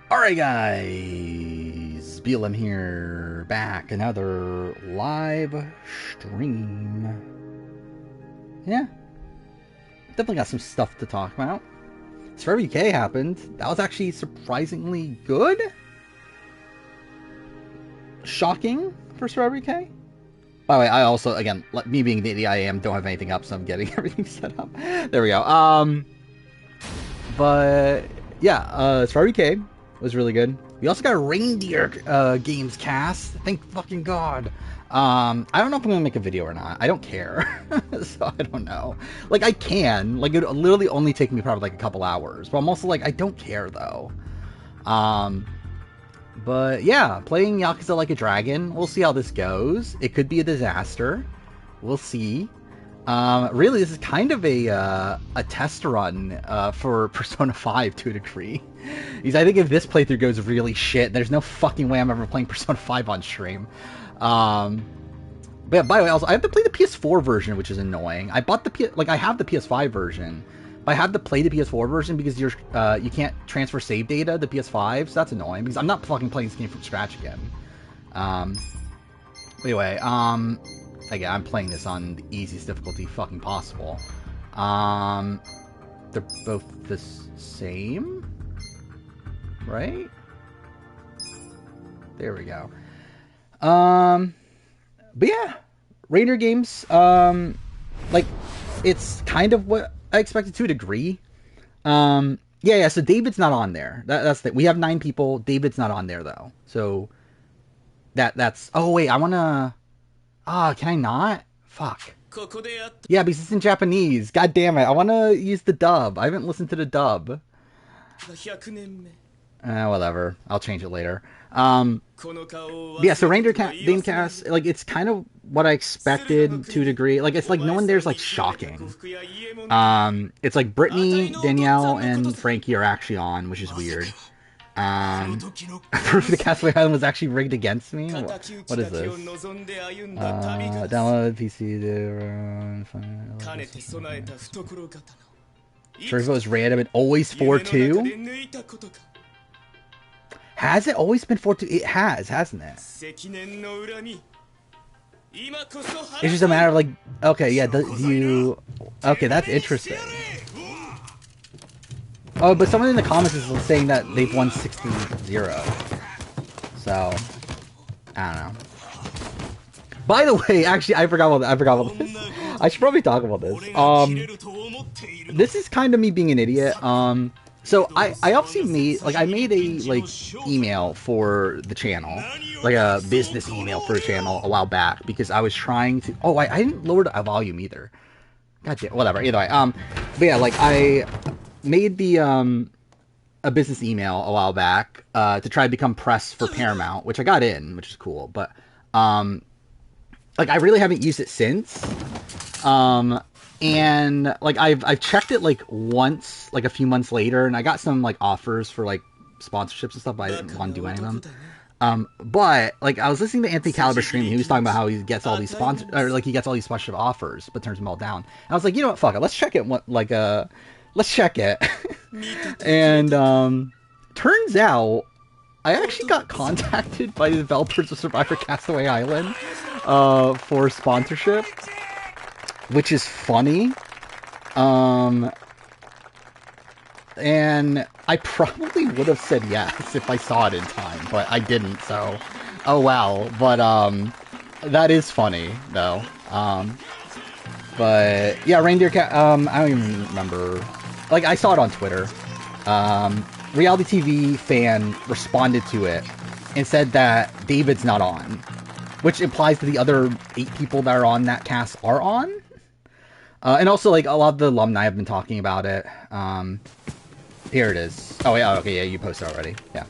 Alright guys, BLM here, back, another live stream. Yeah, definitely got some stuff to talk about. Survivor UK happened, that was actually surprisingly good. Shocking for Survivor UK. By the way, I also, again, me being the idiot I am, don't have anything up, so I'm getting everything set up. There we go. But yeah, Survivor UK was really good. We also got a reindeer games cast. Thank fucking god. I don't know if I'm gonna make a video or not. I don't care. So I don't know. Like I can. Like it would literally only take me probably like a couple hours. But I'm also like I don't care though. But yeah, playing Yakuza Like a Dragon. We'll see how this goes. It could be a disaster. We'll see. Really, this is kind of a test run for Persona 5 to a degree. Because I think if this playthrough goes really shit, there's no fucking way I'm ever playing Persona 5 on stream. But yeah, by the way, also I have to play the PS4 version, which is annoying. I bought I have the PS5 version, but I have to play the PS4 version because you can't transfer save data to PS5, so that's annoying because I'm not fucking playing this game from scratch again. Anyway, again, I'm playing this on the easiest difficulty fucking possible. They're both the same, right? There we go. But yeah, Raider games, like, it's kind of what I expected to a degree. Yeah, so David's not on there. That's the, we have 9 people. David's not on there, though. So, that's, oh, wait, I wanna, can I not? Fuck. Yeah, because it's in Japanese. God damn it, I wanna use the dub. I haven't listened to the dub. Whatever. I'll change it later. Yeah, so Reindeer Gamecast, like, it's kind of what I expected to a degree. Like, it's like no one there's, like, shocking. It's like Brittany, Danielle, and Frankie are actually on, which is weird. Proof the Castaway Island was actually rigged against me? What is this? Download PC to Turbo is random and always 4-2? Has it always been 4-2? It has, hasn't it? It's just a matter of like, okay, yeah, okay, that's interesting. Oh, but someone in the comments is saying that they've won 16-0. So, I don't know. By the way, actually, I forgot about this. I should probably talk about this. This is kind of me being an idiot. So I obviously made, like, I made a, like, email for the channel, like a business email for the channel a while back, because I was trying to, I didn't lower the volume either. God damn, whatever, either way, but yeah, like, I made the, a business email a while back, to try to become press for Paramount, which I got in, which is cool, but, like, I really haven't used it since, and like I've checked it like once, like a few months later, and I got some like offers for like sponsorships and stuff, but I didn't want to do any of them. But like I was listening to Anthony Caliber stream, and he was talking about how he gets all these he gets all these sponsorship offers, but turns them all down. And I was like, you know what, fuck it, let's check it. Let's check it. And turns out I actually got contacted by the developers of Survivor Castaway Island for sponsorship, which is funny. And I probably would have said yes if I saw it in time, but I didn't, so oh well. But that is funny though. But yeah, Reindeer Cat, I don't even remember. Like, I saw it on Twitter. Reality TV fan responded to it and said that David's not on, which implies that the other 8 people that are on that cast are on. And also, like, a lot of the alumni have been talking about it. Here it is. Oh, yeah, okay, yeah, you posted already. Yeah.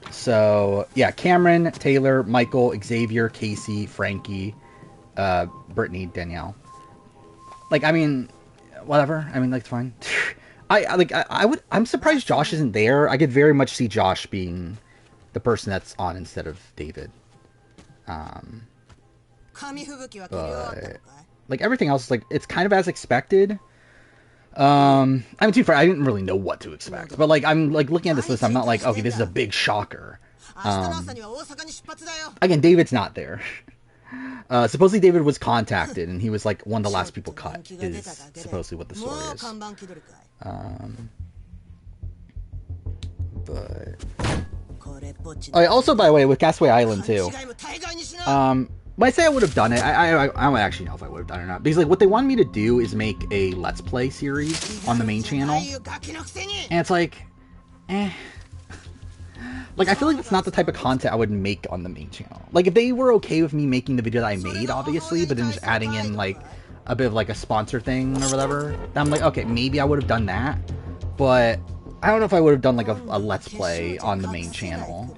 So, yeah, Cameron, Taylor, Michael, Xavier, Casey, Frankie, Brittany, Danielle. Like, I mean, whatever. I mean, like, it's fine. I'm surprised Josh isn't there. I could very much see Josh being the person that's on instead of David. But, like, everything else, like, it's kind of as expected. I mean, to be fair, I didn't really know what to expect, but like I'm like looking at this list, I'm not like, okay, this is a big shocker. Again, David's not there. Supposedly David was contacted, and he was like one of the last people cut. Is supposedly what the story is. But also, by the way, with Castaway Island too. When I say I would have done it, I don't actually know if I would have done it or not. Because like what they wanted me to do is make a Let's Play series on the main channel, and it's like, like I feel like it's not the type of content I would make on the main channel. Like if they were okay with me making the video that I made, obviously, but then just adding in like a bit of like a sponsor thing or whatever, then I'm like, okay, maybe I would have done that. But I don't know if I would have done like a Let's Play on the main channel.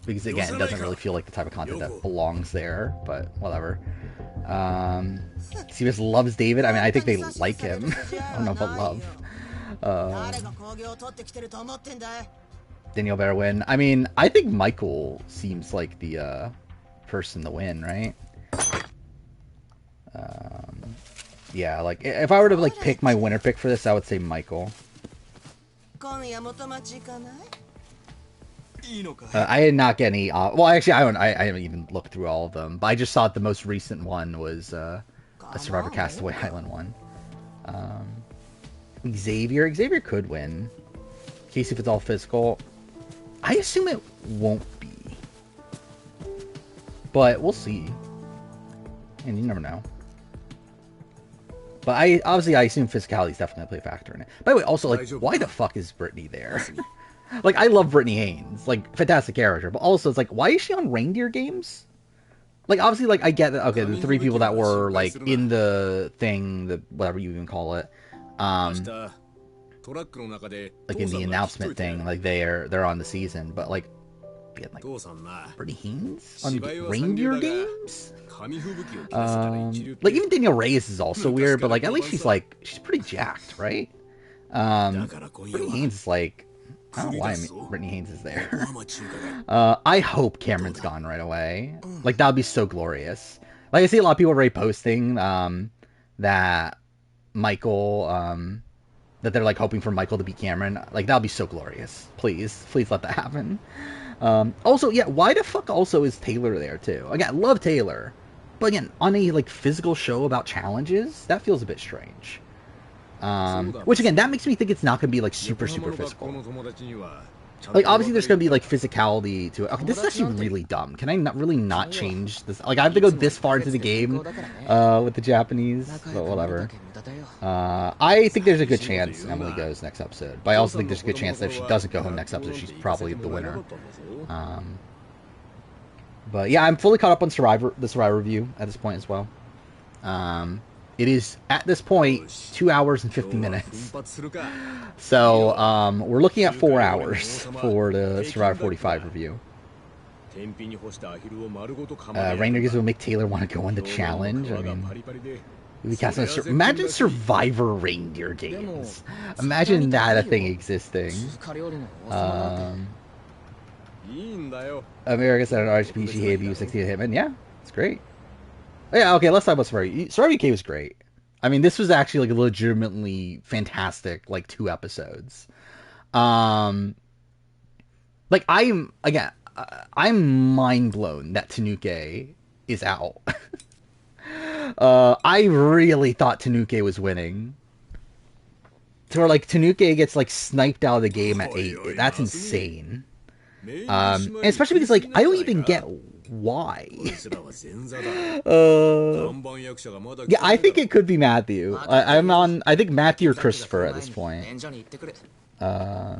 Because again, it doesn't really feel like the type of content that belongs there, but whatever. CBS loves David. I mean, I think they like him. I don't know about love. Daniel better win. I mean, I think Michael seems like the person to win, right? Yeah, like if I were to like pick my winner pick for this, I would say Michael. I did not get any. Well, actually, I haven't even looked through all of them, but I just saw the most recent one was a Survivor Castaway Island one. Xavier could win. Casey, if it's all physical, I assume it won't be, but we'll see. And you never know. But I assume physicality is definitely a factor in it. By the way, also like, why the fuck is Brittany there? Like, I love Brittany Haynes, like fantastic character, but also it's like, why is she on Reindeer Games? Like, obviously, like I get that. Okay, the three people that were like in the thing, the whatever you even call it, like in the announcement thing, like they're on the season, but like, again, like Brittany Haynes on Reindeer Games. Like even Danielle Reyes is also weird, but like at least she's pretty jacked, right? Brittany Haynes is like, I don't know why Brittany Haynes is there. I hope Cameron's gone right away. Like that would be so glorious. Like I see a lot of people already posting that Michael that they're like hoping for Michael to be Cameron. Like that would be so glorious. Please let that happen. Also, yeah, why the fuck also is Taylor there too? Again, I love Taylor. But again, on a like physical show about challenges, that feels a bit strange. Which again, that makes me think it's not going to be like super physical. Like obviously there's going to be like physicality to it. Okay, this is actually really dumb. Can I not change this? Like I have to go this far into the game with the Japanese, but whatever. I think there's a good chance Emily goes next episode, but I also think there's a good chance that if she doesn't go home next episode, she's probably the winner. But yeah, I'm fully caught up on the Survivor review at this point as well. It is, at this point, 2 hours and 50 minutes. So, we're looking at 4 hours for the Survivor 45 review. Rainer gives will make Taylor want to go on the challenge. I mean, imagine Survivor Reindeer Games. Imagine that a thing existing. America said an RHP she hated U16 Hitman. Yeah, it's great. Yeah, okay, let's talk about Survivor. Survivor UK was great. I mean, this was actually like a legitimately fantastic, like 2 episodes. Like I'm mind blown that Tanuke is out. I really thought Tanuke was winning. To where like Tanuke gets like sniped out of the game at 8. That's insane. And especially because like I don't even get why. Yeah, I think it could be Matthew. I'm on. I think Matthew or Christopher at this point. But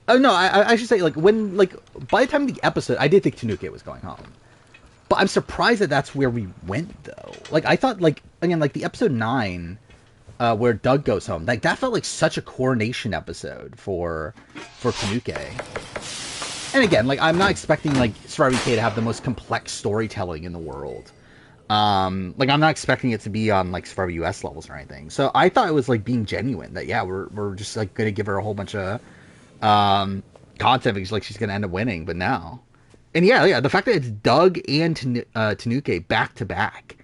oh no, I should say like when like by the time of the episode, I did think Tanuke was going home. But I'm surprised that that's where we went though. Like I thought like again like the episode 9. Where Doug goes home. Like that felt like such a coronation episode for Tanuke. And again, like I'm not expecting like Survivor UK to have the most complex storytelling in the world. Like I'm not expecting it to be on like Survivor US levels or anything. So I thought it was like being genuine that yeah, we're just like gonna give her a whole bunch of content because like she's gonna end up winning. But no, And yeah, the fact that it's Doug and Tanuke back to back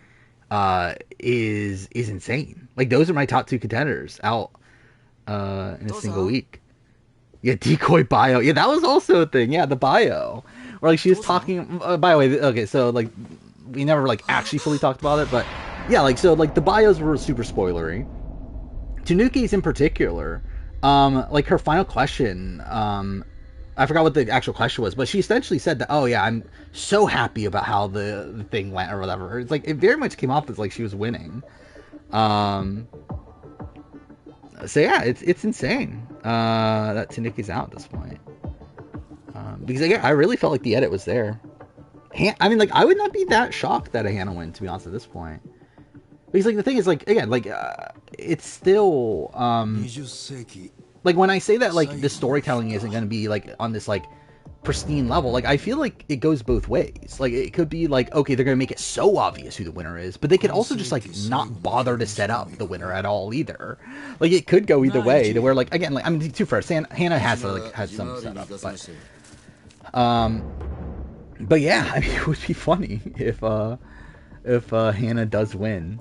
is insane. Like those are my top two contenders out in a single week. Yeah, decoy bio. Yeah, that was also a thing. Yeah, the bio. Where like she was talking. By the way, okay, so like we never like actually fully talked about it, but yeah, like so like the bios were super spoilery. Tanuki's in particular, like her final question, I forgot what the actual question was, but she essentially said that, oh yeah, I'm so happy about how the thing went or whatever. It's like it very much came off as like she was winning. So yeah, it's insane that Tanuki's out at this point. Because again, I really felt like the edit was there. I mean, like I would not be that shocked that a Hannah win, to be honest, at this point. Because like the thing is, like again, like it's still like when I say that like the storytelling isn't going to be like on this like pristine level, like I feel like it goes both ways. Like it could be like, okay, they're going to make it so obvious who the winner is, but they could also just like not bother to set up the winner at all either. Like it could go either way to where like again, like I mean, too first, Hannah has like had some setup, but yeah, I mean, it would be funny if Hannah does win.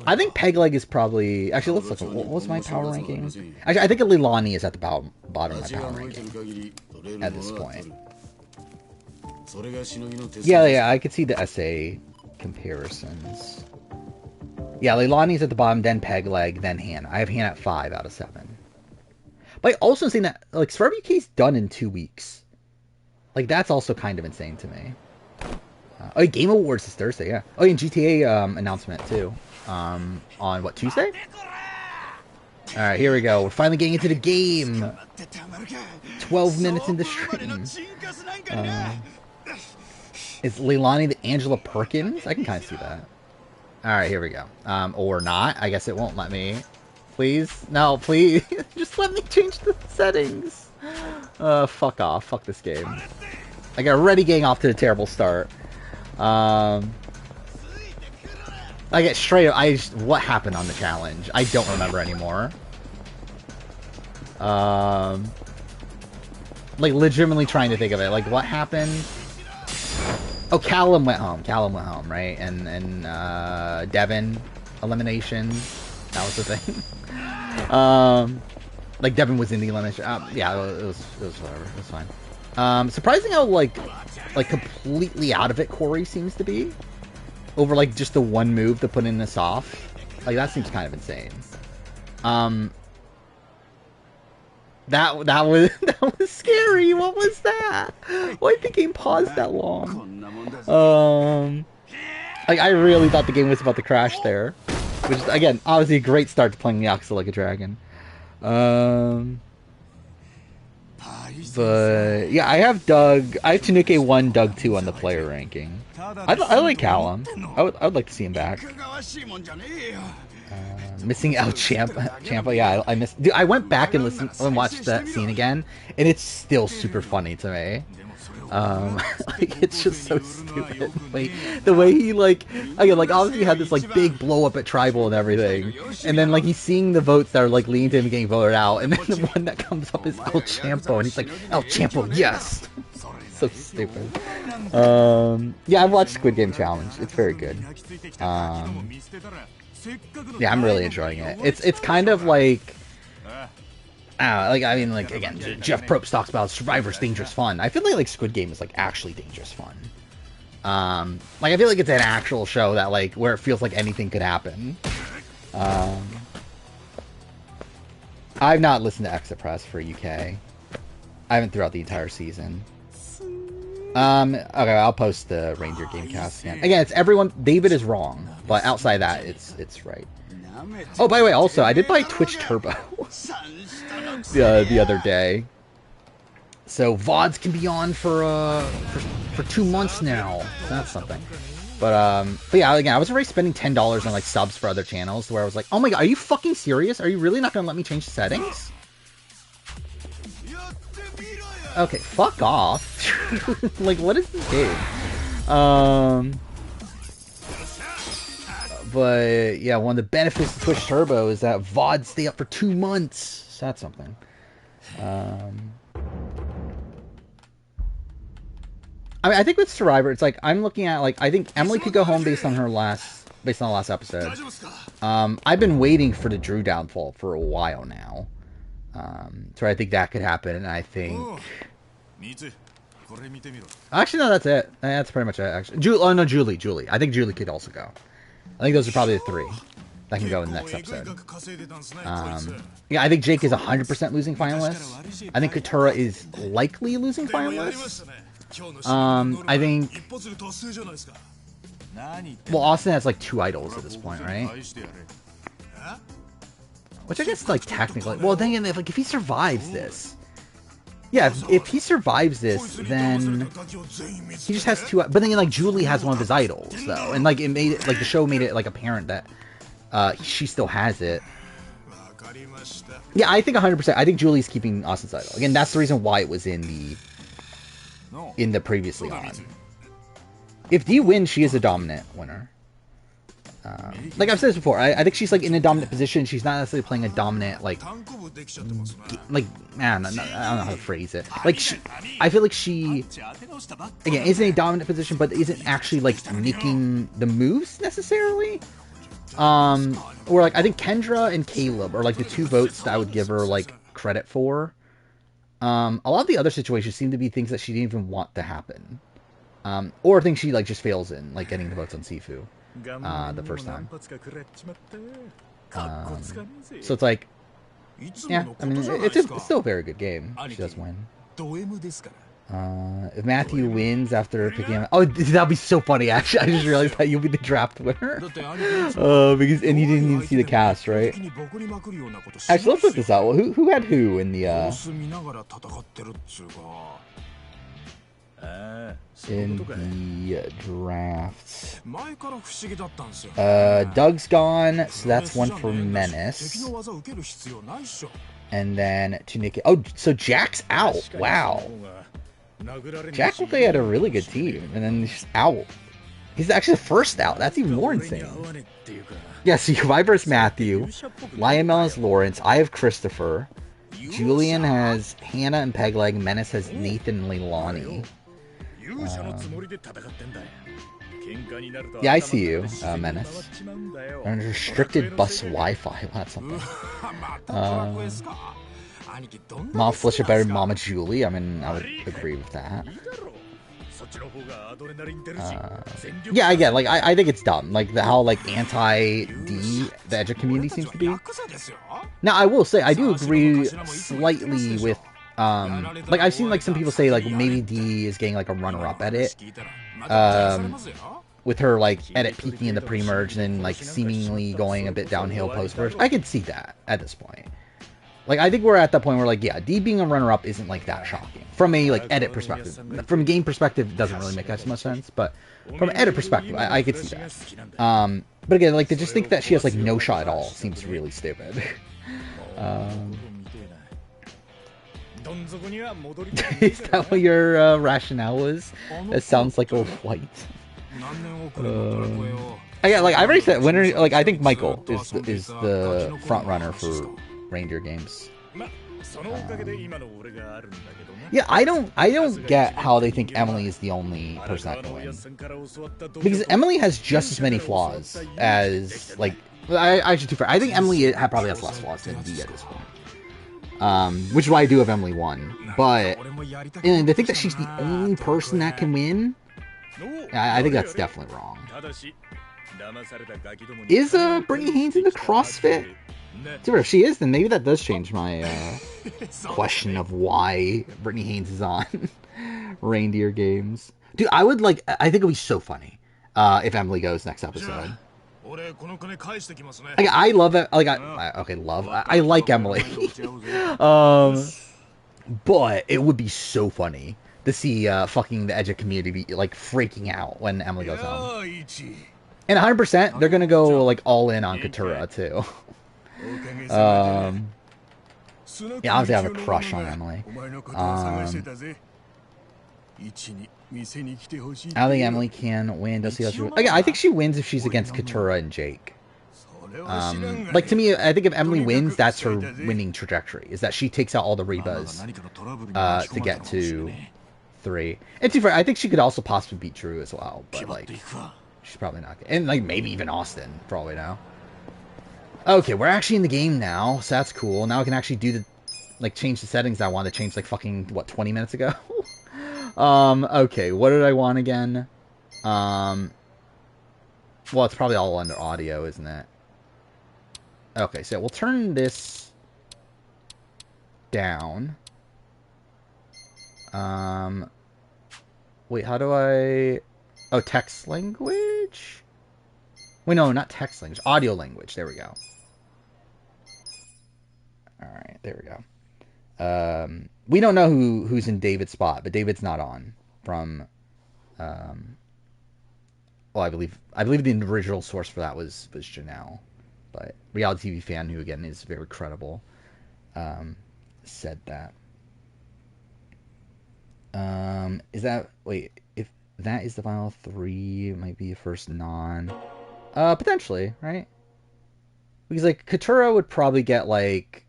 I think Pegleg is probably... Actually, let's look at... What was my power ranking? Actually, I think Leilani is at the bottom of my power ranking at this point. Yeah, I could see the SA comparisons. Yeah, Leilani's at the bottom, then Pegleg, then Hannah. I have Hannah at 5 out of 7. But I also saying that, like, Survivor UK's done in 2 weeks. Like, that's also kind of insane to me. Oh, Game Awards is Thursday, yeah. Oh, and GTA announcement, too. On, what, Tuesday? Alright, here we go. We're finally getting into the game. 12 minutes into stream. Is Leilani the Angela Perkins? I can kind of see that. Alright, here we go. Or not. I guess it won't let me. Please? No, please. Just let me change the settings. Fuck off. Fuck this game. I got already getting off to a terrible start. I get straight up. What happened on the challenge? I don't remember anymore. Like legitimately trying to think of it. Like what happened? Oh, Callum went home. Right? And Devin elimination. That was the thing. Like Devin was in the elimination. Yeah, it was whatever. It was fine. Surprising how like completely out of it Corey seems to be over like just the one move to put in this off. Like that seems kind of insane. That was scary. What was that? Why did the game pause that long? Like I really thought the game was about to crash there, which is, again, obviously a great start to playing Yakuza Like a Dragon. But yeah, I have Tanuke 1, Doug 2 on the player ranking. I like Callum. I would like to see him back. Missing out Champa. Yeah, I missed. Dude, I went back and watched that scene again, and it's still super funny to me. Like it's just so stupid. The way he like again, like obviously had this like big blow up at Tribal and everything, and then like he's seeing the votes that are like leading to him getting voted out, and then the one that comes up is El Champo, and he's like, El Champo, yes. So stupid. Yeah, I've watched Squid Game Challenge. It's very good. Yeah, I'm really enjoying it. It's kind of like. I mean, like again, Jeff Probst talks about Survivor's dangerous fun. I feel like Squid Game is like actually dangerous fun. Like I feel like it's an actual show that like where it feels like anything could happen. I've not listened to Exit Press for UK. I haven't throughout the entire season. Okay, I'll post the Reindeer Gamecast again. Again, it's everyone. David is wrong, but outside of that, it's right. Oh, by the way, also I did buy Twitch Turbo. The other day, so VODs can be on for 2 months now. So that's something. But yeah, again, I was already spending $10 on like subs for other channels, where I was like, oh my god, are you fucking serious? Are you really not gonna let me change the settings? Okay, fuck off. Like, what is this game? But yeah, one of the benefits of Twitch Turbo is that VODs stay up for 2 months. So that's something. I I mean, I think with Survivor, it's like I'm looking at like I think Emily could go home based on the last episode. I've been waiting for the Drew downfall for a while now, so I think that could happen. And I think actually no, that's it. That's pretty much it. Actually, Julie. I think Julie could also go. I think those are probably the three that can go in the next episode. Yeah, I think Jake is 100% losing finalist. I think Katura is likely losing finalist. I think. Well, Austin has like 2 idols at this point, right? Which I guess like technically. Well, then again, if he survives this, yeah, if he survives this, then he just has 2. But then again, like Julie has one of his idols though, and like it made it like the show made it like apparent that she still has it. Yeah, I think 100%. I think Julie's keeping Austin's idol. Again, that's the reason why it was in the previously on. If Dee wins, she is a dominant winner. Like I've said this before, I think she's like in a dominant position. She's not necessarily playing a dominant man. I don't know how to phrase it. Like I feel like she again is in a dominant position, but isn't actually like making the moves necessarily. Or like I think Kendra and Caleb are like the 2 votes that I would give her like credit for. A lot of the other situations seem to be things that she didn't even want to happen. Or things she like just fails in, like getting the votes on Sifu the first time. So it's like, yeah, I mean, it's still a very good game. She does win. If Matthew wins after picking him, oh, that'd be so funny. Actually, I just realized that you'll be the draft winner. Because and you didn't even see the cast, right? Actually, let's look this out. Well, who had who in the drafts? Doug's gone, so that's one for Menace. And then Tunika. Oh, so Jack's out. Wow. Jack looked like he had a really good team, and then he's out. He's actually the first out. That's even more insane. Yeah, so Survivor's Matthew, Lionel is Lawrence, I have Christopher, Julian has Hannah and Pegleg, Menace has Nathan and Leilani. Yeah, I see you, Menace. Unrestricted bus Wi-Fi. Well, that's something. Mom Felicia better than Mama Julie. I mean, I would agree with that. Yeah, again, like I think it's dumb. Like how like anti-D the Edge community seems to be. Now, I will say I do agree slightly with. Like I've seen like some people say like maybe D is getting like a runner-up edit. With her like edit peaking in the pre-merge and then like seemingly going a bit downhill post-merge. I could see that at this point. Like, I think we're at that point where, like, yeah, D being a runner-up isn't, like, that shocking. From a, like, edit perspective. From a game perspective, it doesn't really make as much sense, but from an edit perspective, I could see that. But again, like, to just think that she has, like, no shot at all seems really stupid. Is that what your rationale was? It sounds like a white. Yeah, like, I already said, winner, like, I think Michael is the front runner for reindeer games. Yeah, I don't get how they think Emily is the only person that can win. Because Emily has just as many flaws as, like, I should do fair. I think Emily probably has less flaws than D at this point. Which is why I do have Emily 1. But and they think that she's the only person that can win. I think that's definitely wrong. Is Brittany Haynes in the CrossFit? If she is, then maybe that does change my question of why Brittany Haynes is on reindeer games. Dude, I think it would be so funny if Emily goes next episode. I love it. Like, I like Emily. But it would be so funny to see fucking the Edge community like freaking out when Emily goes home. And 100%, they're gonna go like all in on Katura too. Yeah, obviously I have a crush on Emily. I don't think Emily can win. Does she? Again, I think she wins if she's against Katura and Jake. Like, to me, I think if Emily wins, that's her winning trajectory. Is that she takes out all the Rebas to get to 3. And to be fair, I think she could also possibly beat Drew as well, but like she's probably not. And like maybe even Austin, for all we know. Okay, we're actually in the game now, so that's cool. Now I can actually do the like change the settings I wanted to change like fucking what 20 minutes ago. Okay, what did I want again? Well, it's probably all under audio, isn't it? Okay, so we'll turn this down. Wait, how do I... Oh, text language? Wait, no, not text language. Audio language. There we go. Alright, there we go. We don't know who's in David's spot, but David's not on from... well, I believe the original source for that was Janelle. But reality TV fan, who again is very credible, said that. Is that... Wait, if that is the final 3, it might be a first non... potentially, right? Because, like, Katura would probably get, like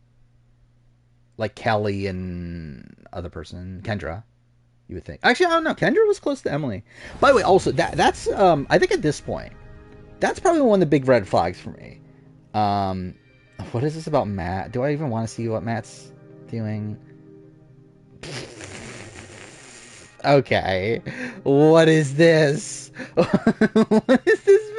Kelly and other person, Kendra, you would think. Actually, I don't know. Kendra was close to Emily. By the way, also, that's, I think at this point, that's probably one of the big red flags for me. What is this about Matt? Do I even want to see what Matt's doing? Okay. What is this? What is this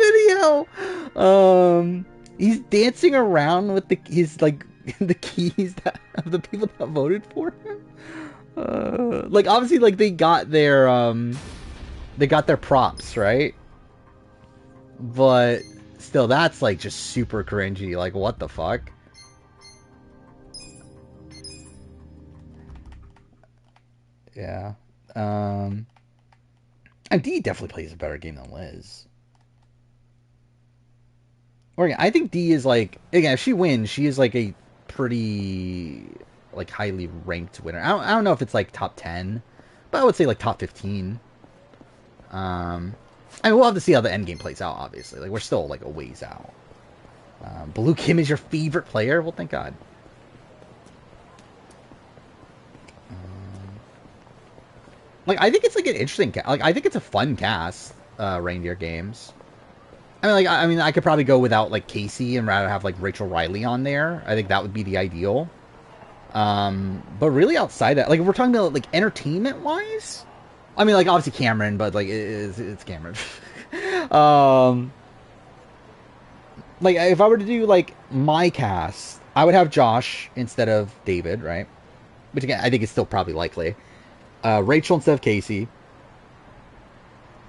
video? He's dancing around with his like the keys of the people that voted for him. Like obviously like they got their props, right? But still that's like just super cringy. Like what the fuck? Yeah. And Dee definitely plays a better game than Liz. Or again, I think Dee is like, again, if she wins, she is like a pretty like highly ranked winner. I don't know if it's like top 10, but I would say like top 15. I mean, we'll have to see how the end game plays out. Obviously, like we're still like a ways out. Blue Kim is your favorite player? Well, thank God. Like, I think it's, like, an interesting... Like, I think it's a fun cast, Reindeer Games. I mean, I could probably go without, like, Casey and rather have, like, Rachel Riley on there. I think that would be the ideal. But really outside that... Like, if we're talking about, like, entertainment-wise... I mean, like, obviously Cameron, but, like, it's Cameron. Like, if I were to do, like, my cast, I would have Josh instead of David, right? Which, again, I think is still probably likely. Rachel instead of Casey.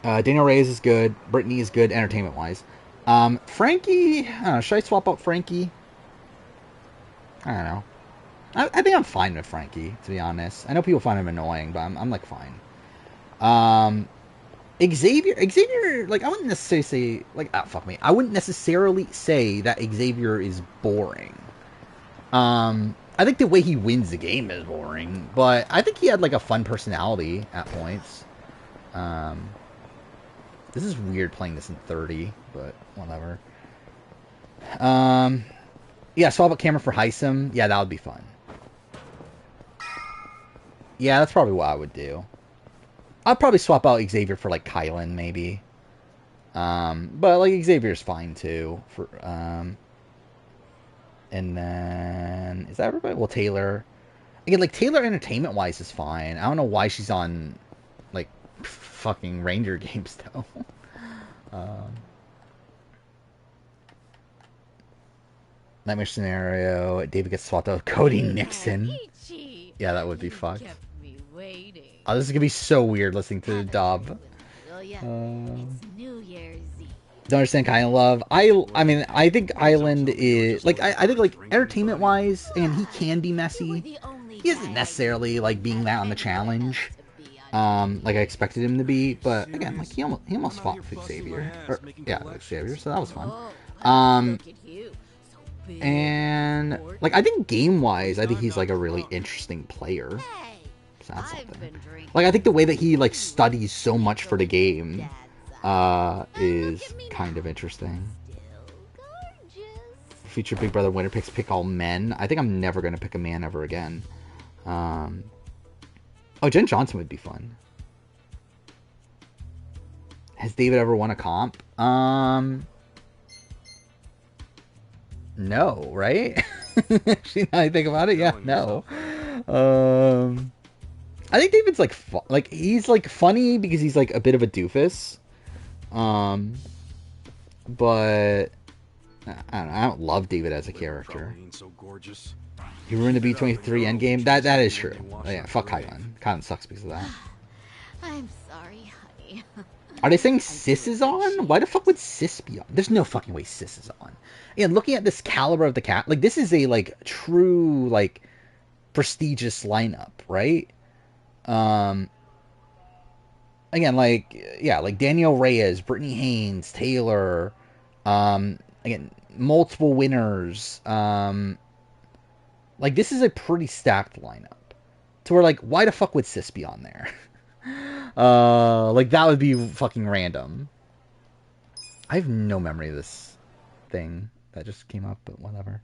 Daniel Reyes is good. Brittany is good entertainment-wise. Frankie... I don't know. Should I swap out Frankie? I don't know. I think I'm fine with Frankie, to be honest. I know people find him annoying, but I'm like, fine. Xavier... Like, I wouldn't necessarily say... Like, fuck me. I wouldn't necessarily say that Xavier is boring. I think the way he wins the game is boring, but I think he had, like, a fun personality at points. This is weird playing this in 30, but whatever. Yeah, swap out Cameron for Heisem. Yeah, that would be fun. Yeah, that's probably what I would do. I'd probably swap out Xavier for, like, Kylan, maybe. But, like, Xavier's fine, too. And then... Is that everybody? Well, Taylor. Again, like, Taylor entertainment-wise is fine. I don't know why she's on, like, fucking Ranger Games, though. Nightmare Scenario. David gets swapped out with Cody Nixon. Yeah, that would be fucked. Oh, this is gonna be so weird listening to Dob. Don't understand kind of love. I mean, I think Island is like I think like entertainment wise, and he can be messy. He isn't necessarily like being that on the challenge, like I expected him to be. But again, like he almost fought with Xavier, Xavier. So that was fun. And like I think game wise, I think he's like a really interesting player. So that's something. Like I think the way that he like studies so much for the game. Is kind of interesting. Feature Big Brother winner picks pick all men. I think I'm never going to pick a man ever again. Oh, Jen Johnson would be fun. Has David ever won a comp? No, right? Actually, now I think about it, yeah, no. I think David's like, he's like funny because he's like a bit of a doofus. But I don't love David as a character. He ruined the B-23 endgame. That is true. Oh, yeah, fuck Kailan. Kailan sucks because of that. I'm sorry, honey. Are they saying Sis is on? Why the fuck would Sis be on? There's no fucking way Sis is on. And looking at this caliber of the cat, like this is a like true like prestigious lineup, right? Again, like yeah, like Danielle Reyes, Brittany Haynes, Taylor, again, multiple winners. Like this is a pretty stacked lineup. To where like, why the fuck would Sis be on there? Like that would be fucking random. I have no memory of this thing that just came up, but whatever.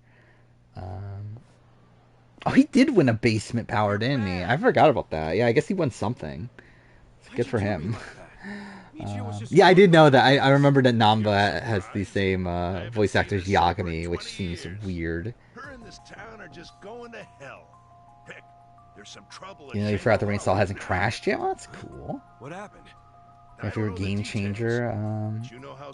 Oh, he did win a basement power, didn't he? I forgot about that. Yeah, I guess he won something. Good for him. Yeah, I did know that. I remember that Namba has the same voice actor as Yagami, which seems weird. Her and this town are just going to hell. Heck, there's some trouble. You know, you forgot the reinstall hasn't crashed yet? Well, that's cool. What happened? If you're a game changer, You know how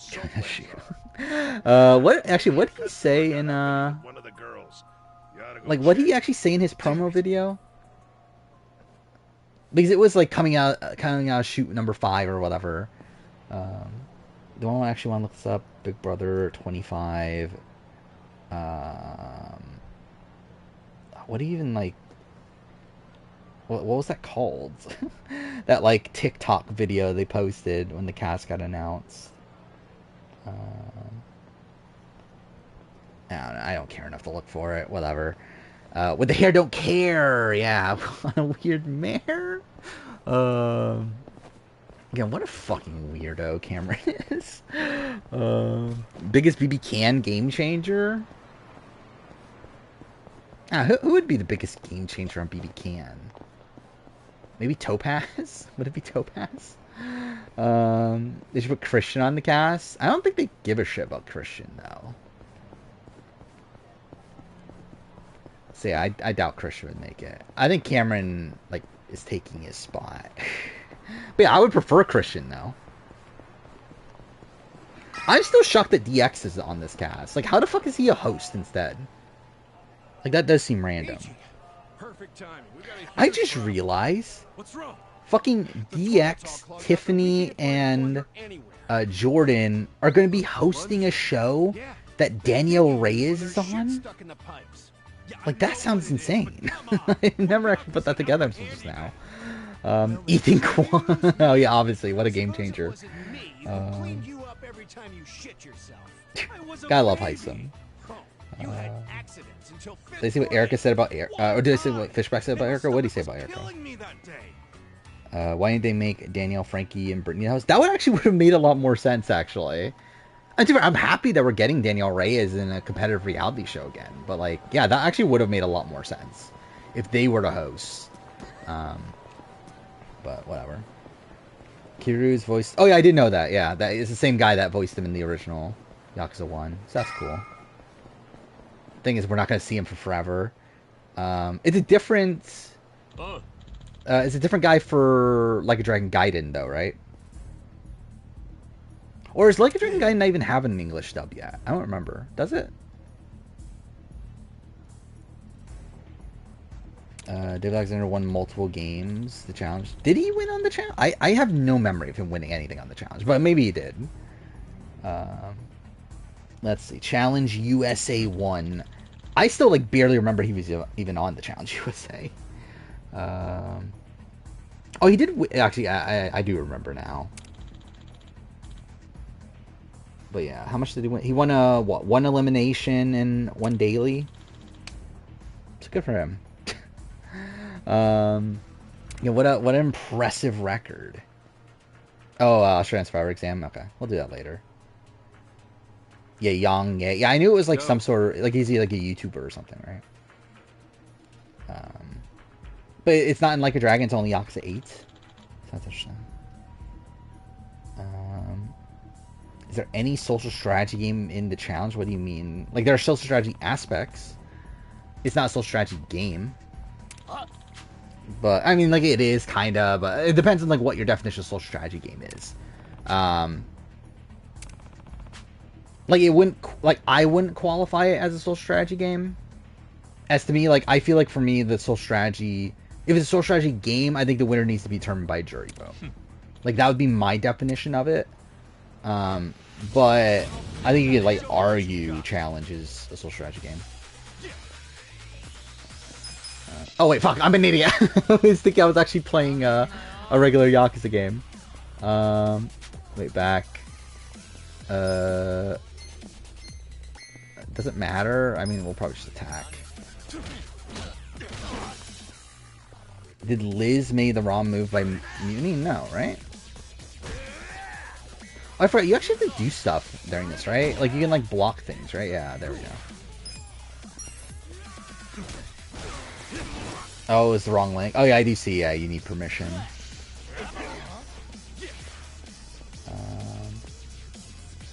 what did he say in one of the girls. Like what did he actually say in his promo video? Because it was like coming out of shoot number 5 or whatever. Do I actually want to look this up? Big Brother 25. What do you even like? What was that called? That like TikTok video they posted when the cast got announced. I don't care enough to look for it. Whatever. With the hair, don't care. Yeah, what a weird mare. Again, what a fucking weirdo Cameron is. Biggest BB Can game changer. Who would be the biggest game changer on BB Can? Maybe Topaz? Would it be Topaz? They should put Christian on the cast. I don't think they give a shit about Christian though. So yeah, I doubt Christian would make it. I think Cameron like is taking his spot. But yeah, I would prefer Christian though. I'm still shocked that DX is on this cast. Like, how the fuck is he a host instead? Like, that does seem random. Perfect timing. I just realized What's wrong? fucking DX, Tiffany, and Jordan are going to be hosting a show that Danielle Reyes is on. Like, that sounds insane. I never actually put that together until just now. Ethan Kwan. Oh yeah, obviously, what a game changer. Gotta love Heisem. Did they see what Erica said about Erica? Or did they say what Fishback said about Erica? What did he say about Erica? Why didn't they make Danielle, Frankie, and Brittany host? That would have made a lot more sense, actually. I'm happy that we're getting Danielle Reyes in a competitive reality show again. But, like, yeah, that actually would have made a lot more sense if they were to host. But whatever. Kiru's voice. Oh yeah, I did know that. Yeah, that is the same guy that voiced him in the original Yakuza 1. So that's cool. Thing is, we're not going to see him for forever. It's a different. It's a different guy for Like a Dragon Gaiden, though, right? Or is Like a Dragon Gaiden not even having an English dub yet? I don't remember. Does it? David Alexander won multiple games. The challenge. Did he win on the challenge? I have no memory of him winning anything on the challenge, but maybe he did. Let's see. Challenge USA 1. I still like barely remember he was even on the Challenge USA. Oh, he did. Actually, I do remember now. But yeah, how much did he win? He won what? 1 elimination and 1 daily. It's good for him. Yeah, what an impressive record. Oh, Australian Survivor exam. Okay, we'll do that later. Yeah, Yang. Yeah, I knew it was like some sort of like he's like a YouTuber or something, right? But it's not in Like a Dragon. It's only Yakuza 8. So that's interesting. Is there any social strategy game in the challenge? What do you mean? Like, there are social strategy aspects. It's not a social strategy game. But, I mean, like, it is, kind of. But it depends on, like, what your definition of social strategy game is. Like, it wouldn't... Like, I wouldn't qualify it as a social strategy game. As to me, like, I feel like for me, the social strategy... If it's a social strategy game, I think the winner needs to be determined by a jury vote. Like, that would be my definition of it. But I think you could, like, argue challenge is a social strategy game. Oh, wait, fuck, I'm an idiot. I was thinking I was actually playing a regular Yakuza game. Wait, back. Doesn't matter. I mean, we'll probably just attack. Did Liz make the wrong move by Muni? No, right? Oh, I forgot. You actually have to do stuff during this, right? Like, you can, like, block things, right? Yeah, there we go. Oh, it's the wrong link. Oh, yeah, I do see. Yeah, you need permission.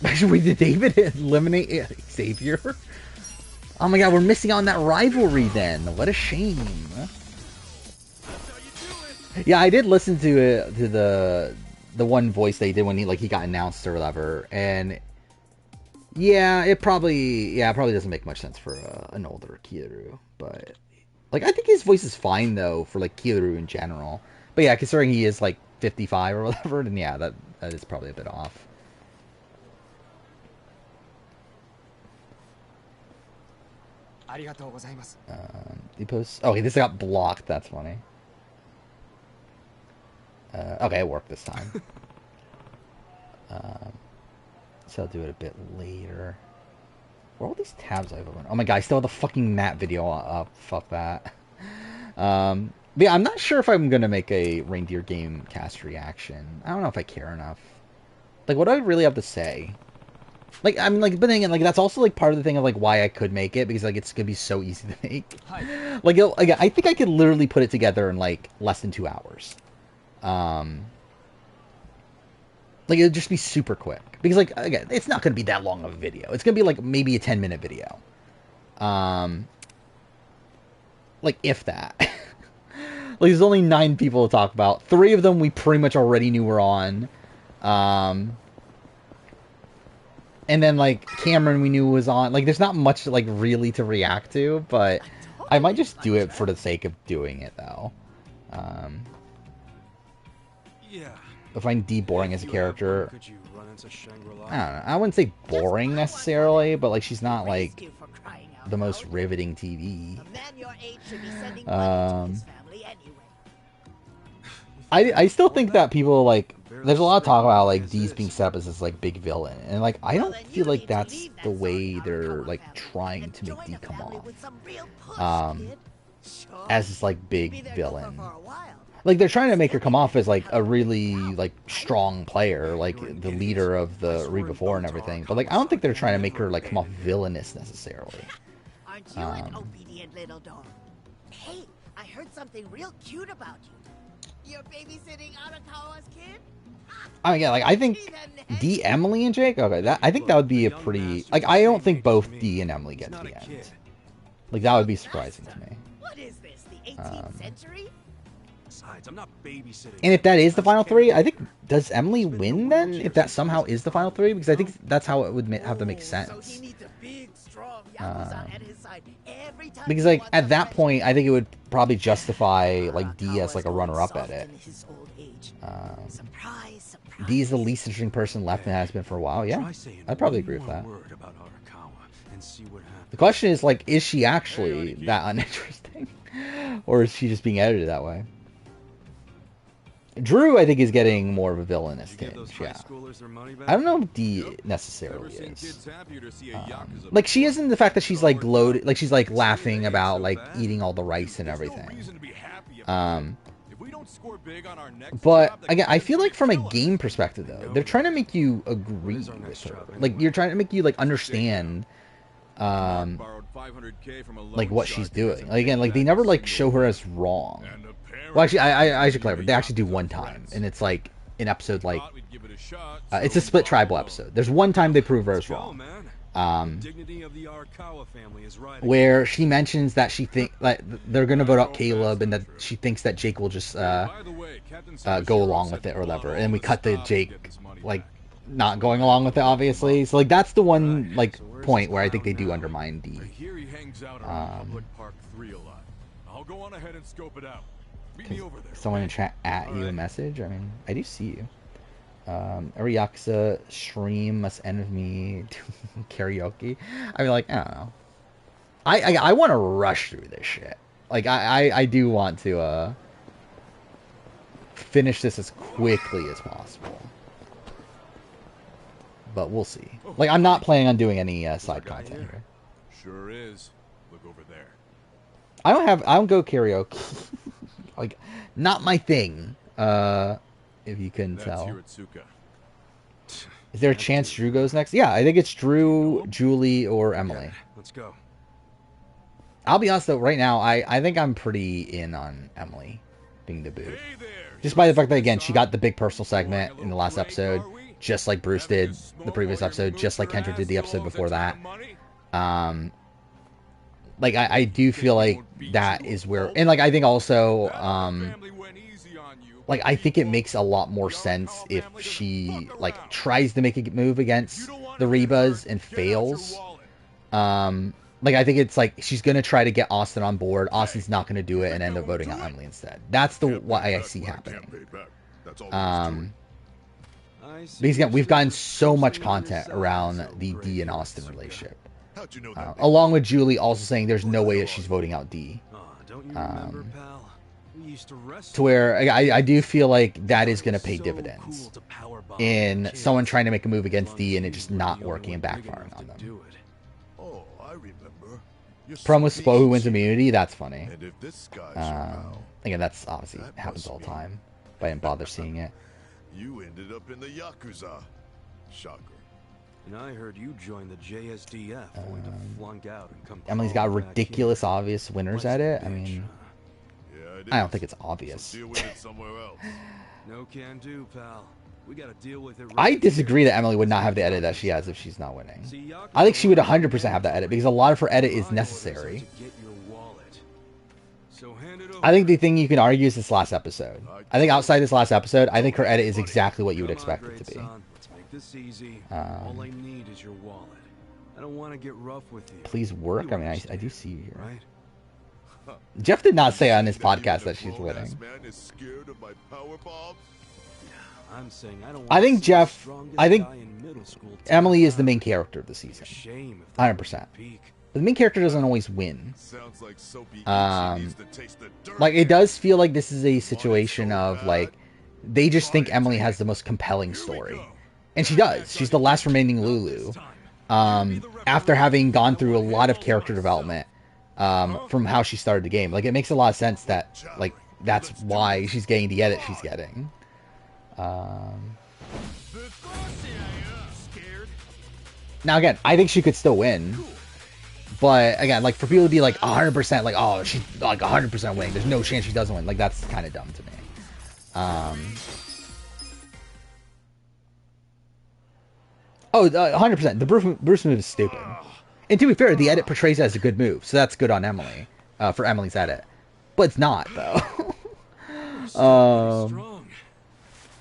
Wait, did David eliminate Xavier? Oh my god, we're missing out on that rivalry then. What a shame. Yeah, I did listen to it, to the one voice they did when he got announced or whatever, and yeah, it probably doesn't make much sense for an older Kyoru, but like I think his voice is fine though for like Kyoru in general. But yeah, considering he is like 55 or whatever, then yeah, that is probably a bit off. He posts. Okay, this got blocked. That's funny. Okay, it worked this time. So I'll do it a bit later. Where are all these tabs I've opened? Oh my god, I still have the fucking map video up. Fuck that. But yeah, I'm not sure if I'm gonna make a reindeer game cast reaction. I don't know if I care enough. Like, what do I really have to say? Like, I mean, like, but then again, like, that's also, like, part of the thing of, like, why I could make it, because, like, it's gonna be so easy to make. Like, again, I think I could literally put it together in, like, less than 2 hours. Like, it'd just be super quick. Because, like, again, it's not gonna be that long of a video. It's gonna be, like, maybe a 10-minute video. Like, if that. Like, there's only 9 people to talk about. 3 of them we pretty much already knew were on. And then, like, Cameron we knew was on. Like, there's not much, like, really to react to, but I might just do it for the sake of doing it, though. Yeah. I find Dee boring as a character. I don't know. I wouldn't say boring, necessarily, but, like, she's not, like, the most riveting TV. I still think that people, like, there's a lot of talk about, like, Dee's being set up as this, like, big villain. And, like, I don't feel like that's the way they're, like, trying to make Dee come off. As this, like, big villain. Like, they're trying to make her come off as, like, a really, like, strong player. Like, the leader of the Reba 4 and everything. But, like, I don't think they're trying to make her, like, come off villainous, necessarily. Aren't you an obedient little dog? Hey, I heard something real cute about you. You're babysitting Arakawa's kid? I mean, yeah, like, I think Dee, Emily, and Jake? Okay, I think that would be a pretty... Like, I don't think both Dee and Emily get to the end. Like, that would be surprising to me. What is this, the 18th century? Besides, I'm not babysitting. And if that is the final 3, I think... Does Emily win, then? If that somehow is the final 3? Because I think that's how it would have to make sense. Because, like, at that point, I think it would probably justify, like, Dee as, like, a runner-up at it. Dee's the least interesting person left and has been for a while. Yeah, I'd probably agree with that. The question is, like, is she actually that uninteresting? Or is she just being edited that way? Drew, I think, is getting more of a villainous tinge, yeah. I don't know if Dee necessarily is. Like, she isn't the fact that she's, like, gloated, like, she's, like, laughing about, like, eating all the rice and everything. But, again, I feel like from a game perspective, though, they're trying to make you agree with her. Like, you're trying to make you, like, understand, like, what she's doing. Like, again, like, they never, like, show her as wrong. Well, actually, I should clarify. They actually do one time, and it's, like, in episode like Thought we'd give it a shot, it's so a split we tribal followed. episode. There's one time they prove Rose Go, wrong. man. Dignity of the Arakawa family is right. Where she mentions that she think like they're gonna vote out Caleb and that she thinks that Jake will just By the way, Captain go Sabashiro along said with it or to whatever, follow and we the cut to stop to Jake get this money like back. not going along with it, obviously. So like that's the one Right, like so where's point this where I think they clown do now? undermine the I hear he hangs out around Public Park 3 a lot. I'll go on ahead and scope it out. Meet me over there. someone in chat at you a Alright. message. I mean, I do see you. Every Yakuza stream must end with me doing karaoke. I mean, like, I don't know. I want to rush through this shit. Like, I do want to finish this as quickly as possible. But we'll see. Like, I'm not planning on doing any side Guy content here. here. Sure is. Look over there. I don't go karaoke. Like, not my thing. If you couldn't That's tell. Hiratsuka. Is there a chance Drew goes next? Yeah, I think it's Drew, Julie, or Emily. Let's go. I'll be honest though, right now, I think I'm pretty in on Emily being the boot. Hey there. Just by the fact that, again, she got the big personal segment in the last episode, just like Bruce did the previous episode, just like Kendra did the episode before that. Like, I do feel like that is where... And, like, I think also... like, I think it makes a lot more sense if she, like, tries to make a move against the Rebas and fails. Like, I think it's like she's going to try to get Austin on board. Austin's not going to do it and end up voting out Emily instead. That's the why I see happening. Because, again, we've gotten so much content around the D and Austin relationship. Along with Julie also saying there's no way that she's voting out D. Don't you remember, pal? We used to To where I do feel like that is going to pay dividends in someone trying to make a move against D and it just not working and backfiring on them. Oh, I remember. Promo Spo who wins immunity, that's funny. And if this guy's around, Again, that's obviously That happens must all the mean- time, but I didn't bother seeing it. you ended up in the Yakuza. Shocker. And I heard you joined the JSDF only to flunk out and come Emily's got crawling back ridiculous here. obvious winners Once at a it. I bitch, mean, Yeah, it I don't is. think it's obvious. So deal with it somewhere else. No can do, pal. We gotta deal with it right I here. disagree that Emily would not have the edit that she has if she's not winning. See, Yakuza I think she would runs 100% have that edit because a lot of her edit is My orders are necessary. to get your wallet. So hand it over. I think the thing you can argue is this last episode. I think outside this last episode, I think her edit is exactly what you would Come on, expect it to great be. son. Let's make this easy. All I need is your wallet. I don't want to get rough with you. Please work. You I mean, I understand, do see you here. Right? Jeff did not say on his That podcast even that a she's grown-ass winning. man is scared of my power bombs? I'm saying I don't I wanna think see the Jeff- strongest I think guy in middle school Emily is the take main down. character of the season. Shame if 100%. peak. But the main character doesn't always win. Sounds like Soapy Um, needs to taste the dirt. Like, it does feel like this is a situation of, like, they just think Emily has the most compelling story. And she does. She's the last remaining Lulu. After having gone through a lot of character development from how she started the game. Like, it makes a lot of sense that, like, that's why she's getting the edit she's getting. Now, again, I think she could still win. But, again, like, for people to be, like, 100%, like, oh, she's, like, 100% winning. There's no chance she doesn't win. Like, that's kind of dumb to me. Oh, 100%. The Bruce move is stupid. And to be fair, the edit portrays it as a good move. So that's good on Emily. For Emily's edit. But it's not, though. Strong.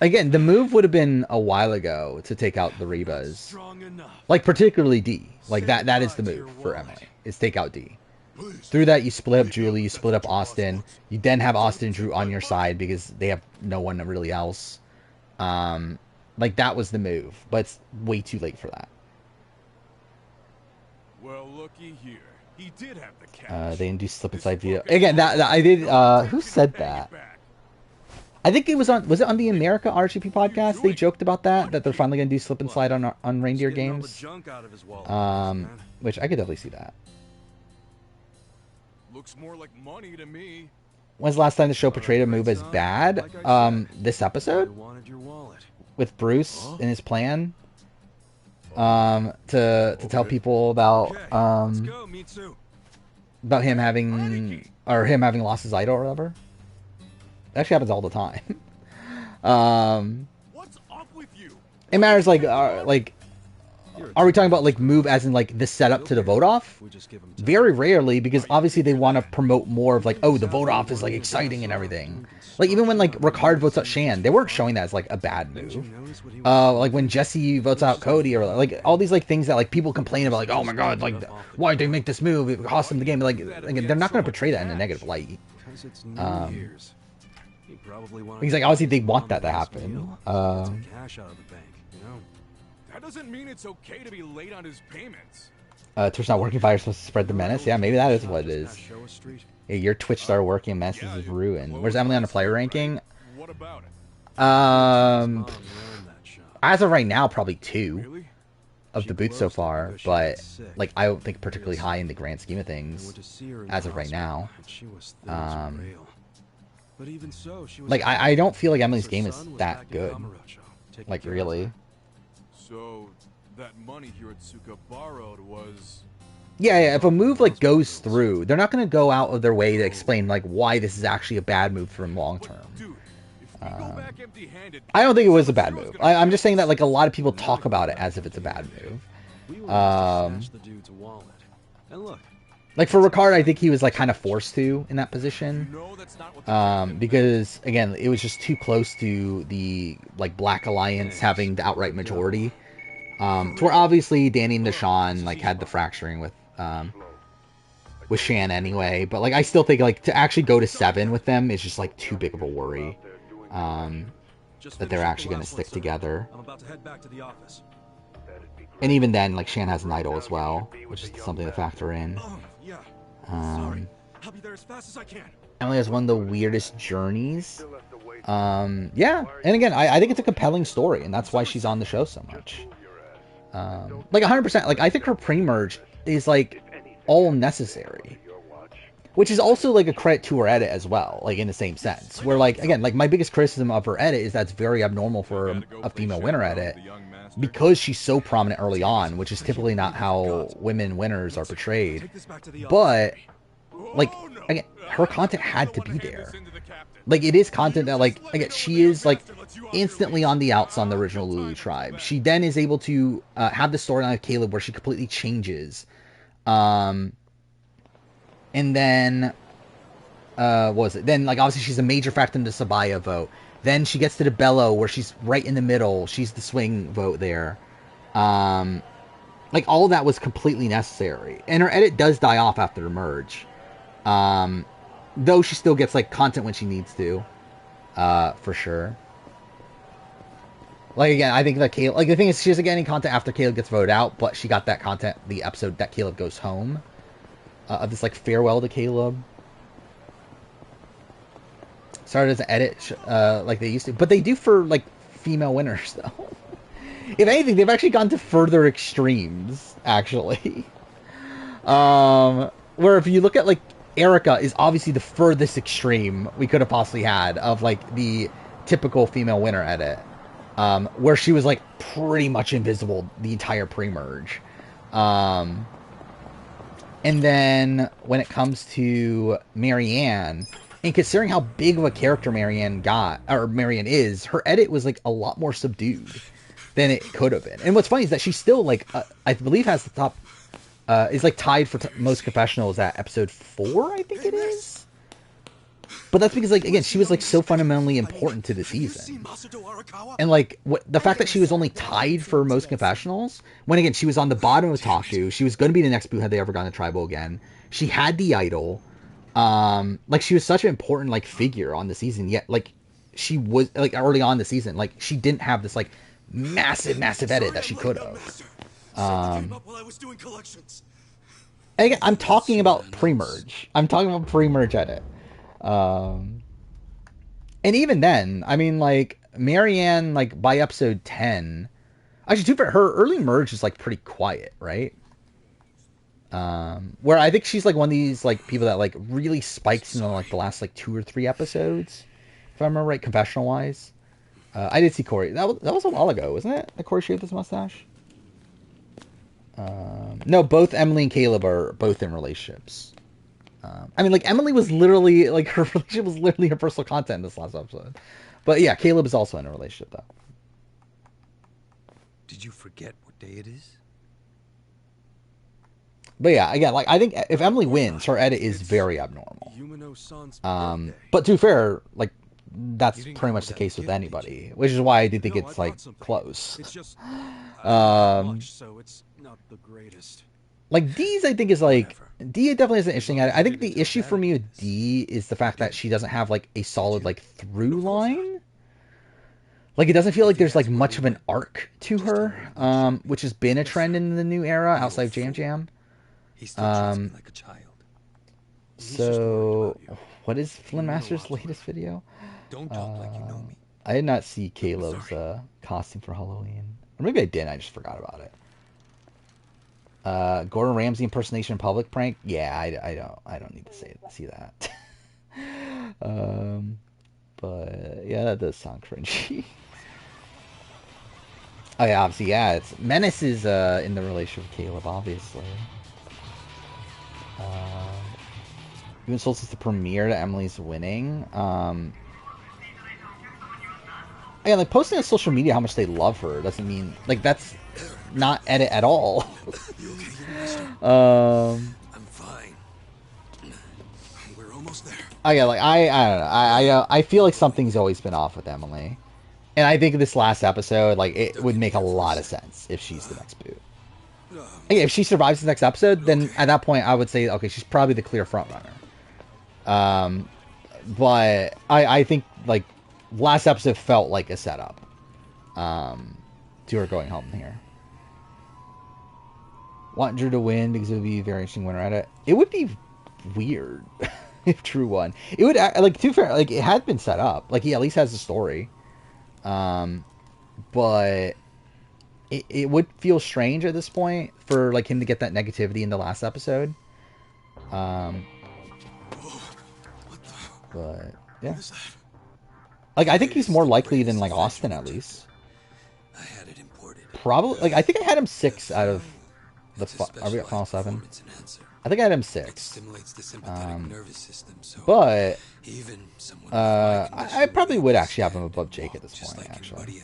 Again, the move would have been a while ago to take out the Rebas. Strong enough. Like, particularly D. Like, that is the move for Emily. Is take out D. Through that, you split up Julie, you split up Austin. You then have Austin and Drew on your side because they have no one really else. Like, that was the move. But it's way too late for that. Well, looky here. He did have the cash. They didn't do slip inside video. Again, that I did, who said that? I think it was it on the America RGP podcast? They joked about that they're finally going to do slip and slide on reindeer Getting all the games. junk out of his wallet, man. Which I could definitely see that. Looks more like money to me. When's the last time the show portrayed a move as bad? This I episode wanted your wallet. with Bruce and his plan. To tell people about Okay, let's go, Mitsu. about him having lost his idol or whatever. That actually happens all the time. It matters, like, are we talking about, like, move as in, like, the setup to the vote off? Very rarely, because obviously they want to promote more of, like, oh, the vote off is, like, exciting and everything. Like, even when, like, Ricard votes out Shan, they weren't showing that as, like, a bad move. Like, when Jesse votes out Cody, or, like, all these, like, things that, like, people complain about, like, oh my god, like, why'd they make this move? It cost them the game. Like, again, they're not going to portray that in a negative light. Because, like, obviously they want that to happen. That doesn't mean it's okay to be late on his payments. Twitch not working, Fire's supposed to spread the menace. Yeah, maybe that is what it is. Yeah, your Twitch started working, menace is ruined. Where's Emily on the player ranking? What about it? As of right now, probably 2 of the boots so far, but like I don't think particularly high in the grand scheme of things as of right now. Like I don't feel like Emily's game is that good. Like really. So that money Hiratsuka borrowed was... Yeah, if a move like goes through, they're not going to go out of their way to explain like why this is actually a bad move for him long term. I don't think it was a bad move. I'm just saying that like a lot of people talk about it as if it's a bad move. Like for Ricard, I think he was like kind of forced to in that position. Because again, it was just too close to the like Black Alliance having the outright majority. To where obviously Danny and Deshawn like had the fracturing with Shan anyway, but like I still think like to actually go to 7 with them is just like too big of a worry. That they're actually going to stick together. And even then, like Shan has an idol as well, which is something to factor in. Emily has one of the weirdest journeys. Yeah, and again, I think it's a compelling story, and that's why she's on the show so much. Like 100%, like I think her pre-merge is like all necessary, which is also like a credit to her edit as well, like in the same sense. Where like again, like my biggest criticism of her edit is that's very abnormal for a female winner edit because she's so prominent early on, which is typically not how women winners are portrayed. But like again, her content had to be there. Like it is content that like again she is like instantly on the outs on the original Lulu tribe. She then is able to have the storyline of Caleb where she completely changes. And then what was it? Then like obviously she's a major factor in the Sabaya vote. Then she gets to the Bello where she's right in the middle. She's the swing vote there. Like all that was completely necessary. And her edit does die off after the merge. Though she still gets like content when she needs to. For sure. Like again, I think that Caleb, like the thing is she doesn't get any content after Caleb gets voted out, but she got that content the episode that Caleb goes home. Of this like farewell to Caleb. Started as an edit like they used to, but they do for like female winners though. If anything, they've actually gone to further extremes actually. Where if you look at like Erica is obviously the furthest extreme we could have possibly had of like the typical female winner edit, where she was like pretty much invisible the entire pre-merge. And then when it comes to Marianne, and considering how big of a character Marianne is, her edit was like a lot more subdued than it could have been. And what's funny is that she's still like, I believe has the top, is like tied for most confessionals at episode 4, I think it is. But that's because like, again, she was like so fundamentally important to the season. And like, the fact that she was only tied for most confessionals, when again, she was on the bottom of Taku, she was going to be the next boot had they ever gone to Tribal again. She had the idol. Like she was such an important like figure on the season, yet like she was like early on in the season, like she didn't have this like massive edit that she could have. Again, I'm talking about pre-merge. I'm talking about pre-merge edit. And even then, I mean, like Marianne, like by episode 10, actually, too, for her early merge is like pretty quiet, right? Where I think she's like one of these like people that like really spikes in like the last like 2 or 3 episodes, if I remember right, confessional wise. I did see Corey. That was a while ago, wasn't it? That Corey shaved his mustache. No, both Emily and Caleb are both in relationships. I mean, like Emily was literally like her relationship was literally her personal content in this last episode, but yeah, Caleb is also in a relationship though. Did you forget what day it is? But yeah, again, like I think if Emily wins, her edit is very abnormal. But to be fair, like that's pretty much the case with anybody, which is why I do think it's like close. It's just so it's not the greatest. Like D's, I think is like D definitely has an interesting edit. I think the issue for me with D is the fact that she doesn't have like a solid like through line. Like it doesn't feel like there's like much of an arc to her, which has been a trend in the new era outside of Jam Jam. Like a child. So, what is Flynn Master's latest video? Don't talk like you know me. I did not see Caleb's costume for Halloween. Or maybe I did, I just forgot about it. Gordon Ramsay impersonation in public prank? Yeah, I don't need to see that. But yeah, that does sound cringy. Oh yeah, obviously, yeah, it's Menace is in the relationship with Caleb, obviously. Even sold since the premiere that Emily's winning. Yeah, like posting on social media how much they love her doesn't mean like that's not edit at all. I'm fine. We're almost there. Oh yeah, like I don't know. I feel like something's always been off with Emily, and I think this last episode, like it would make a lot of sense if she's the next boot. Yeah, if she survives the next episode, then at that point I would say, okay, she's probably the clear front runner. But I think like last episode felt like a setup to her going home here. Want Drew to win because it would be a very interesting winner at it. It would be weird if Drew won. It would like to be fair, like it had been set up. Like he at least has a story, but. It would feel strange at this point for like him to get that negativity in the last episode. But yeah, like I think he's more likely than like Austin at least. I had it imported. Probably like I think I had him 6 out of the. Are we at final 7? I think I had him 6. But I probably would actually have him above Jake at this point. Actually.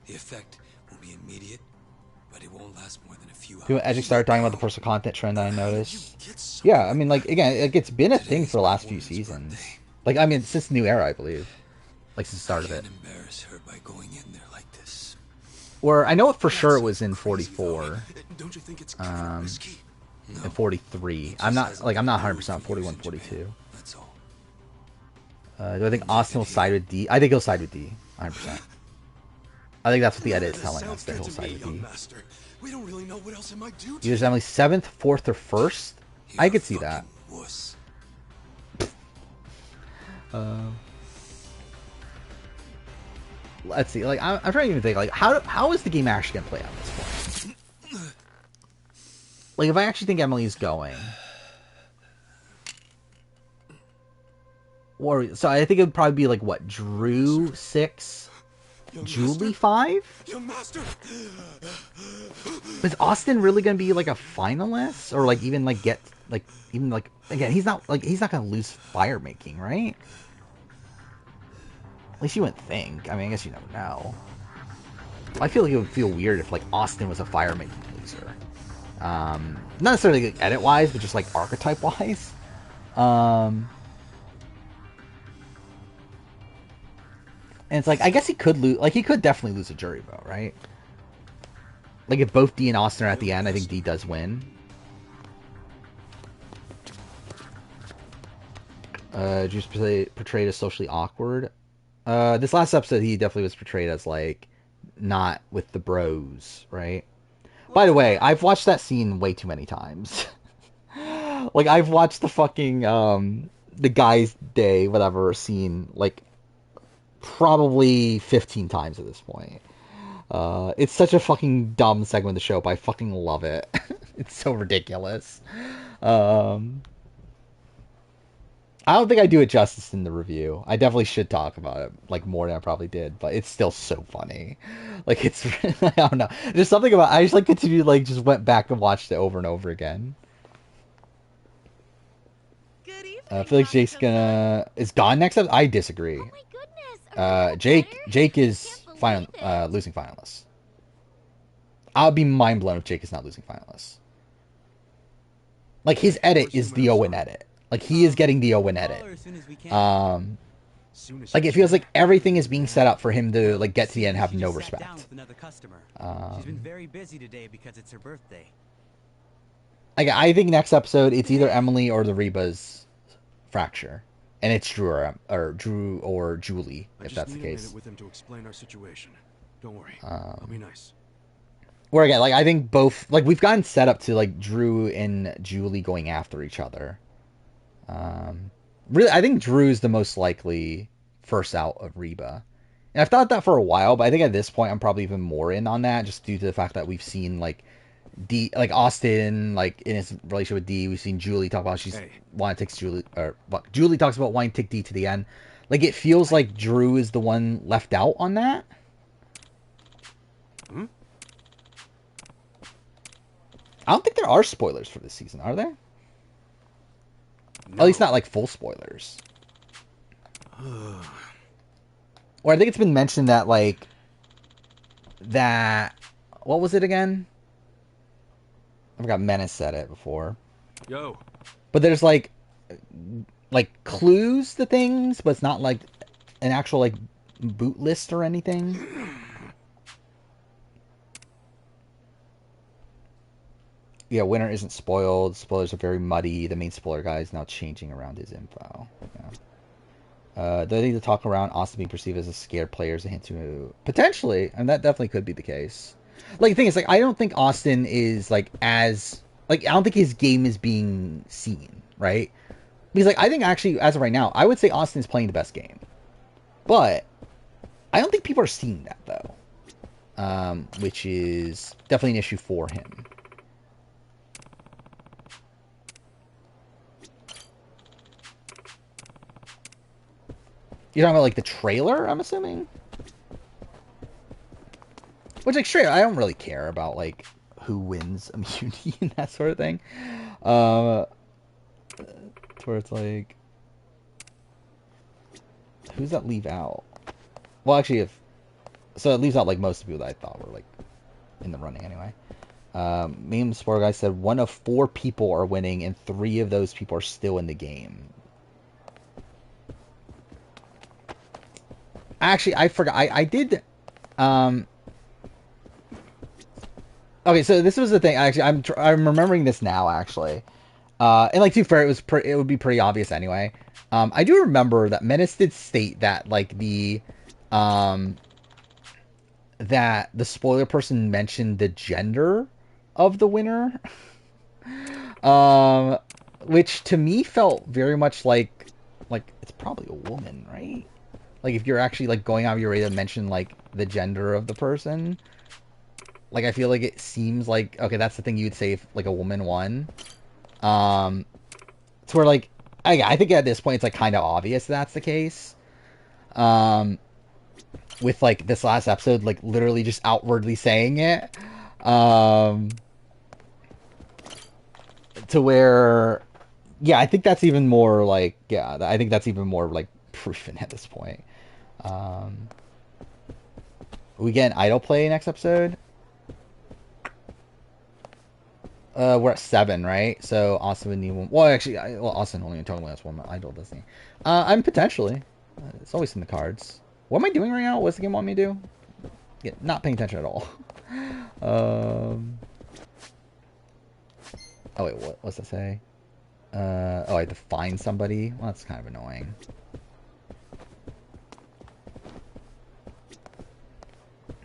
The effect will be immediate, but it won't last more than a few hours. People actually started talking about the personal content trend that I noticed. Yeah, I mean, like again, like, it's been a thing for the last few seasons. Like, I mean, since New Era, I believe, like since the start of it. Embarrass her by going in there like this. Or I know it for sure it was in 44. Don't you think it's risky? No. And 43. I'm not 100% 41, 42. That's all. Do I think Austin will side with D? I think he'll side with D, 100%. I think that's what the edit is telling us, that he'll side with D. We don't really know what else it might do. Either Emily 7th, 4th, or 1st? I could see that. Let's see. Like, I'm trying to even think. Like, how is the game actually gonna play out at this point? Like, if I actually think Emily's going, or so I think it would probably be like what, Drew 6. Julie 5? Is Austin really gonna be like a finalist, or like even like get like even like again he's not gonna lose fire making, right? At least you wouldn't think. I mean, I guess you never know. I feel like it would feel weird if like Austin was a fire making loser. Not necessarily like, edit wise, but just like archetype wise. And it's like, I guess he could lose, like, he could definitely lose a jury vote, right? Like, if both D and Austin are at the end, I think D does win. Juice portrayed as socially awkward. This last episode, he definitely was portrayed as, like, not with the bros, right? By the way, I've watched that scene way too many times. Like, I've watched the fucking, the guy's day, whatever, scene, like, probably 15 times at this point. It's such a fucking dumb segment of the show, but I fucking love it. It's so ridiculous. I don't think I do it justice in the review. I definitely should talk about it like more than I probably did, but it's still so funny. Like it's I don't know. There's something about I just like continue like just went back and watched it over and over again. Good evening, I feel like Jake's is gone next episode. I disagree. Oh my goodness. Jake is losing finalist. I'll be mind blown if Jake is not losing finalists. Like, his edit is the Owen edit. Like, he is getting the Owen edit. Like, it feels like everything is being set up for him to, like, get to the end and have no respect. She's been very busy today because it's her birthday. Like, I think next episode, it's either Emily or the Reba's fracture. And it's Drew or Julie, if that's the case. I just need a minute with him to explain our situation. Don't worry. I'll be nice. Where again, like, I think both, like, we've gotten set up to, like, Drew and Julie going after each other. Really, I think Drew's the most likely first out of Reba. And I've thought that for a while, but I think at this point I'm probably even more in on that, just due to the fact that we've seen, like, Austin, like, in his relationship with D. We've seen Julie talk about wanting to take Julie, or Julie talks about wanting to take D to the end. Like, it feels like Drew is the one left out on that. I don't think there are spoilers for this season, are there? No. At least not, like, full spoilers. Or I think it's been mentioned that, like, what was it again? I forgot, Menace said it before. Yo. But there's, like clues to things, but it's not, like, an actual, like, boot list or anything. Yeah, winner isn't spoiled. Spoilers are very muddy. The main spoiler guy is now changing around his info. Yeah. Do they need to talk around Austin being perceived as a scared player as a hint to... Potentially, and that definitely could be the case. Like, the thing is, like, I don't think Austin is, like, as... Like, I don't think his game is being seen, right? Because, like, I think actually, as of right now, I would say Austin's playing the best game. But I don't think people are seeing that, though. Which is definitely an issue for him. You're talking about, like, the trailer, I'm assuming? Which, like, straight, I don't really care about, like, who wins immunity and that sort of thing. Where it's like... Who's that leave out? Well, actually, so it leaves out, like, most of the people that I thought were, like, in the running anyway. Meme Sport Guy said 1 of 4 people are winning, and 3 of those people are still in the game. Actually, I forgot. I did. Okay, so this was the thing. Actually, I'm remembering this now. Actually, and like, to be fair, it would be pretty obvious anyway. I do remember that Menace did state that, like, that the spoiler person mentioned the gender of the winner, which to me felt very much like it's probably a woman, right? Like, if you're actually, like, going out of your way to mention, like, the gender of the person, like, I feel like it seems like, okay, that's the thing you'd say if, like, a woman won. To where, like, I think at this point it's, like, kind of obvious that's the case. With, like, this last episode, like, literally just outwardly saying it. To where, yeah, I think that's even more, like, I think that's even more, like, proven at this point. We get an idol play next episode. We're at 7, right? So Austin would need one. Well, actually, Austin only talking about one idol, doesn't he? I'm potentially. It's always in the cards. What am I doing right now? What's the game want me to do? Yeah, not paying attention at all. Oh wait, what's that say? Oh, I have to find somebody. Well, that's kind of annoying.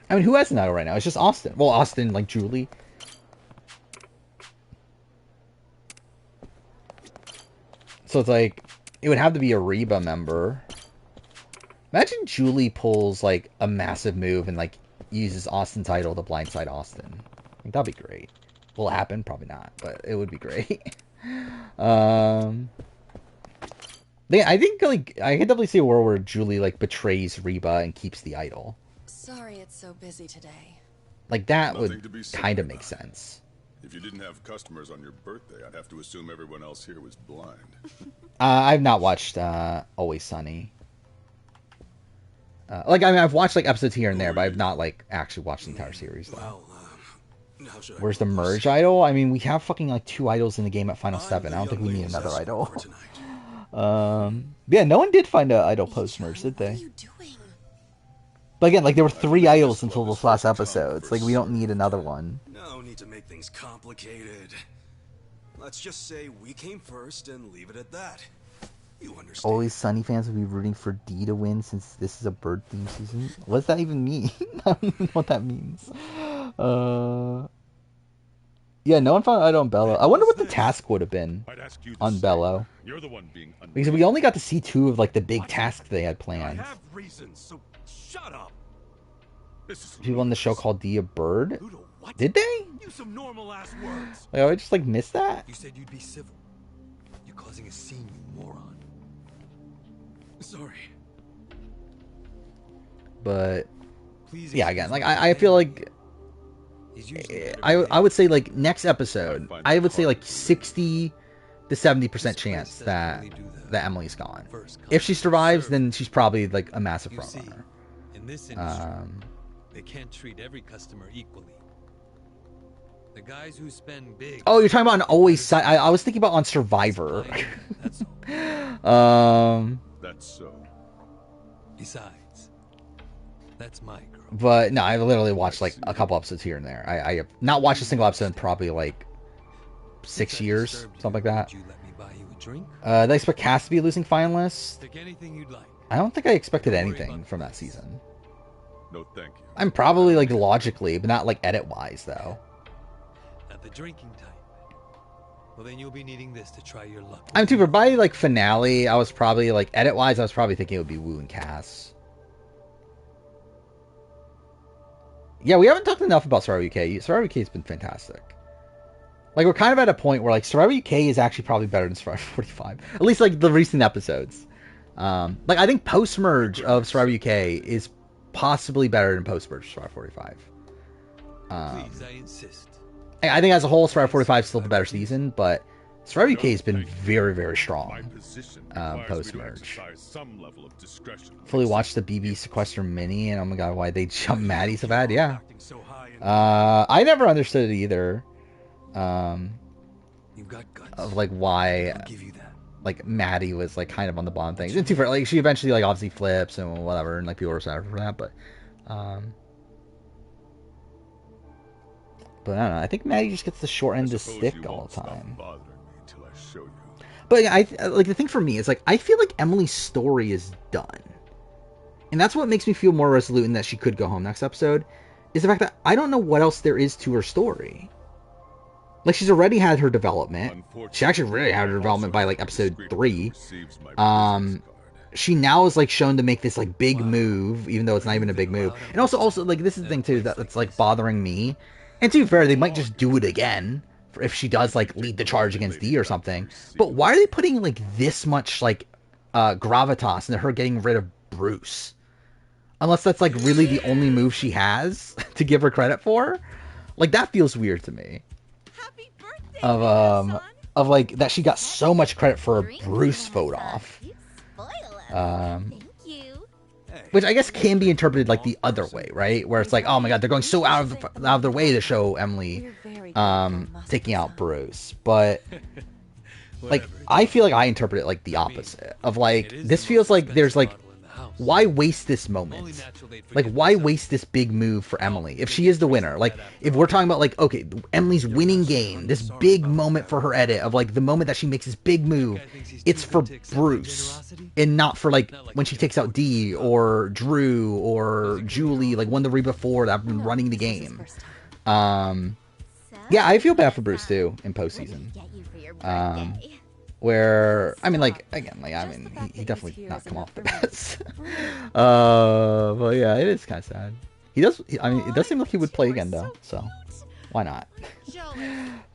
I mean, who has an idol right now? It's just Austin. Well, Austin, like, Julie. So it's like, it would have to be a Reba member. Imagine Julie pulls, like, a massive move and, like, uses Austin's title to blindside Austin. I think that'd be great. Will it happen? Probably not, but it would be great. I think, like, I could definitely see a world where Julie, like, betrays Reba and keeps the idol. Sorry it's so busy today. Like, that would kind of make sense. If you didn't have customers on your birthday, I'd have to assume everyone else here was blind. I've not watched Always Sunny. Like, I mean, I've watched, like, episodes here and there, but I've not, like, actually watched the entire series, though. Well, Where's the merge idol? I mean, we have fucking like 2 idols in the game at Final 7. I don't think we need another idol. Yeah, no one did find an idol post-merge, did they? But again, like, there were 3 idols until this last episode. It's like, we don't need another one. No need to make things complicated. Let's just say we came first and leave it at that. You understand? Always Sunny fans will be rooting for D to win since this is a bird-themed season. What does that even mean? I don't even know what that means. Yeah, no one found Idol on Bello. I wonder what the task would have been on Bello. You're the one being Because we only got to see 2 of like the big tasks they had planned. I have reasons, so shut up. People on the show called D a bird? Did they? Use some normal ass words. Like, I just like missed that. You said you'd be civil. You're causing a scene, you moron. Sorry. But yeah, again, like I feel like I would say like next episode, I would say like 60 to 70% chance that Emily's gone. If she survives, then she's probably like a massive frontrunner. In this industry, they can't treat every customer equally. The guys who spend big. Oh, you're talking about on Always. I was thinking about on Survivor. That's so. Besides, that's my girl. But no, I literally watched like a couple episodes here and there. I have not watched a single episode in probably like 6 years, something like that. They expect Cass to be a losing finalist. I don't think I expected anything from that season. No, thank you. I'm probably like logically, but not like edit wise though. At the drinking type. Well, then you'll be needing this to try your luck. I'm too. By like finale, I was probably like edit wise, I was probably thinking it would be Wu and Cass. Yeah, we haven't talked enough about Survivor UK. Survivor UK has been fantastic. Like, we're kind of at a point where, like, Survivor UK is actually probably better than Survivor 45. At least, like, the recent episodes. Like, I think post-merge of Survivor UK is possibly better than post-merge of Survivor 45. Please, I insist. I think as a whole, Survivor 45 is still the better season, but Survivor UK has been very, very strong post-merge. Fully watched the BB Sequester mini, and oh my god, why they jump Maddie so bad? Yeah. I never understood it either. Of like why like Maddie was like kind of on the bottom things. And too fair, like she eventually like obviously flips and whatever, and like people were sorry for that, but I don't know. I think Maddie just gets the short end of the stick all the time. But I like the thing for me is like I feel like Emily's story is done, and that's what makes me feel more resolute in that she could go home next episode. Is the fact that I don't know what else there is to her story. Like she's already had her development. She actually really had her development by like episode 3. She now is like shown to make this like big move, even though it's not even a big move. And also like this is the thing too that's like bothering me. And to be fair, they might just do it again if she does like lead the charge against D or something. But why are they putting like this much like gravitas into her getting rid of Bruce? Unless that's like really the only move she has to give her credit for. Like that feels weird to me. Of like that she got so much credit for a Bruce vote off. Which I guess can be interpreted like the other way, right? Where it's like, oh my god, they're going so out of their way to show Emily taking out Bruce. But like I feel like I interpret it like the opposite. Of like this feels like there's like why waste this moment? Like, why waste this big move for Emily if she is the winner? Like, if we're talking about like, okay, Emily's winning game, this big moment for her edit of like the moment that she makes this big move, it's for Bruce and not for like when she takes out D or Drew or Julie, like one the re before that have been running the game. Yeah, I feel bad for Bruce too in postseason. Where I mean, like again, like I mean, he definitely not come off the best. But yeah, it is kind of sad. He does. I mean, it does seem like he would play again though. So why not?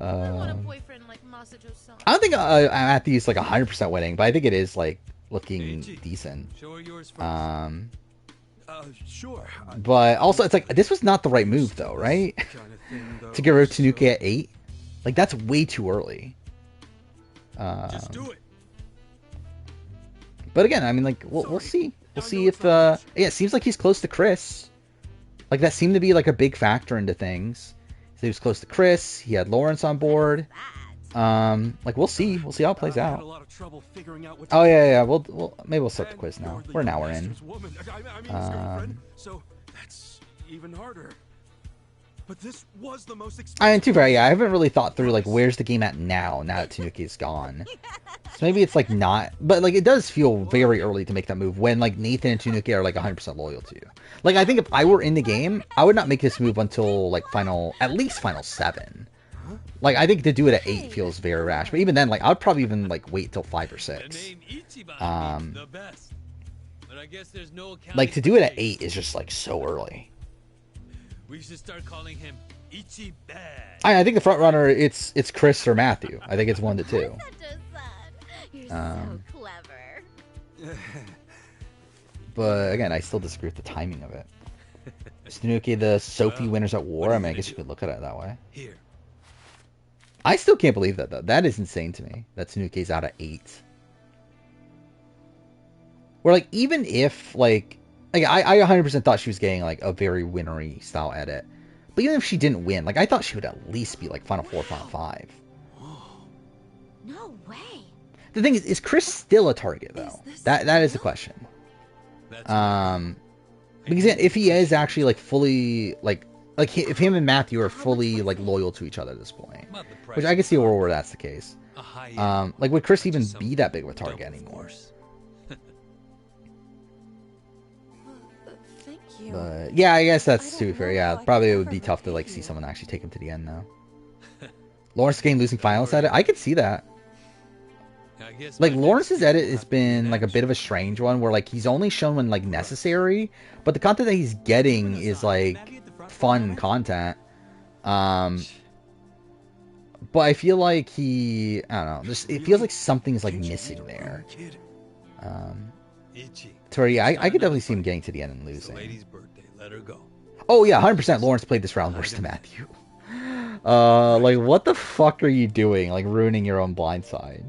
I don't think I'm at these like 100% winning, but I think it is like looking decent. Sure. But also, it's like this was not the right move though, right? To get rid of Tanuki at 8, like that's way too early. Just do it. But again, I mean, like we'll see. We'll see if yeah, it seems like he's close to Chris. Like that seemed to be like a big factor into things. So he was close to Chris. He had Lawrence on board. Like we'll see how it plays out. Oh yeah. Maybe we'll start the quiz now. We're an hour in. So that's even harder. But this was the most And too fair, yeah, I haven't really thought through like where's the game at now that Tanuki's gone. So maybe it's like not, but like it does feel very early to make that move when like Nathan and Tanuki are like 100% loyal to you. Like I think if I were in the game, I would not make this move until like at least final 7. Like I think to do it at 8 feels very rash, but even then, like I'd probably even like wait till 5 or 6. Like to do it at 8 is just like so early. We should start calling him Ichi Bad. I think the front runner it's Chris or Matthew. I think it's 1 to 2. You're so clever. But again, I still disagree with the timing of it. Tanuki, the Sophie Winners at War. I mean, I guess you could look at it that way. Here. I still can't believe that though. That is insane to me. That Tanuki's out at 8. Or like even if like I 100% thought she was getting like a very winnery style edit. But even if she didn't win, like I thought she would at least be like Final 4, Final 5. No way. The thing is Chris still a target though? That is the question. Because if he is actually like fully like if him and Matthew are fully like loyal to each other at this point, which I can see a world where that's the case. Like would Chris even be that big of a target anymore? But yeah, I guess that's too fair. Yeah, probably it would be tough to like see someone actually take him to the end though. Lawrence game losing finals edit, I could see that. Like Lawrence's edit has been like a bit of a strange one where like he's only shown when like necessary, but the content that he's getting is like fun content. But I feel like I don't know, it feels like something's like missing there. So yeah, I could definitely see him getting to the end and losing. Oh yeah, 100% Lawrence played this round worse than Matthew. Like what the fuck are you doing? Like ruining your own blind side.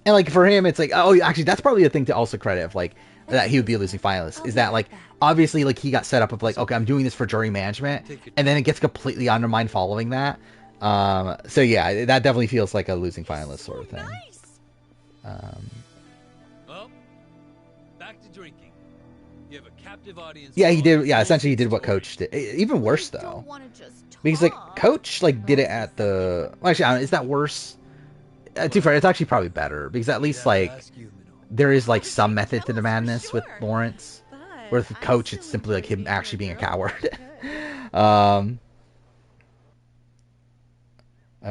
And like for him, it's like, oh, actually, that's probably a thing to also credit of like that he would be a losing finalist. Is that like obviously like he got set up of like, okay, I'm doing this for jury management, and then it gets completely undermined following that. So yeah, that definitely feels like a losing finalist sort of thing. Well, back to drinking. You have a captive audience. Yeah, he did. Yeah, essentially he did what Coach did. Even worse though, because like Coach like did it at the. Well, actually, I don't know, is that worse? Too fair, it's actually probably better because at least like there is like some method to the madness with Lawrence, whereas with Coach it's simply like him actually being a coward. Try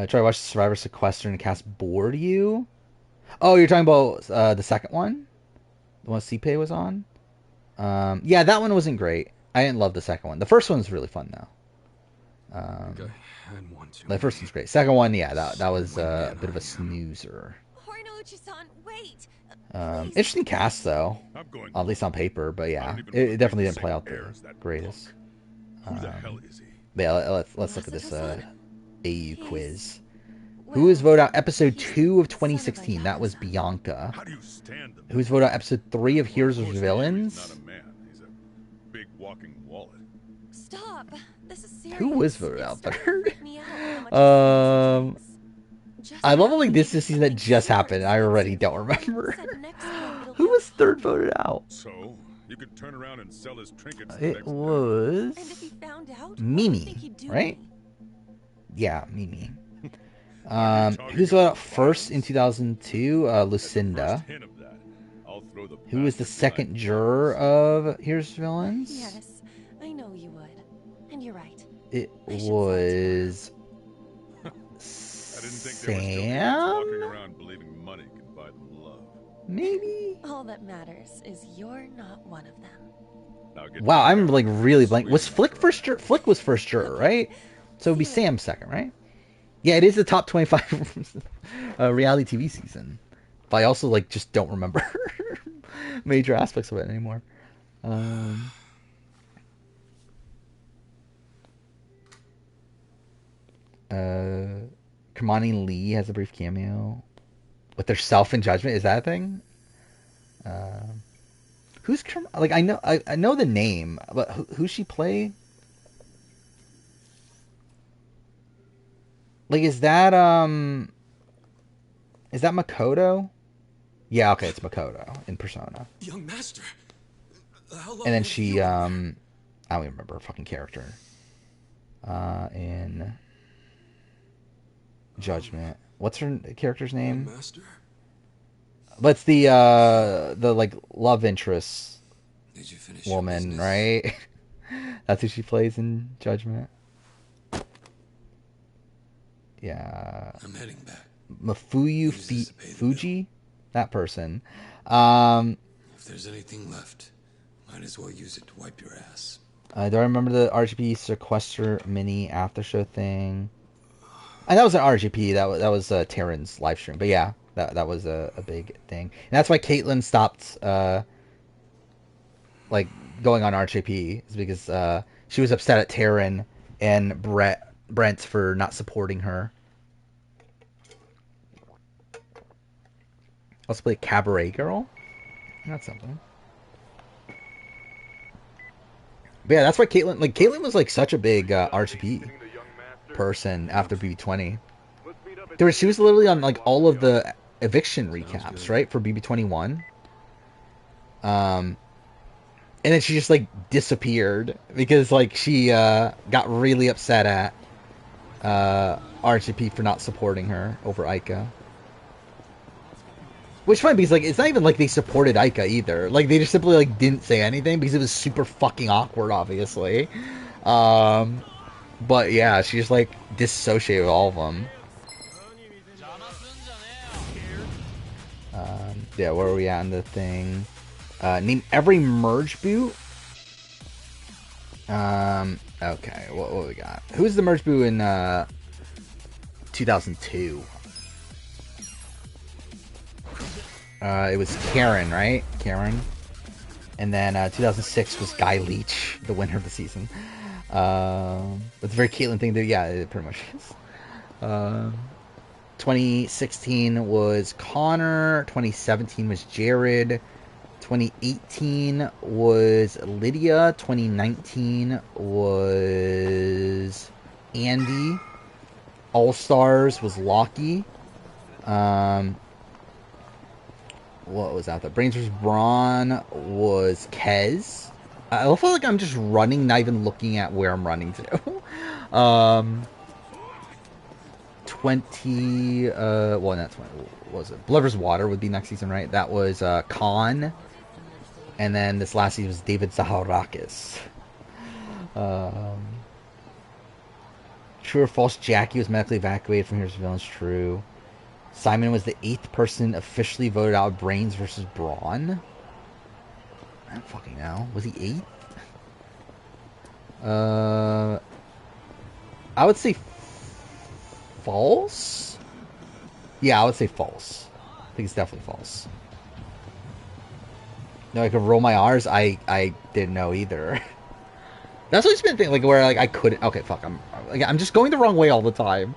to watch the Survivor Sequester cast bored you. Oh, you're talking about the second one, the one CPay was on. Yeah, that one wasn't great. I didn't love the second one. The first one was really fun though. Okay. The first one's great. Second one, yeah, that was a bit of a snoozer. Interesting cast though, at least on paper. But yeah, it definitely didn't play out the greatest. Yeah, let's look at this AU quiz. Who was voted out episode 2 of 2016? That was Bianca. Who was voted out episode 3 of Heroes vs. Villains? Stop. This is serious. Who was voted out there? I love like this is a season that just happened. I already don't remember. Who was third voted out? So you could turn around and sell his trinkets. It was Mimi, right? Yeah, Mimi. Who's voted out first in 2002? Lucinda. Who was the second juror of Here's Villains? Yes, I know you would. And you're right. It was Sam? Maybe? All that matters is you're not one of them. Wow, I'm like really blank. Was Flick first juror? Flick was first juror, right? So it would be Sam second, right? Yeah, it is the top 25 reality TV season. But I also like just don't remember major aspects of it anymore. Kamani Lee has a brief cameo with their self in Judgment. Is that a thing? Who's like I know the name, but who she play? Like, is that Makoto? Yeah, okay, it's Makoto in Persona. Young master. How long And then have she, you been I here? don't even remember her fucking character. In Judgment. What's her character's Young name? master? But it's the like love interest Did you finish your woman, business? right? That's who she plays in Judgment. Yeah. I'm heading back. Mafuyu Use this to pay the Fuji? That person. Um, If there's anything left, might as well use it to wipe your ass. do I remember the RGB Sequester mini after show thing? And that was an RGP. That was Terran's live stream. But yeah, that was a big thing. And that's why Caitlyn stopped like going on RGP, is because she was upset at Terran and Brent for not supporting her. Let's play Cabaret Girl. That's something. But yeah, that's why Caitlyn was like such a big RGP person after BB20. She was literally on like all of the eviction recaps, right, for BB21. And then she just like disappeared because like she got really upset at RGP for not supporting her over Aika. Which is funny because like it's not even like they supported Aika either. Like they just simply like didn't say anything because it was super fucking awkward, obviously. But yeah, she just like dissociated with all of them. Yeah, where are we at in the thing? Name every merge boot. Okay, what we got? Who's the merge boot in 2002? It was Karen, right? Karen. And then 2006 was Guy Leach, the winner of the season. It's a very Caitlyn thing to, yeah, it pretty much is. 2016 was Connor. 2017 was Jared. 2018 was Lydia. 2019 was Andy. All Stars was Lockie. What was out there? Brains vs. Brawn was Kez. I feel like I'm just running, not even looking at where I'm running to. 20 well, that's what was it? Blood vs. Water would be next season, right? That was Khan. And then this last season was David Zaharakis. True or false, Jackie was medically evacuated from Heroes and Villains. True. Simon was the 8th person officially voted out of Brains versus Brawn. I don't fucking know. Was he 8th? I would say false? Yeah, I would say false. I think it's definitely false. No, I could roll my R's. I didn't know either. That's always been a thing, like where like I couldn't. Okay, fuck. I'm just going the wrong way all the time.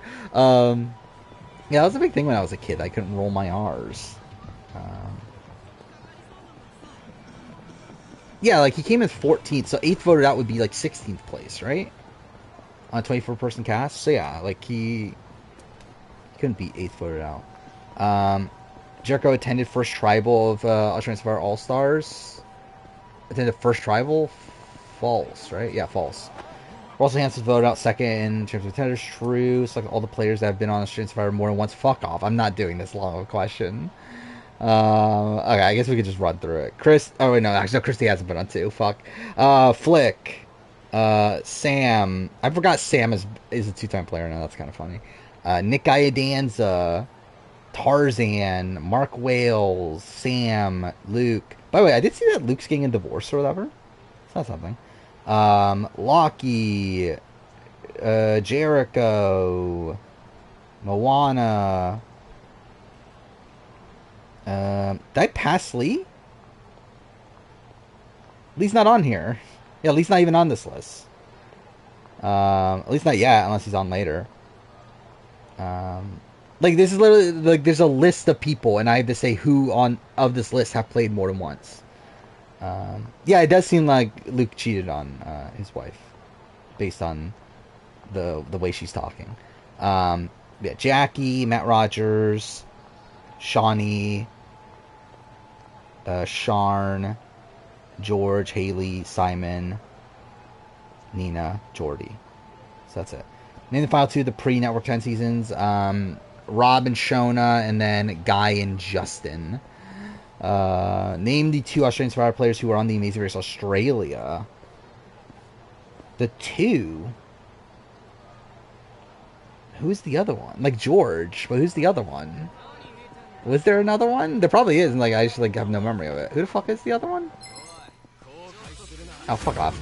Yeah, that was a big thing when I was a kid. I couldn't roll my R's. Yeah, like he came in 14th, so 8th voted out would be like 16th place, right? On a 24-person cast. So yeah, like he couldn't be 8th voted out. Jericho attended first tribal of Ultra Fire All Stars. Attended first tribal? False, right? Yeah, false. Russell Hanson voted out second in terms of attenders. True. It's like all the players that have been on Street Fighter more than once. Fuck off. I'm not doing this long of a question. Okay, I guess we could just run through it. Chris. Oh, wait, no. Actually, no, Christy hasn't been on two. Fuck. Flick. Sam. I forgot Sam is a two-time player now. That's kind of funny. Nick Iadanza. Tarzan. Mark Wales. Sam. Luke. By the way, I did see that Luke's getting a divorce or whatever. It's not something. Lockie, Jericho, Moana. Did I pass Lee? Lee's not on here. Yeah, Lee's not even on this list. At least not yet, unless he's on later. Like this is literally like there's a list of people, and I have to say who on of this list have played more than once. Yeah, it does seem like Luke cheated on his wife, based on the way she's talking. Yeah, Jackie, Matt Rogers, Shawnee, Sharn, George, Haley, Simon, Nina, Jordy. So that's it. Name the final two of the pre-Network 10 seasons. Rob and Shona, and then Guy and Justin. Name the two Australian Survivor players who were on the Amazing Race Australia. The two... Who's the other one? Like George, but who's the other one? Was there another one? There probably is, and like I just like have no memory of it. Who the fuck is the other one? Oh, fuck off.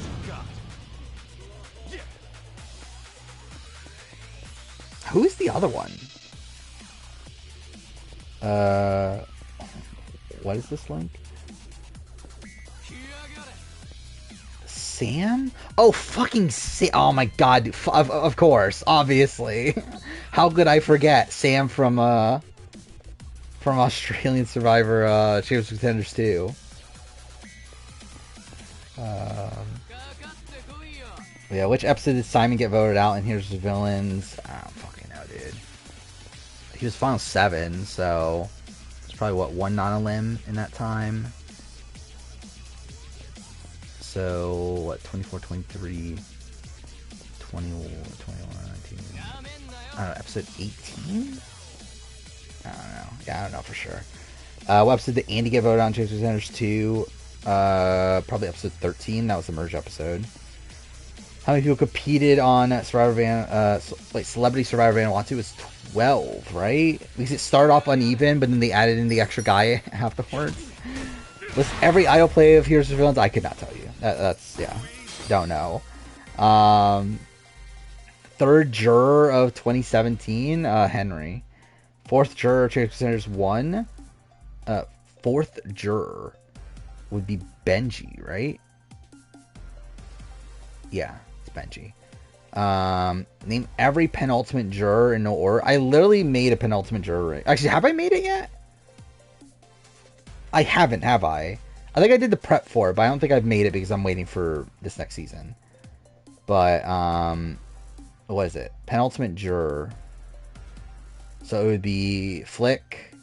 Who's the other one? What is this link? Sam? Oh, fucking Sam. Oh my god. Of course. Obviously. How could I forget? Sam from Australian Survivor Champions Contenders 2. Yeah, which episode did Simon get voted out and here's the villains? I don't fucking know, dude. He was final 7, so it's probably what, one not a limb in that time. So what, 24, 23, 21, 19. I don't know, episode 18? I don't know. Yeah, I don't know for sure. What episode did Andy get voted on Champions Contenders 2? Probably episode 13. That was the merge episode. How many people competed on Survivor Van? Celebrity Survivor Vanuatu was 12, right? At least it started off uneven, but then they added in the extra guy afterwards. Was every idol play of Heroes of Villains? I could not tell you. That's yeah, don't know. Third juror of 2017, Henry. Fourth juror, Champions 1. Fourth juror would be Benji, right? Yeah, it's Benji. Name every penultimate juror in no order. I literally made a penultimate juror. Right? Actually, have I made it yet? I haven't, have I? I think I did the prep for it, but I don't think I've made it because I'm waiting for this next season. But, what is it? Penultimate juror. So it would be Flick,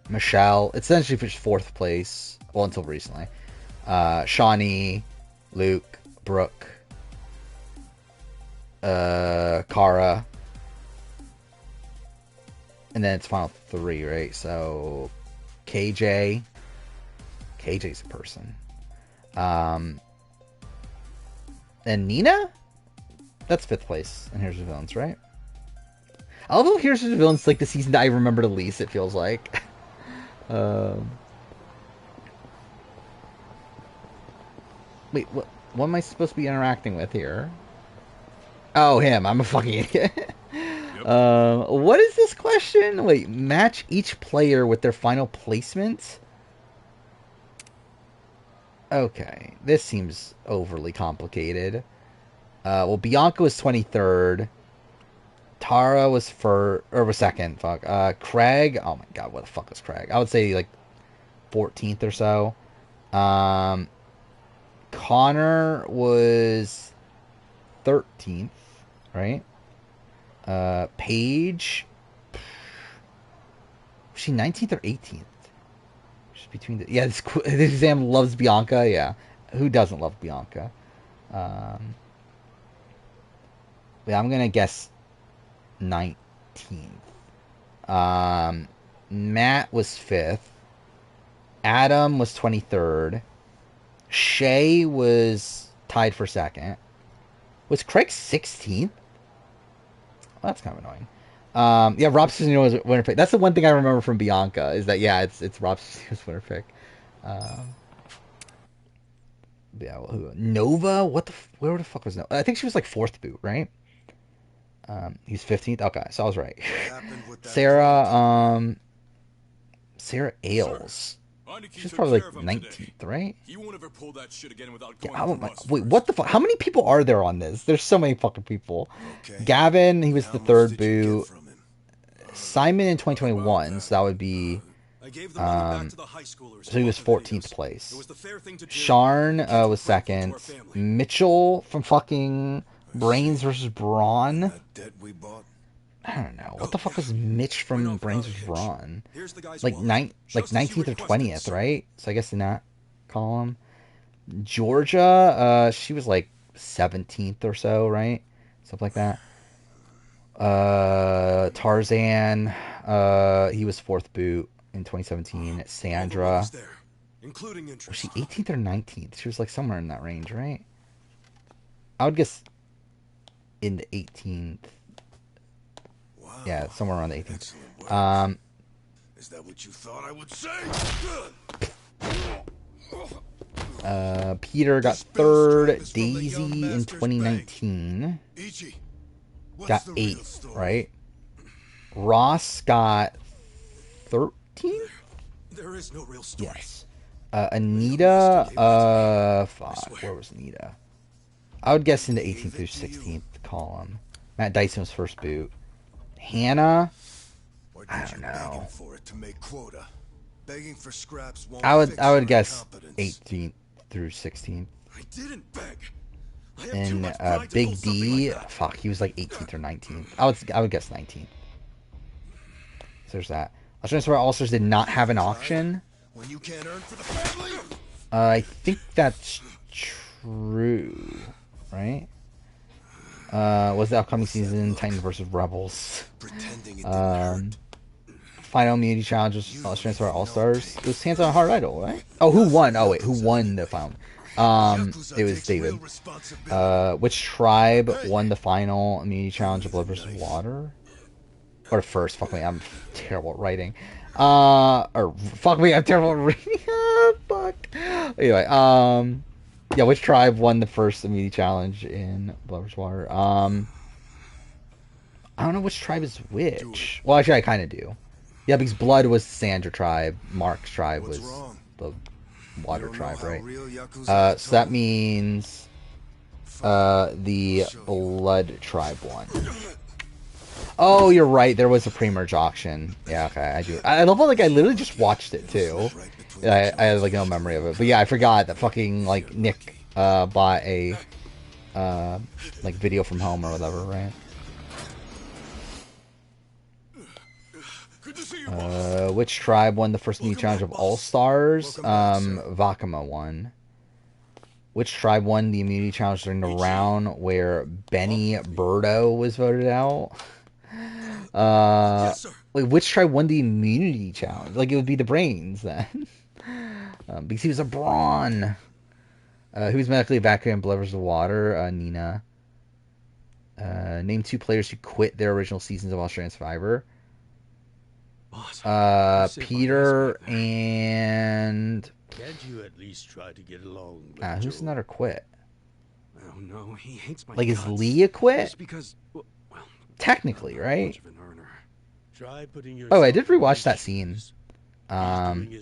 Michelle. It's essentially just 4th place. Well, until recently. Shawnee, Luke, Brooke, Kara. And then it's final 3, right? So KJ. KJ's a person. And Nina? That's 5th place in Heroes of Villains, right? I love how Heroes of Villains like the season that I remember the least, it feels like. Wait, what am I supposed to be interacting with here? Oh, him. I'm a fucking idiot. What is this question? Wait, match each player with their final placement? Okay, this seems overly complicated. Well, Bianca was 23rd. Tara was was 2nd. Fuck. Craig. Oh my god, what the fuck was Craig? I would say like 14th or so. Connor was 13th, right? Paige. Was she 19th or 18th? She's between the. Yeah, this exam loves Bianca. Yeah, who doesn't love Bianca? Yeah, I'm gonna guess 19th. Matt was 5th. Adam was 23rd. Shay was tied for 2nd. Was Craig 16th? Well, that's kind of annoying. Yeah, Rob Cicino was winner pick. That's the one thing I remember from Bianca is that yeah, it's Rob Cicino's winner pick. Yeah, well, Nova. Where the fuck was Nova? I think she was like 4th boot, right? He's 15th. Okay, so I was right. Sarah. Sarah Ailes. She's probably like 19th, right? He won't ever pull that shit again without Yeah, wait, what the fuck? How many people are there on this? There's so many fucking people. Okay. Gavin, he was the 3rd boot. Simon in 2021, so that would be. So he was 14th place. Sharn was 2nd. Mitchell from fucking Brains versus Brawn I don't know. What the fuck was Mitch from Brains Run? Like 19th or 20th, right? So I guess in that column. Georgia, she was like 17th or so, right? Something like that. Tarzan, he was 4th boot in 2017. Sandra, was she 18th or 19th? She was like somewhere in that range, right? I would guess in the 18th. Yeah, somewhere around the 18th. Is that what you thought I would say? Peter got 3rd. Daisy in 2019 got 8th, right? Ross got 13? There is no real story. Yes. Anita, fuck, where was Anita? I would guess in the 18th through 16th column. Matt Dyson was 1st boot. Hannah, I don't know. I would guess 18th through 16th. I didn't beg. And Big D, fuck, he was like 18th or 19th. I would guess 19th. So there's that. Australian Survivor All-Stars did not have an auction. I think that's true, right? Was the upcoming season Titan versus Rebels? Final immunity challenges Australian Survivor All-Stars. It was Hands on Hard Idol, right? Oh, who won? Oh wait, who won the final? It was David. Which tribe won the final immunity challenge of Blood versus Water? Or first, fuck me, I'm terrible at writing. Or fuck me, I'm terrible at reading. Fuck. Anyway, yeah, which tribe won the first immunity challenge in Blood versus Water? I don't know which tribe is which. Well, actually, I kind of do. Yeah, because Blood was the Sandra tribe, Mark's tribe was the Water tribe, right? So that means the Blood tribe won. Oh, you're right. There was a pre-merge auction. Yeah, okay, I do. I love how, like, I literally just watched it, too. I have, like, no memory of it. But, yeah, I forgot that fucking, like, Nick bought a, like, video from home or whatever, right? Which tribe won the first immunity challenge of All-Stars? Vakama won. Which tribe won the immunity challenge during the round where Benny Birdo was voted out? Wait, which tribe won the immunity challenge? Like, it would be the Brains then. Because he was a Brawn. Who was medically evacuated in Blood versus Water? Nina. Name 2 players who quit their original seasons of Australian Survivor. Peter and... Can't you at least try to get along with who's another quit? Oh no, he hates my like, is guts. Leah quit? Just because, well, technically, right? Try putting Oh, I did rewatch that scene. And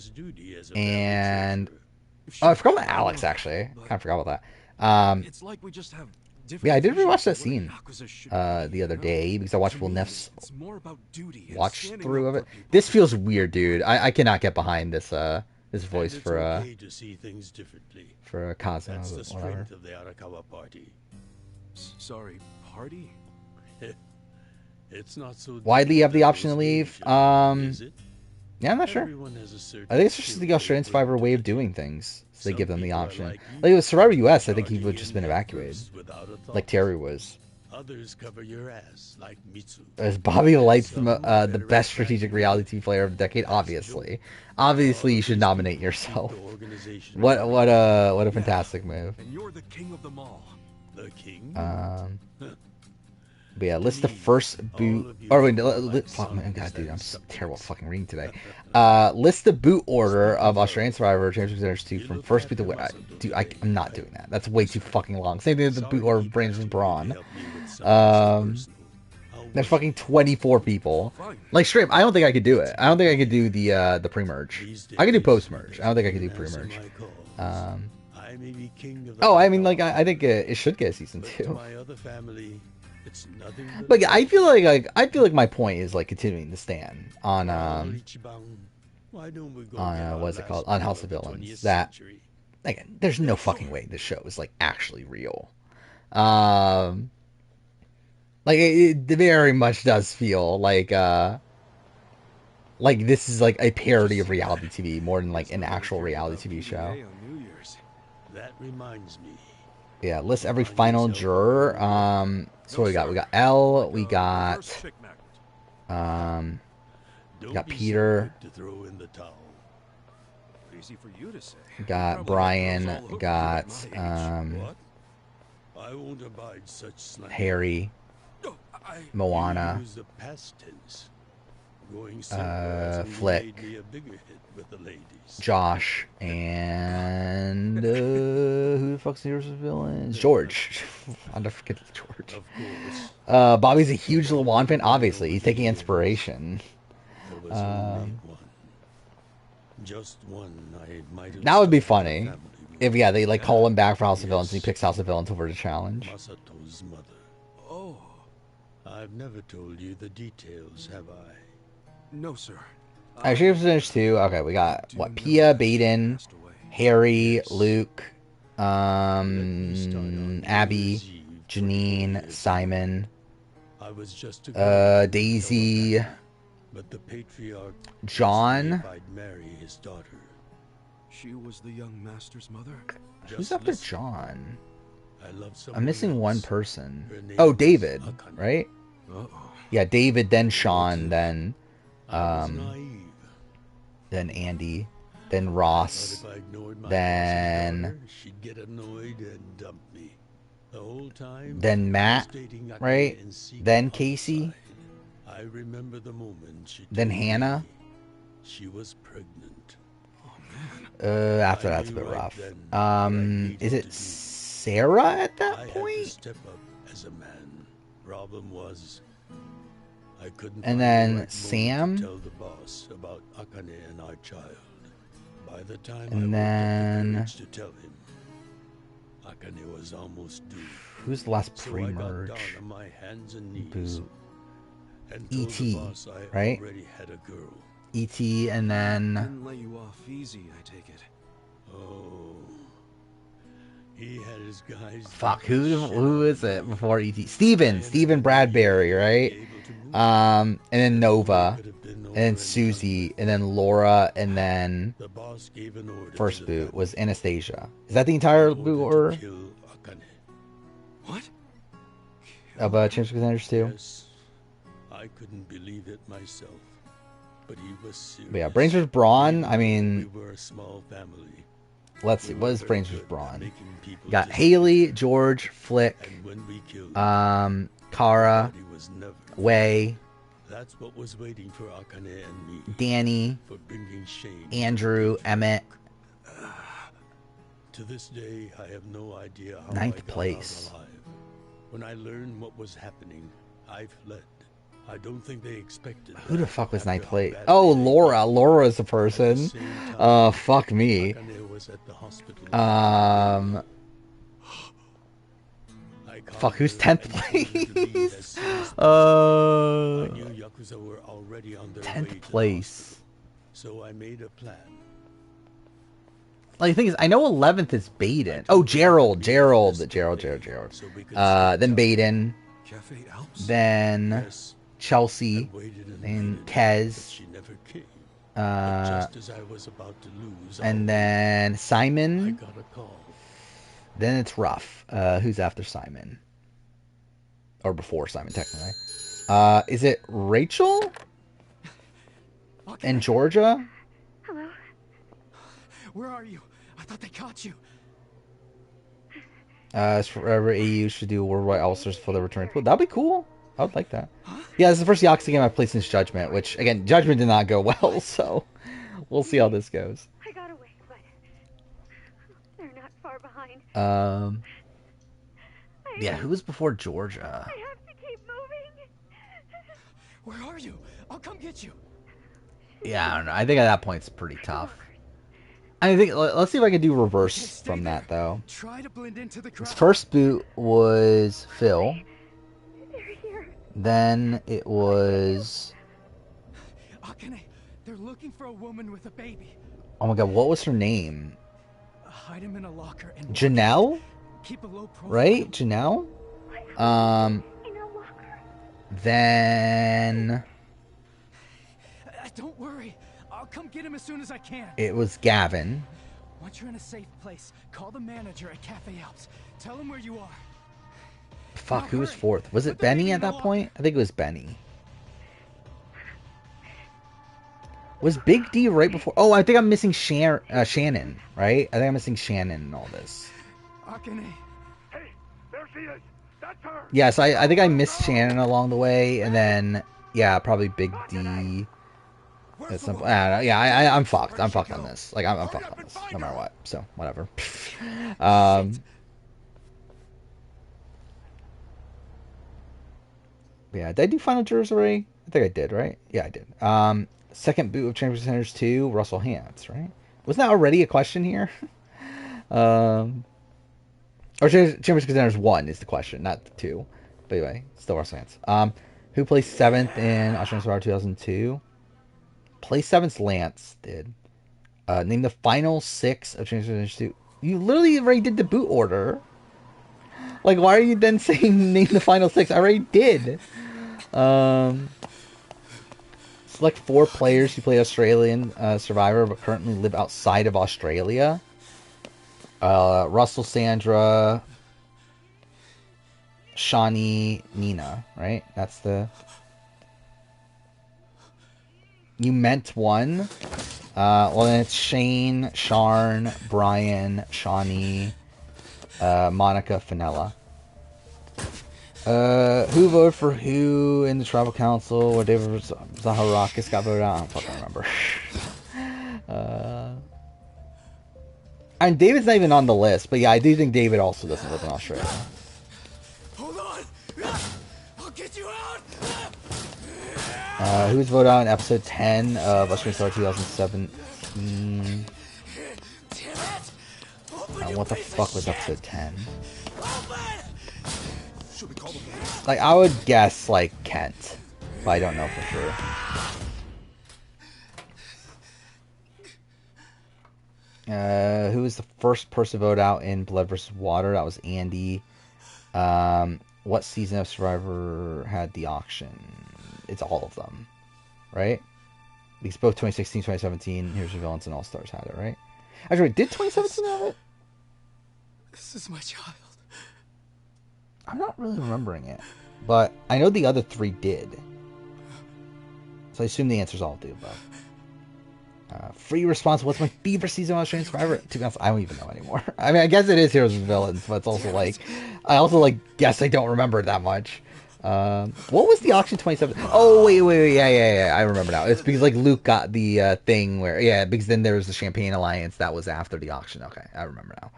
oh, I forgot about Alex, actually. I kind of forgot about that. It's like we just have yeah, I did rewatch that scene the other day because I watched Will Neff's watch through of it. This feels weird, dude. I cannot get behind this this voice for Kazuo. That's the whatever. strength of the Arakawa party. Sorry, party? It's not so Why do you have the option to leave? is it? Yeah, I'm not sure. Everyone has a certain I think it's just the Australian Survivor way of doing things. So they give them the option. Like with Survivor US, I think he would have just been evacuated. Like Terry was. Others cover your ass like Mitsu. Is Bobby Light's the best strategic reality TV player of the decade? Obviously. Obviously you should nominate yourself. What a fantastic move. And you're the king of them all. The king? But yeah, list the first boot. Or wait, fuck, man, God, dude, I'm so terrible at fucking reading today. List the boot order of Australian Survivor Championship Contenders 2 from first boot to dude, I'm not doing that. That's way too fucking long. Same thing with the boot order of Brains and Brawn. There's fucking 24 people. Like, straight up, I don't think I could do it. I don't think I could do the pre-merge. I could do post-merge. I don't think I could do pre-merge. Oh, I mean, like, I think it should get a season 2. But yeah, I feel like my point is like continuing to stand on what's it called, on House of Villains. That again, there's no fucking way this show is like actually real. Like it very much does feel like this is like a parody of reality TV more than like an actual reality TV show. PDA on New Year's. That reminds me. Yeah, list every final juror. So what we got? We got L. We got Don't be so Peter. quick to throw in the towel. Easy for you to say. Got Probably had girls Brian. all hooked Got you at my age. What? I won't abide such slander. Harry. Oh, I... Moana. Use the past tense. Going somewhere Flick. made me a bigger hit with the ladies. Josh and who the fuck's the hero's villain? George. I'll never forget George. Of course. Bobby's a huge LeJean fan. Obviously, he's taking inspiration. There was only one. Just one. I might have That would be started a funny family with. if they like call him back for House of Villains and he picks House of Villains over the challenge. Masato's mother. Oh, I've never told you the details, have I? no, sir. Actually, it finished too. Okay, we got what? Pia, Baden, Harry, Luke, Abby, Janine, Simon, I was just a Daisy, but the patriarch John. asked me if I'd marry his daughter. She was the young master's mother? Who's Just after listen. John? I love I'm someone missing one else. person. Her name Oh, was David, Akane. right? Uh-oh. Yeah, David, then Sean, then I was naive. then Andy, then But Ross, if I ignored my then- boss's daughter, she'd get annoyed and dump me. The whole time. then Matt, I was dating Akane right? in secret Then Casey, outside. I remember the moment she then told me Hannah. she was pregnant. After I that's a knew bit right rough. then what I needed Is to it do. Sarah at I that had to point? step up as a man. Problem was, I couldn't And find then the right moment Sam? to tell the boss about Akane and our child. By the time And I then- worked up the courage to tell him, Akane was almost due. Who's the last So I got down pre-merge? on my hands and knees Boo. and told E.T., the boss I right? already had a girl. E.T. and then Didn't let you off easy, I take it. Oh, he had his guys. fuck, beat the shit who out is of it me. before E.T.? Steven Bradbury, right? Able to move. And then Nova, Could have been and over then and Susie, done and then Laura, and then with. The boss gave an order first to the boot family. was Anastasia. Is that the entire In boot order order to kill Akane. What? of Champions Contenders 2? Yes, I couldn't believe it myself, but he was serious. But yeah, Brains vs. Brawn, Even I though mean, we were a small family. let's see, we what were is very Brains vs. good at Brawn? making people Got disappear. Haley, George, Flick, And when we killed Kara, nobody was never. Way, That's what was waiting for Akane and me. Danny, For bringing shame. Andrew, Emmett. To this day, I have no idea how Ninth I got place. out alive. When I learned what was happening, I fled. I don't think they expected. Who the that fuck was after ninth how place? badly Oh, they Laura. got me. Laura's the At the person. same time, Fuck me. Akane was at the hospital. I called Fuck, who's her 10th and told her to leave as place? soon as possible. I knew 10th Yakuza were already on their way to the place. hospital, so I made a plan. Like, the thing is, I know 11th is Baden. Oh, Gerald. So we could Then stay Baden. Cafe Alps? Then Yes, Chelsea. I waited and Then waited, but Kez. she never came. But just as I was about to lose, And all then I Simon. got a call. Then it's Ruff. Who's after Simon? Or before Simon, technically. Is it Rachel? And Georgia? Hello? Where are you? I thought they caught you. As forever, AU should do worldwide ulcers for the return pool. That'd be cool. I would like that. Yeah, this is the first Yakuza game I've played since Judgment, which, again, Judgment did not go well, so we'll see how this goes. I got away, but they're not far behind. Yeah, who was before Georgia? I have to keep moving. Where are you? I'll come get you. Yeah, I don't know. I think at that point it's pretty tough. I think, let's see if I can do reverse Stay from there. that, though. Try to blend into the crowd. His first boot was Phil. They're here. Then it was... Akane, they're looking for a woman with a baby. Oh my god, what was her name? Hide him in a locker and Janelle? keep a low profile. Right? Janelle? In a locker. Then Don't worry. I'll come get him as soon as I can. it was Gavin. Once you're in a safe place, call the manager at Cafe Alps. Tell him where you are. Fuck, who was fourth? Was it Benny at that point? I think it was Benny. Was Big D right before? Oh, I think I'm missing Shannon, right? I think I'm missing Shannon in all this. Akane. Hey, there she is. That's her. Yes, I think I missed Shannon along the way, and then yeah, probably Big D. At some point, I don't know. Yeah, I'm fucked. I'm fucked on this. Like I'm fucked on this, no matter what. So whatever. Yeah, did I do final jurors already? I think I did, right? Yeah, I did. Second boot of Champions Contenders 2, Russell Hantz, right? Wasn't that already a question here? Or Champions Contenders 1 is the question, not 2. But anyway, still Russell Hantz. Who placed 7th in Australian Survivor 2002? Placed 7th Lance did. Name the final 6 of Champions Contenders 2. You literally already did the boot order. Like, why are you then saying name the final 6? I already did. Select 4 players who play Australian Survivor but currently live outside of Australia. Russell, Sandra, Shawnee, Nina, right? That's the... You meant 1. Well, then it's Shane, Sharn, Brian, Shawnee, Monica, Fenella. Who voted for who in the tribal council or David Zaharakis got voted out? I don't fucking remember. And David's not even on the list, but yeah, I do think David also doesn't live in Australia. Hold on! I'll get you out! Who was voted out in episode 10 of Australian Star 2017? What the fuck was episode 10? Like, I would guess, like, Kent. But I don't know for sure. Who was the first person to vote out in Blood vs. Water? That was Andy. What season of Survivor had the auction? It's all of them. Right? Because both 2016, 2017, Heroes and Villains, and All Stars had it, right? Actually, did 2017 have it? This is my child. I'm not really remembering it. But I know the other 3 did. So I assume the answer's all do, but... free response, what's my favorite season of Australian Survivor? To be honest, I don't even know anymore. I mean, I guess it is Heroes and Villains, but it's also like... I also, like, guess I don't remember it that much. What was the auction 27? Oh, wait, yeah, I remember now. It's because, like, Luke got the thing where... Yeah, because then there was the Champagne Alliance that was after the auction. Okay, I remember now.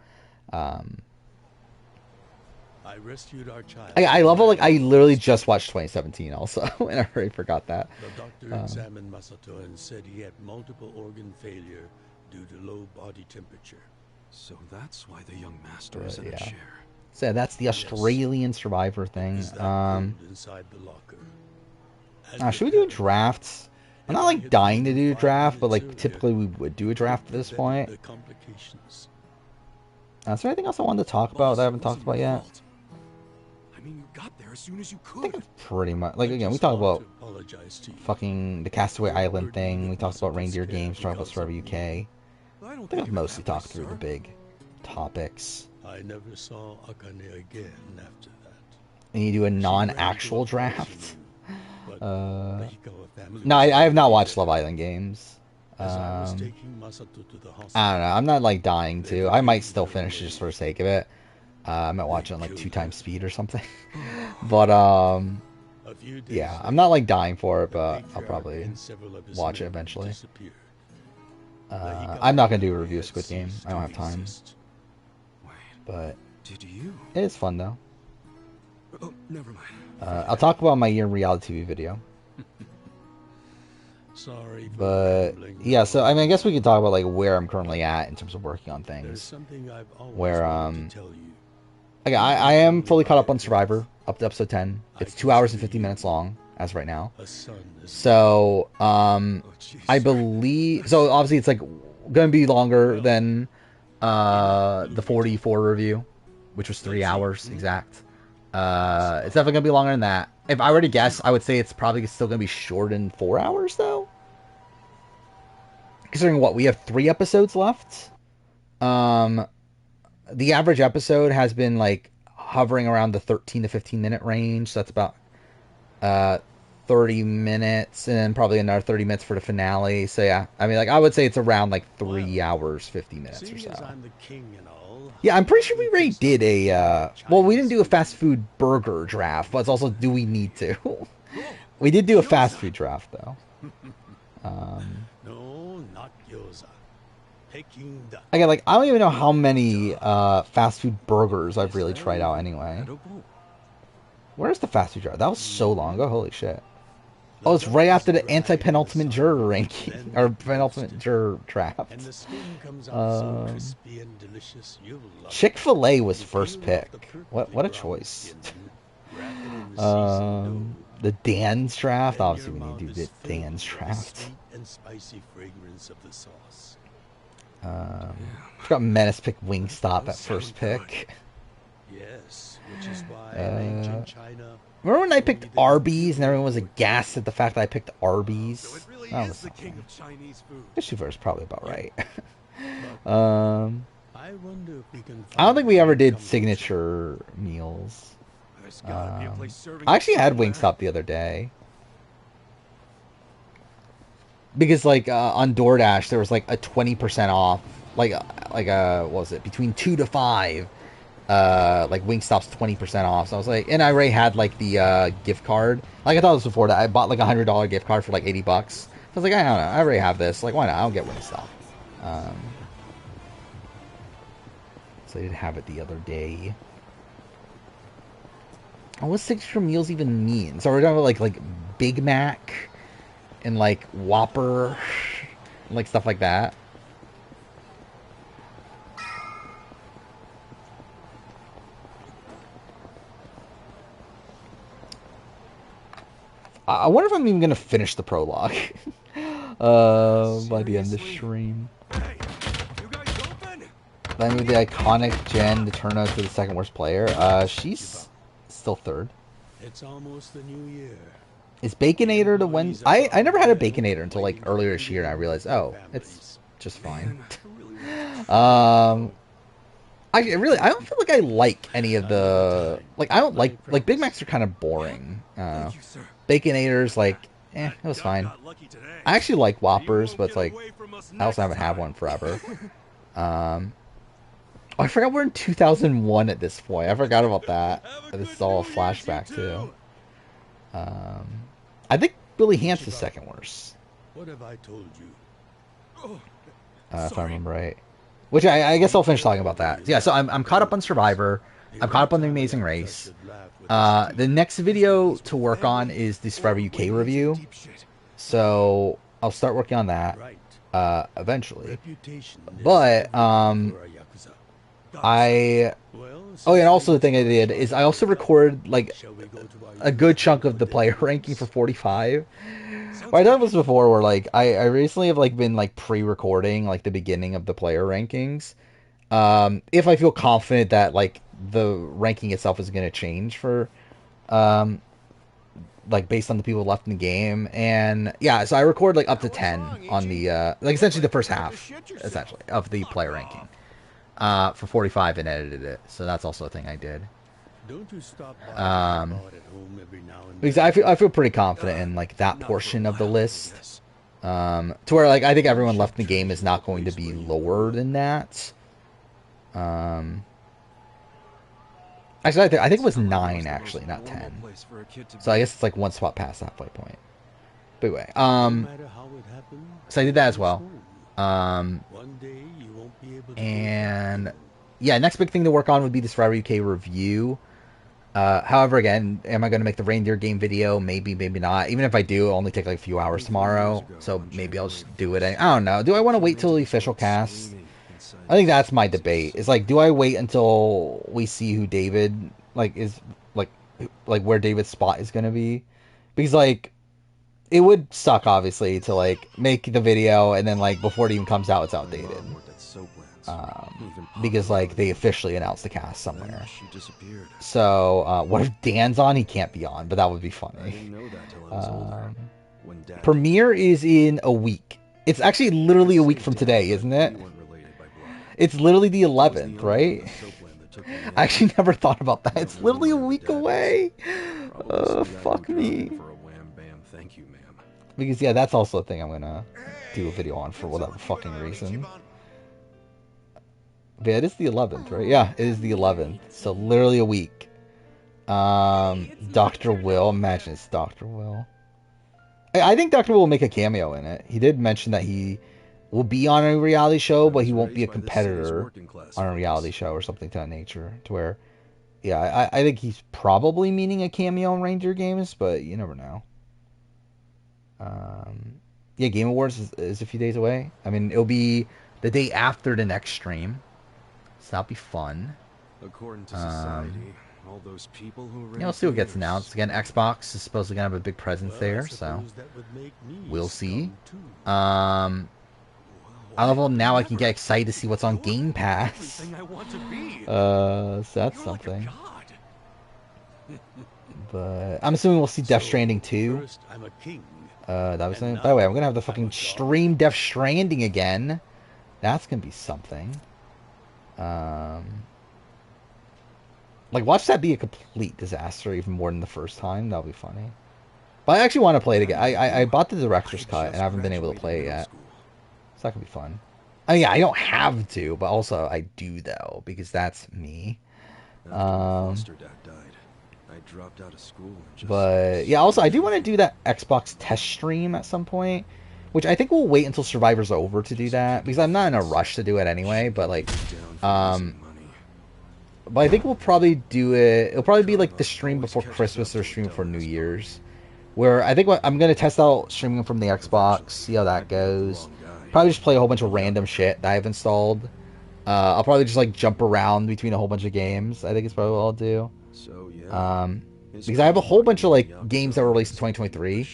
I rescued our child. I love how, like, I literally just watched 2017 also, and I already forgot that. The doctor examined Masato and said he had multiple organ failure due to low body temperature. So that's why the young master is in a chair. So that's the Australian Survivor thing. Inside the locker. Should we do a draft? I'm not, like, dying to do a draft, but, like, typically we would do a draft at this point. Is there anything else I wanted to talk about that I haven't talked about yet? I mean, you got there as soon as you could. I think it's pretty much... Like, again, we talked about fucking the Castaway Island thing. We talked about Reindeer Games, talked about Survivor UK. I think I've mostly talked through the big topics. I never saw Akane again after that. And you do a non-actual draft? No, I have not watched Love Island Games. I don't know. I'm not, like, dying to. I might still finish it just for the sake of it. I might watch it on, like, 2 times speed or something. But, yeah, I'm not, like, dying for it, but I'll probably watch it eventually. I'm not going to do a review of Squid Game. I don't have time. But it is fun, though. Oh, never mind. I'll talk about my year in reality TV video. Sorry, but yeah, so I mean, I guess we could talk about, like, where I'm currently at in terms of working on things. Where okay, I am fully caught up on Survivor up to episode 10. It's 2 hours and 50 minutes long as right now. So I believe obviously it's, like, gonna be longer than the 44 review, which was 3 hours exact. It's definitely gonna be longer than that. If I were to guess, I would say it's probably still going to be short in 4 hours, though. Considering what, we have 3 episodes left. The average episode has been like hovering around the 13 to 15 minute range. So that's about 30 minutes, and then probably another 30 minutes for the finale. So yeah, I mean, like, I would say it's around like 3 hours, 50 minutes or so. Yeah, I'm pretty sure we already did a, well, we didn't do a fast food burger draft, but it's also, do we need to? We did do a fast food draft, though. No, not Yakuza. Again, like, I don't even know how many fast food burgers I've really tried out anyway. Where's the fast food draft? That was so long ago, holy shit. Oh, it's right after the anti-penultimate juror ranking, or penultimate juror draft. Chick-fil-A was first pick. What a choice. The Dan's draft. Obviously, we need to do the Dan's draft. Forgot Menace picked Wingstop at first pick. Yes, which is why ancient China. Remember when I picked Arby's and everyone was aghast at the fact that I picked Arby's? So it really is the king of Chinese food. This is probably about right. I wonder if we can I don't think we ever did signature meals. There's gotta be a place serving I actually had Wingstop the other day. Because like on DoorDash there was like a 20% off, like what was it, between 2 to 5, like Wingstop's 20% off. So I was like, and I already had like the gift card. Like I thought it was before that. I bought like $100 gift card for like $80. So I was like, I don't know, I already have this. Like why not? I don't get Wingstop. So I did have it the other day. Oh, what signature meals even mean? So we're talking about like Big Mac and like Whopper, like stuff like that. I wonder if I'm even gonna finish the prologue by the end of the stream. Then with the iconic Jen to turn out to the second worst player. She's still third. It's almost the new year. Is Baconator the one? I never had a Baconator until like earlier this year, and I realized, oh, it's just fine. I don't feel like I like any of the, like, I don't like Big Macs are kind of boring. Baconator's like, it was fine. I actually like Whoppers, but it's like, I also haven't had one forever. Oh, I forgot we're in 2001 at this point. I forgot about that. This is all a flashback too. I think Billy Hans is second worst. What have I told you? If I remember right. Which I guess I'll finish talking about that. Yeah, so I'm caught up on Survivor. I'm caught up on The Amazing Race. The next video to work on is the Survivor UK review. So I'll start working on that eventually. But oh, and also the thing I did is I also recorded like a good chunk of the player ranking for 45. Well, I done this before where like I recently have like been like pre-recording like the beginning of the player rankings. If I feel confident that like the ranking itself is going to change for like based on the people left in the game. And yeah, so I record like up to 10 on the like essentially the first half essentially of the player ranking. For 45 and edited it, so that's also a thing I did. Don't you stop by at home every now and because I feel pretty confident in like that portion of the list, to where like I think everyone left in the game is not going to be lower than that. Actually, I think it was 9 actually, not 10. So I guess it's like one spot past the halfway point. But anyway, so I did that as well. And yeah, next big thing to work on would be the Survivor UK review. However, again, am I going to make the reindeer game video? Maybe, maybe not. Even if I do, it'll only take like a few hours tomorrow, so maybe I'll just do it. I don't know. Do I want to wait till the official cast? I think that's my debate. It's like, do I wait until we see who David like is like where David's spot is going to be? Because like it would suck obviously to like make the video and then like before it even comes out it's outdated. because like they officially announced the cast somewhere. She disappeared. So what if Dan's on? He can't be on, but that would be I funny. didn't know that till I was older. When Dad Premiere is in a week. It's actually literally a week from today, isn't it? we weren't related by blood. It's literally the I was 11th, the right? uncle in the soapland that took me in. I actually never thought about that. It's I don't literally a know where week Dad is. away. Probably some guy Fuck who drowned me. him for a wham bam thank you, ma'am. Because yeah, that's also a thing I'm gonna do a video on for whatever fucking reason. But yeah, it is the 11th, right? Yeah, it is the 11th. So literally a week. Dr. Will. Imagine it's Dr. Will. I think Dr. Will make a cameo in it. He did mention that he will be on a reality show, but he won't be a competitor on a reality show or something to that nature. To where, yeah, I think he's probably meaning a cameo in Reindeer Games, but you never know. Yeah, Game Awards is a few days away. I mean, it'll be the day after the next stream, so that'll be fun. According to society, all those people who Yeah, we'll see what gets announced. Again, Xbox is supposed to have a big presence there, so we'll see. I love how now I can get excited to see what's on Game Pass. So that's something. But I'm assuming we'll see Death Stranding 2. That was something. By the way, I'm gonna have the fucking stream Death Stranding again. That's gonna be something. Like, watch that be a complete disaster even more than the first time. That'll be funny. But I actually want to play it again. I bought the director's cut and I haven't been able to play it yet. So that could be fun. I mean, yeah, I don't have to, but also I do though, because that's me. Foster dad died. I dropped out of school and just But yeah, also I do want to do that Xbox test stream at some point, which I think we'll wait until Survivor's over to do that, because I'm not in a rush to do it anyway. But like, but I think we'll probably do it. It'll probably be like the stream before Christmas or stream before New Year's, where I think I'm gonna test out streaming from the Xbox, see how that goes. Probably just play a whole bunch of random shit that I've installed. I'll probably just like jump around between a whole bunch of games. I think it's probably what I'll do. So yeah. Because I have a whole bunch of like games that were released in 2023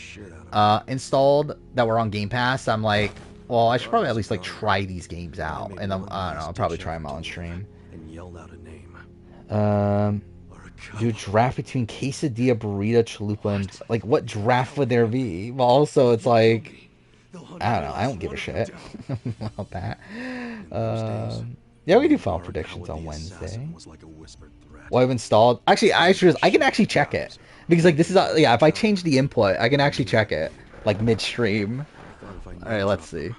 installed that were on Game Pass. I'm like, well, I should probably at least like try these games out, and I don't know, I'll probably try them out on stream. And yelled out a name. Do a draft between quesadilla, burrito, chalupa, and like what draft would there be? Well, also it's like, I don't know. I don't give a shit about that. Yeah, we do final predictions on Wednesday. Well, I've installed. Actually, I can actually check it because like this is yeah. If I change the input, I can actually check it like midstream. All right, let's see.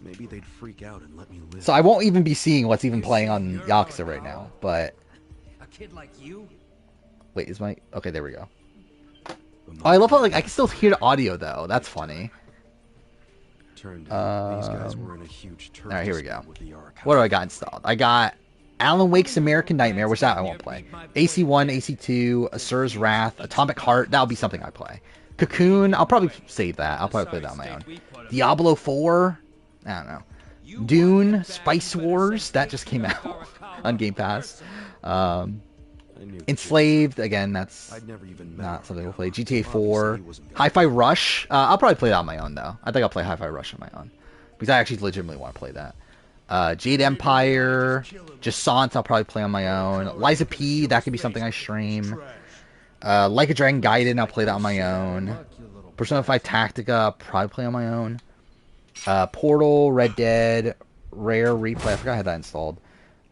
Maybe they'd freak out and let me live. So I won't even be seeing what's even playing on Yakuza right now. But A kid like you? wait, is my okay? There we go. Oh, I love how like I can still hear the audio though. That's funny. Turned out these guys were in a huge All right, here we go. with the Ark. What do I got installed? I got Alan Wake's American Nightmare, which that I won't play. AC1, AC2, Asura's Wrath, Atomic Heart. That'll be something I play. Cocoon, I'll probably save that. I'll probably play that on my own. Diablo 4, I don't know. Dune, Spice Wars, that just came out on Game Pass. Enslaved, again, that's not something we'll play. GTA 4, Hi-Fi Rush. I'll probably play that on my own, though. I think I'll play Hi-Fi Rush on my own. Because I actually legitimately want to play that. Jade Empire, Jasant, I'll probably play on my own. Liza P, that could be something I stream. Like a Dragon Gaiden, I'll play that on my own. Persona 5 Tactica, I'll probably play on my own. Portal, Red Dead, Rare Replay, I forgot I had that installed.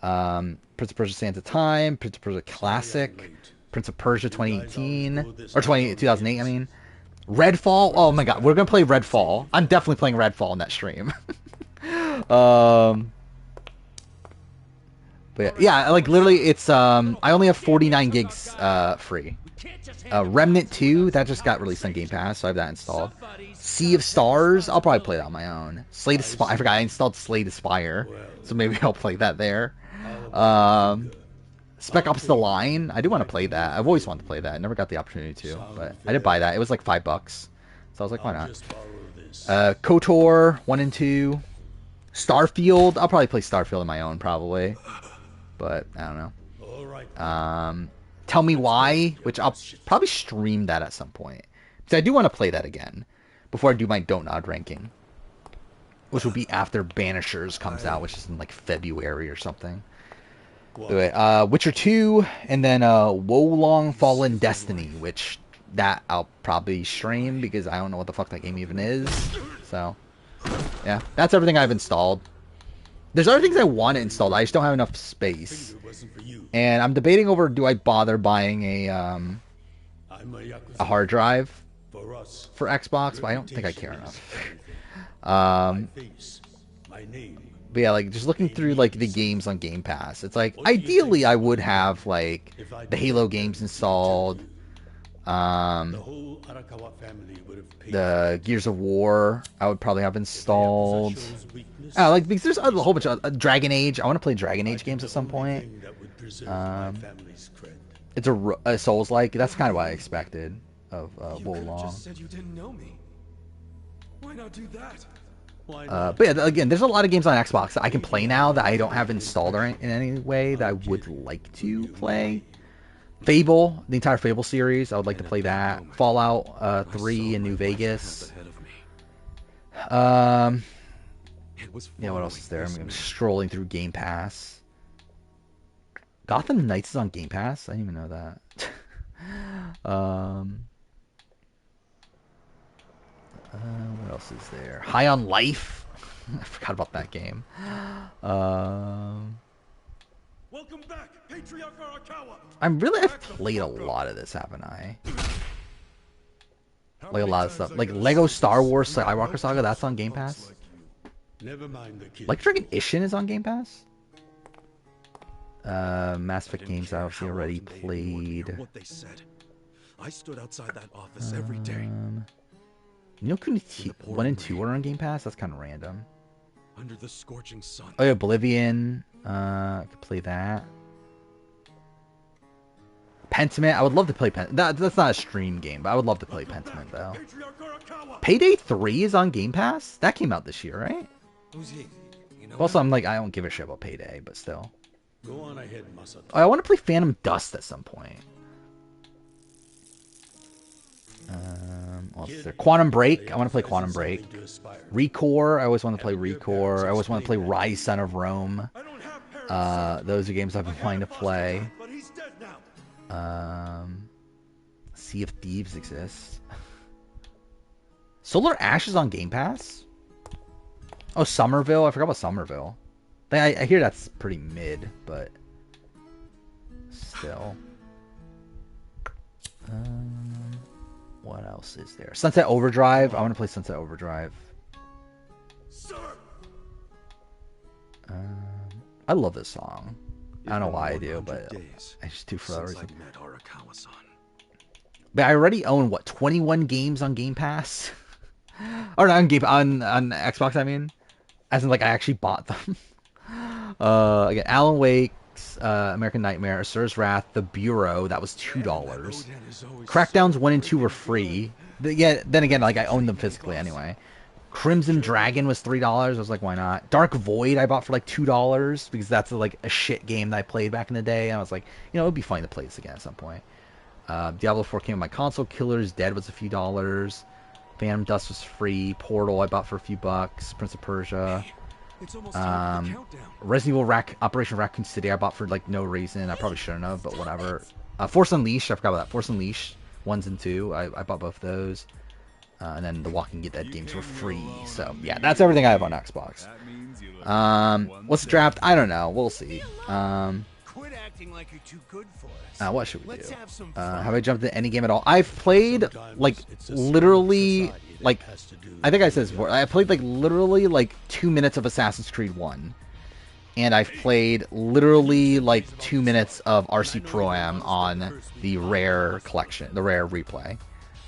Prince of Persia Sands of Time, Prince of Persia Classic, Prince of Persia 2018, or 2008, I mean. Redfall, oh my god, we're gonna play Redfall. I'm definitely playing Redfall in that stream. But yeah, like literally it's I only have 49 gigs free. Remnant 2, that just got released on Game Pass, so I have that installed. Sea of Stars, I'll probably play that on my own. Slay the Spire, I forgot I installed Slay the Spire, so maybe I'll play that there. Spec Ops The Line, I do want to play that. I've always wanted to play that. I never got the opportunity to, but I did buy that. It was like $5, so I was like, why not? KOTOR 1 and 2. Starfield, I'll probably play Starfield on my own, probably. But, I don't know. Tell Me Why, which I'll probably stream that at some point. Because I do want to play that again before I do my Don't Nod ranking. which will be after Banishers comes out, which is in like February or something. Anyway, Witcher 2, and then Wolong Fallen Destiny, which that I'll probably stream because I don't know what the fuck that game even is. So, yeah, that's everything I've installed. There's other things I want to install. I just don't have enough space. And I'm debating over, do I bother buying a hard drive for Xbox, but I don't think I care enough. But yeah, like, just looking through, like, the games on Game Pass, it's like, ideally I would have, like, the Halo games installed, the Gears of War I would probably have installed. Like, because there's a whole bunch of Dragon Age. I want to play Dragon Age games at some point. It's a Souls-like. That's kind of what I expected of Wolong. Said you didn't know me. Why not do that? But yeah, again, there's a lot of games on Xbox that I can play now that I don't have installed or in any way that I would like to play. Fable, the entire Fable series, I would like to play that. Fallout 3 in New Vegas. Yeah, what else is there? I'm scrolling through Game Pass. Gotham Knights is on Game Pass? I didn't even know that. What else is there? High on Life. I forgot about that game. Welcome back, Patriarch Arakawa. I've played a lot of this, haven't I? Like a lot of stuff. Like Lego Star Wars Skywalker Saga, that's on Game Pass. Like Dragon Ishin is on Game Pass. Mass Effect games I obviously already played. What they said. I stood outside that office every day. You know, 1 and 2 are on Game Pass? That's kind of random. Under the scorching sun. Oh yeah, Oblivion. I could play that. Pentiment. I would love to play Pentiment. That's not a stream game, but I would love to play Pentiment, though. Payday 3 is on Game Pass? That came out this year, right? Who's he? You know Also, I'm like, I don't give a shit about Payday, but still. Go on ahead, Masato. Oh, I want to play Phantom Dust at some point. What's there? Quantum Break. I want to play Quantum Break. Recore. I always want to play Recore. I always want to play Rise Son of Rome. Those are games I've been wanting to play. Sea of Thieves exists. Solar Ash is on Game Pass? Oh, Somerville. I forgot about Somerville. I hear that's pretty mid, but still. What else is there? Sunset Overdrive. I want to play Sunset Overdrive. I love this song. I don't know why I do, but I just do for that reason. But I already own, what, 21 games on Game Pass? Or not on Xbox, I mean. As in, like, I actually bought them. Again, Alan Wake's American Nightmare, Asura's Wrath, The Bureau, that was $2. Crackdowns 1 and 2 were free. Yeah, then again, like, I owned them physically anyway. Crimson Dragon was $3. I was like, why not? Dark Void I bought for like $2 because that's like a shit game that I played back in the day. And I was like, you know, it'd be fun to play this again at some point. Diablo 4 came on my console. Killer's Dead was a few dollars. Phantom Dust was free. Portal I bought for a few bucks. Prince of Persia. Resident Evil Operation Raccoon City I bought for like no reason. I probably shouldn't have, but whatever. Force Unleashed, I forgot about that. Force Unleashed 1 and 2. I bought both those. And then the Walking Dead games were free. So yeah, that's everything I have on Xbox. What's the draft? I don't know. We'll see. Quit acting like you're too good for us. What should we do? Have I jumped into any game at all? I've played like literally like I think I said this before. I played like literally like 2 minutes of Assassin's Creed 1. And I've played literally like 2 minutes of RC Pro-Am on the Rare collection, the Rare replay.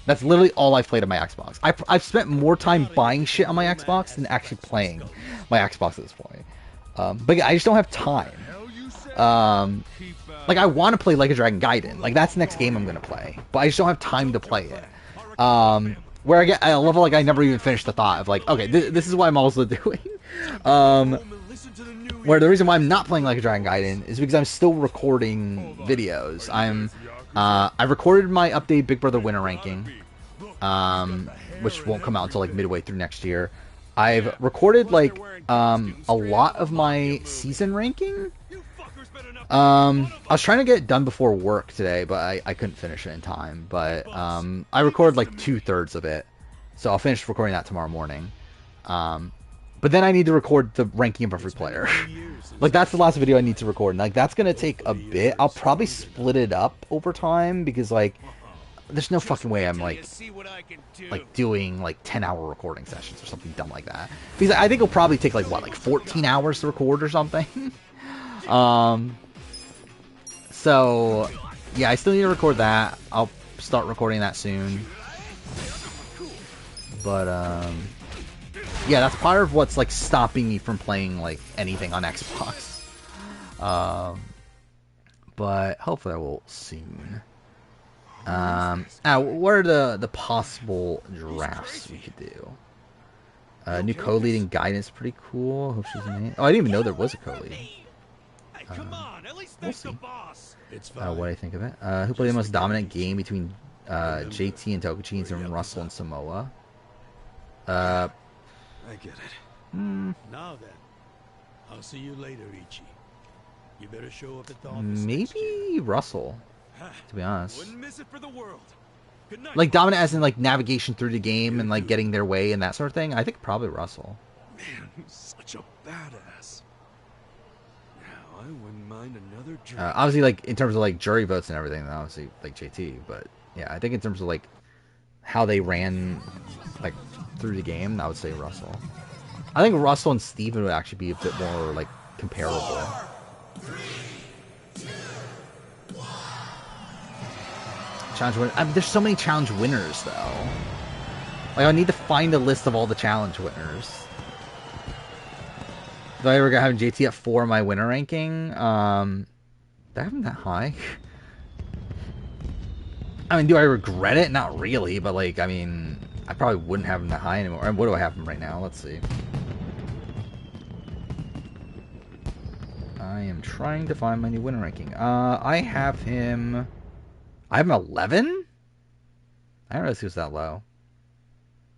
That's literally all I've played on my Xbox. I've spent more time buying shit on my Xbox than actually playing my Xbox at this point. But yeah, I just don't have time. Like, I want to play Like a Dragon Gaiden. Like, that's the next game I'm going to play. But I just don't have time to play it. Where I love like I never even finished the thought of like, okay, this is what I'm also doing. Where the reason why I'm not playing Like a Dragon Gaiden is because I'm still recording videos. I recorded my updated Big Brother winner ranking, which won't come out until like midway through next year. I've recorded like a lot of my season ranking. I was trying to get it done before work today, but I couldn't finish it in time. But I recorded like 2/3 of it, so I'll finish recording that tomorrow morning. But then I need to record the ranking of every player. Like that's the last video I need to record. And, like that's gonna take a bit. I'll probably split it up over time because like there's no fucking way I'm like doing like 10-hour recording sessions or something dumb like that. Because I think it'll probably take like what, like 14 hours to record or something. So yeah, I still need to record that. I'll start recording that soon. But yeah, that's part of what's like stopping me from playing like anything on Xbox. But hopefully I will soon. What are the possible drafts we could do? New co-leading guidance, pretty cool. Hope she's in it. Oh, I didn't even know there was a co-lead. We'll see. What do I think of it? Who played the most dominant game between JT and Tokuchi and Russell and Samoa? I get it. Now then, I'll see you later, Ichi. You better show up at the office. Maybe Russell, to be honest. Wouldn't miss it for the world. Good night. Like dominant as in like navigation through the game and like getting their way and that sort of thing. I think probably Russell. Man, who's such a badass. Now I wouldn't mind another jury. Obviously, like in terms of like jury votes and everything, obviously like JT. But yeah, I think in terms of like how they ran like through the game, I would say Russell. I think Russell and Steven would actually be a bit more like comparable. 4, 3, 2, 1. Challenge winner. I mean, there's so many challenge winners though. Like I need to find a list of all the challenge winners. If I ever got having JT at 4 in my winner ranking, did I have him that high? I mean, do I regret it? Not really, but like, I mean, I probably wouldn't have him that high anymore. What do I have him right now? Let's see. I am trying to find my new winner ranking. I have him 11? I didn't realize he was that low.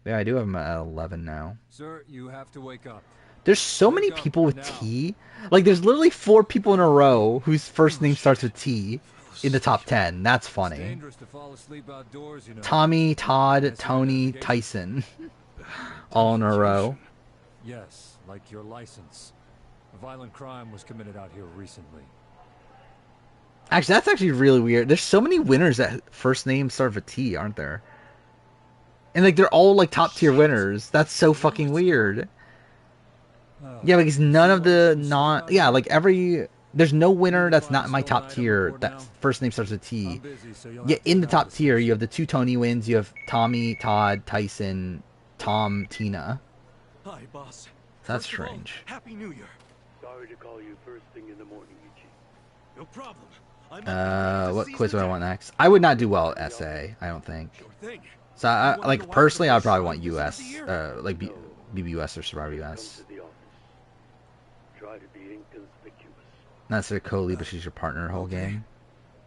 Yeah, I do have him at 11 now. Sir, you have to wake up. There's so many people with T. Like, there's literally 4 people in a row whose first name starts with T in the top 10. That's funny. Tommy, Todd, Tony, Tyson. All in a row. Yes, like your license. A violent crime was committed out here recently. Actually, that's actually really weird. There's so many winners that first names start with T, aren't there? And like they're all like top tier winners. That's so fucking weird. Yeah, because none of the like there's no winner that's not in my top tier that first name starts with T. Yet in the top tier you have the 2 Tony wins, you have Tommy, Todd, Tyson, Tom, Tina. Hi, boss. That's strange. Happy New Year. Sorry to call you first thing in the morning, Ichi. No problem. What quiz do I want next? I would not do well at SA, I don't think. So, like, personally, I would probably want US, like, BBUS or Survivor US. Try to be inconspicuous. That's her co-lead, but she's your partner the whole game.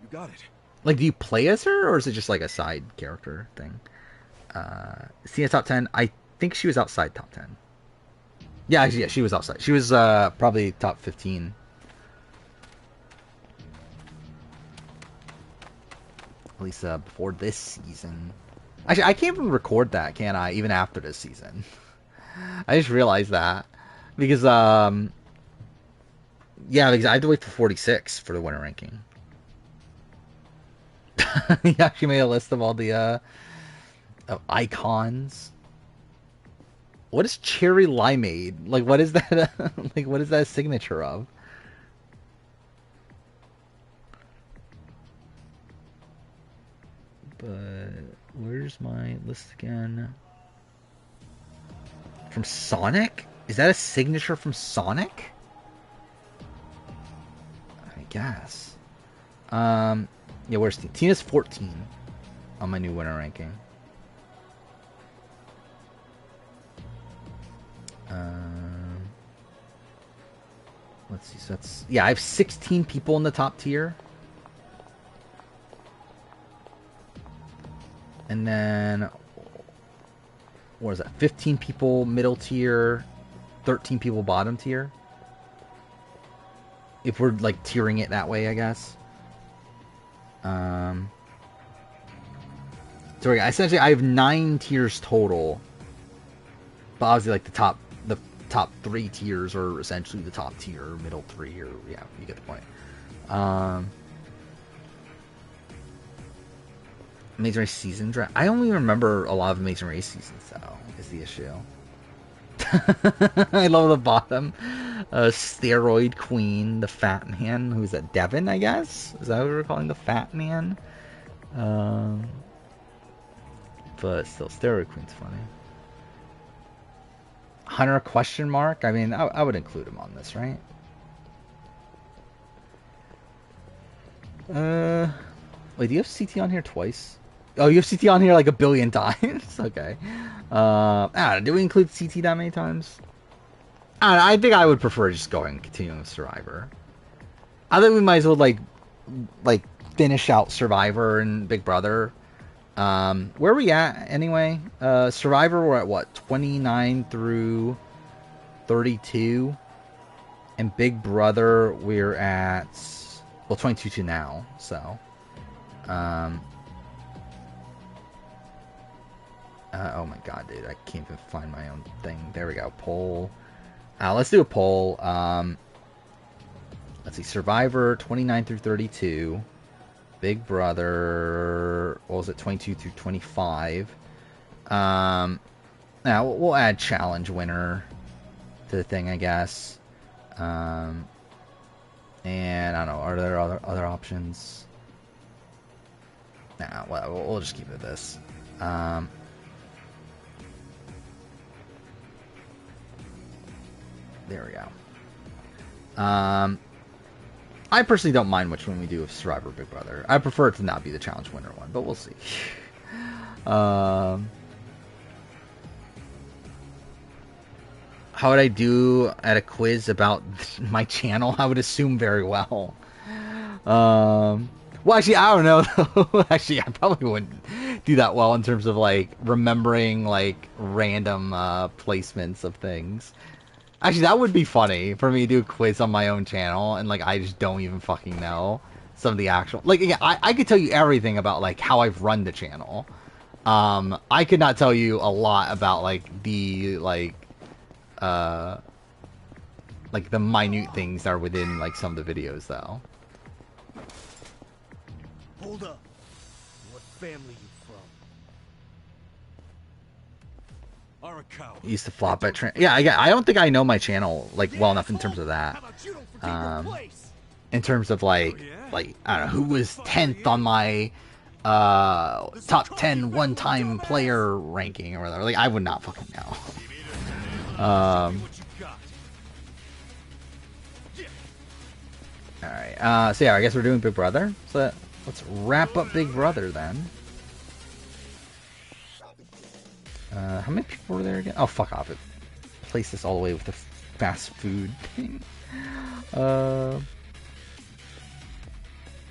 You got it. Like, do you play as her, or is it just, like, a side character thing? Cena top 10, I think she was outside top 10. Yeah, actually, yeah, she was outside. She was, probably top 15. At least before this season. Actually, I can't even record that, can I? Even after this season. I just realized that. Because, yeah, because I had to wait for 46 for the winner ranking. He actually made a list of all the of icons. What is cherry limeade? Like, what is that? Like, what is that a signature of? But where's my list again? From Sonic? Is that a signature from Sonic? I guess. Yeah, where's Tina? Tina's 14 on my new winner ranking. Let's see. So that's, yeah, I have 16 people in the top tier. And then what is that? 15 people middle tier, 13 people bottom tier. If we're like tiering it that way, I guess. So essentially, I have 9 tiers total. But obviously, like the top 3 tiers are essentially the top tier, middle 3, or yeah, you get the point. Amazing Race season draft. I only remember a lot of Amazing Race seasons, though, is the issue. I love the bottom. Steroid Queen, the Fat Man. Who's that? Devin, I guess? Is that what we're calling the Fat Man? But still, Steroid Queen's funny. Hunter question mark? I mean, I would include him on this, right? Wait, do you have CT on here twice? Oh, you have CT on here like a billion times? Okay. I don't know, do we include CT that many times? I think I would prefer just going continuing with Survivor. I think we might as well like finish out Survivor and Big Brother. Where are we at anyway? Survivor, we're at what? 29 through 32. And Big Brother, we're at, well, 22 to now, so. Oh my god, dude, I can't even find my own thing. There we go, poll. Let's do a poll. Let's see, Survivor, 29 through 32. Big Brother, what was it, 22 through 25. Now, we'll add challenge winner to the thing, I guess. And, I don't know, are there other options? Nah, well, we'll just keep it this. There we go. I personally don't mind which one we do with Survivor Big Brother. I prefer it to not be the challenge winner one, but we'll see. How would I do at a quiz about my channel? I would assume very well. Well, actually, I don't know, though. Actually, I probably wouldn't do that well in terms of, like, remembering, like, random placements of things. Actually, that would be funny for me to do a quiz on my own channel, and, like, I just don't even fucking know some of the actual... Like, again, I could tell you everything about, like, how I've run the channel. I could not tell you a lot about, like, the, like, the minute things that are within, like, some of the videos, though. Hold up. What family you from? Arakawa. Used to flop at yeah, I don't think I know my channel like well enough in terms of that. In terms of like I don't know who was 10th on my top 10 one-time player ranking or whatever. Like I would not fucking know. All right. So yeah, I guess we're doing Big Brother. So let's wrap up Big Brother then. How many people were there again? Oh, fuck off. It placed this all the way with the fast food thing.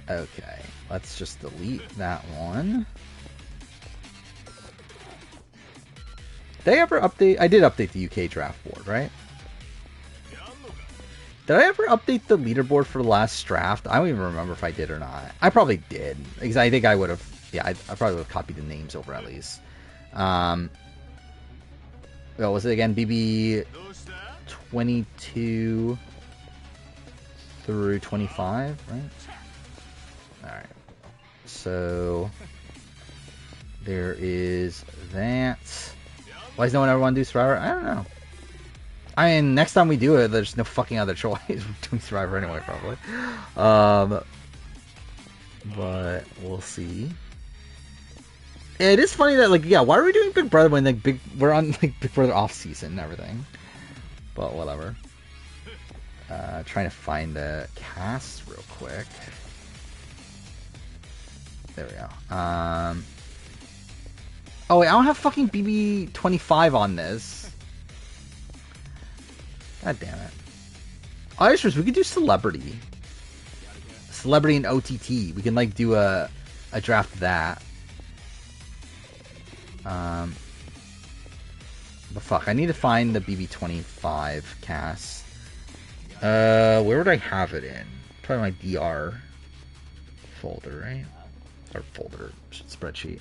Okay. Let's just delete that one. Did I ever update? I did update the UK draft board, right? Did I ever update the leaderboard for the last draft? I don't even remember if I did or not. I probably did. Because I think I would have... Yeah, I probably would have copied the names over at least. What was it again? BB 22 through 25, right? Alright. So... There is that. Why does no one ever want to do Survivor? I don't know. I mean, next time we do it, there's no fucking other choice. We're doing Survivor anyway, probably. But we'll see. It is funny that, like, yeah, why are we doing Big Brother when, like, we're on, like, Big Brother off-season and everything. But whatever. Trying to find the cast real quick. There we go. Oh, wait, I don't have fucking BB25 on this. God damn it. Oh, I just wish we could do Celebrity. Celebrity and OTT. We can, like, do a draft of that. But fuck, I need to find the BB25 cast. Where would I have it in? Probably my DR folder, right? Or folder, spreadsheet.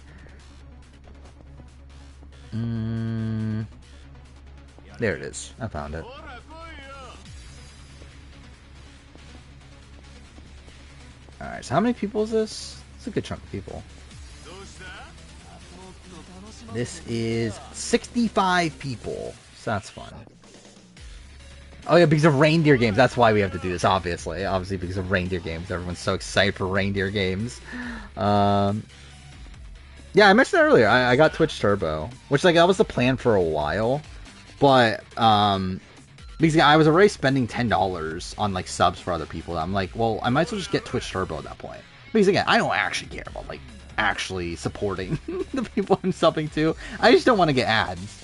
There it is. I found it. Alright, so how many people is this? It's a good chunk of people. This is 65 people. So that's fun. Oh yeah, because of reindeer games. That's why we have to do this, obviously. Obviously because of reindeer games. Everyone's so excited for reindeer games. Yeah, I mentioned that earlier. I got Twitch Turbo. Which, like, that was the plan for a while. But, because I was already spending $10 on, like, subs for other people. I'm like, well, I might as well just get Twitch Turbo at that point. Because, again, I don't actually care about, like, actually supporting the people I'm subbing to. I just don't want to get ads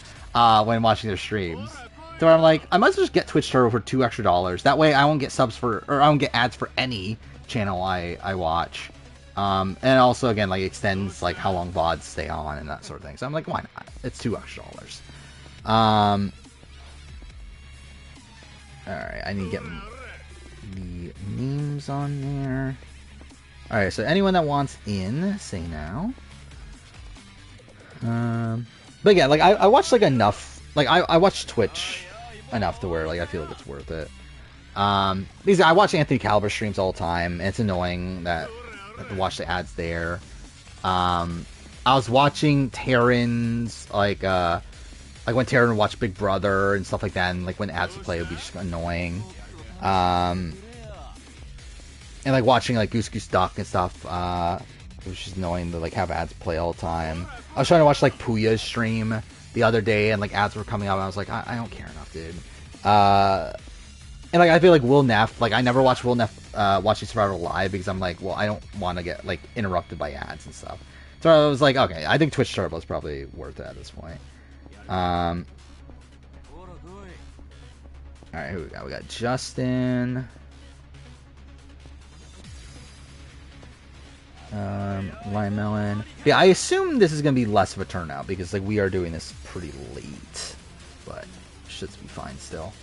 when watching their streams. So I'm like, I might as well just get Twitch Turbo for $2 extra. That way I won't get subs for, or I won't get ads for any channel I watch. And also, again, like, extends, like, how long VODs stay on and that sort of thing. So I'm like, why not? It's $2 extra. Alright, I need to get the memes on there. Alright, so anyone that wants in, say now. But yeah, like, I watched, like, enough. Like, I watched Twitch enough to where, like, I feel like it's worth it. Because I watch Anthony Caliber streams all the time, and it's annoying that I have to watch the ads there. I was watching Terran's, like when Terran would watch Big Brother and stuff like that, and, like, when ads would play, it would be just annoying. And, like, watching, like, Goose Goose Duck and stuff, it was just annoying to, like, have ads play all the time. I was trying to watch, like, Puya's stream the other day, and, like, ads were coming up, and I was like, I don't care enough, dude. And, like, I feel like Will Neff, like, I never watched Will Neff watching Survivor Live, because I'm like, well, I don't want to get, like, interrupted by ads and stuff. So I was like, okay, I think Twitch Turbo is probably worth it at this point. Alright, who we got? We got Justin. Lime Melon. Yeah, I assume this is going to be less of a turnout, because, like, we are doing this pretty late. But should be fine still.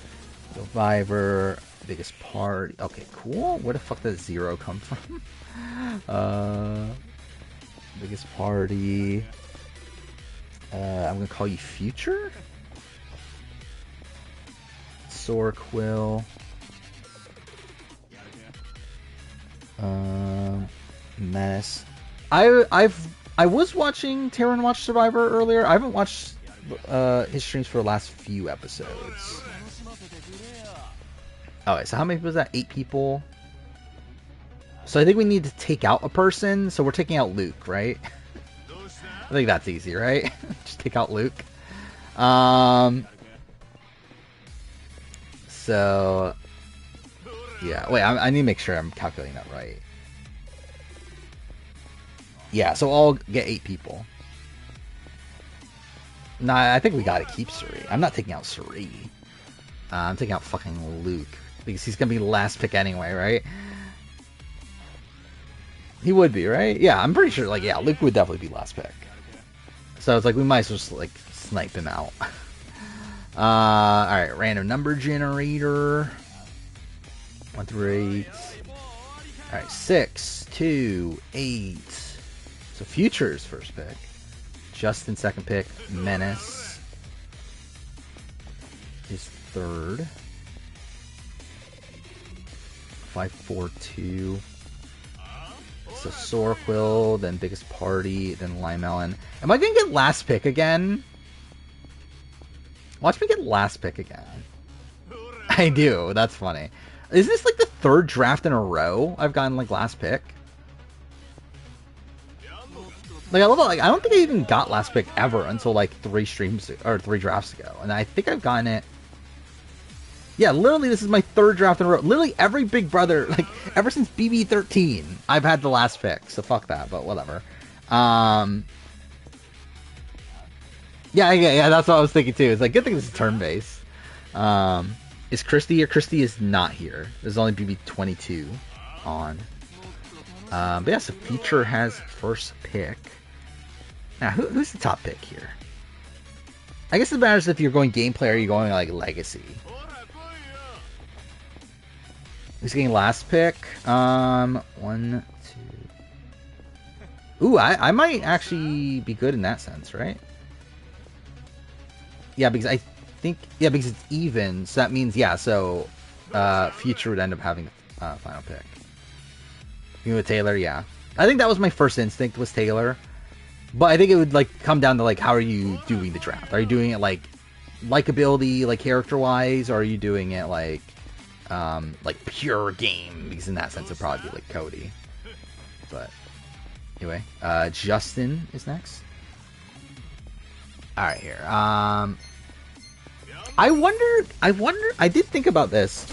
Survivor, biggest party. Okay, cool. Where the fuck does zero come from? Biggest party. I'm gonna call you Future. Sorquill. Menace. I was watching Terran watch Survivor earlier. I haven't watched his streams for the last few episodes. Alright, so how many was that? 8 people. So I think we need to take out a person. So we're taking out Luke, right? I think that's easy, right? Just take out Luke. So yeah, wait, I need to make sure I'm calculating that right. Yeah, so I'll get 8 people. Nah, I think we gotta keep Suri. I'm not taking out Suri. I'm taking out fucking Luke. Because he's gonna be last pick anyway, right? He would be, right? Yeah, I'm pretty sure, like, yeah, Luke would definitely be last pick. So it's like, we might as well just, like, snipe him out. Alright, random number generator. 1 through 8. Alright, 6, 2, 8. So Future's first pick. Justin second pick. Menace is third. 5, 4, 2. So Sorquill, then Biggest Party, then Limelon. Am I gonna get last pick again? Watch me get last pick again. I do. That's funny. Is this like the 3rd draft in a row I've gotten like last pick? Like, I love it. Like, I don't think I even got last pick ever until like 3 drafts ago, and I think I've gotten it. Yeah, literally, this is my 3rd draft in a row. Literally, every Big Brother, like, ever since BB13, I've had the last pick. So fuck that, but whatever. Yeah, that's what I was thinking too. It's like, good thing this is turn-based. Is Christy here? Christy is not here. There's only BB22 on. But yeah, so Future has first pick. Now, who's the top pick here? I guess it matters if you're going gameplay or you're going like legacy. Who's getting last pick? 1, 2. Ooh, I might actually be good in that sense, right? Yeah, because I think because it's even, so that means so Future would end up having final pick. You with Taylor, yeah. I think that was my first instinct was Taylor. But I think it would like come down to like how are you doing the draft? Are you doing it like likability, like character wise, or are you doing it like pure game? Because in that sense it'd probably be like Cody. But anyway, Justin is next. Alright here. I did think about this.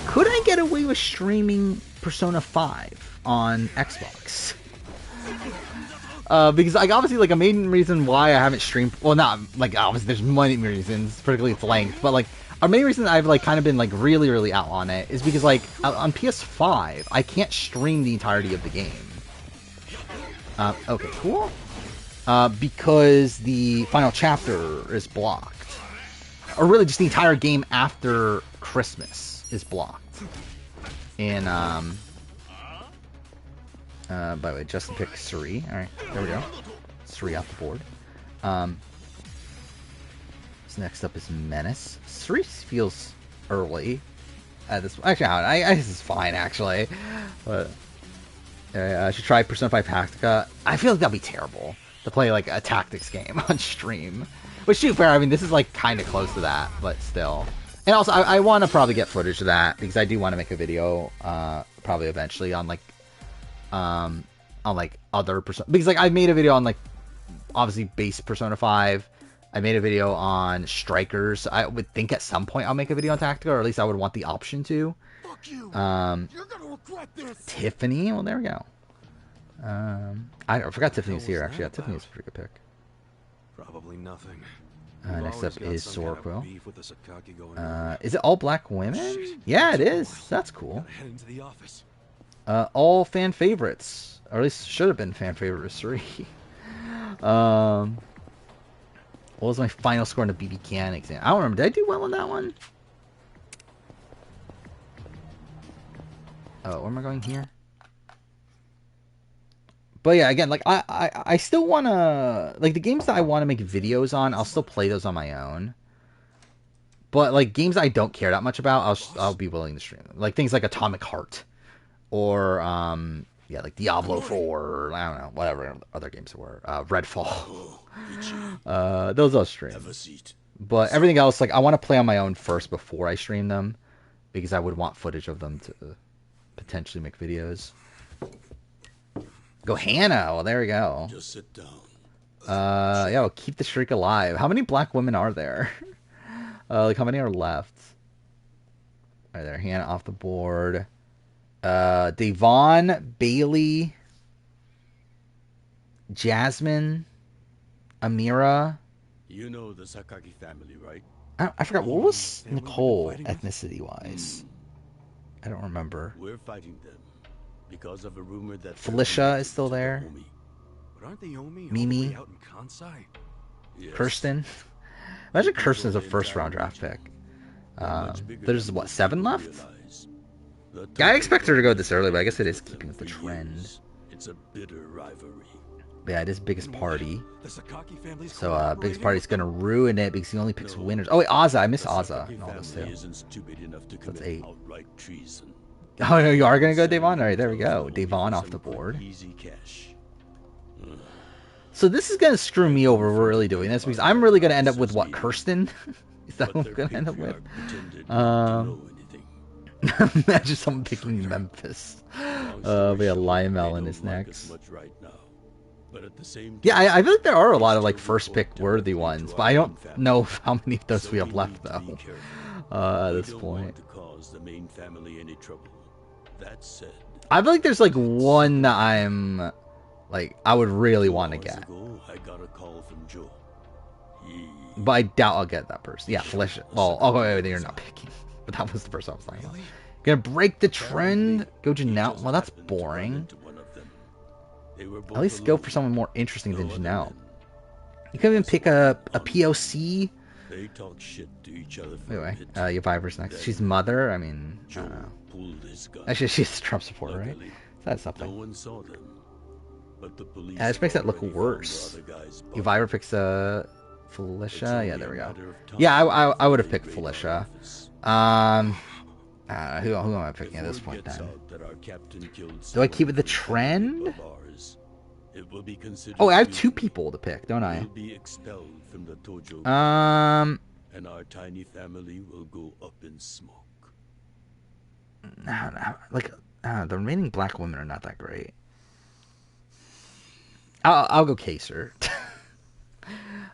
Could I get away with streaming Persona 5 on Xbox? Because like obviously like a main reason why I haven't streamed, well not like obviously there's many reasons, particularly its length, but like a main reason I've like kind of been like really out on it is because like on PS5 I can't stream the entirety of the game. Okay, cool. Because the final chapter is blocked, or really just the entire game after Christmas is blocked. And by the way, Justin picked Suri. Alright, there we go. Suri off the board. So next up is Menace. Suri feels early at this point. Actually, I this is fine, actually. But I should try Persona 5 Tactica. I feel like that'd be terrible to play like a tactics game on stream. Which, to be fair, I mean, this is like kind of close to that, but still. And also, I want to probably get footage of that because I do want to make a video, probably eventually on like other Persona, because like I made a video on like obviously base Persona 5. I made a video on Strikers. I would think at some point I'll make a video on Tactica, or at least I would want the option to. You're gonna regret this. Tiffany, well there we go. I forgot Tiffany was here actually. Yeah, Tiffany was a pretty good pick. Probably nothing. Next up is Sorquil. Is it all black women? Yeah, it is. That's cool. All fan favorites, or at least should have been fan favorite with 3. What was my final score in the BB Can exam? I don't remember. Did I do well on that one? Oh, where am I going here? But yeah, again, like I still wanna, like the games that I want to make videos on, I'll still play those on my own. But like games I don't care that much about, I'll be willing to stream them. Like things like Atomic Heart, or yeah, like Diablo 4, or I don't know, whatever other games there were. Redfall. Those I'll stream. But everything else, like I want to play on my own first before I stream them, because I would want footage of them to potentially make videos. Go Hannah. Well, there we go. Just sit down. Yeah, we'll keep the streak alive. How many black women are there? Like how many are left? All right, there. Hannah off the board. Devon, Bailey, Jasmine, Amira. You know the Sakaki family, right? I forgot, what was Nicole ethnicity wise? I don't remember. We're fighting them because of a rumor that Felicia is still there. But aren't the Omi Mimi, out in Kansai? Yes. Kirsten. Imagine Kirsten is a first round draft pick. There's what, 7 left? Yeah, I expect her to go this early, but I guess it is keeping with the trend. It's a bitter rivalry. Yeah, it is Biggest Party. So Biggest Party's gonna ruin it because he only picks winners. Oh wait, Ozza, I miss Ozza and all this too. That's 8. Oh no, you are gonna go Devon? Alright, there we go. Devon off the board. So this is gonna screw me over really doing this, because I'm really gonna end up with what, Kirsten? Is that what I'm gonna end up with? Imagine someone picking Memphis. But yeah, Lionel is next. Yeah, I feel like there are a lot of like first pick worthy ones, but I don't know how many of those we have left though. At this point, I feel like there's like one that I'm like I would really want to get, but I doubt I'll get that person. Yeah, Felicia. Well, oh wait, you're not picking, but that was the person I was talking about. Gonna break the trend. Go Janelle. Well, that's boring. At least go for someone more interesting than Janelle. You can even pick a POC. They talk shit to each other. Anyway, Yaviver's next. She's mother. I mean, I don't know. Actually, she's a Trump supporter, right? That's something. No one saw them, but the police This makes that look worse. Yaviver picks Felicia. Yeah, there we go. Yeah, I would have picked Felicia. Who am I picking at this point then? Do I keep it the trend? Oh, I have 2 people to pick, don't I? And our tiny family will go up in smoke. Like, the remaining black women are not that great. I'll go Kaser.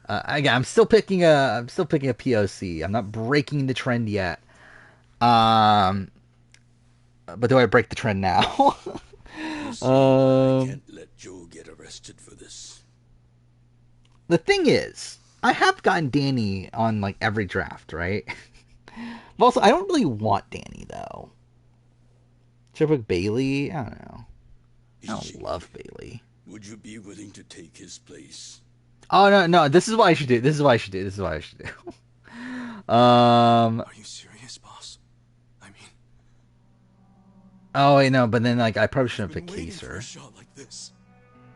Again, I'm still picking a POC. I'm not breaking the trend yet. But do I break the trend now? I can't let Joe get arrested for this. The thing is, I have gotten Danny on like every draft, right? But also, I don't really want Danny though. Should I pick Bailey? I don't know. I don't love Bailey. Would you be willing to take his place? Oh no! This is what I should do. Are you serious, boss? I mean, oh wait, no. But then like I probably shouldn't have picked Kaser.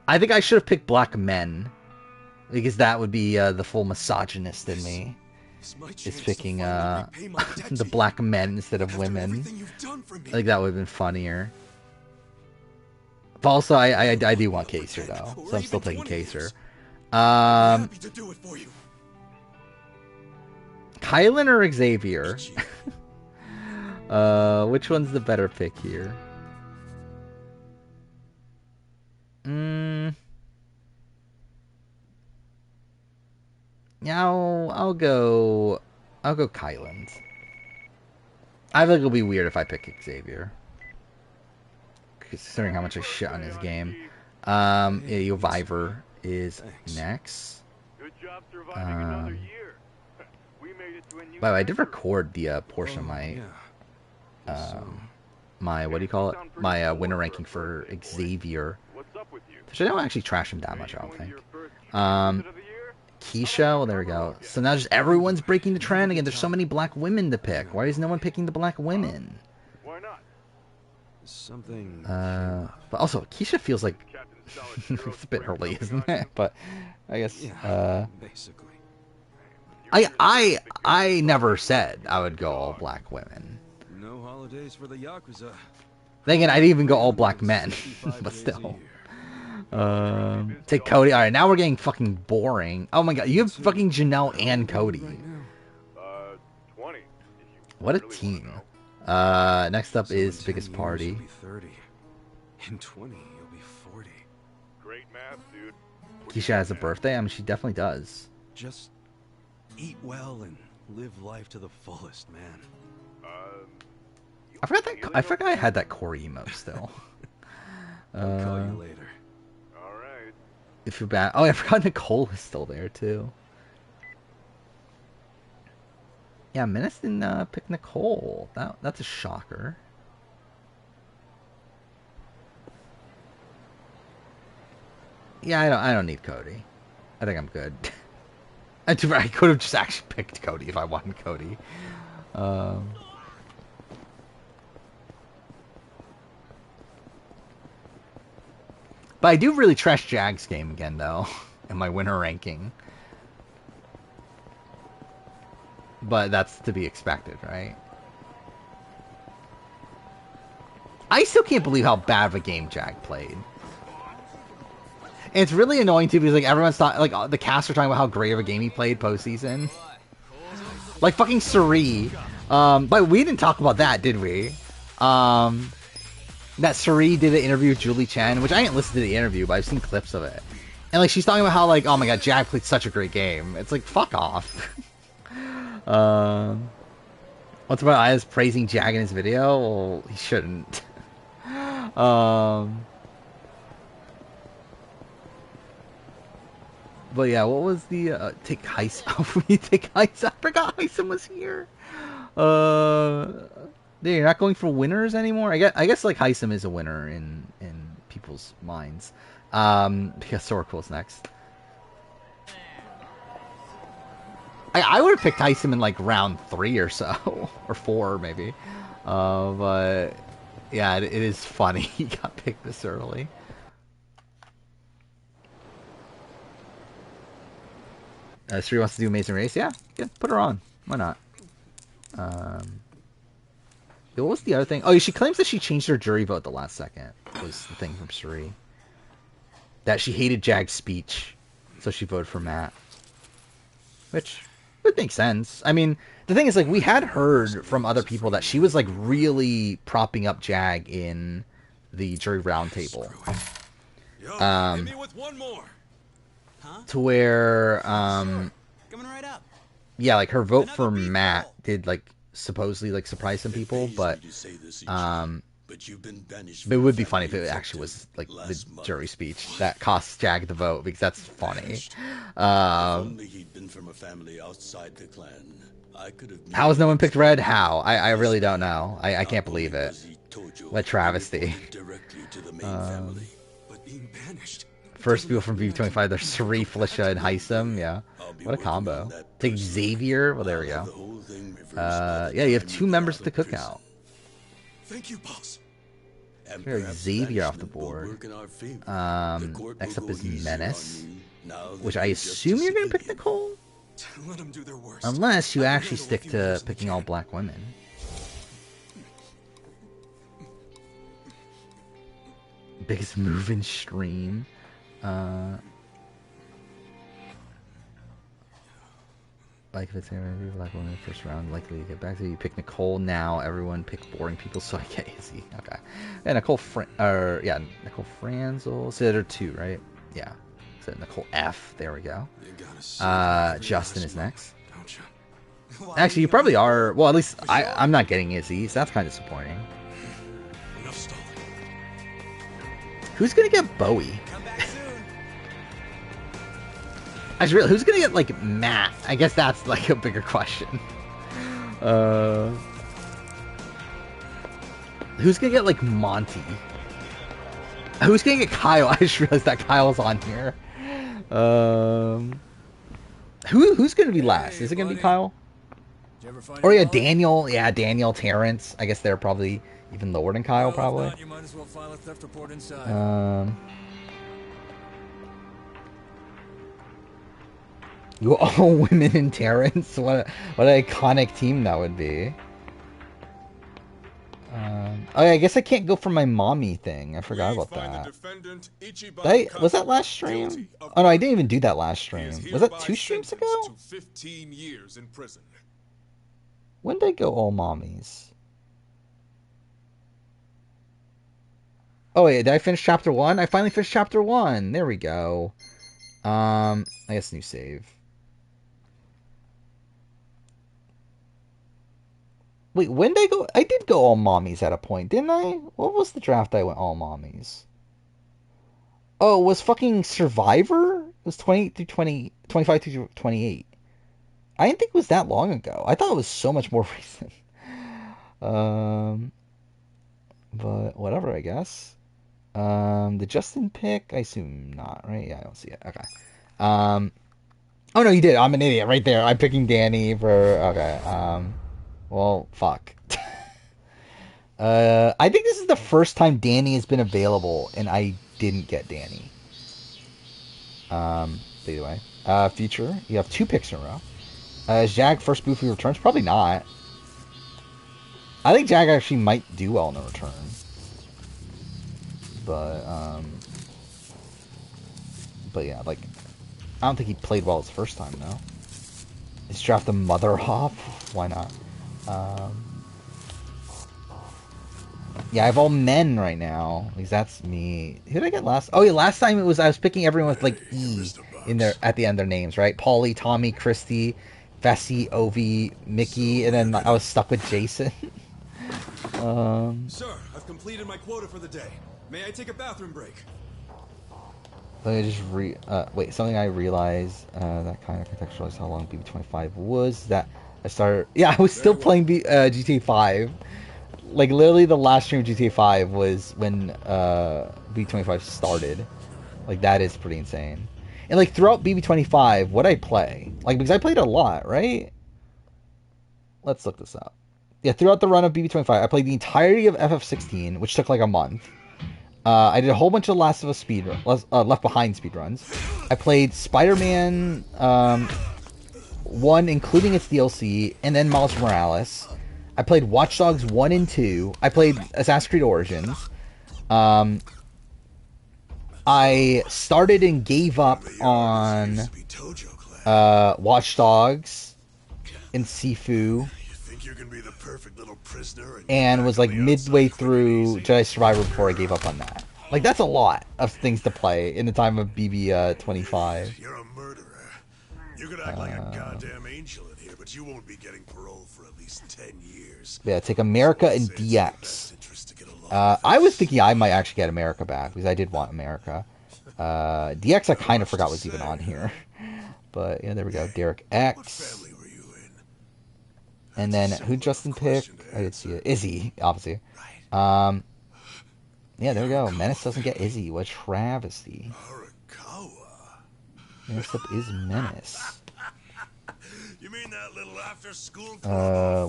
I think I should have picked black men, because that would be the full misogynist in me. Is picking the black men instead of women. I think that would have been funnier. But also, I do want Kaser though, so I'm still taking Kaser. Kylan or Xavier? Which one's the better pick here? Yeah, I'll go Kylan's. I think it'll be weird if I pick Xavier, considering how much I shit on his game. Yeah, Yaviver is next. Good job surviving another year. We made it to a new. By the way, I did record the portion of my my what do you call it? My winner ranking for Xavier. Which I don't actually trash him that much, I don't think. Keisha, well there we go. So now just everyone's breaking the trend again. There's so many black women to pick. Why is no one picking the black women? Why not? Something. But also Keisha feels like it's a bit early, isn't it? But I guess basically. I never said I would go all black women. No holidays for the Yakuza. Then again, I didn't even go all black men, but still. Take Cody. All right, now we're getting fucking boring. Oh my god, you have fucking Janelle and Cody. 20. What a team. Next up is biggest party. You'll be 30. In 20, you'll be 40. Great math, dude. Keisha has a birthday. I mean, she definitely does. Just eat well and live life to the fullest, man. I forgot I had that core emo still. I'll call you later. If you're bad. Oh, I forgot Nicole is still there too. Yeah, Menace didn't pick Nicole. That's a shocker. Yeah, I don't need Cody. I think I'm good. I could have just actually picked Cody if I wanted Cody. But I do really trash Jag's game again, though, in my winner ranking. But that's to be expected, right? I still can't believe how bad of a game Jag played. And it's really annoying too because like everyone's like the cast are talking about how great of a game he played postseason. Like fucking Suri. But we didn't talk about that, did we? That Suri did an interview with Julie Chen, which I didn't listen to the interview, but I've seen clips of it. And like she's talking about how like, oh my god, Jag played such a great game. It's like, fuck off. What's about Aya's praising Jag in his video? Well, he shouldn't. But yeah, what was the take Heis? We take Heis. I forgot Heisem was here. You're not going for winners anymore. I guess like Heisem is a winner in people's minds. Because Sorco's next. I would have picked Tyson in like round 3 or so, or 4 maybe. But yeah, it is funny he got picked this early. Sri wants to do Amazing Race. Yeah, put her on. Why not? What was the other thing? Oh, she claims that she changed her jury vote the last second. Was the thing from Sri. That she hated Jag's speech, so she voted for Matt. Which would make sense. I mean, the thing is, like, we had heard from other people that she was, like, really propping up Jag in the jury roundtable. Hit me with one more. To where, Coming right up. yeah, like, her vote for Matt did, like, supposedly, like, surprise some people, but, but it would be funny if it actually was, like, the jury speech that cost Jag the vote, because that's funny. Only he'd been from a family outside the clan. How has no one picked Red? How? I really don't know. I can't believe it. What a travesty. First people from BB25, there's Sri, Felicia, and Heisem. Yeah. What a combo. Take Xavier. Well, there we go. Yeah, you have 2 members of the cookout. Thank you, boss. Xavier off the board. Next up is Menace, which I assume you're going to pick Nicole? Let them do their worst. Unless you actually stick to picking all black women. Biggest move in stream. Like if it's black woman first round, likely to get back to you. Pick Nicole now. Everyone pick boring people, so I get Izzy. Okay. Yeah, Nicole Nicole Franzel. So there are 2, right? Yeah. So Nicole F. There we go. Justin is next. Actually, you probably are. Well, at least I'm not getting Izzy, so that's kind of disappointing. Who's gonna get Bowie? Actually, who's gonna get like Matt? I guess that's like a bigger question. Who's gonna get like Monty? Who's gonna get Kyle? I just realized that Kyle's on here. Who's gonna be last? Is it gonna be Kyle? Or yeah, Daniel. Yeah, Daniel, Terrence. I guess they're probably even lower than Kyle, probably. You all women in Terrence. What an iconic team that would be. Oh, yeah, I guess I can't go for my mommy thing. I forgot about that. Was that last stream? Oh no, I didn't even do that last stream. Was that 2 streams ago? 15 years in prison. When did I go all mommies? Oh wait, did I finish chapter 1? I finally finished chapter 1. There we go. I guess new save. Wait, when did I go? I did go all mommies at a point, didn't I? What was the draft I went all mommies? Oh, it was fucking Survivor? It was 28 through 20, 25 through 28. I didn't think it was that long ago. I thought it was so much more recent. But whatever, I guess. The Justin pick? I assume not, right? Yeah, I don't see it. Okay. Oh no, you did. I'm an idiot right there. I'm picking Danny for... Okay. Well, fuck. I think this is the first time Danny has been available, and I didn't get Danny. Either way. Future, you have 2 picks in a row. Is Jag first Boofy returns? Probably not. I think Jag actually might do well in the return. But yeah, like, I don't think he played well his first time, though. Let's draft the mother off. Why not? Yeah, I have all men right now. Because that's me. Who did I get last? Oh yeah, last time I was picking everyone with like E in their at the end of their names, right? Paulie, Tommy, Christy, Vessi, Ovi, Mickey, and then I was stuck with Jason. Sir, I've completed my quota for the day. May I take a bathroom break? Let me just wait, something I realized that kind of contextualized how long BB25 was that I started. Yeah, I was still playing GTA 5. Like literally, the last stream of GTA 5 was when BB25 started. Like that is pretty insane. And like throughout BB25, what I play, like because I played a lot, right? Let's look this up. Yeah, throughout the run of BB25, I played the entirety of FF16, which took like a month. I did a whole bunch of Last of Us Left Behind speedruns. I played Spider-Man 1, including its DLC, and then Miles Morales. I played Watch Dogs 1 and 2. I played Assassin's Creed Origins. I started and gave up on Watch Dogs and Sifu. And was like midway through Jedi Survivor before I gave up on that. Like that's a lot of things to play in the time of BB 25. You're a murderer. You could act like a goddamn angel in here, but you won't be getting parole for at least 10 years. Yeah, take America and DX. I was thinking I might actually get America back because I did want America. DX I kind of forgot was even on here. But yeah, there we go. Derek X. And then who Justin picked? I didn't see it. Izzy, obviously. Yeah, there we go. Menace doesn't get Izzy. What a travesty. Next up is Menace. You mean that little after school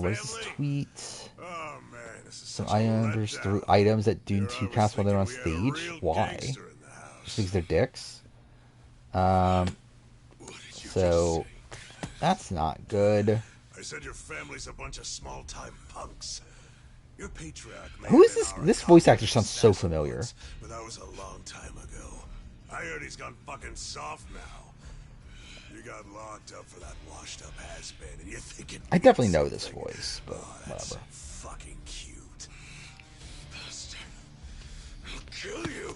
what is this tweet? Oh, man, this is Some Islanders threw items at Dune 2 cast while they're on stage. Why? Just because they're dicks? So that's not good. I said your family's a bunch of small-time punks. Your patriarch. Who is this? This voice actor sounds so familiar. But that was a long time ago. I heard he's gone fucking soft now. You got locked up for that washed-up has-been, and you're thinking. I definitely know this voice, but whatever. Fucking cute. Bastard. I'll kill you.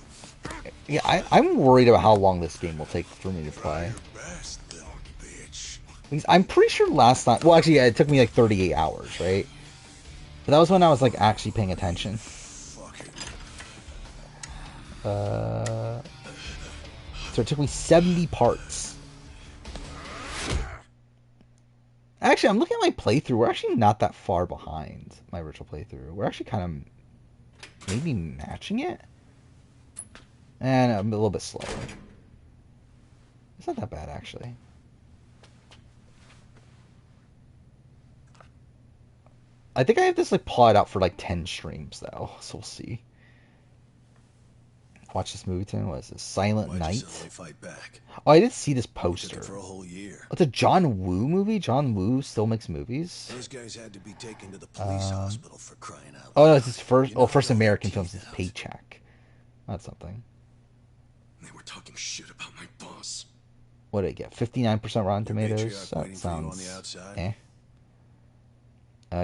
Yeah, I'm worried about how long this game will take for me to play. I'm pretty sure last time... Well, actually, yeah, it took me like 38 hours, right? But that was when I was like actually paying attention. So it took me 70 parts. Actually, I'm looking at my playthrough. We're actually not that far behind my original playthrough. We're actually kind of maybe matching it. And I'm a little bit slower. It's not that bad, actually. I think I have this like plotted out for like 10 streams though, so we'll see. Watch this movie tonight. What is this? Silent Night? Oh, I didn't see this poster. It's a John Woo movie? John Woo still makes movies? Those guys had to be taken to the police hospital for crying out. Oh no, it's his first first American film since Paycheck. That's something. They were talking shit about my boss. What did it get? 59% Rotten Tomatoes? That sounds eh.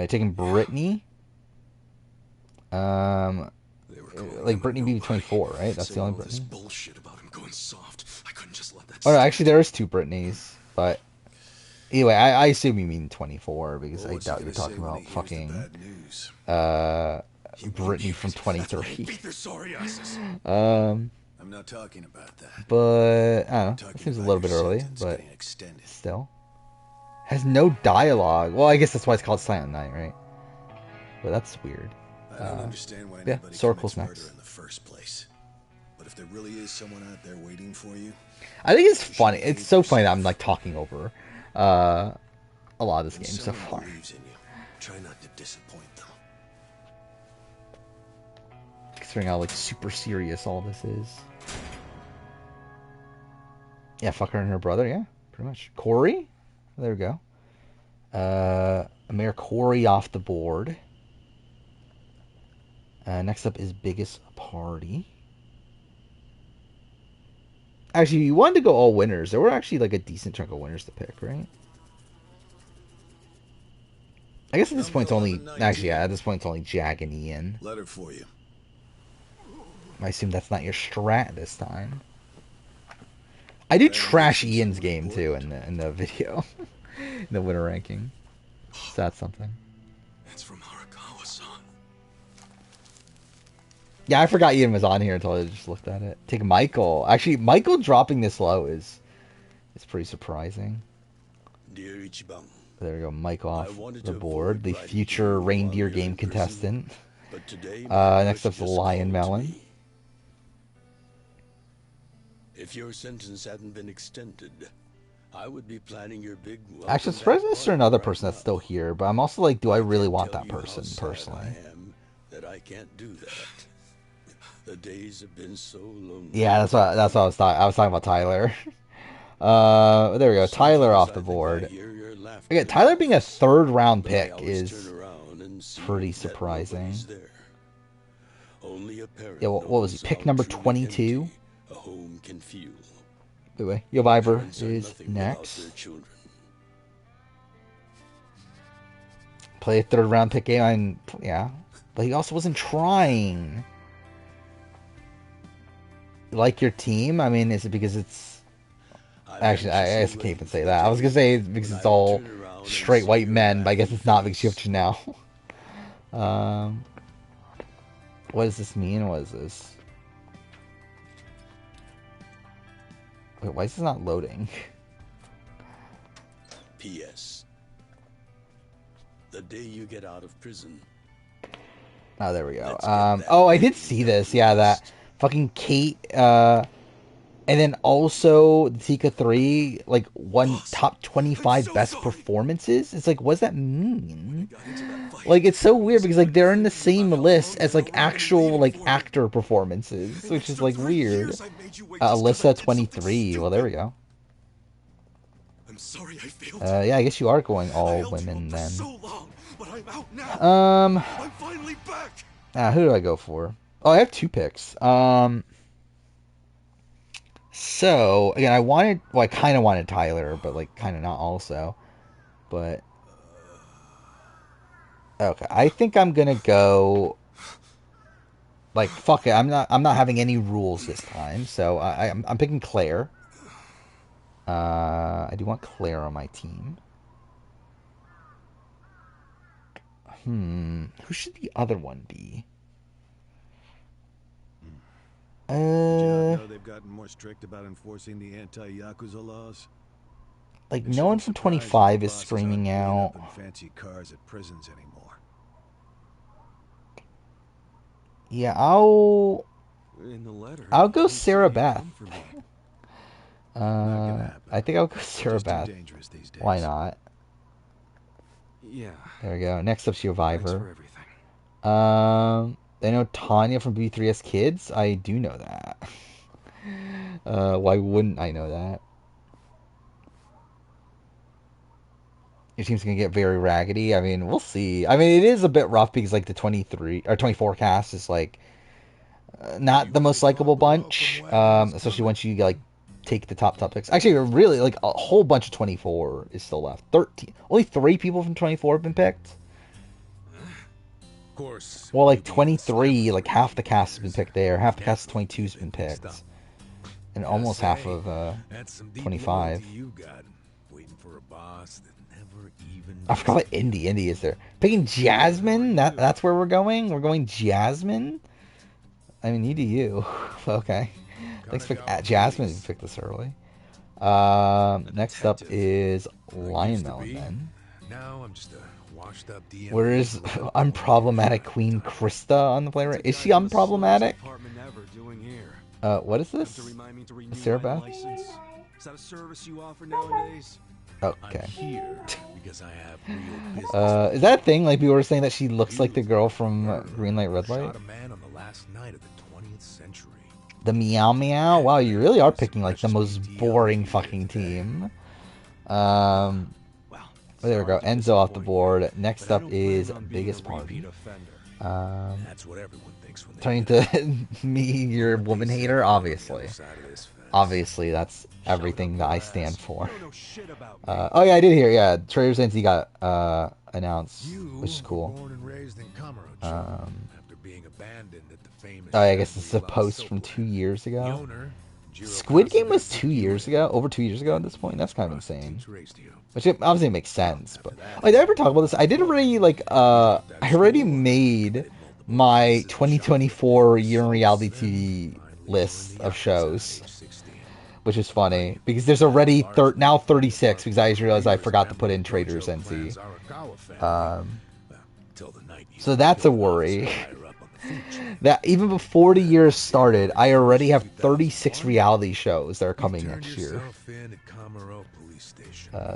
Taking Brittany. Like Brittany BB24, right? That's the only Brittany. Bullshit about him going soft. I couldn't just let that. Oh no, actually there is 2 Brittany's, but anyway, I assume you mean 24 because I doubt you're talking about fucking Brittany from 23. I'm not talking about that. But I don't know. It seems a little bit early, but still. Has no dialogue. Well, I guess that's why it's called Silent Night, right? But that's weird. I don't understand why yeah, Sorkel's next. In the first place. But if there really is someone out there waiting for you, I think it's funny. It's so funny that I'm like talking over a lot of this game so far. Try not to disappoint them. Considering how like super serious all this is. Yeah, fuck her and her brother. Yeah, pretty much. Corey. There we go. Mayor Corey off the board. Next up is Biggest Party. Actually, you wanted to go all winners. There were actually like a decent chunk of winners to pick, right? I guess at this point it's only... Actually, yeah, at this point it's only Jag and Ian. Letter for you. I assume that's not your strat this time. I do trash Ian's game too in the video, in the winner ranking. So that's something. It's from Arakawa-san. Yeah, I forgot Ian was on here until I just looked at it. Take Michael. Actually, Michael dropping this low is pretty surprising. Dear Ichiban, there we go, Michael off the board, the future reindeer game contestant. Next up's the Lion Melon. If your sentence hadn't been extended, I would be planning your big. Actually, I'm surprised there's another person that's still here, but I'm also like, do I really want that person personally? I am that I can't do that. The days have been so lonely. Yeah, that's what I was talking. I was talking about Tyler. There we go. Tyler off the board. Okay, Tyler being a 3rd round pick is pretty surprising. Yeah, what was he? Pick number 22. Anyway, Yo Viber is next. Play a 3rd round pick game. Yeah, but he also wasn't trying. Like your team? I mean, is it because it's... Actually, I guess I can't even say that. I was going to say it's because it's all straight white men, but I guess it's not because you have to now. What does this mean? What is this? Wait, why is this not loading? P.S. The day you get out of prison. Oh, there we go. Oh, I did see this. Yeah, that fucking Kate, and then also the Tika 3, like, won top 25 best performances. It's like, what does that mean? Like, it's so weird because, like, they're in the same list as, like, actual, like, actor performances, which is, like, weird. Alyssa 23. Well, there we go. I'm sorry I failed. Yeah, I guess you are going all women then. But I'm out now. I'm finally back. Who do I go for? Oh, I have 2 picks. So again, I kind of wanted Tyler, but like kind of not also. But okay, I think I'm gonna go. Like fuck it, I'm not having any rules this time, so I'm picking Claire. I do want Claire on my team. Who should the other one be? Did you not know they've gotten more strict about enforcing the anti-Yakuza laws? Like, no one from 25 is screaming out. Fancy cars at prisons anymore. Yeah, I'll go Sarah Beth. I think I'll go Sarah Beth. Why not? Yeah. There we go. Next up, Survivor. I know Tanya from B3S Kids. I do know that. Why wouldn't I know that? Your team's gonna get very raggedy. I mean, we'll see. I mean, it is a bit rough because like the 23 or 24 cast is like not the most likable bunch, especially once you like take the top picks. Actually, really, like a whole bunch of 24 is still left. 13, only 3 people from 24 have been picked. Course. Well, like 23, like half the cast has been picked there, half the cast of 22 has been picked, and almost half of 25. I forgot what Indy is there. Picking Jasmine? That's where we're going? We're going Jasmine? I mean, you do you. Okay. Thanks for Jasmine. You picked this early. Next up is Lion Melon then. Now I'm just a washed up DM. Where is unproblematic Queen Krista on the player? Is she unproblematic? What is this? Sarah Beth? Is that a service you offer nowadays? Okay. I'm here because I have real business. Is that a thing? Like people were saying that she looks like the girl from Green Light, Red Light? Shot a man on the last night of the 20th century. The Meow Meow? Wow, you really are picking like the most boring fucking team. There we go. Enzo off the board. Next up is Biggest Party. That's what everyone thinks when they Turning to me, your woman hater? Obviously. Obviously, that's everything that I stand for. Oh yeah, I did hear. Yeah, Trader's NC got announced, which is cool. Oh, I guess it's a post from 2 years ago. Squid Game was 2 years ago, over 2 years ago at this point. That's kind of insane. Which obviously makes sense. But did I ever talk about this? I did already I already made my 2024 year in reality TV list of shows, which is funny because there's already now 36 because I just realized I forgot to put in Traders NC. So that's a worry. That even before the year started, I already have 36 reality shows that are coming next year.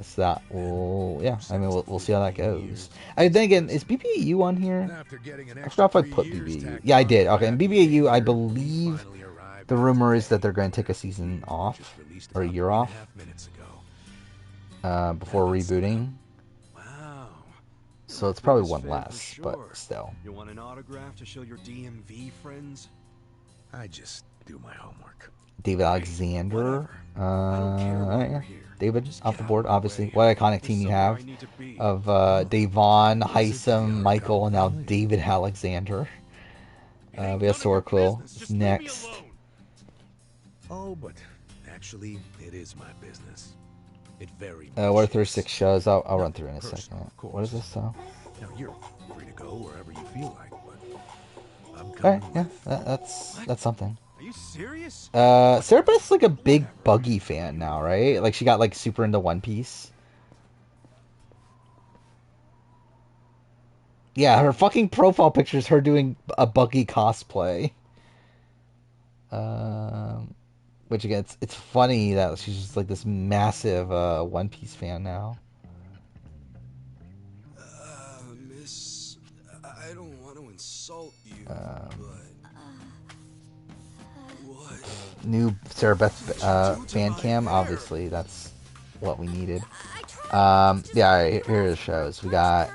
So that will, yeah, I mean, we'll see how that goes. I mean, then again, is BBAU on here? I forgot if I put BBAU. Yeah, I did. Okay, and BBAU, I believe the rumor is that they're going to take a season off, or a year off, before rebooting. So it's probably one less, but still. You want an autograph to show your DMV friends? I just do my homework. David Alexander. Yeah. David off the board, obviously. What iconic team you have of Davon, Heisem, Michael, and now David Alexander. We have Sorquil next. Oh, but actually, it is my business. It very What are 36 shows? I'll run through in a second. What is this, though? Now, you're free to go wherever you feel like, but I'm Alright, coming yeah, that's something. Are you serious? Sarah Beth's like a big Buggy fan now, right? Like she got like super into One Piece. Yeah, her fucking profile picture is her doing a Buggy cosplay. Which again, it's funny that she's just like this massive One Piece fan now. Miss, I don't want to insult you, but what? New Sarah Beth fan cam, obviously that's what we needed. Yeah, alright, here are the shows. We got.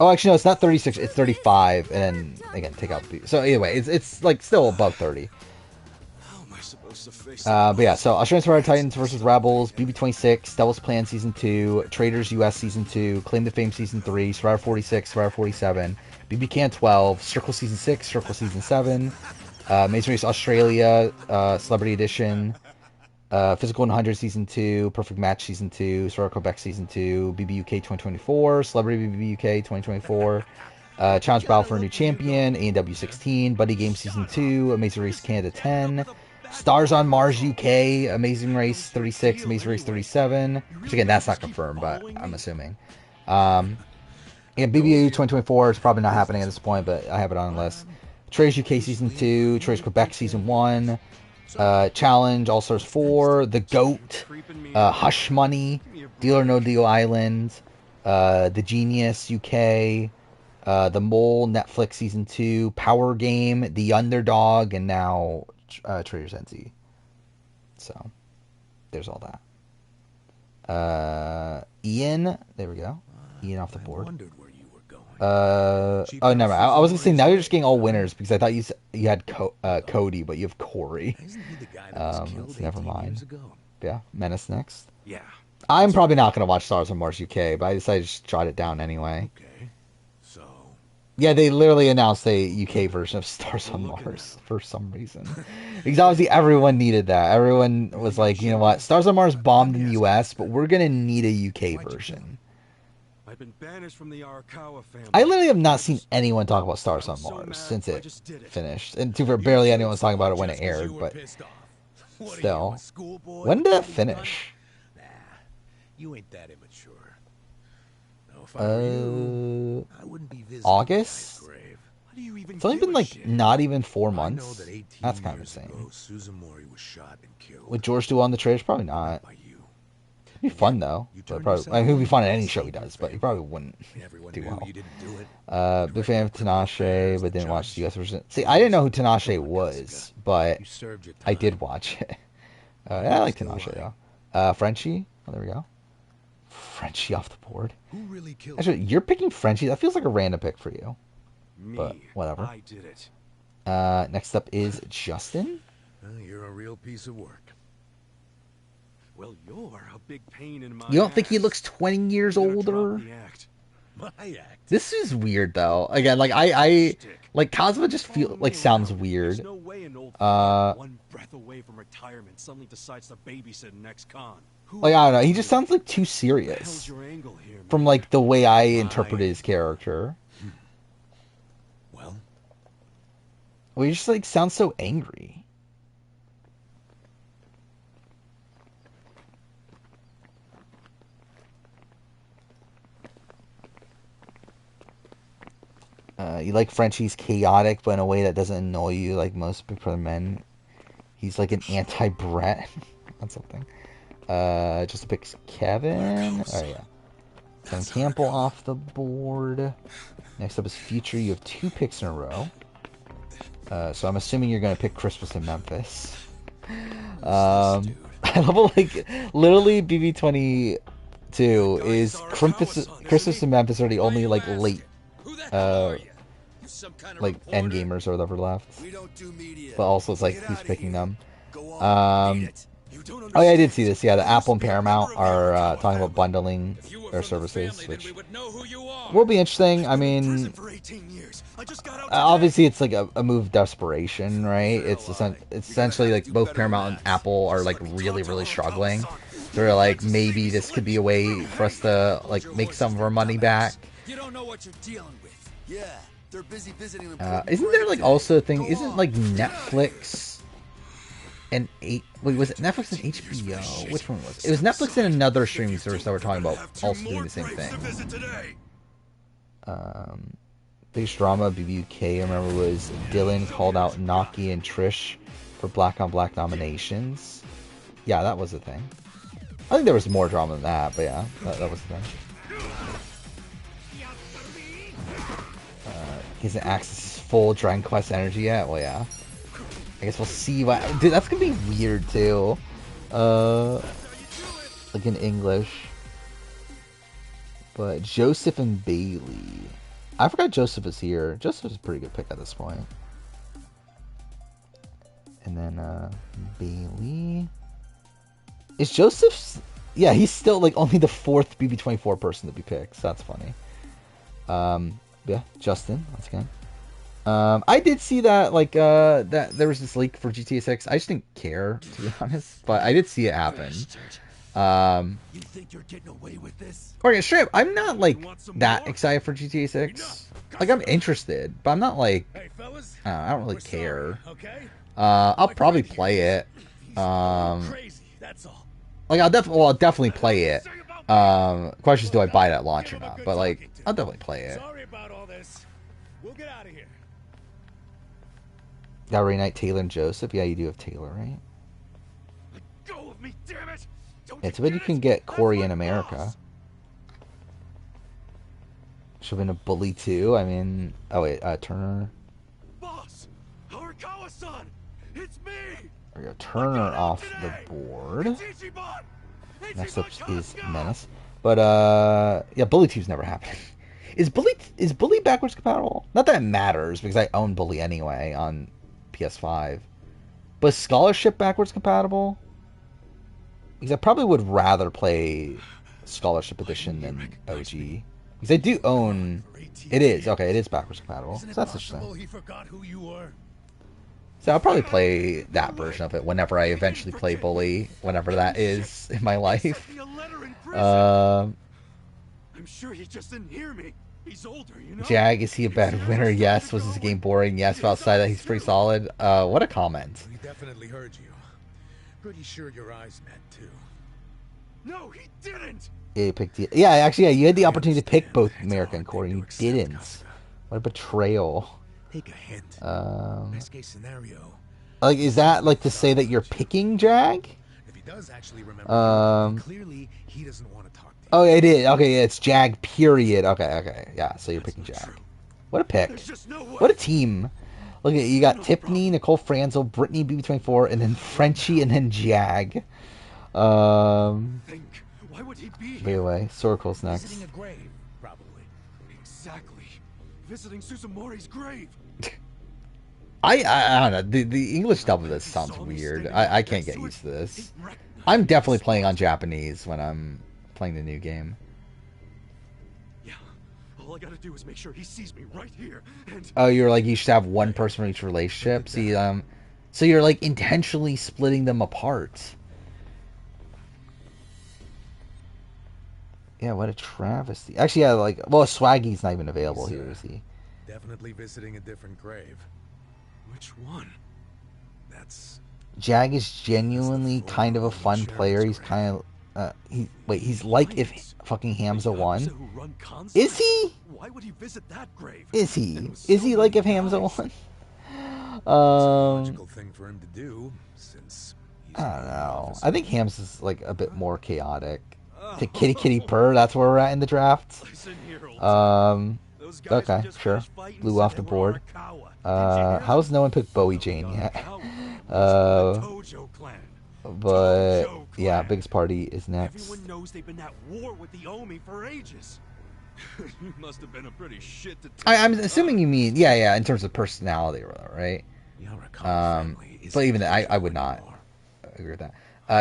Oh, actually, no, it's not 36. It's 35, and then again, take out. So anyway, it's like still above 30. But yeah, so Australian Survivor Titans versus Rebels, BB26, Devil's Plan Season 2, Traders US Season 2, Claim to Fame Season 3, Survivor 46, Survivor 47, BB Can 12, Circle Season 6, Circle Season 7, Amazing Race Australia Celebrity Edition, Physical 100 Season 2, Perfect Match Season 2, Survivor Quebec Season 2, BBUK 2024, Celebrity BBUK 2024, Challenge Battle for a New Champion, A&W 16, Buddy Game Season 2, Amazing Race Canada 10, Stars on Mars UK, Amazing Race 36, Amazing Race 37, which again, that's not confirmed, but I'm assuming. And BBAU 2024 is probably not happening at this point, but I have it on the list. Traders UK Season 2, Traders Quebec Season 1, Challenge All Stars 4, The GOAT, Hush Money, Deal or No Deal Island, The Genius UK, The Mole Netflix Season 2, Power Game, The Underdog, and now Traders NZ. So there's all that. Ian, there we go. Ian off the board. Oh, never mind. I was gonna say now you're just getting all winners because I thought you had Cody, but you have Corey. So never mind. Yeah, Menace next. Yeah. I'm probably not gonna watch Stars on Mars UK, but I decided to just jot it down anyway. Okay. So. Yeah, they literally announced a UK version of Stars on Mars for some reason. Because obviously everyone needed that. Everyone was like, you know what, Stars on Mars bombed in the US, but we're gonna need a UK version. I've been banished from the Arakawa family. I literally have not seen anyone talk about Stars on Mars since it finished. And barely anyone was talking about it when it aired, but still. When did that finish? Nah, you ain't that immature. No, if I were you, I wouldn't be visiting August? It's only been like not even 4 months. I know that 18 That's kind of years insane. ago, Suzumori was shot and killed. Would George do well on the Traders? Probably not. By you. It'd be fun though. But probably, I mean, he'd be fun at any show he does, but he probably wouldn't do well. You didn't do it. Big fan of Tinashe, but didn't watch the US version. See, I didn't know who Tinashe was, but I did watch it. I like Tinashe though. Frenchie. Oh, there we go. Frenchie off the board. Who really killed Actually, you're picking Frenchie. That feels like a random pick for you. Me. But whatever. I did it. Next up is Justin. You're a real piece of work. Well, you're a big pain in my You don't think he ass. looks 20 years I'm gonna older? drop the act. My act. This is weird though. Again, like I like Cosmo just feel like sounds weird. There's no way an old fart one breath away from retirement suddenly decides to babysit an ex-con. Like I don't know, he just sounds like too serious. Your angle here, From like the way I interpreted his character. Well, he just like sounds so angry. You like Frenchie's chaotic, but in a way that doesn't annoy you like most Big Brother men. He's like an anti-Brett. That's something. Just picks Kevin. Oh yeah. Kevin Campbell off the board. Next up is Future. You have 2 picks in a row. So I'm assuming you're gonna pick Christmas in Memphis. I love like literally BB22 is Christmas in Memphis are the only like late like end gamers or whatever left. But also it's like who's picking them. Oh yeah, I did see this. Yeah, the Apple and Paramount are talking about bundling their services, which will be interesting. I mean, obviously it's like a move of desperation, right? It's essentially like both Paramount and Apple are like really struggling. So they're like, maybe this could be a way for us to like make some of our money back. You don't know what you're dealing with. Yeah, they're busy visiting Isn't there like also a thing? Isn't like Netflix and was it Netflix and HBO? Which one was it? It was Netflix and another streaming service that we're talking about also doing the same thing. Biggest drama BBUK I remember was Dylan called out Naki and Trish for Black on Black nominations. Yeah, that was the thing. I think there was more drama than that, but yeah, that was the thing. He hasn't accessed his full Dragon Quest energy yet? Well, yeah. I guess we'll see what... Dude, that's gonna be weird, too. Like in English. But Joseph and Bailey. I forgot Joseph is here. Joseph is a pretty good pick at this point. And then, Bailey... Is Joseph's... Yeah, he's still, like, only the 4th BB24 person to be picked. So that's funny. Yeah, Justin, once again. I did see that, like, that there was this leak for GTA 6. I just didn't care, to be honest. But I did see it happen. You think you're getting away with this? Okay, straight up, I'm not, like, that excited for GTA 6. Like, I'm interested, but I'm not, like, I don't really care. I'll probably play it. Like, I'll definitely play it. Question is, do I buy it at launch or not? But, like, I'll definitely play it. Sorry about all this. We'll get out of here. Gotta reunite Taylor and Joseph. Yeah, you do have Taylor, right? Go with me, damn it! Yeah, it's a bit you can get Corey in America. Should have been a bully too. I mean, oh wait, Turner. Boss, Horikawa-san, it's me. There we go. Turner off the board. Next up is Menace. But yeah, Bully 2's never happened. Is Bully backwards compatible? Not that it matters because I own Bully anyway on PS5. But is Scholarship backwards compatible? Because I probably would rather play Scholarship Edition than OG. Because I do own... It is. Okay, it is backwards compatible. So that's interesting. So I'll probably play that version of it whenever I eventually play Bully, whenever that is in my life. I'm sure he just didn't hear me. He's older, you know? Jag, is he a bad winner? Yes. Was his game boring? Yes. But outside that, he's pretty solid. What a comment. He definitely heard you. Pretty sure your eyes met too. No, he didn't. Yeah, you picked yeah, actually, yeah, you had the opportunity to pick both America and Corey, and you didn't. What a betrayal. Take a hint. Best case scenario. Like, is that like to say that you're picking Jag? If he does actually remember, clearly he doesn't want to talk to you. Oh, it is. Okay, yeah, it's Jag. Period. Okay. Yeah, so you're picking Jag. What a pick. What a team. Look at you got Tiffany, Nicole Franzel, Brittany BB24, and then Frenchie, and then Jag. Why would he be By the way, Sorkel's next. Visiting a grave, probably. Exactly. Visiting Susumori's grave. I don't know. The English dub of this sounds weird. I can't get used to this. I'm definitely playing on Japanese when I'm playing the new game. Yeah. All I gotta do is make sure he sees me right here. And oh, you're like, you should have one person for each relationship. See, so you're like intentionally splitting them apart. Yeah, what a travesty. Actually, yeah, like, well, Swaggy's not even available here, is he? Definitely visiting a different grave. Which one? That's... Jag is genuinely kind of a fun player. He's kind of He's like if fucking Hamza won. Who run Kanzai? Is he? Why would he visit that grave? Is he? And Is so he like many if Hamza guys. won? It's a logical thing for him to do, since he's I don't in the know. office. I think Hamza's like a bit more chaotic. To kitty kitty purr. That's where we're at in the draft. Listen here, old timer. Those guys Okay, who just sure. finished fighting Blew said off they the were board. Arakawa. How's no one picked Bowie Jane yet? The Tojo clan. But Tojo yeah, clan. biggest party is next. Everyone knows they've been at war with the Omi for ages. You must have been a pretty shit to I'm assuming you mean yeah, in terms of personality, right? But even that, I would not agree with that.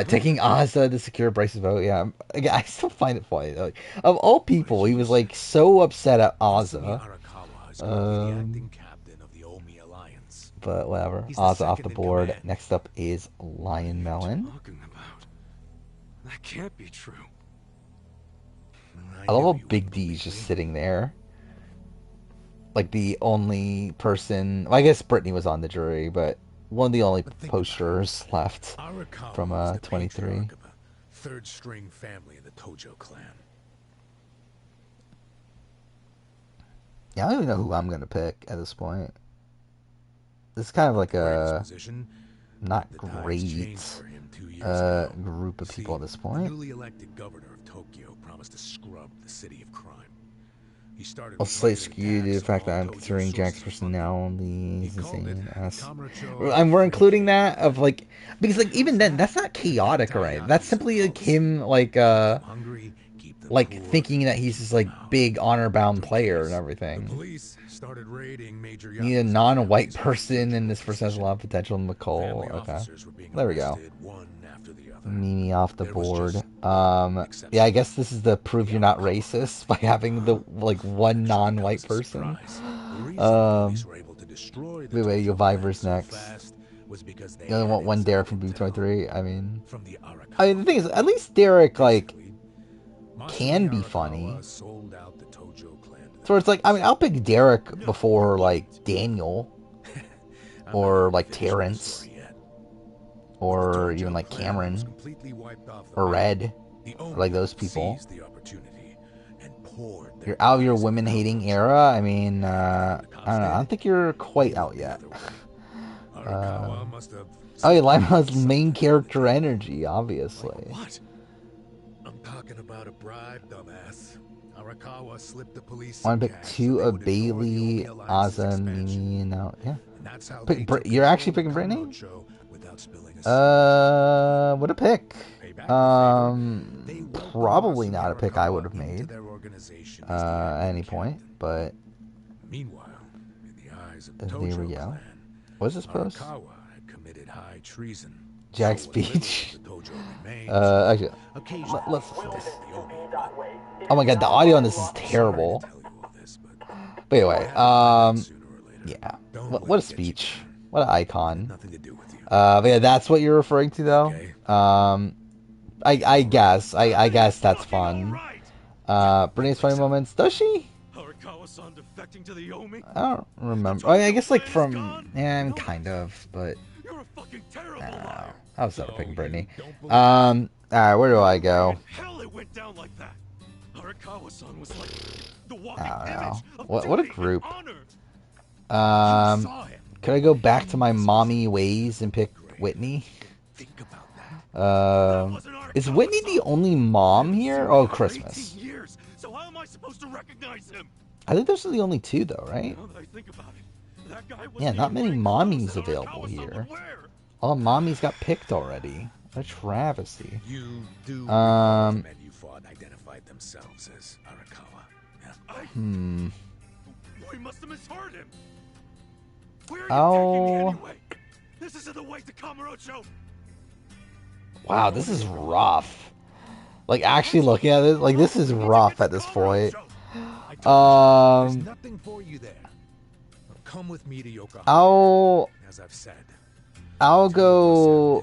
Taking Asa to secure Bryce's vote, yeah. Again, I still find it funny. Like, of all people, he was like so upset at Asa. But whatever. Asa off the board. Next up is Lion Melon. That can't be true. I love how Big D's just sitting there. Like the only person... Well, I guess Brittany was on the jury, but one of the only posters left from 23. Third string family in the Tojo clan. Yeah, I don't even know who I'm going to pick at this point. This is kind of like a not great group of people at this point. The newly elected governor of Tokyo promised to scrub the city of crime. He started I'll slightly skew to the fact that I'm considering Jack's personality. He's insane. We're including that of like because like even then that's not chaotic, right? That's simply like him like thinking that he's this like big honor bound player and everything. You need a non-white person in this person has a lot of potential in McCall. Okay, there we go. Mimi off the board. Yeah, I guess this is the prove you're not racist by having the like one non-white person. Anyway, your Viver's next. You only want one Derek from B23. I mean, the thing is, at least Derek like can be funny. So it's like, I mean, I'll pick Derek before like Daniel or like Terrence. Or even like Cameron or Red, or like those people. You're out of your women-hating era. I mean, I don't know. I don't think you're quite out yet. Oh, yeah, Lima's main character energy, obviously. What? I'm talking about a bribe, dumbass. Arakawa slipped the police. Want to pick two of Bailey, Ozza, Mimi, and now, yeah. You're actually picking Brittany? What a pick. Probably not a pick I would have made at any point, but there we go. What's this post? Jack's speech. Actually, let's listen to this. Oh my god, the audio on this is terrible. But anyway, yeah. What a speech. What an icon. But yeah, that's what you're referring to, though. I guess that's fun. Brittany's funny moments. Does she? I don't remember. I guess like from kind of, but I don't know. I was sort of picking Brittany. All right, where do I go? I don't know. What a group. Could I go back to my mommy ways and pick Whitney? Is Whitney the only mom here? Oh, Christmas. I think those are the only two, though, right? Yeah, not many mommies available here. All mommies got picked already. What a travesty. Men you fought identified themselves as Arakawa. We must have misheard him. Oh. This isn't the way to Kamurocho. Wow, this is rough. Like, actually looking at it, like, this is rough at this point. There's nothing for you there. Come with me to Yokohama. As I've said. I'll go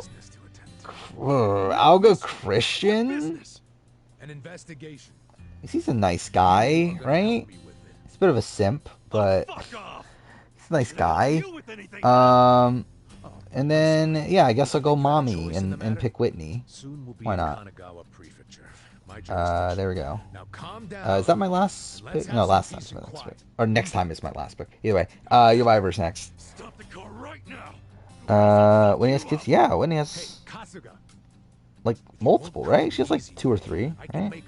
Christian. An investigation. He's a nice guy, right? He's a bit of a simp, but he's a nice guy. And then, yeah, I guess I'll go mommy and pick Whitney. Why not? There we go. Is that my last pick? No, last time's my last pick. Or next time is my last pick. Either way. Yuvaiver's next. Whitney has kids? Yeah, Whitney has... like, multiple, right? She has, like, 2 or 3, right?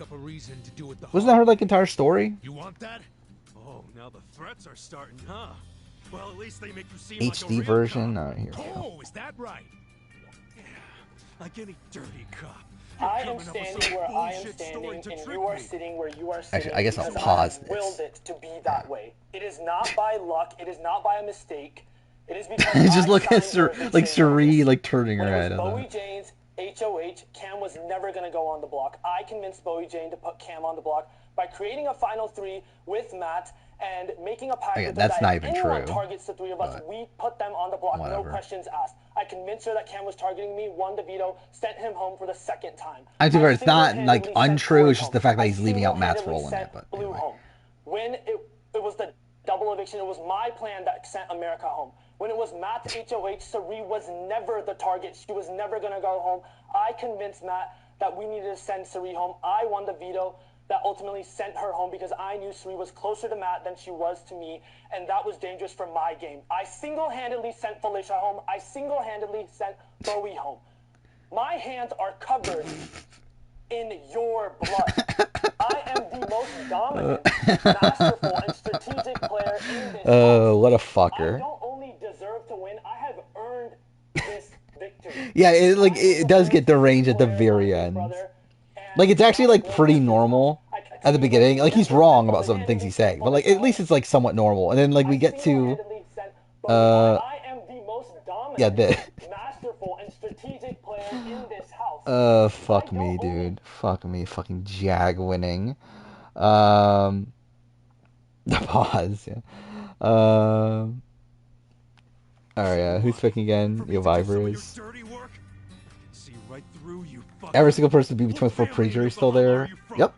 Wasn't that her, like, entire story? You want that? Oh, now the threats are starting, huh? Well, at least they make you seem HD like a real version? cop. Here we go. Oh, is that right? Yeah, like any dirty cop. I am standing where I am standing, and you are sitting where you are sitting. Actually, I guess I'll because pause I willed this. it to be that way. It is not by luck. It is not by a mistake. It is because Just I look at signed like Cherie, like, turning her when it head. was Bowie Jane's HOH, Cam was never going to go on the block. I convinced Bowie Jane to put Cam on the block by creating a final 3 with Matt and making a pact with her that's that not if even anyone true, targets the 3 of us, we put them on the block, no whatever. questions asked. I convinced her that Cam was targeting me, won the veto, sent him home for the 2nd time. I'm too it's not, like, single-handedly sent untrue, Corey it's just the home. fact that I he's leaving out Matt's role in single-handedly it, but sent Blue anyway. home. When it was the double eviction, it was my plan that sent America home. When it was Matt's HOH, Cerie was never the target. She was never going to go home. I convinced Matt that we needed to send Cerie home. I won the veto that ultimately sent her home because I knew Cerie was closer to Matt than she was to me, and that was dangerous for my game. I single-handedly sent Felicia home. I single-handedly sent Bowie home. My hands are covered in your blood. I am the most dominant, masterful, and strategic player in this house. What a fucker. I don't only deserve to win, I have earned this victory. Yeah, it does get deranged at the very end. Like, it's actually, like, pretty normal at the beginning. Like, he's wrong about some of the things he's saying, but, like, at least it's, like, somewhat normal. And then, like, we get to, yeah, masterful and strategic player in this house. Fuck me, dude. Fuck me. Fucking Jag winning. The pause, yeah. Alright, yeah. Who's picking again? Yuvaiver is. Every single person to be between 4 pre-jury still there. Yep.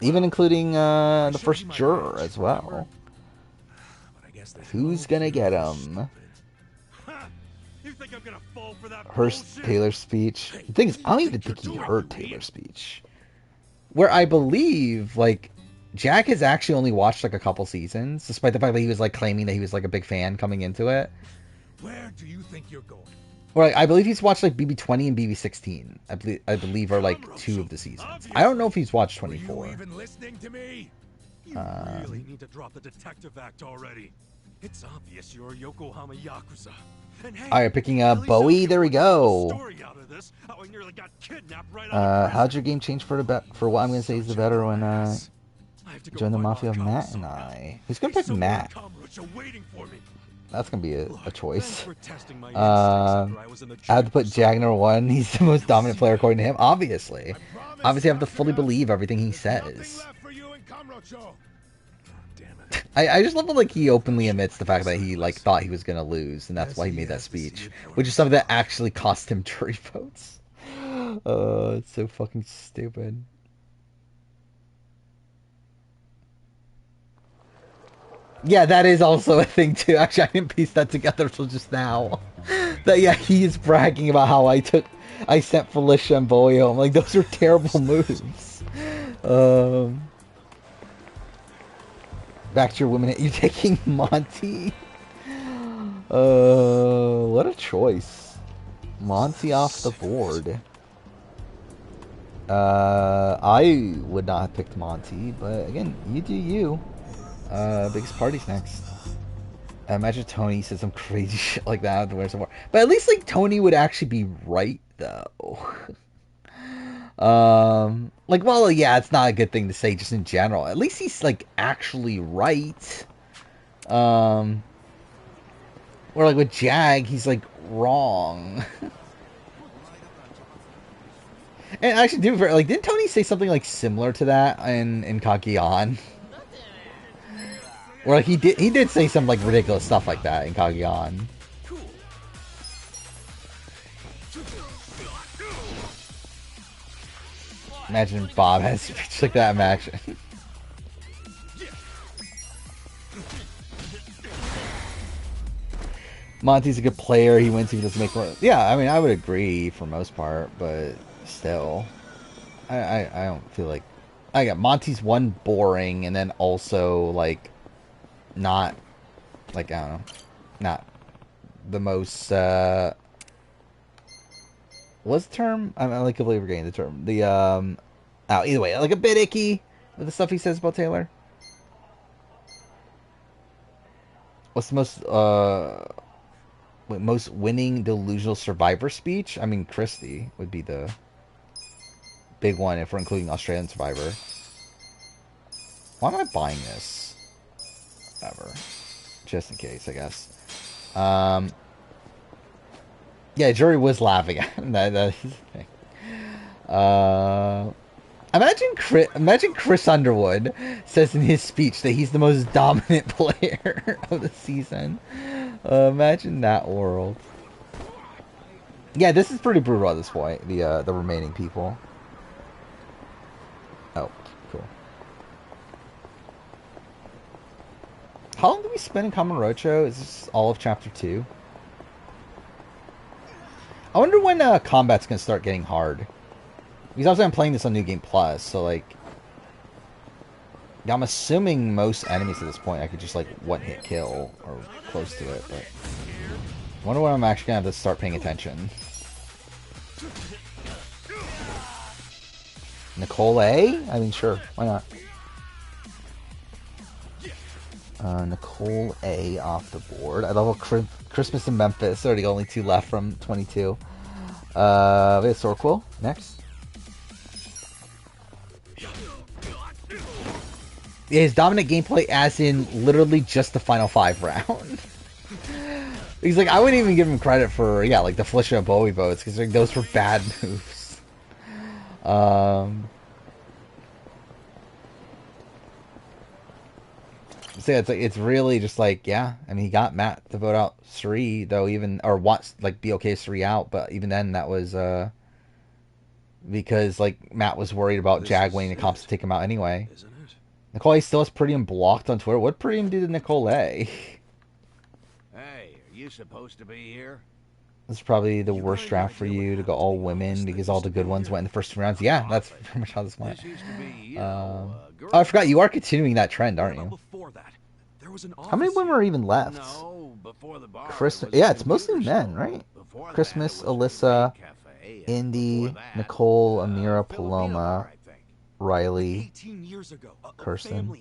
Even including the first juror as well. Who's gonna get him? Heard Taylor's speech. The thing is, I don't even think he heard Taylor's speech. Where I believe, like, Jack has actually only watched, like, a couple seasons, despite the fact that he was, like, claiming that he was, like, a big fan coming into it. Where do you think you're going? Or, like, I believe he's watched, like, BB20 and BB16. I believe are, like, 2 of the seasons. I don't know if he's watched 24. Are you even listening to me? You really need to drop the detective act already. It's obvious you're a Yokohama Yakuza. And hey, alright, picking up Bowie. There we go. How'd your game change for what I'm gonna say is the better when join the Mafia of Matt and I? Who's gonna pick Matt? That's gonna be a choice. I have to put Jagner 1. He's the most dominant player according to him. Obviously, I have to fully believe everything he says. I just love that, like, he openly admits the fact that he, like, thought he was gonna lose, and that's why he made that speech, which is something that actually cost him jury votes. It's so fucking stupid. Yeah, that is also a thing too. Actually, I didn't piece that together until just now. That, yeah, he is bragging about how I sent Felicia and Bowie home. Like, those are terrible moves. Back to your women. You're taking Monty? What a choice. Monty off the board. I would not have picked Monty, but again, you do you. Biggest party's next. I imagine Tony said some crazy shit like that to wear some more. But at least, like, Tony would actually be right, though. Like, well, yeah, it's not a good thing to say just in general. At least he's, like, actually right. Or, like, with Jag, he's, like, wrong. And actually, didn't Tony say something, like, similar to that in Kageon? Or, like, he did say some, like, ridiculous stuff like that in Kageon. Imagine Bob has a speech like that in action. Monty's a good player. He wins. He doesn't make one. Yeah, I mean, I would agree for most part, but still, I don't feel like I got Monty's one boring, and then also like not like I don't know, not the most. What's the term? I'm like completely forgetting the term. The either way, like a bit icky with the stuff he says about Taylor. What's the most winning delusional survivor speech? I mean, Christie would be the big one if we're including Australian Survivor. Why am I buying this? Ever. Just in case, I guess. Yeah, jury was laughing at him. That is the thing. Imagine Chris Underwood says in his speech that he's the most dominant player of the season. Imagine that world. Yeah, this is pretty brutal at this point. The remaining people. Oh, cool. How long do we spend in Kamurocho? Is this all of Chapter 2? I wonder when combat's gonna start getting hard. Because obviously I'm playing this on New Game Plus, so like... I'm assuming most enemies at this point I could just like one-hit kill, or close to it, but... I wonder when I'm actually gonna have to start paying attention. Nicole A? I mean, sure, why not? Nicole A off the board. I love Christmas in Memphis. Already only 2 left from 22. We have Sorquil next. Yeah, his dominant gameplay as in literally just the final 5 round. He's like, I wouldn't even give him credit for, yeah, like the Felicia Bowie votes, because like, those were bad moves. So yeah, it's really just like, yeah, I mean, he got Matt to vote out Sri, though, even, or wants, like, be okay Sri out, but even then, that was, because, like, Matt was worried about Jag winning the comps to take him out anyway. Nicole A still has Prettium blocked on Twitter. What Prettium do to Nicole A? Hey, are you supposed to be here? This is probably the worst draft for you to go all women because all the good ones went in the first 2 rounds. Yeah, that's pretty much how this went. Oh, I forgot. You are continuing that trend, aren't you? How many women are even left? Christmas. Yeah, it's mostly men, right? Christmas, Alyssa, Indy, Nicole, Amira, Paloma, Riley, Kirsten.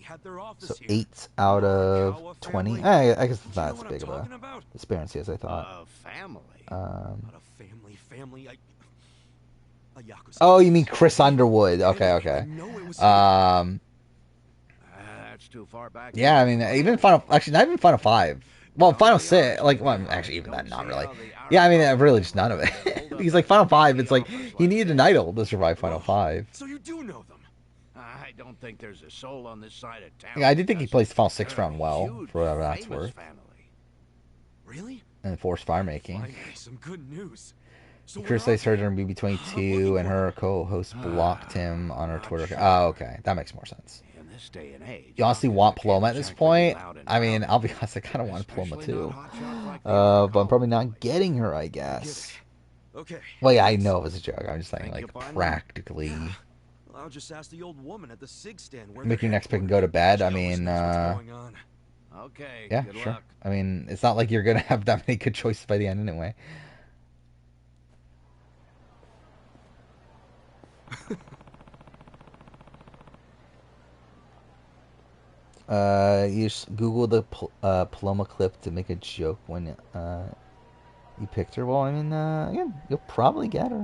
So 8 out of 20. I guess it's not as big of a disparity as I thought. Oh, you mean Chris Underwood? Okay. That's too far back. Yeah, I mean, even Final... Actually, not even Final 5. Well, Final 6... Like, well, actually, even that, not really. Yeah, I mean, really just none of it. Because, like, Final 5, it's like, he needed an idol to survive Final 5. So you do know them. I don't think there's a soul on this side of town. Yeah, I did think he placed the Final 6 round well, for whatever that's worth. Really? And forced fire making. Some good news. So he criticized her during BB22, and her co-host blocked him on her Twitter. Oh, okay. That makes more sense. In this day and age, you honestly want Paloma at this point? I mean, I'll be honest, I kind of want Paloma too. But I'm probably not getting her, I guess. Okay. Well, yeah, I know it was a joke. I'm just saying, like, practically. I'll just ask the old woman at the SIG stand where make your next pick and go to bed. I mean, okay. Yeah, sure. Luck. I mean, it's not like you're gonna have that many good choices by the end anyway. You just Google the Paloma clip to make a joke when you picked her. Well, I mean, again, you'll probably get her.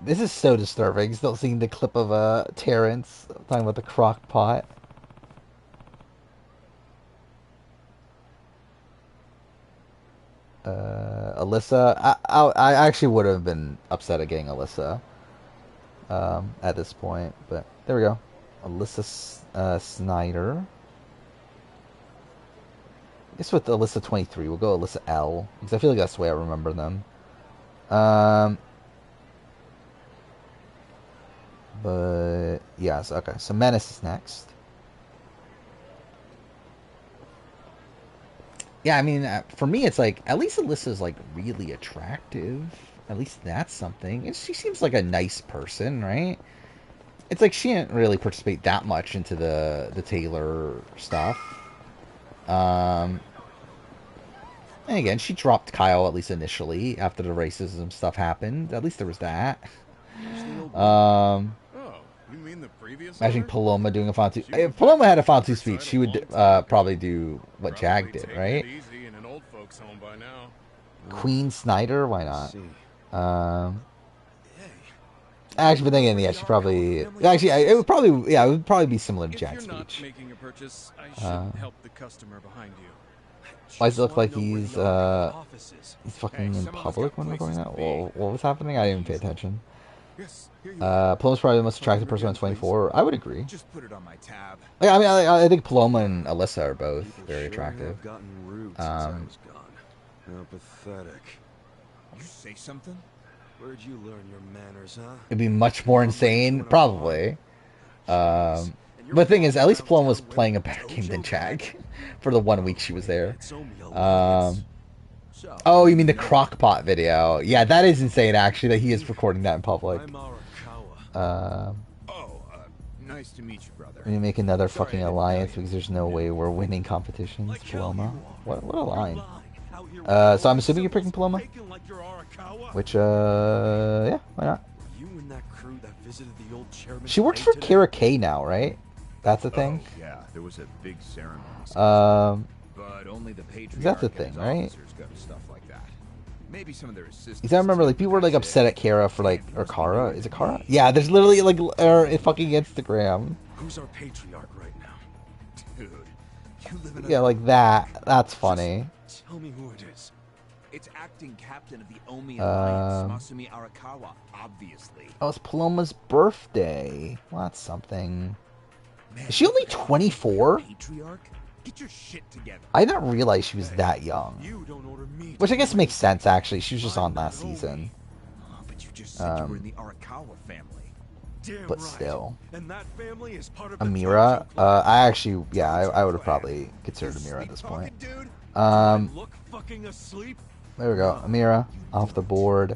This is so disturbing. Still seeing the clip of Terrence talking about the crock pot. Alyssa, I actually would have been upset at getting Alyssa at this point, but there we go. Alyssa Snyder. I guess with Alyssa 23, we'll go Alyssa L, because I feel like that's the way I remember them. But yes, okay. So Menace is next. Yeah, I mean, for me, it's like, at least Alyssa's, like, really attractive. At least that's something. And she seems like a nice person, right? It's like she didn't really participate that much into the Taylor stuff. And again, she dropped Kyle, at least initially, after the racism stuff happened. At least there was that. You mean the previous Imagine owner? Paloma doing a Fontu. If Paloma had a Fontu speech, she would probably do what Jag did, right? Easy in an old folks home by now. Queen Snyder, why not? Actually, but then again, yeah, she probably. Actually, it would probably be similar to Jag's speech. Making a purchase, I should help the customer behind you. Why does it look like he's fucking in public when recording that? Well, what was happening? I didn't even pay attention. Paloma's probably the most attractive person on 24. I would agree. Just put it on my tab. I mean, I think Paloma and Alyssa are both very attractive. How pathetic. You say something? Where'd you learn your manners, huh? It'd be much more insane, probably. But the thing is, at least Paloma was playing a better game than Jag for the 1 week she was there. Oh, you mean the Crockpot video? Yeah, that is insane, actually, that he is recording that in public. Nice to meet you, brother. We need to make another fucking alliance because there's no way we're winning competitions. Paloma, what a line. So I'm assuming you're picking Paloma. Which, yeah, why not? She works for Kara K now, right? That's the thing. Yeah, there was a big ceremony. But only the patriarch that's the thing, right? Go to stuff like that. Maybe some of their assistants. Because I remember, like, people were like upset at Kara for like, or Kara? Is it Kara? Yeah, there's literally like fucking Instagram. Who's our patriarch right now? Dude, you live in a... Yeah, like that. That's funny. Tell me who it is. It's acting captain of the Omi Alliance, Masumi Arakawa, obviously. Oh, it's Paloma's birthday. Well, that's something. Is she only 24? Patriarch? Get your shit together. I didn't realize she was that young. Which I guess makes sense, actually. She was just on last season. But you just said you were in the Arakawa family. But still. And that family is part of Amira? I actually, yeah, I would have probably considered Amira at this point. There we go. Amira, off the board.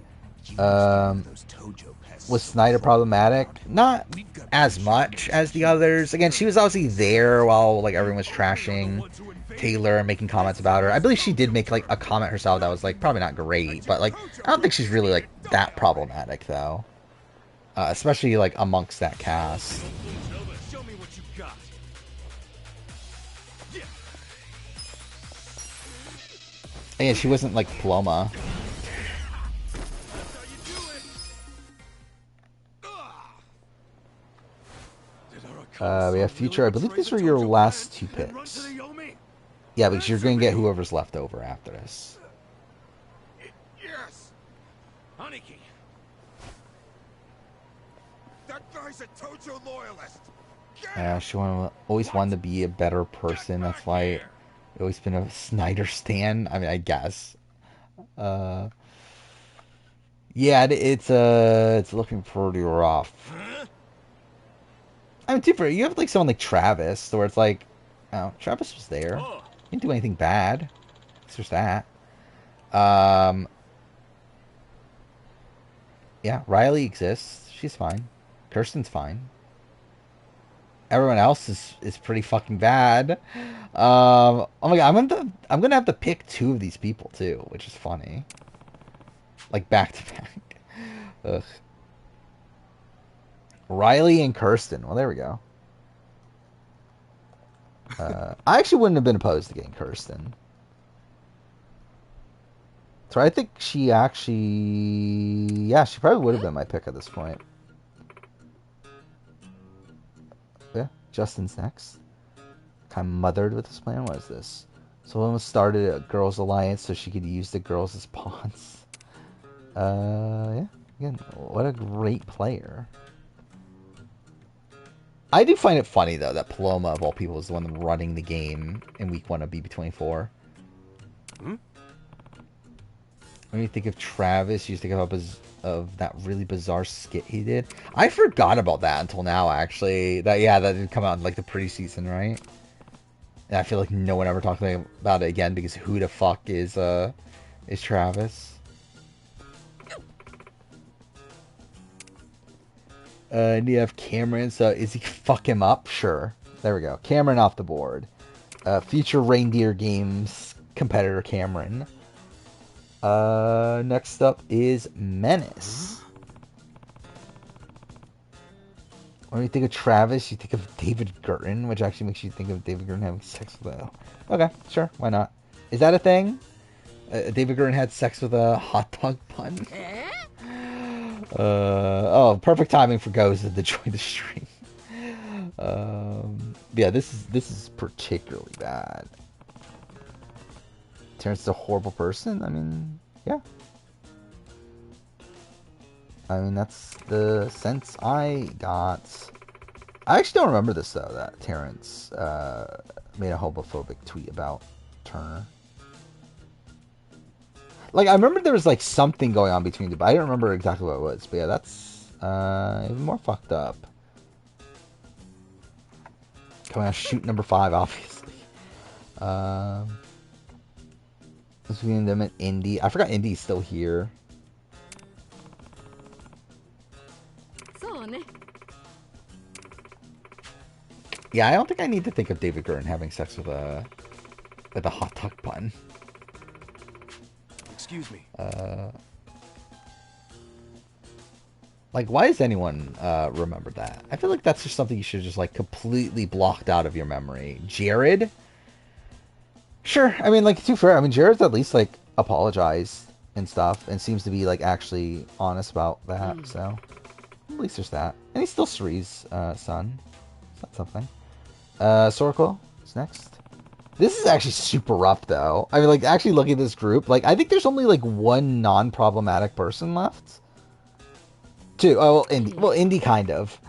Was Snyder problematic? Not as much as the others. Again, she was obviously there while like everyone was trashing Taylor and making comments about her. I believe she did make like a comment herself that was like probably not great, but like I don't think she's really like that problematic though. Especially like amongst that cast. And yeah, she wasn't like Paloma. We have future. I believe these are your last two picks. Yeah, because you're going to get whoever's left over after this. Yes! Aniki! That guy's a Tojo loyalist! She always wanted to be a better person. That's why always been a Snyder stan. I mean, I guess. Yeah, it's looking pretty rough. I mean, too, you have like someone like Travis, where it's like, oh, Travis was there. He didn't do anything bad. It's just that. Yeah, Riley exists. She's fine. Kirsten's fine. Everyone else is pretty fucking bad. Oh my god, I'm gonna have to pick two of these people too, which is funny. Like back to back. Ugh. Riley and Kirsten. Well, there we go. I actually wouldn't have been opposed to getting Kirsten. So I think she actually... Yeah, she probably would have been my pick at this point. Yeah, Justin's next. Kind of mothered with this plan. What is this? So Wilma started a girls' alliance so she could use the girls as pawns. Yeah. Again, what a great player. I do find it funny, though, that Paloma, of all people, is the one running the game in week 1 of BB24. When you think of Travis, you think of that really bizarre skit he did. I forgot about that until now, actually. That did come out in, like, the preseason, right? And I feel like no one ever talks about it again because who the fuck is Travis? And you have Cameron, so is he fuck him up? Sure. There we go. Cameron off the board. Future Reindeer Games competitor Cameron. Next up is Menace. When you think of Travis, you think of David Gurton, which actually makes you think of David Gurton having sex with a... Okay, sure, why not? Is that a thing? David Gurton had sex with a hot dog bun? Oh, perfect timing for Goza to join the stream. Yeah, this is particularly bad. Terrence is a horrible person? I mean, yeah. I mean, that's the sense I got. I actually don't remember this, though, that Terrence made a homophobic tweet about Turner. Like, I remember there was, like, something going on between them, but I don't remember exactly what it was. But yeah, that's even more fucked up. Coming out shoot number 5, obviously. Between them and Indy. I forgot Indy's still here. Yeah, I don't think I need to think of David Gurton having sex with a hot dog bun. Excuse me. Like, why does anyone remember that? I feel like that's just something you should just, like, completely blocked out of your memory. Jared? Sure. I mean, like, to be fair, I mean, Jared's at least, like, apologized and stuff and seems to be, like, actually honest about that, so at least there's that. And he's still Sri's son. That's something. Sorkel is next. This is actually super rough, though. I mean, like, actually looking at this group, like, I think there's only, like, one non-problematic person left. Two. Oh, well, Indy. Well, Indy kind of.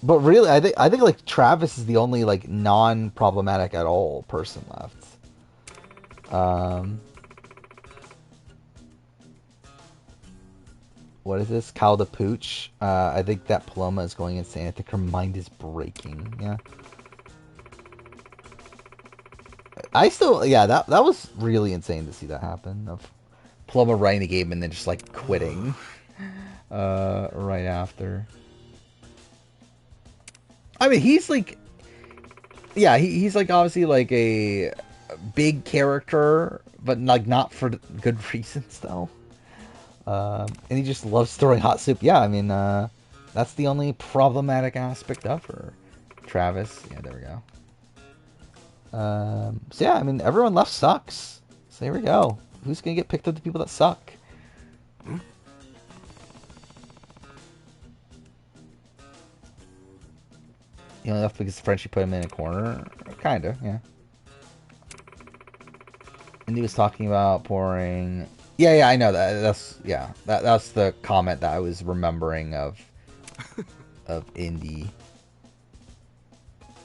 But really, I think, like, Travis is the only, like, non-problematic at all person left. What is this? Cal the Pooch. I think that Paloma is going insane. I think her mind is breaking. Yeah. I still, yeah, that was really insane to see that happen. Of Paloma running the game and then just, like, quitting right after. I mean, he's like, yeah, he's like obviously like a big character, but like not for good reasons though. And he just loves throwing hot soup. Yeah, I mean, that's the only problematic aspect of her. Travis, yeah, there we go. So yeah, I mean, everyone left sucks. So there we go. Who's gonna get picked up? The people that suck. He only left because Frenchie put him in a corner. Kinda, yeah. And he was talking about pouring. Yeah, I know that. That's the comment that I was remembering of Indy.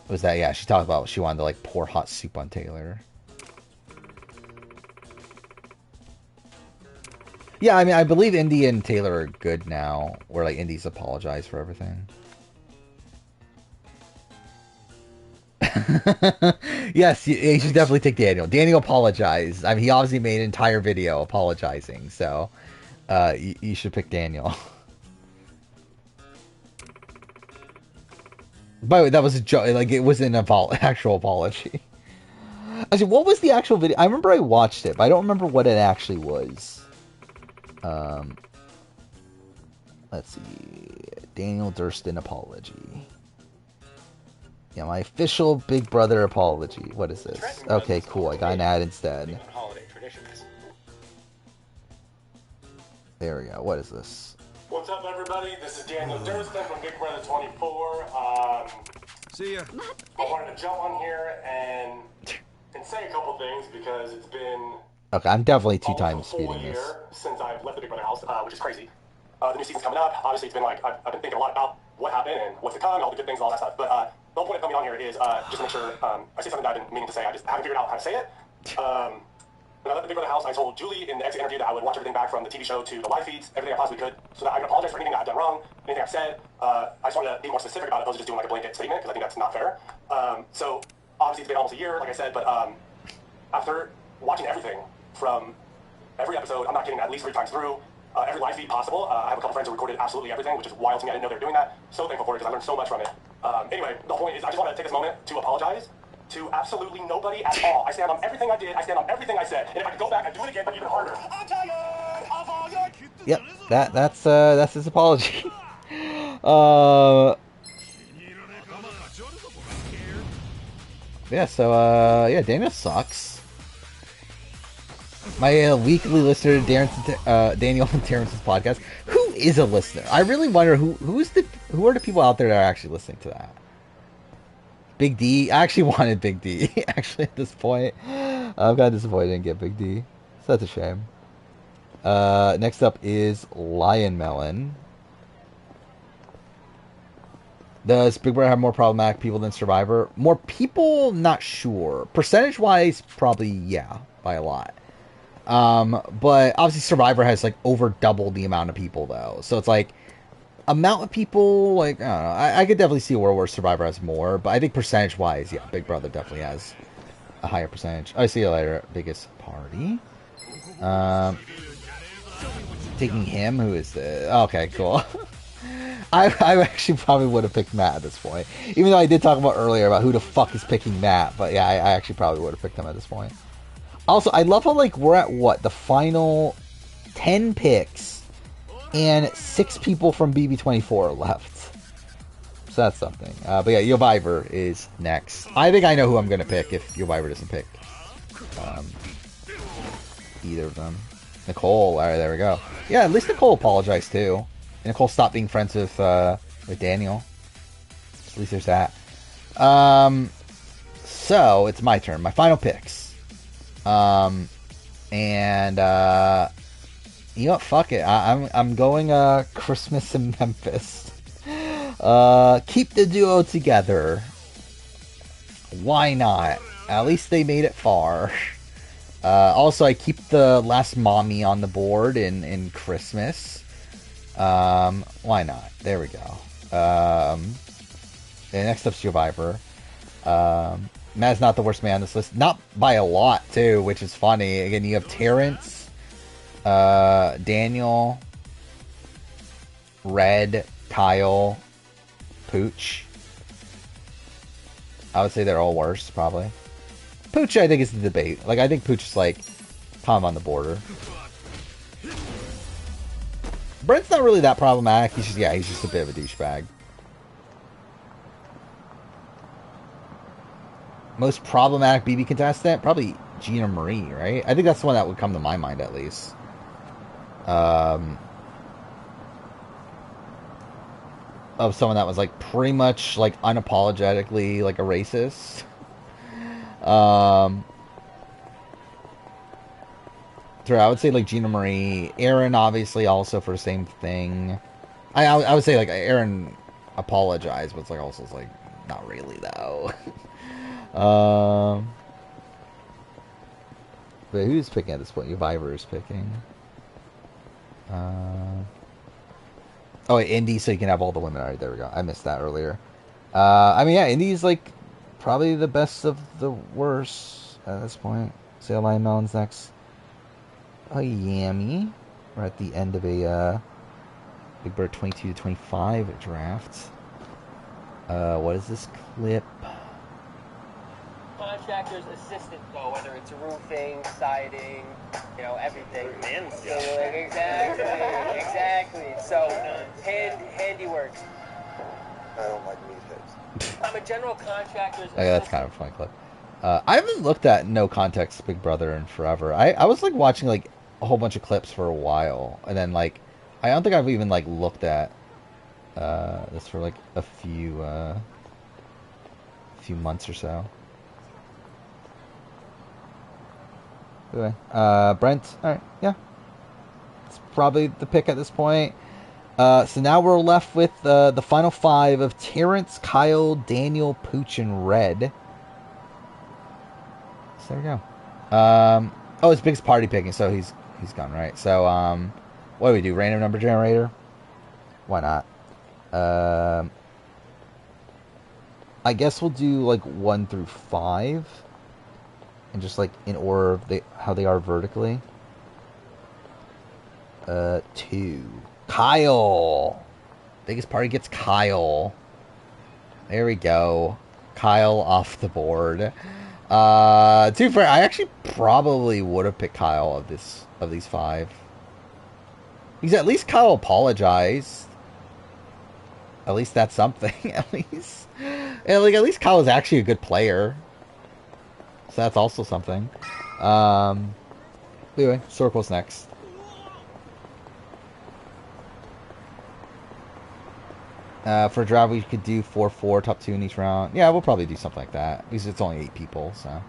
Was that, yeah, she talked about she wanted to like pour hot soup on Taylor. Yeah, I mean, I believe Indy and Taylor are good now, where like Indy's apologized for everything. Yes, you should definitely take Daniel. Daniel apologized. I mean, he obviously made an entire video apologizing, so you should pick Daniel. By the way, that was a joke. Like, it wasn't an actual apology. Actually, what was the actual video? I remember I watched it, but I don't remember what it actually was. Let's see. Daniel Durston apology. Yeah, my official Big Brother apology. What is this? Okay, cool. I got an ad instead. There we go. What is this? What's up, everybody? This is Daniel Durston from Big Brother 24. See ya. I wanted to jump on here and say a couple things because it's been Okay, I'm definitely 2 times speeding this. Since I've left the Big Brother house, which is crazy. The new season's coming up. Obviously, it's been like I've been thinking a lot about what happened and what's to come, and all the good things, and all that stuff. But the whole point of coming on here is just to make sure I say something that I've been meaning to say. I just haven't figured out how to say it. When I left the Big Brother house, I told Julie in the exit interview that I would watch everything back from the TV show to the live feeds, everything I possibly could, so that I can apologize for anything that I've done wrong, anything I've said. I just wanted to be more specific about it, opposed to just doing like a blanket statement, because I think that's not fair. So obviously it's been almost a year, like I said, but after watching everything from every episode, I'm not kidding, at least 3 times through, every live feed possible. I have a couple friends who recorded absolutely everything, which is wild to me. I didn't know they were doing that. So thankful for it because I learned so much from it. Anyway, the point is I just want to take this moment to apologize to absolutely nobody at all. I stand on everything I did. I stand on everything I said. And if I could go back, I'd do it again, but even harder. I'm tired of all your... Yep, that's his apology. Yeah, so yeah, Daniel sucks. My weekly listener, Daniel and Terrence's podcast. Who is a listener? I really wonder who are the people out there that are actually listening to that. Big D. I actually wanted Big D. Actually, at this point, I'm kind of disappointed I didn't get Big D. So that's a shame. Next up is Lion Melon. Does Big Brother have more problematic people than Survivor? More people? Not sure. Percentage-wise, probably yeah, by a lot. But obviously Survivor has like over double the amount of people though. So it's like amount of people, like I don't know. I could definitely see a world where Survivor has more, but I think percentage-wise, yeah, Big Brother definitely has a higher percentage. I see you later. Biggest party. Taking him. Who is this? Okay, cool. I actually probably would have picked Matt at this point. Even though I did talk about earlier about who the fuck is picking Matt. But yeah, I actually probably would have picked him at this point. Also, I love how, like, we're at, what, the final 10 picks, and 6 people from BB24 are left. So that's something. But yeah, Yoviver is next. I think I know who I'm going to pick if Yoviver doesn't pick either of them. Nicole, alright, there we go. Yeah, at least Nicole apologized, too. And Nicole stopped being friends with Daniel. At least there's that. So, it's my turn. My final picks. And you know what? Fuck it. I'm going Christmas in Memphis. Keep the duo together. Why not? At least they made it far. Also, I keep the last mommy on the board in Christmas. Why not? There we go. And next up's Survivor. Matt's not the worst man on this list. Not by a lot, too, which is funny. Again, you have Terrence, Daniel, Red, Kyle, Pooch. I would say they're all worse, probably. Pooch, I think, is the debate. Like, I think Pooch is, like, kind of on the border. Brent's not really that problematic. He's just a bit of a douchebag. Most problematic BB contestant? Probably Gina Marie, right? I think that's the one that would come to my mind, at least. Of someone that was, like, pretty much, like, unapologetically, like, a racist. I would say, like, Gina Marie. Aaron, obviously, also for the same thing. I would say, like, Aaron apologized, but it's, like, also, like, not really, though. But who's picking at this point? Yoviver is picking. Oh, wait, Indy, so you can have all the women. Alright, there we go. I missed that earlier. I mean, yeah, Indy's, like, probably the best of the worst at this point. Say Lion Melon's next. Oh, yammy. We're at the end of a Big Bird 22-25 draft. What is this clip? Contractor's assistant, though, whether it's roofing, siding, you know, everything. So, like, exactly. So, handiwork. I don't like meatheads. I'm a general contractor's assistant. Oh, yeah, that's kind of a funny clip. I haven't looked at No Context Big Brother in forever. I was, like, watching, like, a whole bunch of clips for a while, and then, like, I don't think I've even, like, looked at this for, like, a few months or so. Anyway, Brent. Alright, yeah. It's probably the pick at this point. So now we're left with the final 5 of Terrence, Kyle, Daniel, Pooch, and Red. So there we go. Oh, it's Big's party picking, so he's gone, right? So, what do we do? Random number generator? Why not? I guess we'll do like 1 through 5, and just like in order of how they are vertically. 2. Kyle. Biggest party gets Kyle. There we go. Kyle off the board. To be fair, I actually probably would have picked Kyle of these 5. Because at least Kyle apologized. At least that's something. At least, and like at least Kyle is actually a good player. So that's also something. Anyway, Circle's next. For draft, we could do 4-4, top 2 in each round. Yeah, we'll probably do something like that. Because it's only 8 people, so.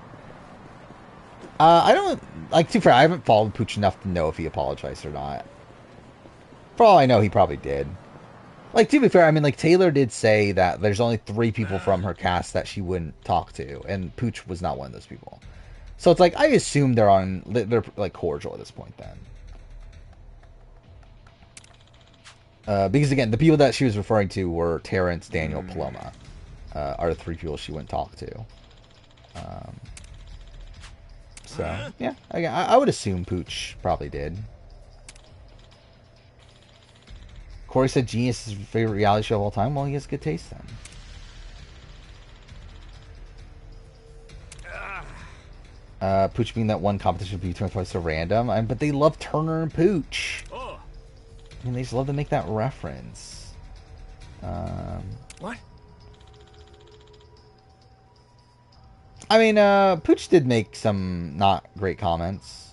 I don't, like, to be fair, I haven't followed Pooch enough to know if he apologized or not. For all I know, he probably did. Like, to be fair, I mean, like, Taylor did say that there's only 3 people from her cast that she wouldn't talk to, and Pooch was not one of those people. So it's like, I assume they're like, cordial at this point, then. Because again, the people that she was referring to were Terrence, Daniel, Paloma, are the 3 people she wouldn't talk to. So yeah, I would assume Pooch probably did. Corey said Genius is his favorite reality show of all time. Well, he has good taste then. Pooch being that one competition between twice so random, but they love Turner and Pooch. I mean, they just love to make that reference. What? I mean, Pooch did make some not great comments.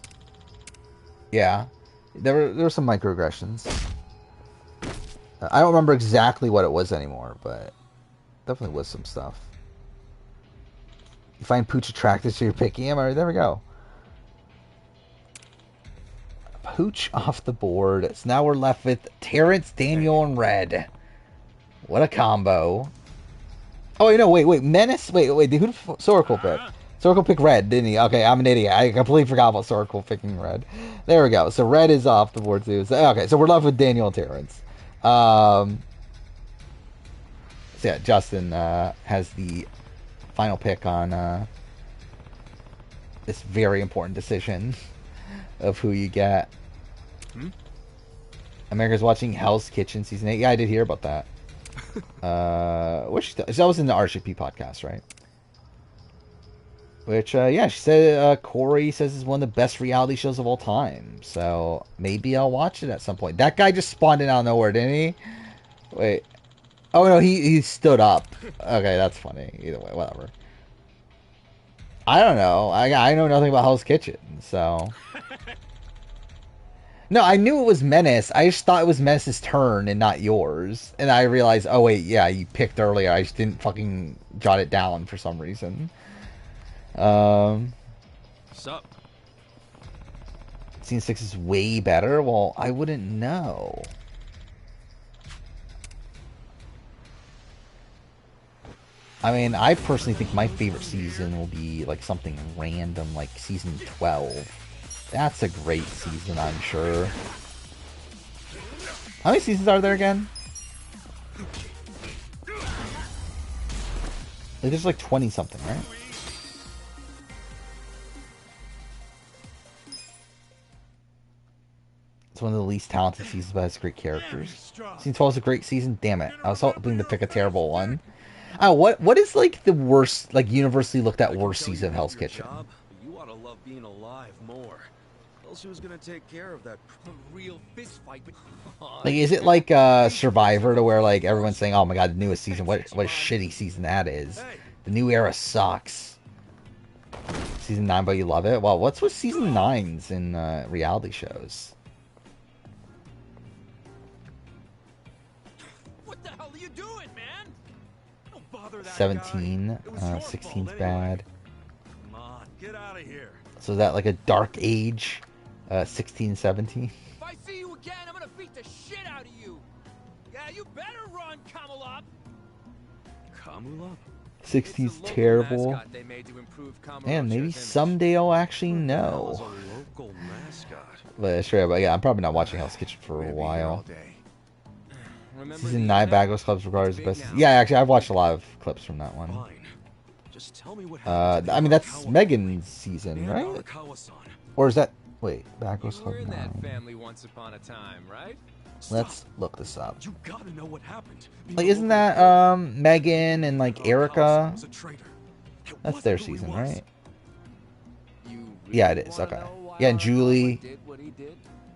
Yeah, there were some microaggressions. I don't remember exactly what it was anymore, but definitely was some stuff. You find Pooch attractive, so you're picking him? Alright, there we go. Pooch off the board. So now we're left with Terrence, Daniel, and Red. What a combo. Oh, wait, no, wait. Menace? Wait, who did Soracle pick? Soracle picked Red, didn't he? Okay, I'm an idiot. I completely forgot about Soracle picking Red. There we go. So Red is off the board, too. So, okay, so we're left with Daniel and Terrence. So yeah, Justin has the final pick on this very important decision of who you get. America's watching Hell's Kitchen season 8. Yeah, I did hear about that. That was in the RCP podcast, right? Which, yeah, she said Corey says is one of the best reality shows of all time. So maybe I'll watch it at some point. That guy just spawned in out of nowhere, didn't he? Wait. Oh, no, he stood up. Okay, that's funny. Either way, whatever. I don't know. I know nothing about Hell's Kitchen, so... No, I knew it was Menace. I just thought it was Menace's turn and not yours. And I realized, oh, wait, yeah, you picked earlier. I just didn't fucking jot it down for some reason. Sup? Scene 6 is way better? Well, I wouldn't know. I mean, I personally think my favorite season will be like something random, like season 12. That's a great season, I'm sure. How many seasons are there again? Like, there's like 20 something, right? It's one of the least talented seasons, but has great characters. Season 12 is a great season. Damn it. I was hoping to pick a terrible one. Oh, what is like the worst, like universally looked at worst season of Hell's Kitchen? You ought to love being alive more. Else who's gonna take care of that real fist fight? Like, is it like Survivor to where like everyone's saying, "Oh my god, the newest season, what a shitty season that is. The new era sucks." Season 9, but you love it. Well, what's with season 9s in reality shows? What the hell are you doing, man? Don't bother that 17, 16's bad. Come on, get out of here. So is that like a dark age? 16, 17? If I see you again, I'm gonna beat the shit out of you. Yeah, you better run, Kamalop. Kamalop? 60's terrible. Man, maybe someday I'll actually know. But sure, but yeah, I'm probably not watching Hell's Kitchen for a while. Remember Season the 9 internet? Bagos Clubs regards the It's best. big now. Yeah, actually, I've watched a lot of clips from that one. Just tell me what happened to I the mean, that's Arakawa Megan's season, and right? Arakawa-san. Or is that... Wait, Bagos You Club were in that 9. family once upon a time, right? Let's look this up. You gotta know what happened. Like, isn't that, Megan and, like, Erica? That's their season, right? Yeah, it is. Okay. Yeah, and Julie.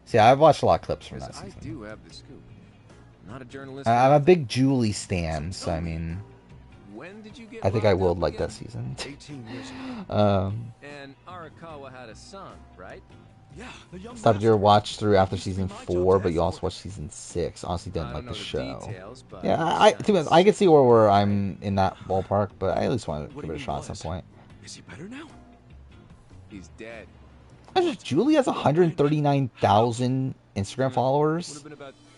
See, I've watched a lot of clips from that season. I do have the scoop. Not a journalist. I'm a big Julie stan, so I mean, When did you get I think I locked will up like again? that season. 18 years ago. And Arakawa had a son, right? Yeah, the young Stopped your watch through after season 4, but you also watched season 6. Honestly, didn't like the show. Yeah, to be honest, I can see where I'm in that ballpark, but I at least want to give it a shot at some point. Is he better now? He's dead. Julie has 139,000 Instagram followers.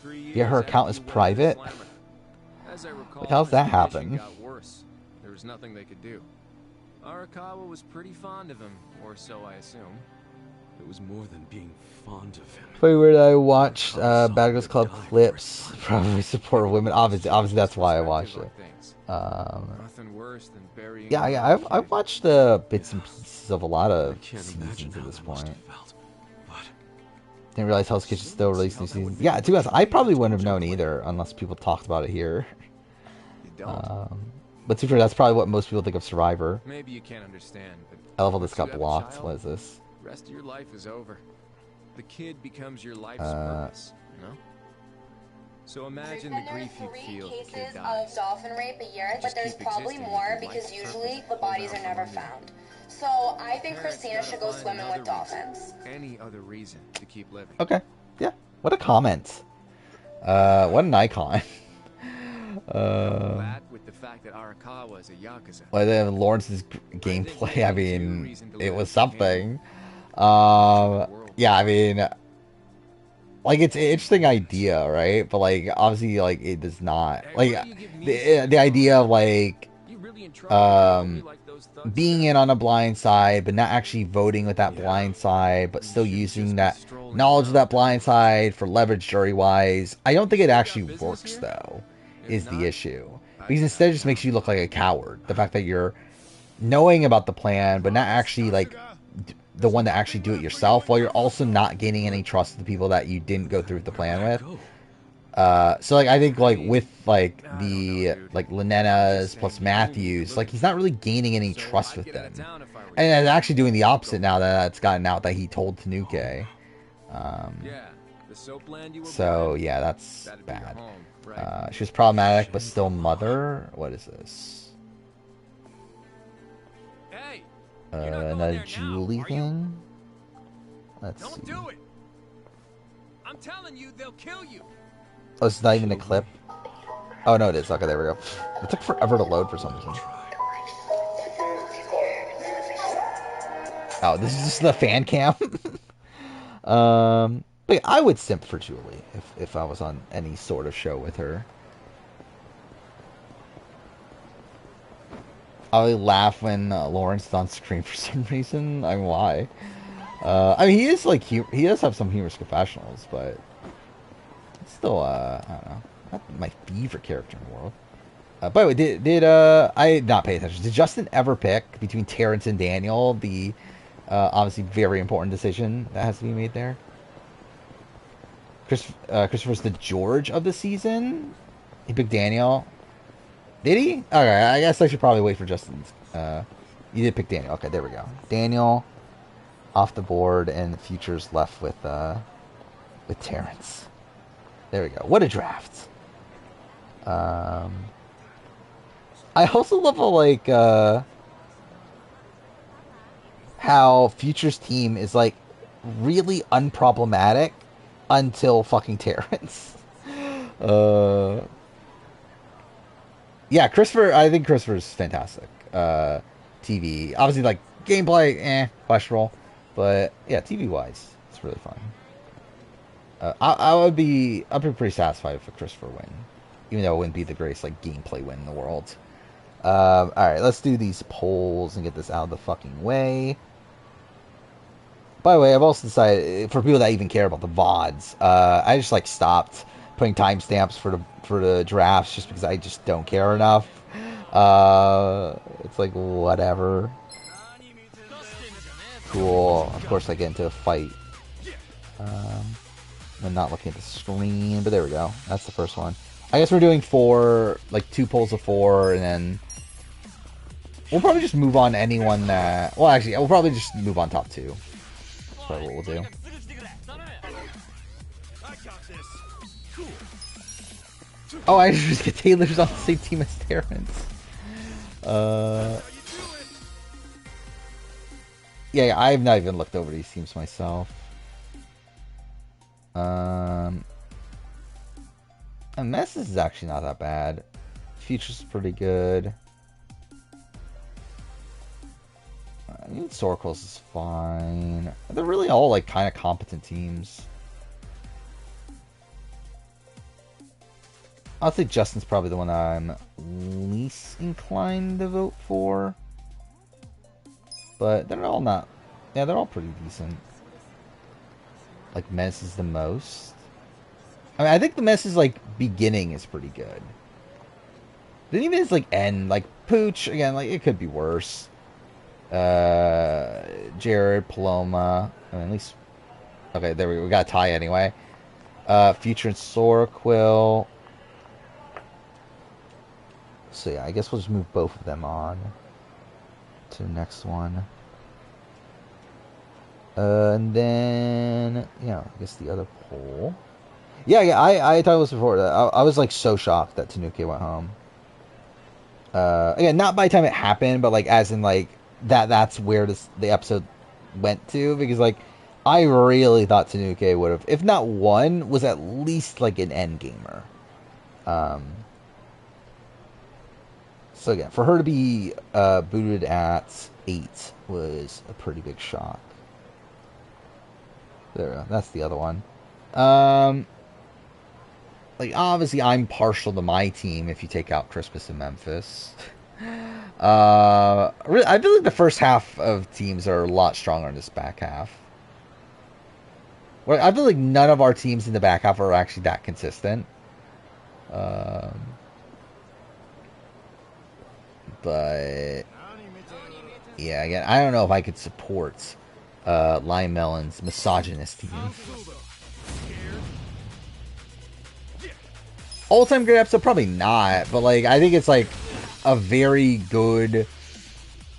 Yeah, her account is private. As I recall, Like, how's that his happen? condition got worse. There was nothing they could do. Arakawa was pretty fond of him, or so I assume. It was more than being fond of him. Pretty weird. I watched Bad Girls Club clips. Probably support women. Obviously, that's why I watched it. Nothing worse than burying Yeah, I've watched the bits and pieces of a lot of seasons at this point. Didn't realize Hell's Kitchen still released new seasons. Yeah, to be honest, I probably wouldn't have known either unless people talked about it here. But to be fair, that's probably what most people think of Survivor. Maybe you can't understand, but I love how this once you got have a blocked. child, What is this? the rest of your life is over. The kid becomes your life's purpose, you know? So imagine the grief you'd feel if the kid Cases dies. of dolphin rape a year, but Just there's keep probably existing more with your because life's usually purpose the bodies are without never wondering. found. So I think Parents Christina gotta should go find swimming with another reason, dolphins. any other reason to keep living. Okay. Yeah. What a comment. What an icon. That with the fact that Arakawa is a Yakuza. Well, then Lawrence's gameplay, I mean, it was something. Yeah, I mean, like, it's an interesting idea, right? But, like, obviously, like, it does not. Like, the idea of, like, being in on a blind side, but not actually voting with that blind side, but still using that knowledge of that blind side for leverage jury-wise. I don't think it actually works, though, is the issue. Because instead it just makes you look like a coward. The fact that you're knowing about the plan, but not actually, like, the one to actually do it yourself, while you're also not gaining any trust of the people that you didn't go through with the plan with. So, like, I think, like, with, like, the, like, Linenas plus Matthews, like, he's not really gaining any trust with them. And actually doing the opposite now that it's gotten out that he told Tanuke. So, yeah, that's bad. She was problematic, but still mother. What is this? Another Julie thing? Let's see. Don't do it. I'm telling you, they'll kill you. Oh, it's not even a clip? Oh, no, it is. Okay, there we go. It took forever to load for some reason. Oh, this is just the fan cam? But yeah, I would simp for Julie if I was on any sort of show with her. I would laugh when Lawrence is on screen for some reason. I mean, why? I mean, he is like he does have some humorous confessionals, but it's still I don't know, not my favorite character in the world. By the way, did I did not pay attention? Did Justin ever pick between Terrence and Daniel? The obviously very important decision that has to be made there. Christopher's the George of the season. He picked Daniel. Did he? Okay, I guess I should probably wait for Justin's. You did pick Daniel. Okay, there we go. Daniel off the board, and the future's left with Terrence. There we go. What a draft. I also love how Future's team is like really unproblematic until fucking Terrence. Yeah, Christopher. I think Christopher's fantastic. TV, obviously, like gameplay, questionable, but yeah, TV wise, it's really fun. I'd be pretty satisfied if a Christopher win, even though it wouldn't be the greatest like gameplay win in the world. All right, let's do these polls and get this out of the fucking way. By the way, I've also decided, for people that even care about the VODs, I just like stopped putting timestamps for the drafts just because I just don't care enough. It's like whatever. Cool. Of course, I get into a fight. I'm not looking at the screen, but there we go. That's the first one. I guess we're doing 4, like 2 pulls of 4, and then we'll probably just move on anyone that. Well, actually, we'll probably just move on top 2. That's probably what we'll do. Oh, I just get Taylor's on the same team as Terrence. Yeah, I've not even looked over these teams myself. And Messes is actually not that bad. Future's pretty good. Even Sorcles is fine. They're really all like kind of competent teams. I'll say Justin's probably the one I'm least inclined to vote for. But they're all not. Yeah, they're all pretty decent. Like Mess is the most. I mean, I think the Mess's like beginning is pretty good. Then even his like end, like Pooch again, like it could be worse. Jared, Paloma. I mean, at least. Okay, there we go. We got a tie anyway. Future and Soraquill. So yeah, I guess we'll just move both of them on to the next one. And then, yeah, I guess the other poll. Yeah, I thought it was before that. I was like so shocked that Tanuki went home. Again, not by the time it happened, but like as in like that's where the episode went to, because like I really thought Tanuki would have, if not won, was at least like an end gamer. So again, for her to be booted at 8 was a pretty big shock. There we go. That's the other one. Like obviously I'm partial to my team if you take out Crispus and Memphis. Really, I feel like the first half of teams are a lot stronger in this back half. I feel like none of our teams in the back half are actually that consistent. But yeah, again, I don't know if I could support Lion Melon's misogynist team. All-time great episode, probably not, but like I think it's like a very good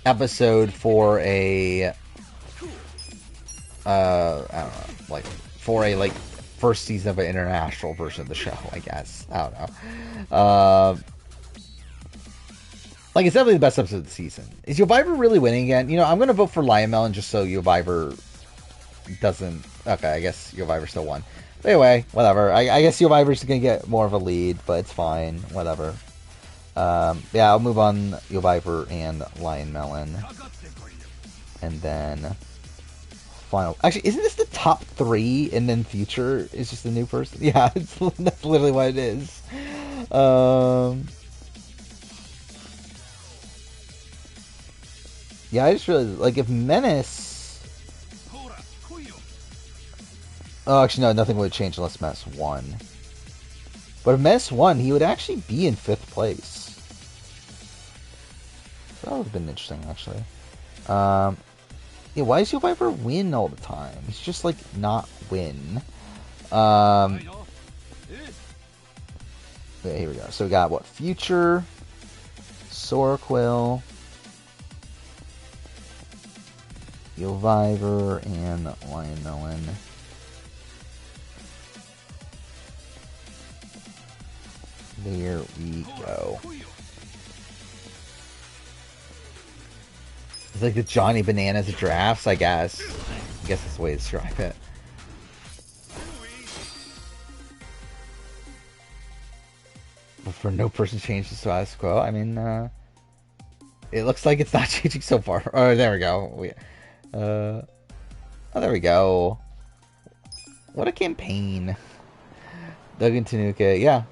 episode for a I don't know, like for a like first season of an international version of the show, I guess. I don't know. Like it's definitely the best episode of the season. Is Yoviver really winning again? You know, I'm gonna vote for Lion Melon just so Yoviver doesn't. Okay, I guess Yoviver still won. But anyway, whatever. I guess Yoviver's gonna get more of a lead, but it's fine. Whatever. Yeah, I'll move on Yoviver and Lion Melon. And then final. Actually, isn't this the top 3 and then Future is just a new person? Yeah, that's literally what it is. Yeah, I just really like if Menace. Oh, actually, no, nothing would change unless Menace won. But if Menace won, he would actually be in 5th place. That would have been interesting, actually. Yeah, why does Yoviver win all the time? He's just like not win. Yeah, here we go. So we got what? Future, Soraquill, Yoviver, and Lion Melon. There we go. It's like the Johnny Bananas of drafts, I guess. I guess that's the way to describe it. But for no person change the status quo, I mean, it looks like it's not changing so far. Oh, there we go. Oh, there we go. What a campaign. Doug and Tanuka, yeah.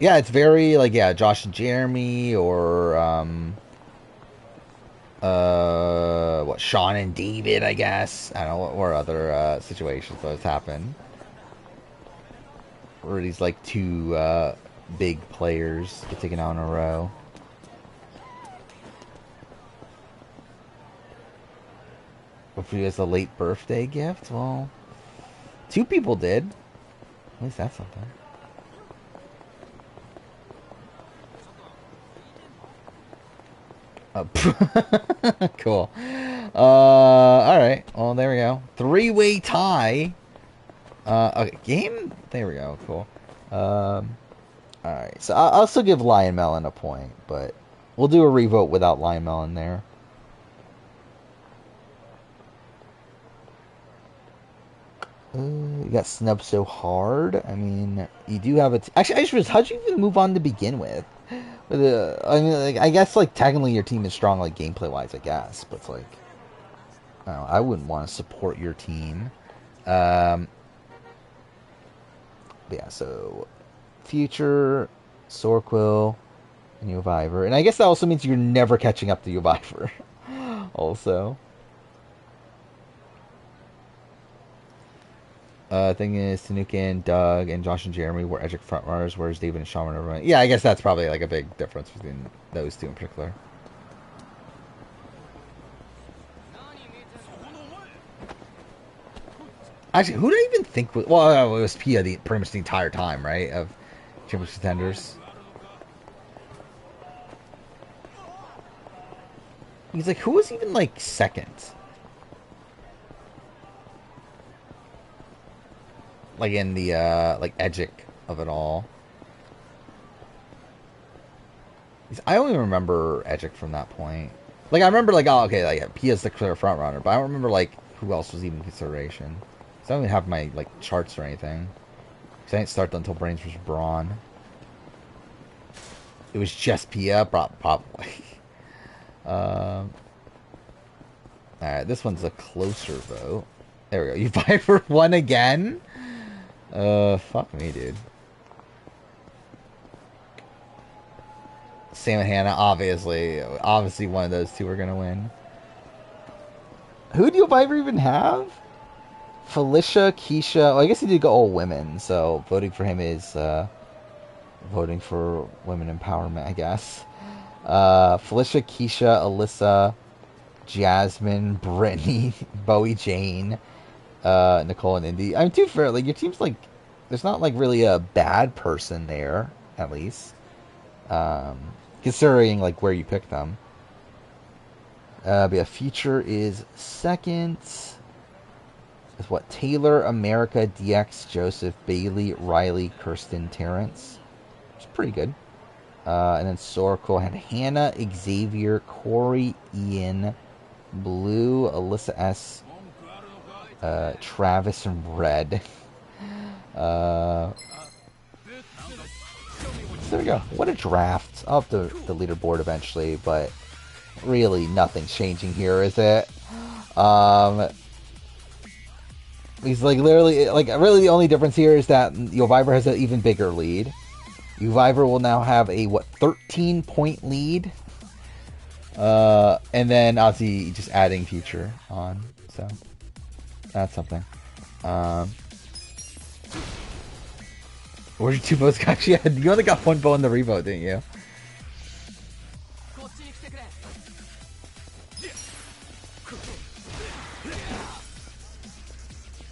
Yeah, it's very, like, yeah, Josh and Jeremy, or, what, Sean and David, I guess. I don't know, or other, situations that has happened. where these like two big players get taken out in a row. Hopefully it's a late birthday gift. Well, 2 people did. At least that's something. Cool. Alright. Well, there we go. 3-way tie. Okay, game? There we go. Cool. Alright. So I'll still give Lion Melon a point, but we'll do a revote without Lion Melon there. You got snubbed so hard. I mean, you do have a... Actually, I just realized, how'd you even move on to begin with? I mean, like, I guess, like, technically your team is strong, like, gameplay-wise, I guess. But it's like... I don't know, I wouldn't want to support your team. But yeah, so... Future, Sorquill, and Uviver. And I guess that also means you're never catching up to Uviver. Also. Thing is, Tanukin, Doug, and Josh and Jeremy were Edgic frontrunners, whereas David and Sean were never running. Yeah, I guess that's probably like a big difference between those two in particular. Actually, who did I even think was... Well, it was Pia pretty much the entire time, right? Of Championship Contenders. He's like, who was even like second? Like in the like Edgic of it all. I only remember Edgic from that point. Like I remember like, oh okay, like Pia's the clear front runner, but I don't remember like who else was even in consideration. So I don't even have my like charts or anything. Cause I didn't start until Brains vs. Brawn. It was just Pia, probably. Alright, this one's a closer vote. There we go. You buy for one again? Fuck me, dude. Sam and Hannah, obviously one of those two are gonna win. Who do you even have? Felicia, Keisha. Well, I guess he did go all women, so voting for him is voting for women empowerment, I guess. Felicia, Keisha, Alyssa, Jasmine, Brittany, Bowie, Jane, Nicole, and Indy. I mean, to be fair, like your team's like, there's not like really a bad person there, at least, considering like where you picked them. But yeah, Future is second. Is what? Taylor, America, DX, Joseph, Bailey, Riley, Kirsten, Terrence. It's pretty good. And then Sorkel had Hannah, Xavier, Corey, Ian, Blue, Alyssa S, Travis, and Red. So there we go. What a draft. I'll have the leaderboard eventually, but really nothing's changing here, is it? He's like literally, like really the only difference here is that Uviver has an even bigger lead. Uviver will now have a 13-point lead, and then obviously just adding Future on, so that's something. Where's your 2 votes? Actually, you only got 1 vote in the revote, didn't you?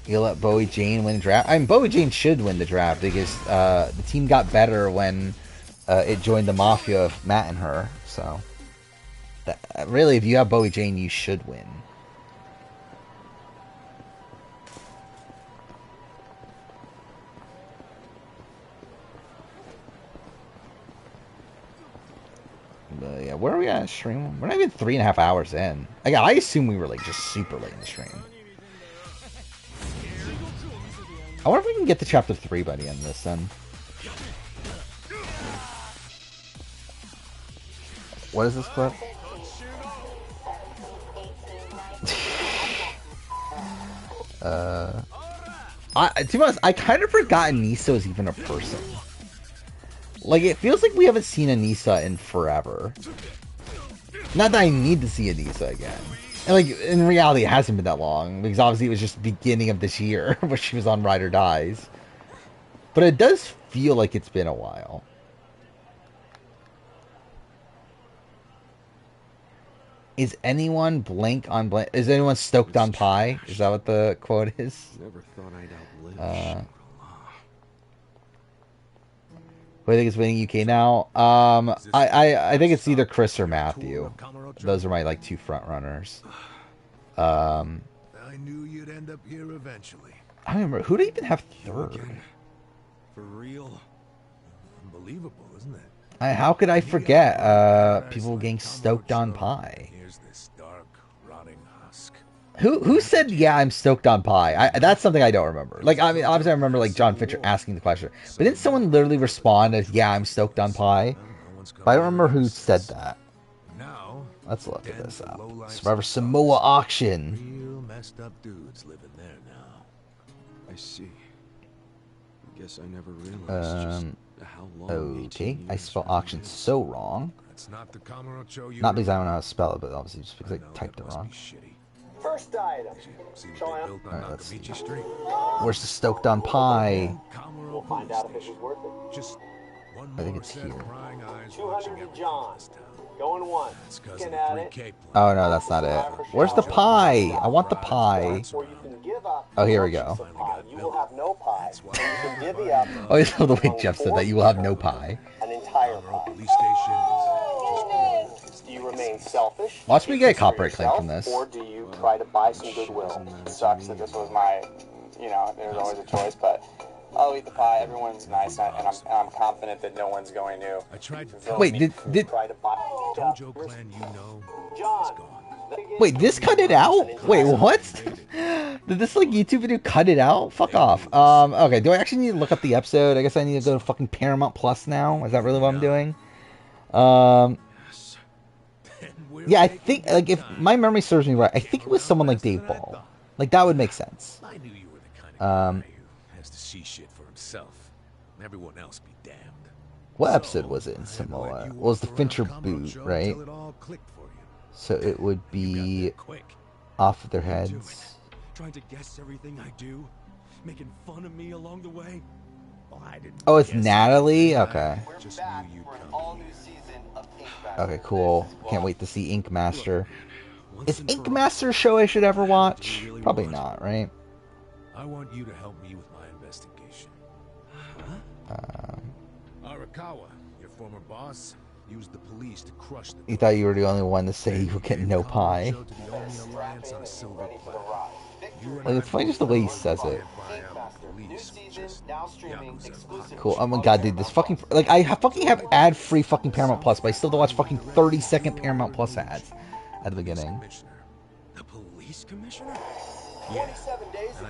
You let Bowie Jane win the draft. I mean, Bowie Jane should win the draft because the team got better when it joined the mafia of Matt and her. So, really, if you have Bowie Jane, you should win. But yeah, where are we at stream? We're not even 3.5 hours in. I assume we were like just super late in the stream. I wonder if we can get to chapter 3 by the end of this then. What is this clip? To be honest, I kind of forgot Anissa is even a person. Like, it feels like we haven't seen Anissa in forever. Not that I need to see Anissa again. And like, in reality, it hasn't been that long, because obviously it was just the beginning of this year, where she was on Ride or Dies. But it does feel like it's been a while. Is anyone blank on blank? Is anyone stoked on pie? Is that what the quote is? Never thought I'd outlive Who I think is winning UK now? I think it's either Chris or Matthew. Those are my like two front runners. I knew you'd end up here eventually. I don't remember who do you even have third. For real? Unbelievable, isn't it? How could I forget? People getting stoked on pie. Here's this dark, rotting husk. Who said yeah? I'm stoked on pie. That's something I don't remember. Like I mean, obviously I remember like John Fincher asking the question, but didn't someone literally respond as yeah? I'm stoked on pie. But I don't remember who said that. Let's look at this up. Survivor Samoa auction. Real messed up dudes living there now. I see. I guess I never realized just how long. Okay, I spell auction so wrong. That's not the Kamurocho you Not because I don't know how to spell it, but obviously just because I typed it wrong. First item. Alright, let's see. Where's the stoked on pie? We'll find out if it was worth it. Just I think it's here. 200 John. Going once. Looking at it. Oh no, that's not it. Where's the pie? I want the pie. Oh, here we go. You will have no pie. You can divvy up. Oh, I love the way Jeff said that. You will have no pie. An entire pie. Do you remain selfish? Watch me get a copyright claim from this. Or do you try to buy some goodwill? It sucks that this was my, there's always a choice, but I'll eat the pie. Everyone's nice, and I'm confident that no one's going to. Wait, did try to buy Dojo clan you know John. wait, this cut it out? Wait, what? Did this like YouTube video cut it out? Fuck off. Okay, do I actually need to look up the episode? I guess I need to go to fucking Paramount Plus now. Is that really what I'm doing? Yeah, I think like if my memory serves me right, I think it was someone like Dave Ball. Like that would make sense. I knew you were the kind of guy who has to see shit for himself, and everyone else be damned. What episode was it in Samoa? It was the Fincher boot, right? So it would be off of their heads. Trying to guess everything I do, making fun of me along the way. Well, I didn't. Oh, it's Natalie? Okay. Just knew you'd come. Okay, cool. Can't wait to see Ink Master. Is Ink Master a show I should ever watch? Probably not, right? I want you to help me with my investigation. Arakawa, your former boss, used the police to crush the. You thought you were the only one to say you would get no pie. Like, it's funny just the way he says it. Cool. Oh my god, dude, this fucking like I fucking have ad-free fucking Paramount Plus, but I still have to watch fucking 30-second Paramount Plus ads at the beginning. The police commissioner?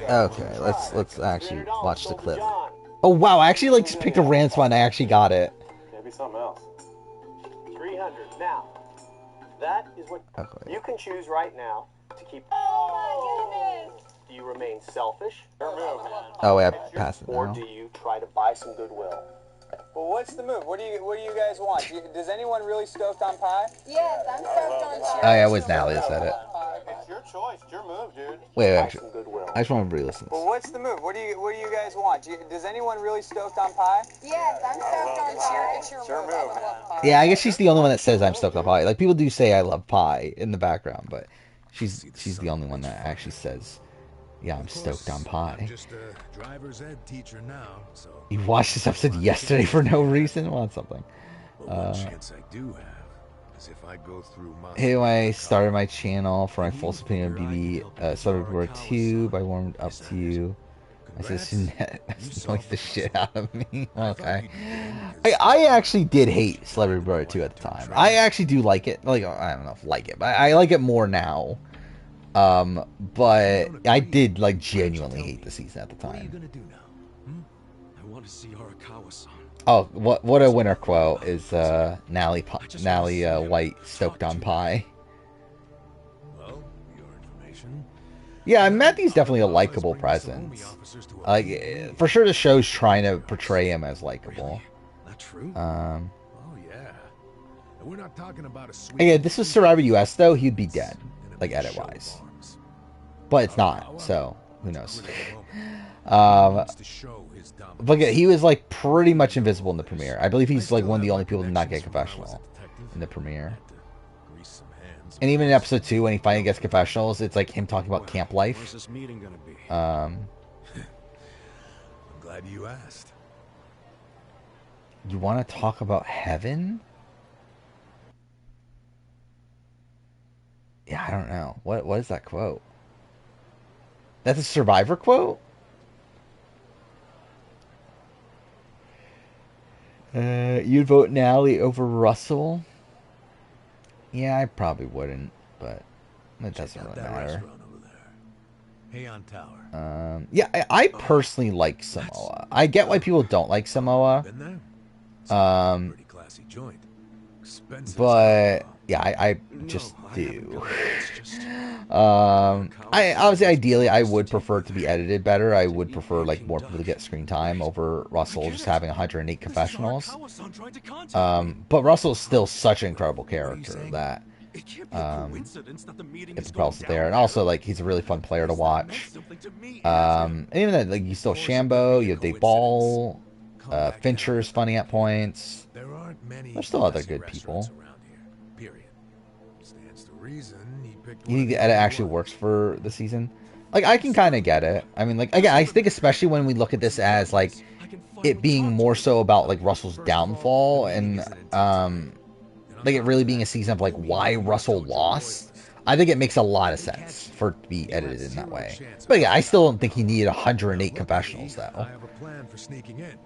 Okay, let's actually watch the clip. Oh wow, I actually like just picked a random spot and I actually got it. Maybe something else. 300. Now, that is what you can choose right now to keep. Do you remain selfish? Oh wait, I passed it Or now. do you try to buy some goodwill? Well, what's the move? What do you guys want? Does anyone really stoked on pie? Yes, I'm stoked on pie. Oh yeah, it was Natalie that said it. It's your choice. It's your move, dude. Wait, actually, I just want to re-listen to this. Well, what's the move? What do you guys want? Does anyone really stoked on pie? Yes, I'm stoked on pie. It's your move. Yeah, I guess she's the only one that says I'm stoked on pie. Like people do say I love pie in the background, but she's the only one that actually says, yeah, I'm stoked on pie. I'm just a driver's ed teacher now, so. You watched this episode yesterday for no reason? Want something? One chance I do have is if I go through my. Hey, when I started my channel for my false opinion of BB, Celebrity War 2, but I warmed up to you. I said, annoys the shit out of me. Okay. I actually did hate Celebrity Brother 2 at the time. I actually do like it. Like, I don't know if like it, but I like it more now. But I did like genuinely hate the season at the time. What are you gonna do now? I want to see Arakawa-san. Oh, what a winner quote is Nally White stoked on pie. Well, your information. Yeah, Matthew's definitely a likable presence. Like for sure, the show's trying to portray him as likable. Not true. Oh yeah. And we're not talking about a sweet. Again, this was Survivor US though, he'd be dead, like edit wise. But it's not, so who knows? But yeah, he was like pretty much invisible in the premiere. I believe he's like one of the only people to not get confessional in the premiere. And even in episode 2, when he finally gets confessionals, it's like him talking about camp life. Where's this meeting gonna be? I'm glad you asked. You want to talk about heaven? Yeah, I don't know. What is that quote? That's a Survivor quote? You'd vote Nally over Russell? Yeah, I probably wouldn't, but it doesn't really matter. Heian Tower. Yeah, I personally like Samoa. I get why people don't like Samoa. Pretty classy joint. But yeah, I just do. I obviously, ideally, I would prefer it to be edited better. I would prefer like more people to get screen time over Russell just having 108 confessionals. But Russell is still such an incredible character that it's probably there, and also like he's a really fun player to watch. And even that, like you still have Shambo, you have Dave Ball, Fincher's funny at points. There's still other good people. You think the edit actually works for the season? Like, I can kind of get it. I mean, like, again, I think especially when we look at this as, like, it being more so about, like, Russell's downfall and, like, it really being a season of, like, why Russell lost. I think it makes a lot of sense for it to be edited in that way. But, yeah, I still don't think he needed 108 confessionals, though. I have a plan for sneaking in.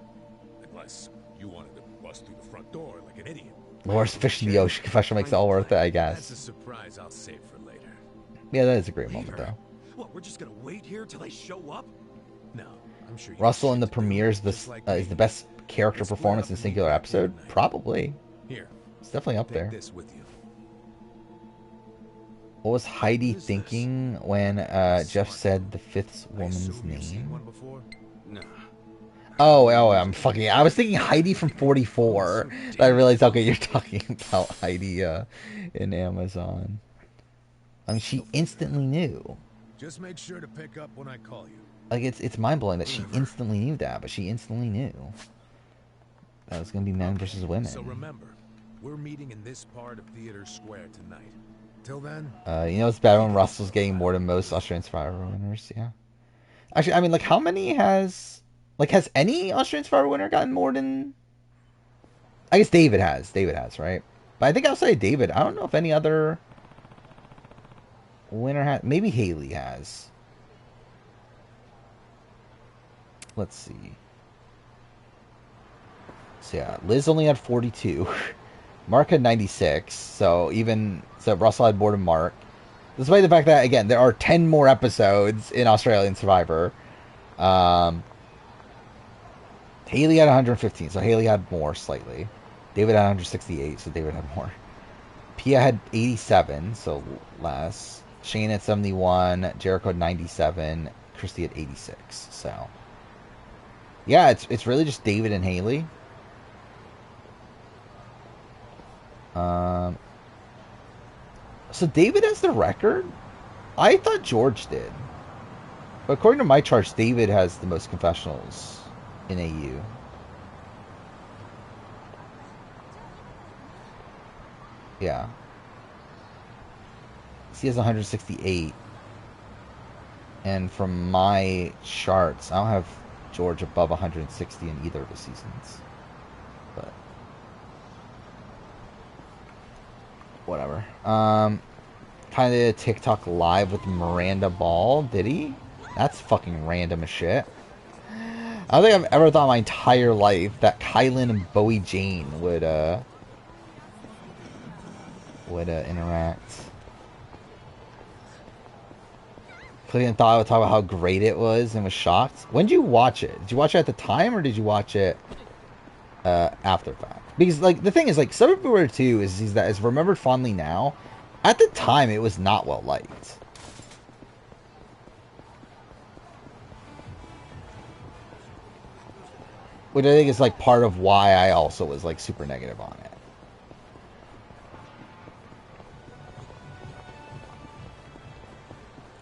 Unless you wanted to bust through the front door like an idiot. Laura's fish in the ocean confession makes it all worth it, I guess. That's a surprise I'll save for later. Yeah, that is a great moment, though. What, we're just gonna wait here till they show up? No, I'm sure Russell in the premiere is the best character performance in a singular episode? Probably. Here, it's definitely up there. This with you. What was Heidi thinking when Jeff said the fifth woman's name? No. Oh, I was thinking Heidi from 44. But I realized, okay, you're talking about Heidi in Amazon. I mean, she instantly knew. Just make sure to pick up when I call you. Like, it's mind-blowing that she instantly knew that, but she instantly knew. That was going to be men versus women. So remember, we're meeting in this part of Theater Square tonight. Till then... you know it's bad when Russell's getting more than most Australian Survivor winners, yeah. Actually, I mean, like, how many has... Like, has any Australian Survivor winner gotten more than... I guess David has. David has, right? But I think outside of David, I don't know if any other winner has... Maybe Haley has. Let's see. So, yeah, Liz only had 42. Mark had 96. So Russell had more than Mark. Despite the fact that, again, there are 10 more episodes in Australian Survivor. Haley had 115, so Haley had more slightly. David had 168, so David had more. Pia had 87, so less. Shane had 71. Jericho had 97. Christy had 86. So, yeah, it's really just David and Haley. So David has the record? I thought George did. But according to my charts, David has the most confessionals in AU. Yeah. He has 168. And from my charts, I don't have George above 160 in either of the seasons. But whatever. Kind of TikTok live with Miranda Ball, did he? That's fucking random as shit. I don't think I've ever thought in my entire life that Kylan and Bowie Jane would interact. Clayton thought I would talk about how great it was and was shocked. When did you watch it? Did you watch it at the time or did you watch it after the fact? Because like the thing is, like, Summer February 2 is that is remembered fondly now. At the time, it was not well liked. Which I think is like part of why I also was like super negative on it.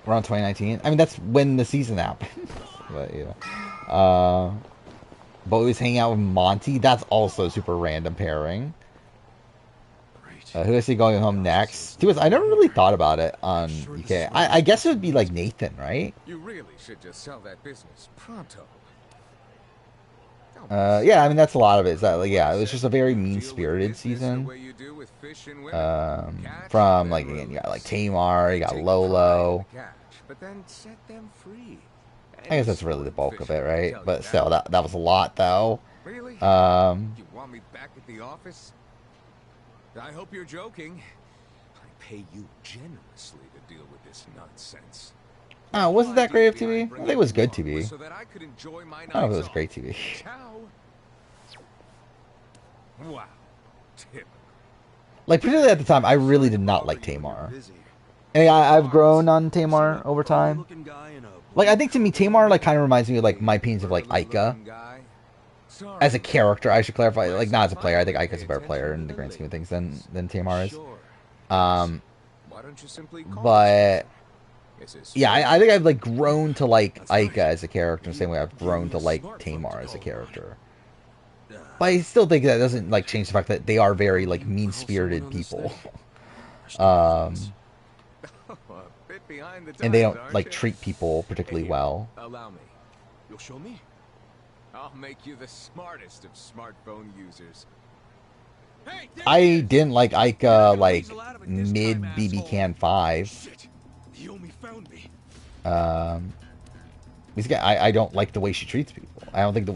Around 2019. I mean, that's when the season happened. but yeah. Bo is hanging out with Monty. That's also a super random pairing. Who is he going home next? I never really thought about it on UK. I guess it would be like Nathan, right? You really should just sell that business pronto. Yeah, I mean that's a lot of it. Is that like, yeah, it was just a very mean-spirited season. From like again, you got like Tamar, you got Lolo. I guess that's really the bulk of it, right? But still, that was a lot though. Really? You want me back at the office? I hope you're joking. I pay you generously to deal with this nonsense. Oh, wasn't that great of TV? I think it was good TV. I don't know if it was great TV. Wow. Like, particularly at the time, I really did not like Tamar. And I've grown on Tamar over time. Like, I think to me, Tamar like kind of reminds me of like my opinions of like Aika. As a character, I should clarify. Like, not as a player. I think Aika's a better player in the grand scheme of things than Tamar is. But yeah, I think I've like grown to like Aika as a character in the same way I've grown to like Tamar as a character. But I still think that doesn't like change the fact that they are very like mean-spirited people. And they don't like treat people particularly well. Allow me. You'll show me? I'll make you the smartest of smartphone users. I didn't like Aika like mid BB Can 5. I don't like the way she treats people. I don't think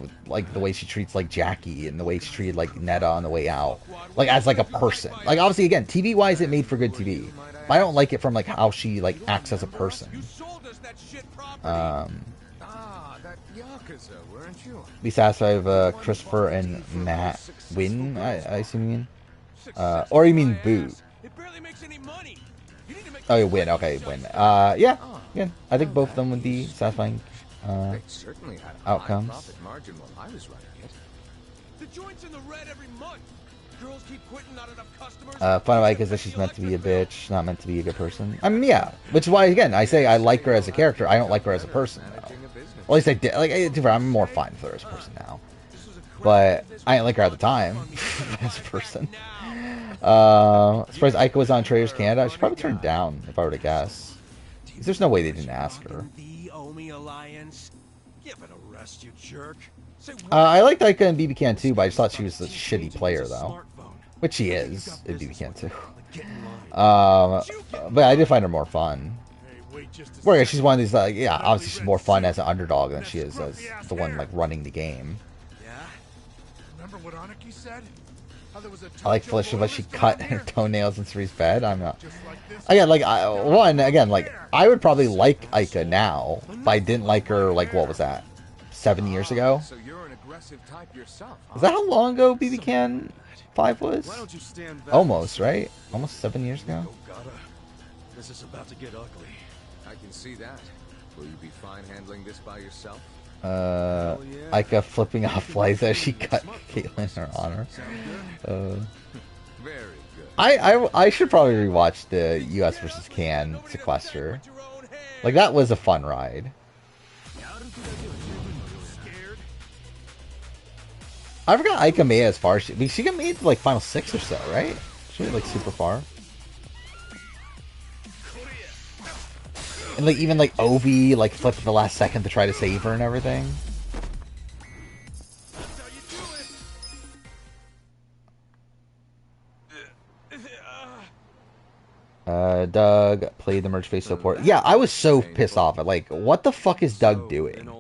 the way she treats like Jackie and the way she treated like Netta on the way out, like as like a person. Like obviously again, TV wise, it made for good TV, but I don't like it from like how she like acts as a person. That Yakuza, weren't you? Be satisfied with Christopher and Matt win. I assume you mean, or you mean Boo? Oh, you win. Okay, win. Yeah. I think both of them would be satisfying outcomes. Margin while I was running it. The joint's in the red every month. Girls keep quitting, not enough customers. Fun of Ike is that she's meant to be a bitch, not meant to be a good person. I mean, yeah, which is why again I say I like her as a character. I don't like her as a person though. At least I did. Like, I'm more fine with her as a person now, but I didn't like her at the time as a person. Surprised Ike was on Traders Canada. She probably turned down if I were to guess. There's no way they didn't ask her. I liked Ika in BB Can 2, but I just thought she was a shitty player, though. Which she is in BB Can 2. But I did find her more fun. Whereas she's one of these, like, yeah, obviously she's more fun as an underdog than she is as the one, like, running the game. Remember what Aniki said? I like Felicia, but she cut her toenails in Sari's bed. I'm not. Again, like, I would probably like Ika now, but I didn't like her, like, what was that? 7 years ago? So you're an aggressive type yourself, huh? Is that how long ago BB Can 5 was? Almost, right? Almost 7 years ago? This is about to get ugly. I can see that. Will you be fine handling this by yourself? Ika flipping off flies as she cut Caitlyn in her honor. Very good. I should probably rewatch the US vs. Can sequester. Like, that was a fun ride. I forgot Ika made it as far as she got made to like final 6 or so, right? She went like super far. And like even like Ovi like flipped at the last second to try to save her and everything. Doug played the merge face support. Yeah, I was so pissed off at like what the fuck is Doug doing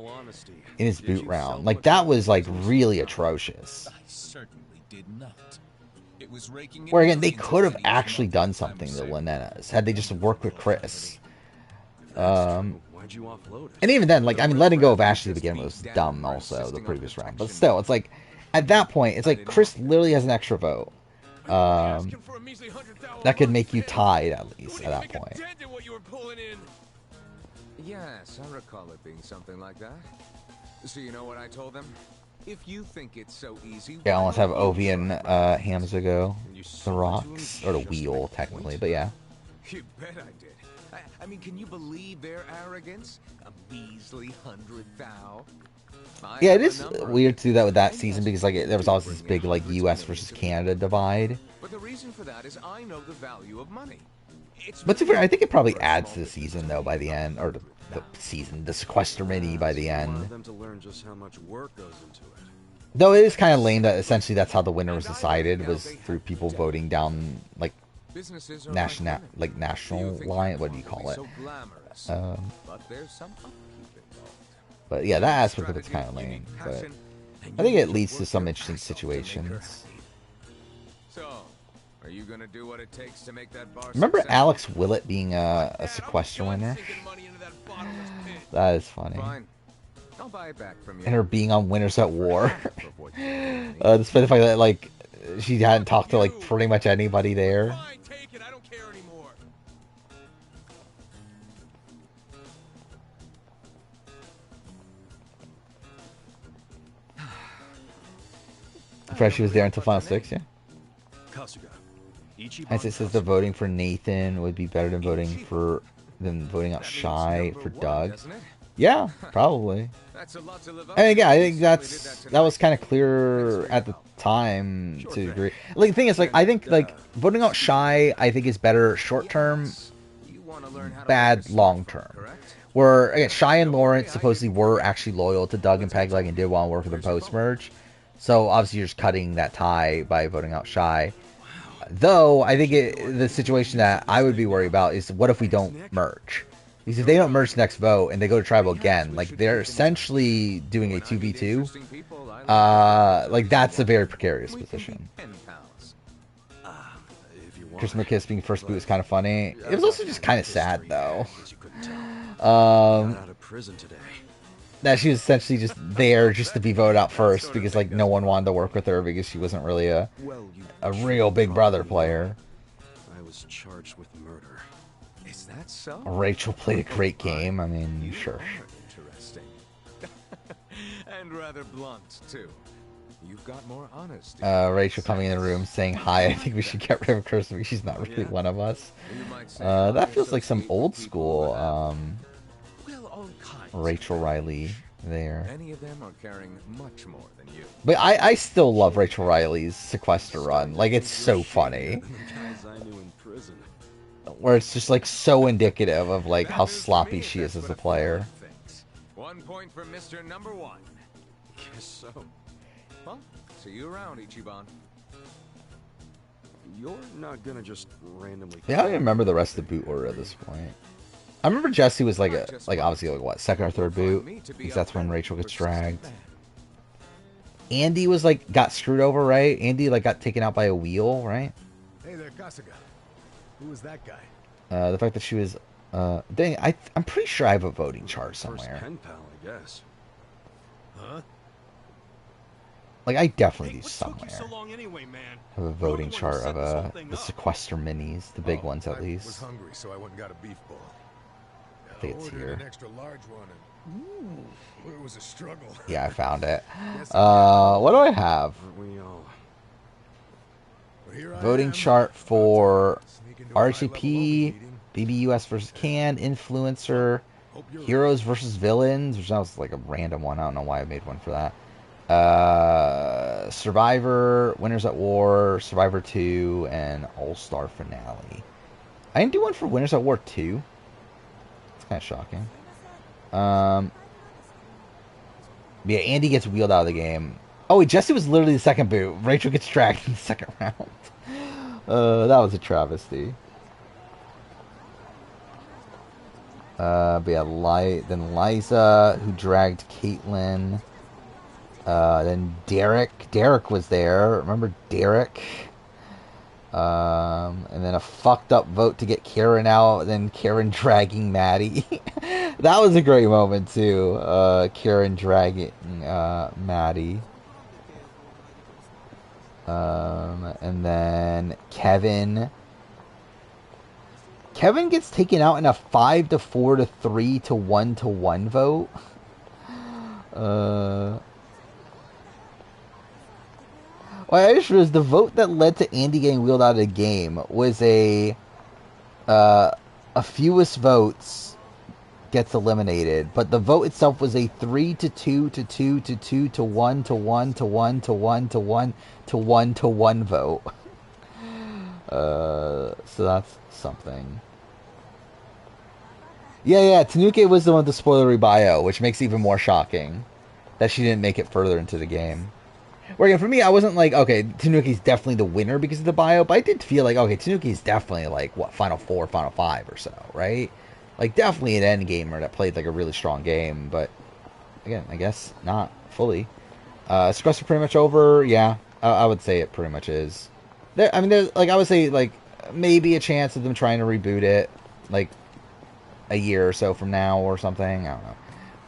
in his boot round? Like that was like really atrocious. I certainly did not. It was raking where again they could have actually done something to Linenas had they just worked with Chris. And even then, like, I mean, letting go of Ashley to begin with was dumb also, the previous round. But still, it's like, at that point, it's like Chris literally has an extra vote. That could make you tied, at least, at that point. Yes, I recall it being something like that. So you know what I told them? If you think it's so easy... Yeah, let's have Ovi and Hamza go. The rocks. Or the wheel, technically, but yeah. You bet I did. I mean, can you believe their arrogance? A measly 100,000. Yeah, it is weird to do that with that season because like there was always this big like U.S. versus Canada divide. But the reason for that is I know the value of money. But to be fair, I think it probably adds to the season though by the end, or the season, the sequester mini by the end. Them to learn just how much work goes into it. Though it is kind of lame that essentially that's how the winner was decided, was through people voting down like national line. What do you call it? But yeah, that aspect of it's kind of lame. But I think it leads to some interesting situations. So, are you gonna do what it takes to make that bar? Remember Alex Willett being a sequester winner? That is funny. I'll buy it back from you. And her being on Winners at War. Despite the fact that like she hadn't talked to like pretty much anybody there. Fresh, she was there until Final 6, yeah. Hence it says the voting for Nathan would be better than voting out Shy for Doug. Yeah, probably. And again, I think that was kind of clear at the time to agree. Like the thing is, like I think like voting out Shy, I think is better short term, bad long term. Where again, Shy and Lawrence supposedly were actually loyal to Doug and Pegleg and did want to work with them post merge. So obviously you're just cutting that tie by voting out Shy. Though I think the situation that I would be worried about is what if we don't merge? Because if they don't merge the next vote and they go to tribal again, like they're essentially doing a 2v2. Like that's a very precarious position. Chris McKiss being first boot was kind of funny. It was also just kind of sad though. That she was essentially just there just to be voted out first because like no one wanted to work with her because she wasn't really a real Big Brother player. I was charged with murder. Is that so? Rachel played a great game. I mean, sure. Interesting. And rather blunt too. You've got more honesty. Rachel coming in the room saying hi. I think we should get rid of Kirsten because she's not really one of us. That feels like some old school Rachel Riley there. Many of them are carrying much more than you. But I still love Rachel Riley's sequester run. Like it's so funny. Where it's just like so indicative of like how sloppy she is as a player. 1 point for Mr. Number 1. Guess so. Well, see you around, Ichiban. You're not gonna just randomly. Yeah, I don't even remember the rest of the boot order at this point. I remember Jesse was like obviously like what, second or third boot, because that's when Rachel gets dragged. Andy was like got screwed over, right? Andy like got taken out by a wheel, right? Hey there, Kasuga. Who was that guy? The fact that she was dang, I'm pretty sure I have a voting chart somewhere. Pen pal, I guess. Huh? Like I definitely do somewhere. Anyway, man? Have a voting chart of the sequester minis, the big ones at least. I was hungry, so I went and got a beef bowl. I think it's here. An extra large one, and it was a struggle. Yeah, I found it. What do I have? Voting chart for RHAP, BBUS versus Can, Influencer, Heroes versus Villains, which was like a random one. I don't know why I made one for that. Survivor, Winners at War, Survivor 2, and All-Star Finale. I didn't do one for Winners at War 2. It's kind of shocking. Yeah, Andy gets wheeled out of the game. Oh, wait, Jesse was literally the second boot. Rachel gets dragged in the second round. That was a travesty. But yeah, then Liza, who dragged Caitlyn. Then Derek. Derek was there. Remember Derek? And then a fucked up vote to get Karen out. Then Karen dragging Maddie. That was a great moment too. Karen dragging Maddie. And then Kevin. Kevin gets taken out in a 5 to 4 to 3 to 1 to 1 vote. Well, I just realized the vote that led to Andy getting wheeled out of the game was a a fewest votes gets eliminated, but the vote itself was a 3 to 2 to 2 to 2 to 1 to 1 to 1 to 1 to 1 to 1 to 1 vote. So that's something. Yeah, Tanuki was the one with the spoilery bio, which makes it even more shocking that she didn't make it further into the game. Where again, for me, I wasn't like, okay, Tanuki's definitely the winner because of the bio, but I did feel like, okay, Tanuki's definitely like, what, Final 4, Final 5 or so, right? Like, definitely an end gamer that played like a really strong game, but again, I guess not fully. Sequester pretty much over, yeah, I would say it pretty much is. There's, like, I would say, like, maybe a chance of them trying to reboot it, like, a year or so from now or something. I don't know.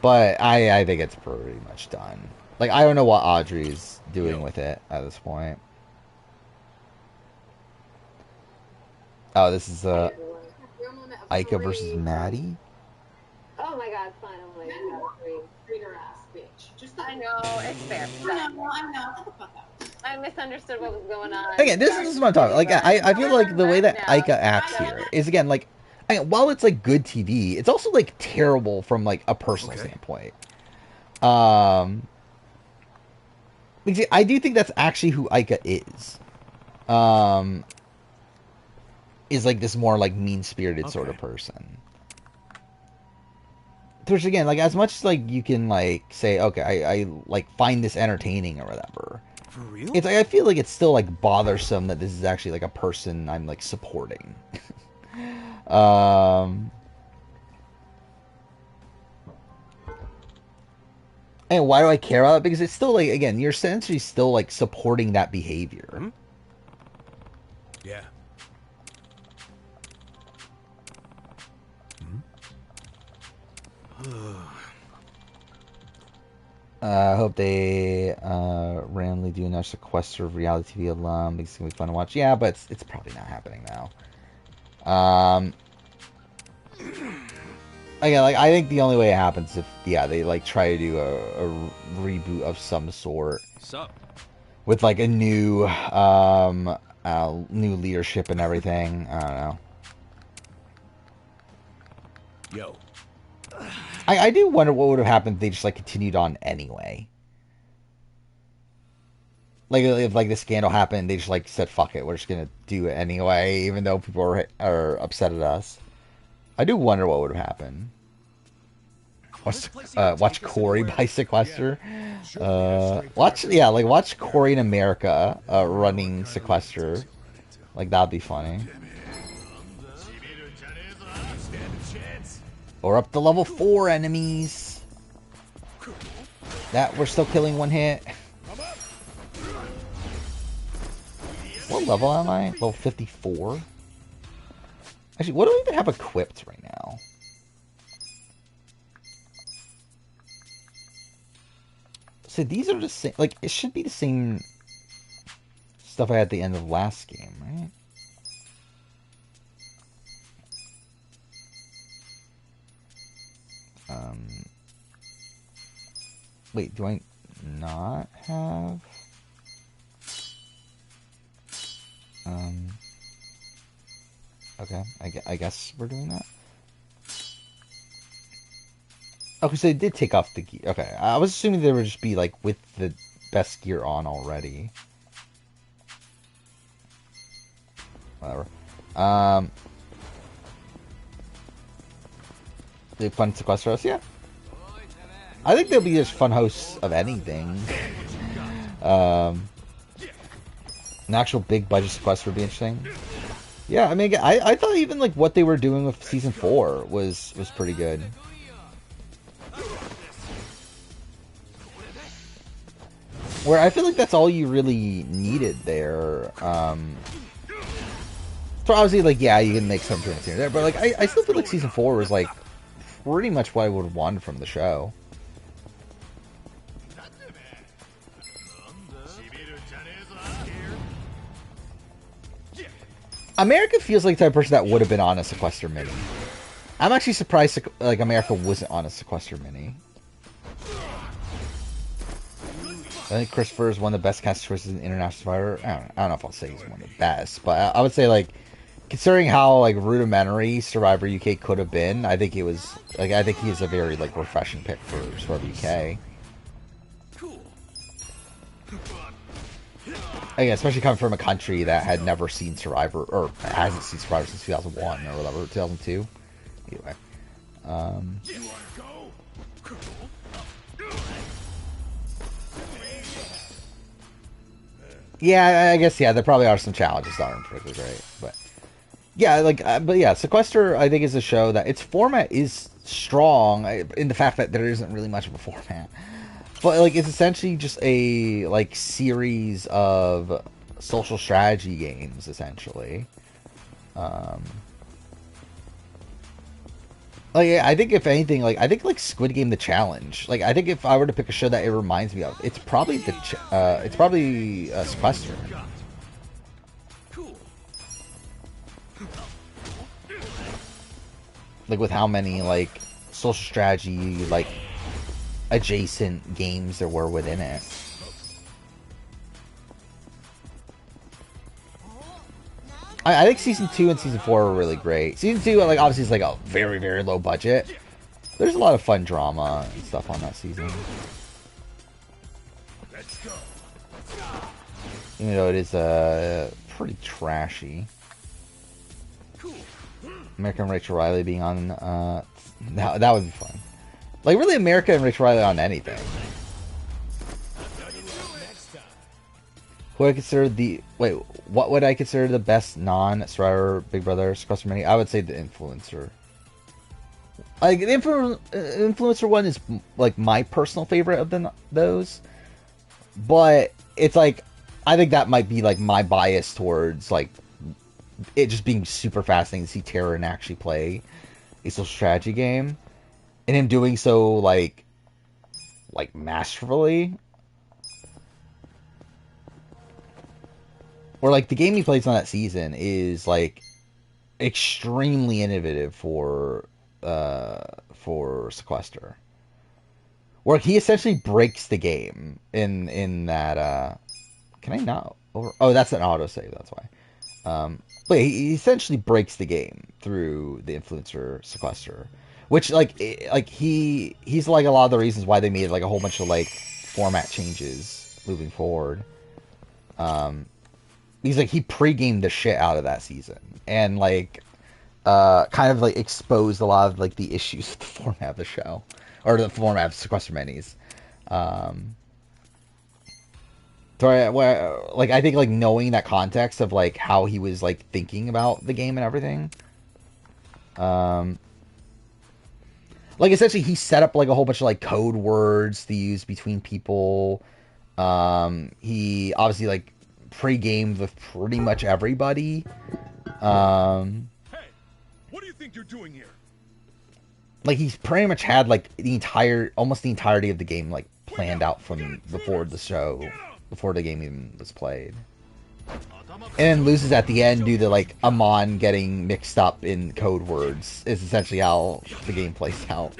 But I think it's pretty much done. Like, I don't know what Audrey's doing with it at this point. Oh, this is Ika versus Maddie? Oh my god, finally. Treat her ass, bitch. I know, it's fair. I know. Get the fuck out. I misunderstood what was going on. Again, this is what I'm talking about. Like, I feel like the way that Ika acts here is, again, like, while it's, like, good TV, it's also, like, terrible from, like, a personal standpoint. Because I do think that's actually who Ika is. Is, like, this more, like, mean-spirited sort of person. Which, again, like, as much as, like, you can, like, say, okay, I like, find this entertaining or whatever. For real? It's like, I feel like it's still, like, bothersome that this is actually, like, a person I'm, like, supporting. And why do I care about it? Because it's still, like, again, you're essentially still, like, supporting that behavior. Hmm? Yeah. I hope they randomly do another sequester of reality TV alum because it's gonna be fun to watch. Yeah, but it's probably not happening now. Again, like, I think the only way it happens is if they like try to do a reboot of some sort. Sup? With like a new new leadership and everything. I don't know. Yo. I do wonder what would have happened if they just, like, continued on anyway. Like, if, like, the scandal happened, they just, like, said, fuck it, we're just gonna do it anyway, even though people are upset at us. I do wonder what would have happened. Watch Corey by Sequester. Watch Corey in America running Sequester. Like, that'd be funny. Or up to level 4 enemies. That we're still killing one hit. What level am I? Level 54? Actually, what do we even have equipped right now? So these are the same, like, it should be the same stuff I had at the end of last game, right? Wait, do I not have... Okay, I guess we're doing that. Okay, so they did take off the gear. Okay, I was assuming they would just be, like, with the best gear on already. Whatever. They fun sequester us, yeah. I think they'll be just fun hosts of anything. An actual big budget sequester would be interesting. Yeah, I mean, I thought even like what they were doing with season 4 was pretty good. Where I feel like that's all you really needed there. So obviously, like, yeah, you can make some improvements here and there, but like I still feel like season 4 was like pretty much what I would have wanted from the show. America feels like the type of person that would have been on a Sequester Mini. I'm actually surprised like America wasn't on a Sequester Mini. I think Christopher is one of the best cast choices in International Survivor. I don't know if I'll say he's one of the best, but I would say like considering how like rudimentary Survivor UK could have been, I think it was like I think he's a very like refreshing pick for Survivor UK. Again, especially coming from a country that had never seen Survivor or hasn't seen Survivor since 2001 or whatever, 2002. Anyway, yeah, I guess there probably are some challenges that aren't particularly great, but yeah, but yeah, Sequester I think is a show that its format is strong in the fact that there isn't really much of a format, but like it's essentially just a like series of social strategy games essentially. Like I think if anything, like I think like Squid Game the Challenge. Like I think if I were to pick a show that it reminds me of, it's probably Sequester. Like with how many like social strategy like adjacent games there were within it. I think season 2 and season 4 were really great. Season 2, like obviously, is like a very, very low budget. There's a lot of fun drama and stuff on that season. Even though it is pretty trashy. America and Rachel Riley being on that would be fun. Like really, America and Rachel Riley on anything. Who I consider what would I consider the best non-Survivor Big Brother Sequester Mini? I would say the influencer. Like the influencer one is like my personal favorite of those, but it's like I think that might be like my bias towards like it just being super fascinating to see Taryn actually play a social strategy game, and him doing so like masterfully. Or like the game he plays on that season is like extremely innovative for Sequester. Where he essentially breaks the game in that can I not over oh that's an autosave, that's why. But he essentially breaks the game through the influencer Sequester. Which he's like a lot of the reasons why they made like a whole bunch of like format changes moving forward. He's like he pre-gamed the shit out of that season and like kind of like exposed a lot of like the issues with the format of the show or the format of Sequester Minis. So like I think like knowing that context of like how he was like thinking about the game and everything. Like essentially he set up like a whole bunch of like code words to use between people. He obviously like pre-gamed with pretty much everybody. Hey, what do you think you're doing here? Like he's pretty much had like almost the entirety of the game like planned out from before the game even was played. And then loses at the end due to like Amon getting mixed up in code words is essentially how the game plays out.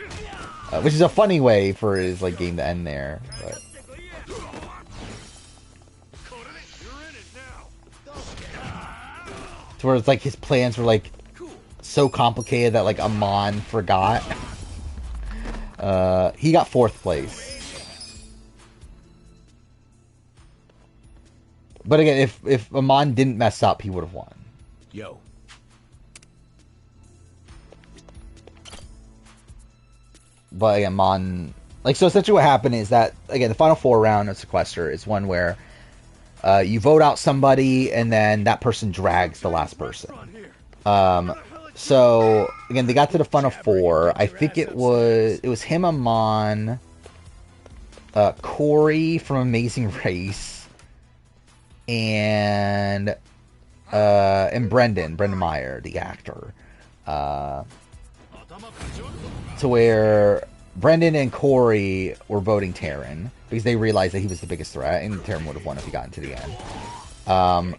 Which is a funny way for his like game to end there. But. To where it's like his plans were like so complicated that like Amon forgot. He got 4th place. But again, if Amon didn't mess up, he would have won. Yo. But again, Amon so essentially what happened is that again the final 4 round of Sequester is one where you vote out somebody, and then that person drags the last person. So again, they got to the final 4. I think it was him, Amon, Corey from Amazing Race, and Brendan Meyer, the actor. To where Brendan and Corey were voting Taryn because they realized that he was the biggest threat, and Taryn would have won if he got into the end.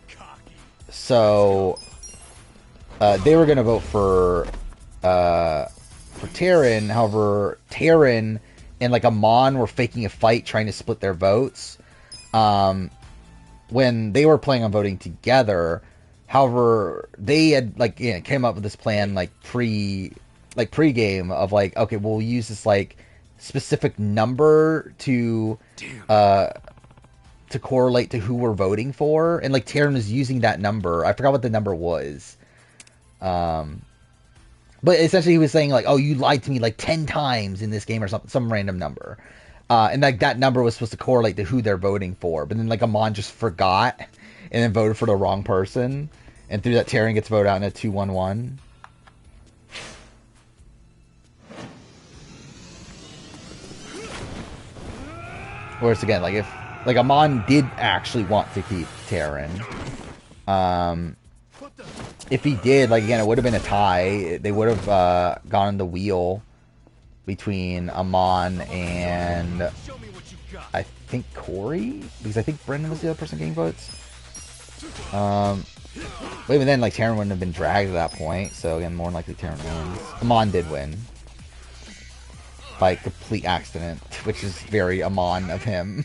So they were going to vote for Taryn. However, Taryn and like Amon were faking a fight, trying to split their votes. When they were planning on voting together, However, they had like came up with this plan like pre-game of like, okay, we'll use this like specific number to correlate to who we're voting for, and like Taron was using that number. I forgot what the number was. But essentially he was saying like, oh, you lied to me like 10 times in this game or something, some random number. And like that number was supposed to correlate to who they're voting for. But then like Amon just forgot and then voted for the wrong person. And through that, Taron gets voted out in a 2-1-1. Whereas again, like if like Amon did actually want to keep Taron, if he did, like again, it would have been a tie. They would have gone on the wheel between Amon and I think Corey, because I think Brendan was the other person getting votes. But even then, like Taron wouldn't have been dragged at that point. So again, more than likely Taron wins. Amon did win by complete accident, which is very Amon of him.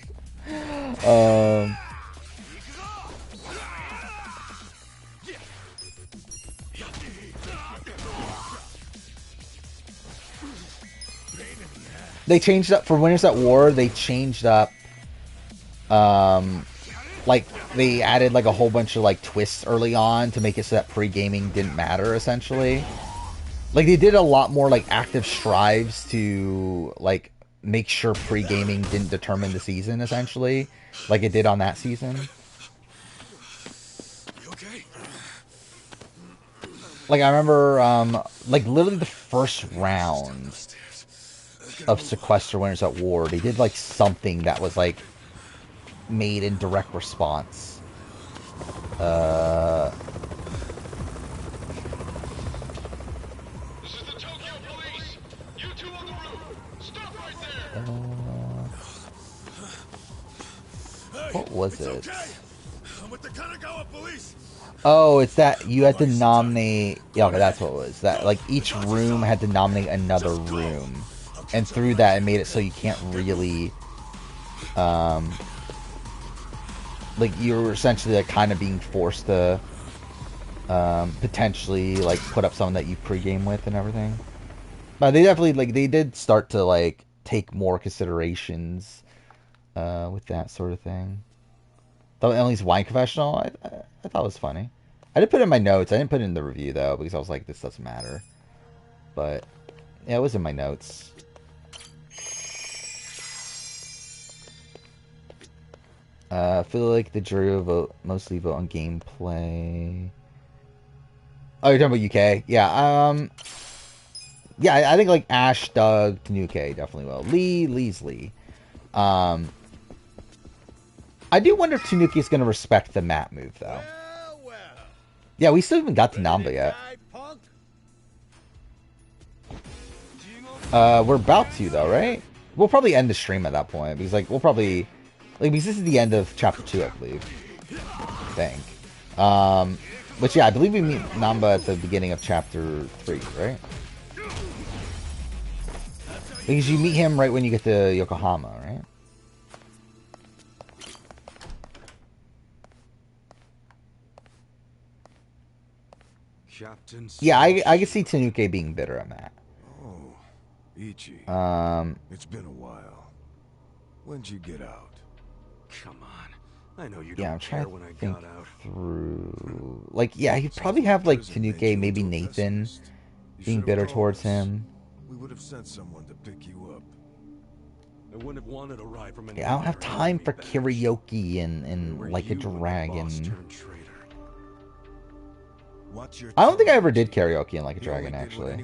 They changed up for Winners at War. They changed up, like they added like a whole bunch of like twists early on to make it so that pre-gaming didn't matter. Essentially, like they did a lot more like active strives to like make sure pre-gaming didn't determine the season. Essentially, like it did on that season. Like I remember, like literally the first round of Sequester Winners at War, they did like something that was like made in direct response. This is the Tokyo Police. You two on the roof. Stop right there. What was it? I'm with the Kanagawa police. Oh, it's that you had to nominate. Yeah, okay, that's what it was. That like each room had to nominate another room. And through that, it made it so you can't really, like you're essentially like kind of being forced to, potentially like put up someone that you pregame with and everything. But they definitely like they did start to like take more considerations, with that sort of thing. The Emily's wine confessional, I thought it was funny. I did put it in my notes. I didn't put it in the review though because I was like, this doesn't matter. But yeah, it was in my notes. I feel like the jury will mostly vote on gameplay. Oh, you're talking about UK? Yeah, yeah, I think like Ash, Doug, Tanuke definitely will. Lee's Lee. I do wonder if Tanuki is going to respect the map move, though. Yeah, we still haven't got to Namba yet. We're about to, though, right? We'll probably end the stream at that point, because like we'll probably... Like, because this is the end of Chapter 2, I believe. I think. But yeah, I believe we meet Namba at the beginning of Chapter 3, right? Because you meet him right when you get to Yokohama, right? Captain. Yeah, I can see Tanuke being bitter on that. Oh, Ichi. It's been a while. When'd you get out? Come on. I know you Yeah, don't I'm trying care to when I think got out. through... Like, yeah, he'd probably have, like, Tanuke, maybe Nathan, being bitter towards him. We would have sent someone to pick you up. I wouldn't have wanted a ride from Yeah, I don't have time for karaoke and Like a Dragon. I don't think I ever did karaoke in Like a Dragon, actually.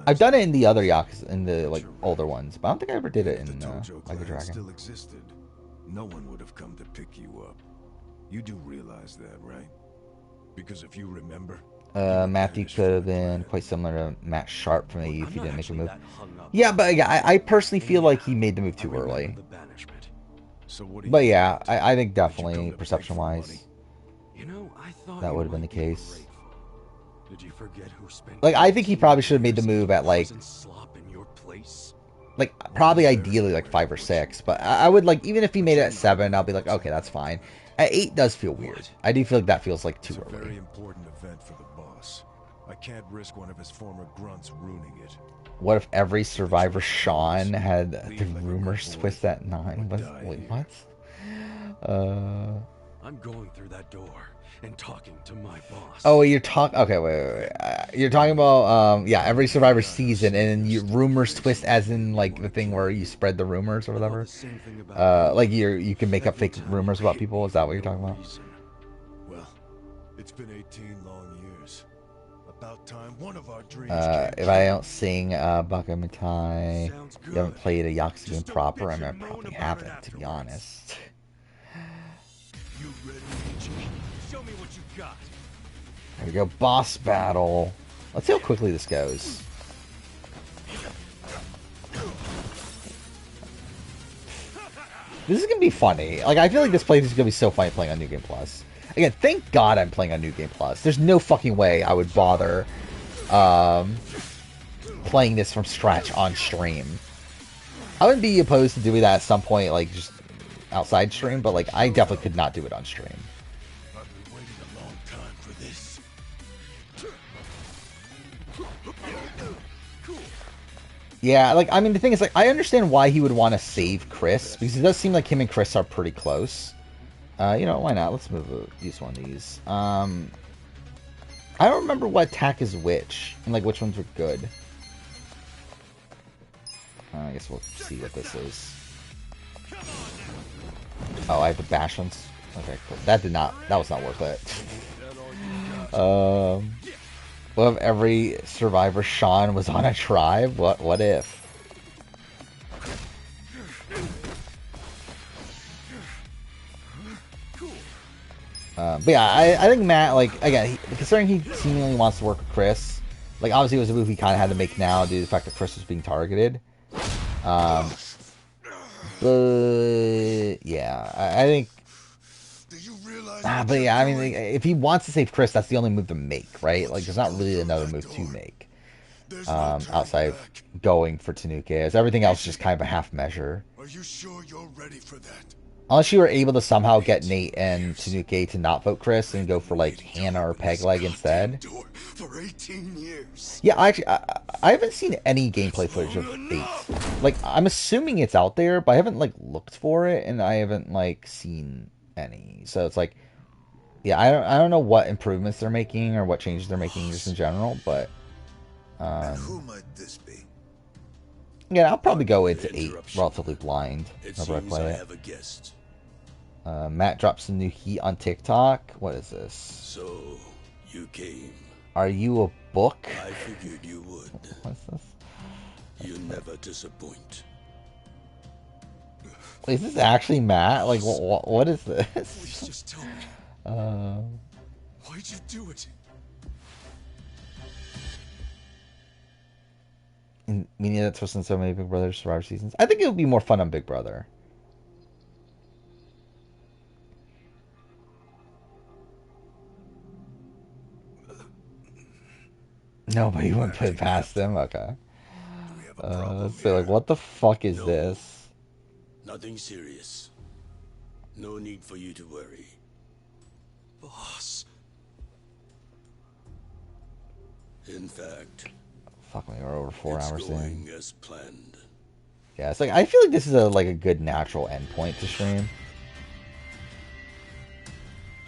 I've done it in the other Yakuza, in the, like, older ones, but I don't think I ever did it in Like a Dragon. Still existed, no one would have come to pick you up. You do realize that, right? Because if you remember... Matthew could have been quite similar to Matt Sharp from AU if he didn't make a move. Yeah, but yeah, I personally feel like he made the move too early. But yeah, I think definitely, perception-wise, that would have been the case. Like, I think he probably should have made the move at, like, probably ideally, like, 5 or 6. But I would, like, even if he made it at 7, I'll be like, okay, that's fine. At 8 does feel weird. I do feel like that feels like too It's a very early. important event for the boss. I can't risk one of his former grunts ruining it. What if every survivor Sean had the rumors twist at 9? Wait, what? I'm going through that door and talking to my boss. Oh, you're talking. Okay, wait. You're talking about yeah, every Survivor season, and you rumors twist as in like the thing where you spread the rumors or whatever. Like you can make up fake rumors about people. Is that what you're talking about? Well, it's been 18 long years. About time one of our dreams If I don't sing Baka Mitai, you haven't played a Yakuza game proper. I mean, I probably haven't, to be honest. You ready, Ichi? Show me what you got. There we go, boss battle. Let's see how quickly this goes. This is gonna be funny. Like, I feel like this play is gonna be so funny playing on New Game Plus. Again, thank God I'm playing on New Game Plus. There's no fucking way I would bother playing this from scratch on stream. I wouldn't be opposed to doing that at some point, like just outside stream, but like I definitely could not do it on stream. I've been waiting a long time for this. Yeah, like, I mean, the thing is, like, I understand why he would want to save Chris, because it does seem like him and Chris are pretty close. You know, why not? Let's use one of these. I don't remember what attack is which, and, like, which ones were good. I guess we'll see what this is. Oh, I have the bash ones? Okay, cool. That was not worth it. What if every survivor Sean was on a tribe? What if? But yeah, I think Matt, like, again, considering he seemingly wants to work with Chris, like, obviously it was a move he kind of had to make now due to the fact that Chris was being targeted. But yeah, I think. But yeah, I mean, like, if he wants to save Chris, that's the only move to make, right? Like, there's not really another move to make outside of going for Tanuki, as everything else is just kind of a half measure. Are you sure you're ready for that? Unless you were able to somehow get Nate and Tanuki to not vote Chris and go for like Hannah or Pegleg instead. For 18 years. Yeah, actually, I haven't seen any gameplay footage of 8. Like, I'm assuming it's out there, but I haven't like looked for it, and I haven't like seen any. So it's like, yeah, I don't know what improvements they're making or what changes they're making just in general, but who might this be? yeah, I'll probably go into 8 relatively blind whenever I play it. Have a guest. Matt drops some new heat on TikTok. What is this? So you came. Are you a book? I figured you would. What's this? You never disappoint. Wait, is this actually Matt? Like, what is this? Please just tell me. Why'd you do it? Meaning that's what's in so many Big Brother Survivor seasons. I think it would be more fun on Big Brother. Nobody went put past them. Okay. Let's say, like, what the fuck is this? Nothing serious. No need for you to worry. Boss. In fact, fuck me, we're over 4 hours in. As planned. Yeah, it's like I feel like this is a good natural endpoint to stream.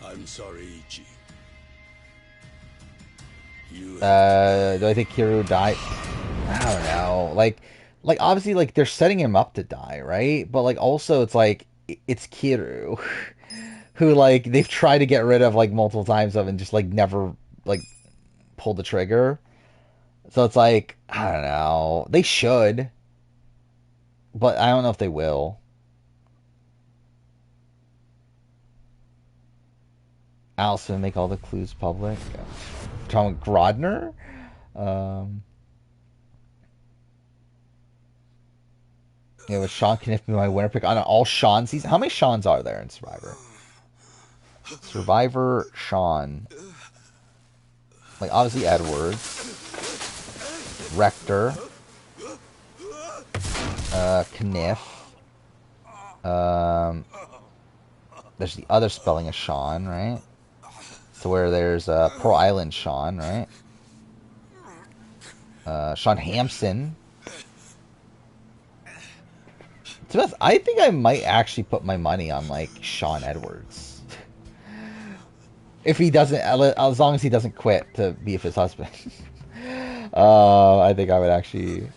I'm sorry, Ichi. Do I think Kiru died? I don't know. Like obviously, like, they're setting him up to die, right? But like also it's like it's Kiru who, like, they've tried to get rid of like multiple times and just like never like pull the trigger. So it's like, I don't know. They should, but I don't know if they will. Allison, make all the clues public. Tom Grodner. Yeah, with Sean Kniff be my winner pick on all Sean seasons. How many Seans are there in Survivor? Survivor Sean. Like, obviously Edwards. Rector. Kniff. there's the other spelling of Sean, right? So where there's Pearl Island Sean, right? Sean Hampson. To be honest, I think I might actually put my money on like Sean Edwards. If he doesn't, as long as he doesn't quit to be his husband. I think I would actually.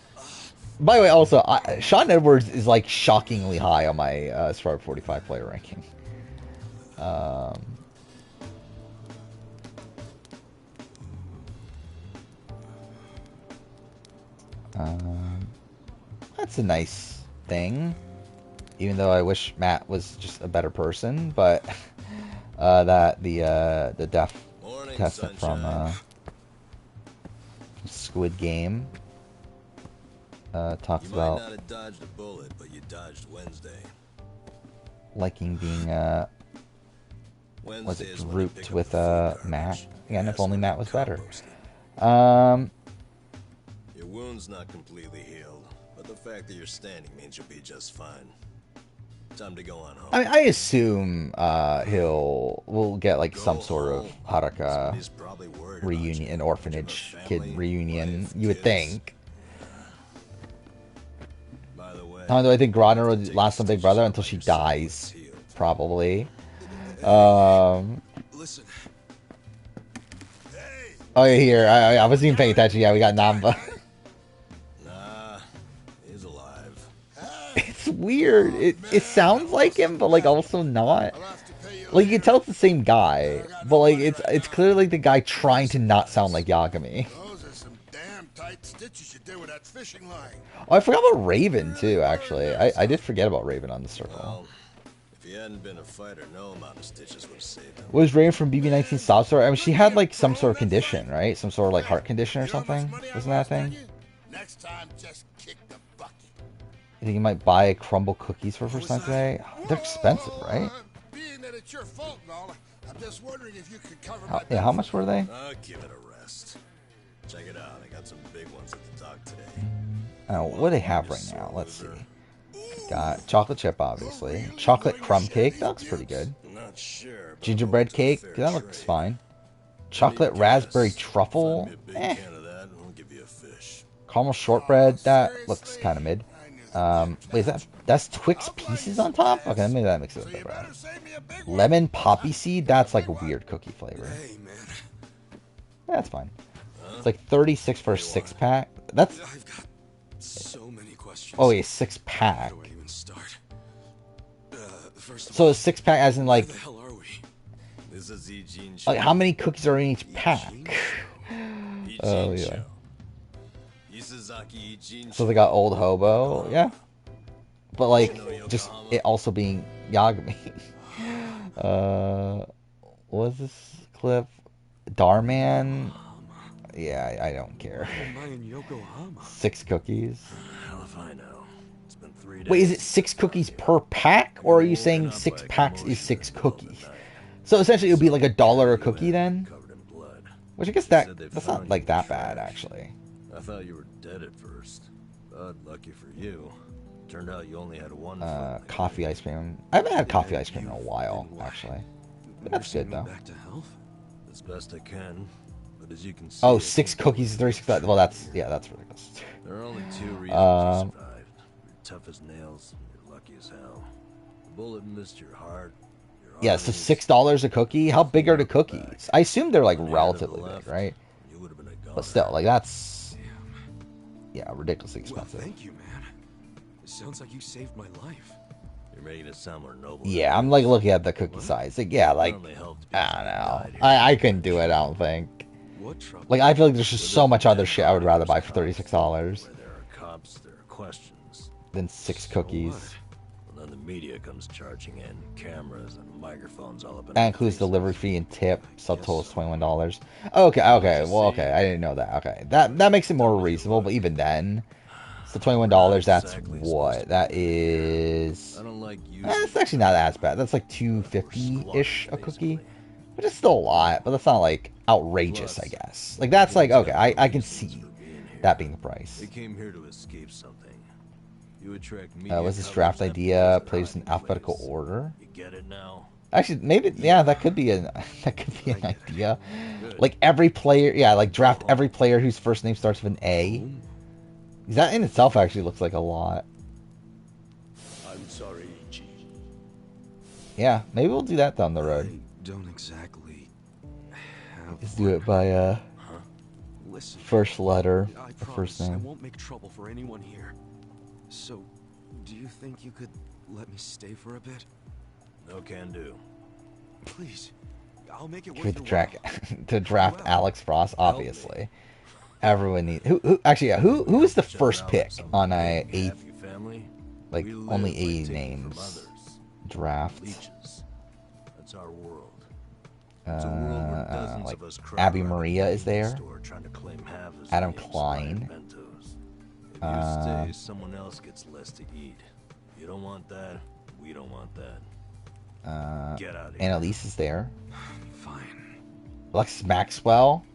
By the way, also, Sean Edwards is like shockingly high on my Survivor 45 player ranking. That's a nice thing. Even though I wish Matt was just a better person, but that the death contestant from Squid Game talks you about might not have dodged a bullet, but you dodged Wednesday. liking being was it grouped with Matt. Again, if only Matt was better. Your wound's not completely healed, but the fact that you're standing means you'll be just fine. Time to go on home. I assume we'll get like some sort of Haruka reunion, an orphanage kid reunion. You would think. How do I think Grodner would last on Big Brother until she dies? Probably. Listen. Oh, yeah, here. I wasn't even paying attention. Yeah, we got Namba. Nah, he's alive. It's weird. It sounds like him, but like also not. Like you can tell it's the same guy, but like it's clearly the guy trying to not sound like Yagami. Those are some damn tight stitches you did with that fishing line. Oh, I forgot about Raven too. Actually, I did forget about Raven on the circle. Well, if he hadn't been a fighter, no amount of stitches would have saved him. Was Raven from BB19 Soft Story? I mean, she had like some sort of condition, right? Some sort of like heart condition or something. Wasn't that a thing? Next time, just kick the bucket. You think you might buy crumble cookies for the first time today? They're expensive, right? Being that it's your fault and all, I'm just wondering if you could cover my Yeah, how much were they? I'll give it a rest. Check it out. I got some big ones at the dock today. Oh, what do they have right now? Let's see. Got chocolate chip, obviously. Chocolate crumb cake. That looks pretty good. Not sure. Gingerbread cake. That looks fine. Chocolate raspberry truffle. Eh. Caramel shortbread. That looks kind of mid. Wait, that's Twix Pieces on top? Okay, maybe that makes it a bit better. Lemon poppy seed. That's like a weird cookie flavor. That's fine. It's like 36 for a 6-pack. That's. I've got so many questions. Oh, wait, 6-pack. Where do I even start? First of So all, a 6-pack as in like. where the hell are we? This is Eugene. Like how many cookies are in each pack? Oh yeah. So they got Old Hobo, yeah. But like, just it also being Yagami. What is this clip? Darman. Yeah, I don't care. 6 cookies. Hell if I know. It's been 3 days. Wait, is it 6 cookies per pack, or are you saying 6 packs is 6 cookies? So essentially, it would be like $1 a cookie then. Which I guess that's not like that bad actually. I thought you were dead at first, but lucky for you, turned out you only had one. Coffee ice cream. I haven't had coffee ice cream in a while actually. But that's good though. Back to health? As best I can, but as you can see. Oh, 6 cookies, 36. Well, that's ridiculous. There are only 2 reasons you survived. You're tough as nails. You're lucky as hell. The bullet missed your heart. Yeah, so $6 a cookie. How big are the cookies? I assume they're like relatively big, right? But still, like that's ridiculously expensive. Well, thank you, man. It sounds like you saved my life. You're making it sound more noble. Yeah, I'm like looking at the cookie size. Like, yeah, like I don't know. I couldn't do it. I don't think. Like, I feel like there's just so much other shit I would rather buy for $36 There are cops, there are questions. than 6 cookies. Well, then the media comes charging in, cameras and microphones all up in. That includes delivery fee and tip. Subtotal is $21. Okay. Well, okay. I didn't know that. Okay, that makes it more reasonable. But even then, so $21. That's what that is. I don't like you. It's actually not as bad. That's like $2.50-ish a cookie, which is still a lot, but that's not like outrageous. I guess. Like that's like okay. I can see that being the price. They came here to escape something. You attract me. Was this draft idea placed in alphabetical order? You get it now? Actually, maybe that could be an idea. Like every player, like draft every player whose first name starts with an A. That in itself actually looks like a lot. I'm sorry, Ichi. Yeah, maybe we'll do that down the road. I don't exactly have Let's do it by Listen, first letter I or promise first I name. won't make trouble for anyone here. So, do you think you could let me stay for a bit? No can do. Please, I'll make it For worth the your track while. to draft Alex Frost, obviously. Everyone needs who actually who is the first pick on a eighth, like only A names draft? That's our world. Like Abby Maria is there. Adam Klein. If you stay, someone else gets less to eat. You don't want that. We don't want that. Get out of here. Annalise is there. Fine. Alexis Maxwell.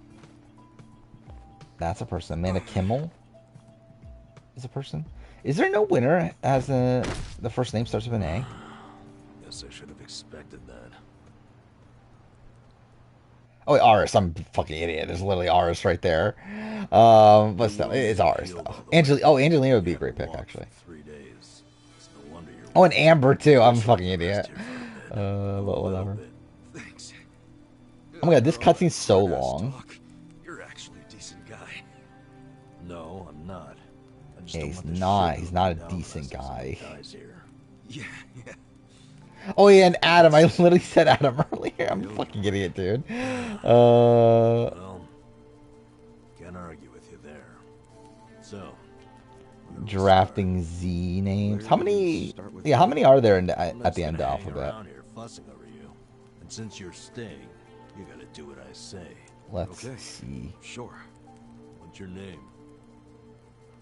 That's a person. Amanda Kimmel is a person. Is there no winner as the first name starts with an A? Guess I should have expected that. Oh, wait, Aris. I'm a fucking idiot. There's literally Aris right there. But still, it's Aris though. Angelina would be a great pick actually. Oh, and Amber too. I'm a fucking idiot. But whatever. Oh my god, this cutscene's so long. You're actually a decent guy. No, I'm not. Yeah, he's not. He's not a decent guy. Yeah. Oh yeah, and Adam. I literally said Adam earlier. I'm a fucking idiot, dude. Well, can't argue with you there. So, drafting Z names. How many? Yeah, how many are there at the end of the alphabet? Around here fussing over you, and since you're staying, you gotta do what I say. Let's see. Sure. What's your name?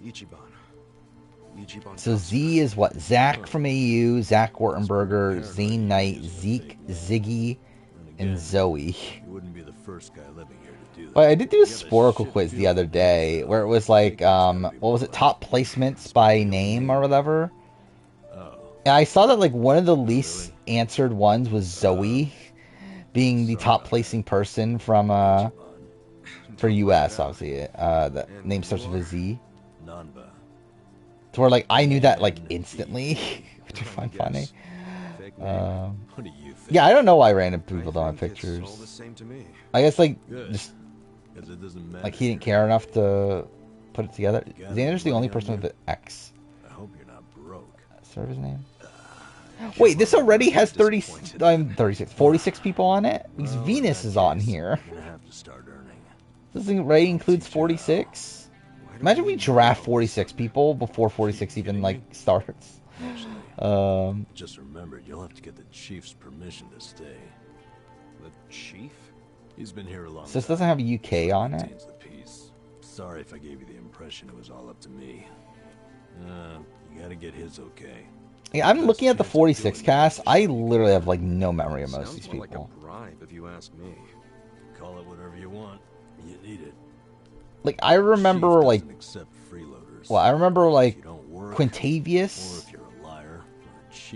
Ichiban. So Z is what? Zach from AU, Zach Wartenberger, Zane Knight, Zeke, Ziggy, and Zoe. You wouldn't be the first guy living here to do that. But I did do a Sporkle quiz the other day where it was like, what was it? Top placements by name or whatever. And I saw that like one of the least answered ones was Zoe being the top placing person from for US, obviously. The name starts with a Z. To where like I knew that like instantly, which I find funny. Yeah, I don't know why random people don't have pictures. I guess like just like he didn't care enough to put it together. Xander's the only person with an X. I hope you're not broke. Service name. Wait, this already has 46 people on it? Because Venus is on here. This thing already includes 46? Imagine we draft 46 people before 46 even, like, starts. Just remember, you'll have to get the chief's permission to stay. The chief? He's been here a long time. So this doesn't have a UK on it? Sorry if I gave you the impression it was all up to me. You gotta get his okay. Yeah, I'm looking at the 46 cast. I literally have, like, no memory of most of these people. Like a bribe, if you ask me. Call it whatever you want. You need it. Like, I remember, like... Well, I remember, like, Quintavious. I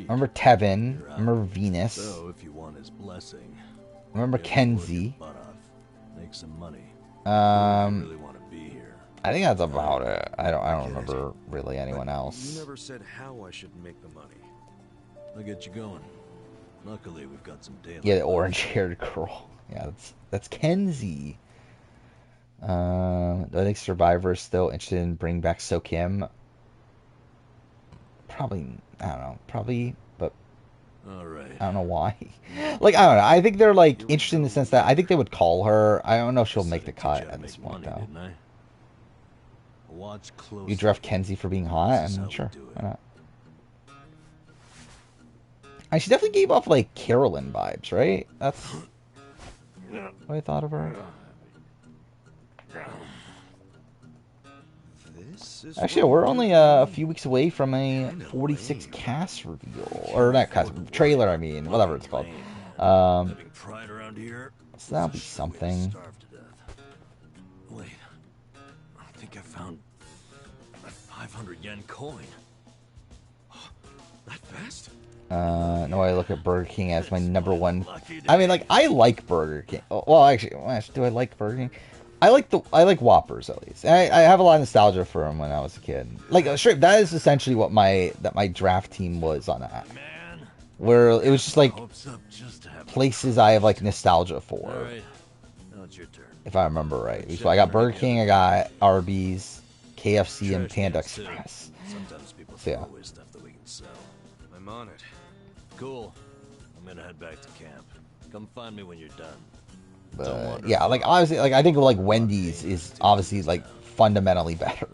remember Tevin. I remember Venus. So, if you want his blessing, I remember Kenzie. Make some money. I think that's about it. I don't remember really anyone else. You never said how I should make the money. I'll get you going. Luckily, we've got some daylight. Yeah, the orange-haired girl. Yeah, that's Kenzie. I think Survivor is still interested in bringing back So Kim. Probably, I don't know. Probably, but Alright. I don't know why. Like, I don't know. I think they're, like, interested in the sense that I think they would call her. I don't know if she'll make the cut at this point, though. You draft Kenzie for being hot? I mean, sure. Why not? And she definitely gave off, like, Carolyn vibes, right? That's what I thought of her. Actually, we're only a few weeks away from a 46 cast reveal. Or not cast, trailer, I mean. Whatever it's called. So that'll be something. Wait. I think I found a 500 yen coin. That fast? No, I look at Burger King as my number one. I mean, like, I like Burger King. Well, actually, do I like Burger King? I like Whoppers at least. I have a lot of nostalgia for them when I was a kid. Like straight, that is essentially what my draft team was on that. Where it was just like places I have like nostalgia for. All right, now it's your turn. If I remember right. So I got Burger King, I got Arby's, KFC, and Panda Express. Sometimes people So, throw yeah. away stuff that we can sell. I'm on it. Cool. I'm gonna head back to camp. Come find me when you're done. But yeah, like obviously, like I think like Wendy's is obviously like fundamentally better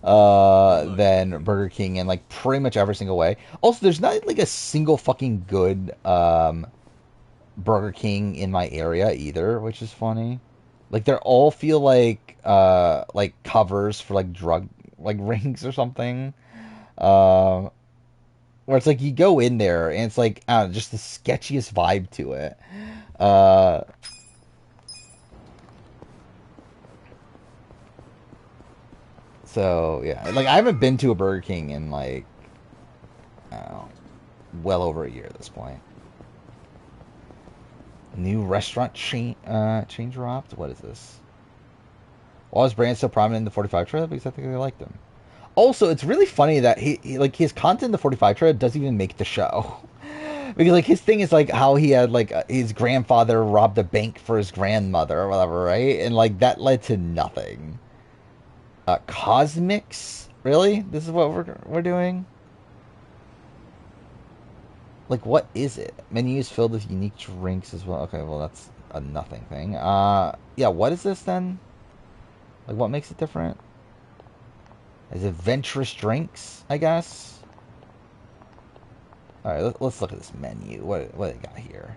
than Burger King in like pretty much every single way. Also, there's not like a single fucking good Burger King in my area either, which is funny. Like they all feel like covers for like drug like rings or something. Where it's like you go in there and it's like I don't know, just the sketchiest vibe to it. So yeah, like I haven't been to a Burger King in like I don't know, well over a year at this point. New restaurant chain dropped. What is this? Why is Brand so prominent in the 45 trailer? Because I think they liked him. Also, it's really funny that he like his content in the 45 trailer doesn't even make the show. Because like his thing is like how he had like his grandfather robbed a bank for his grandmother or whatever, right? And like that led to nothing. Cosmics? Really? This is what we're doing? Like what is it? Menus filled with unique drinks as well. Okay, well that's a nothing thing. Yeah, what is this then? Like what makes it different? Is it adventurous drinks, I guess? Alright, let's look at this menu. What they got here?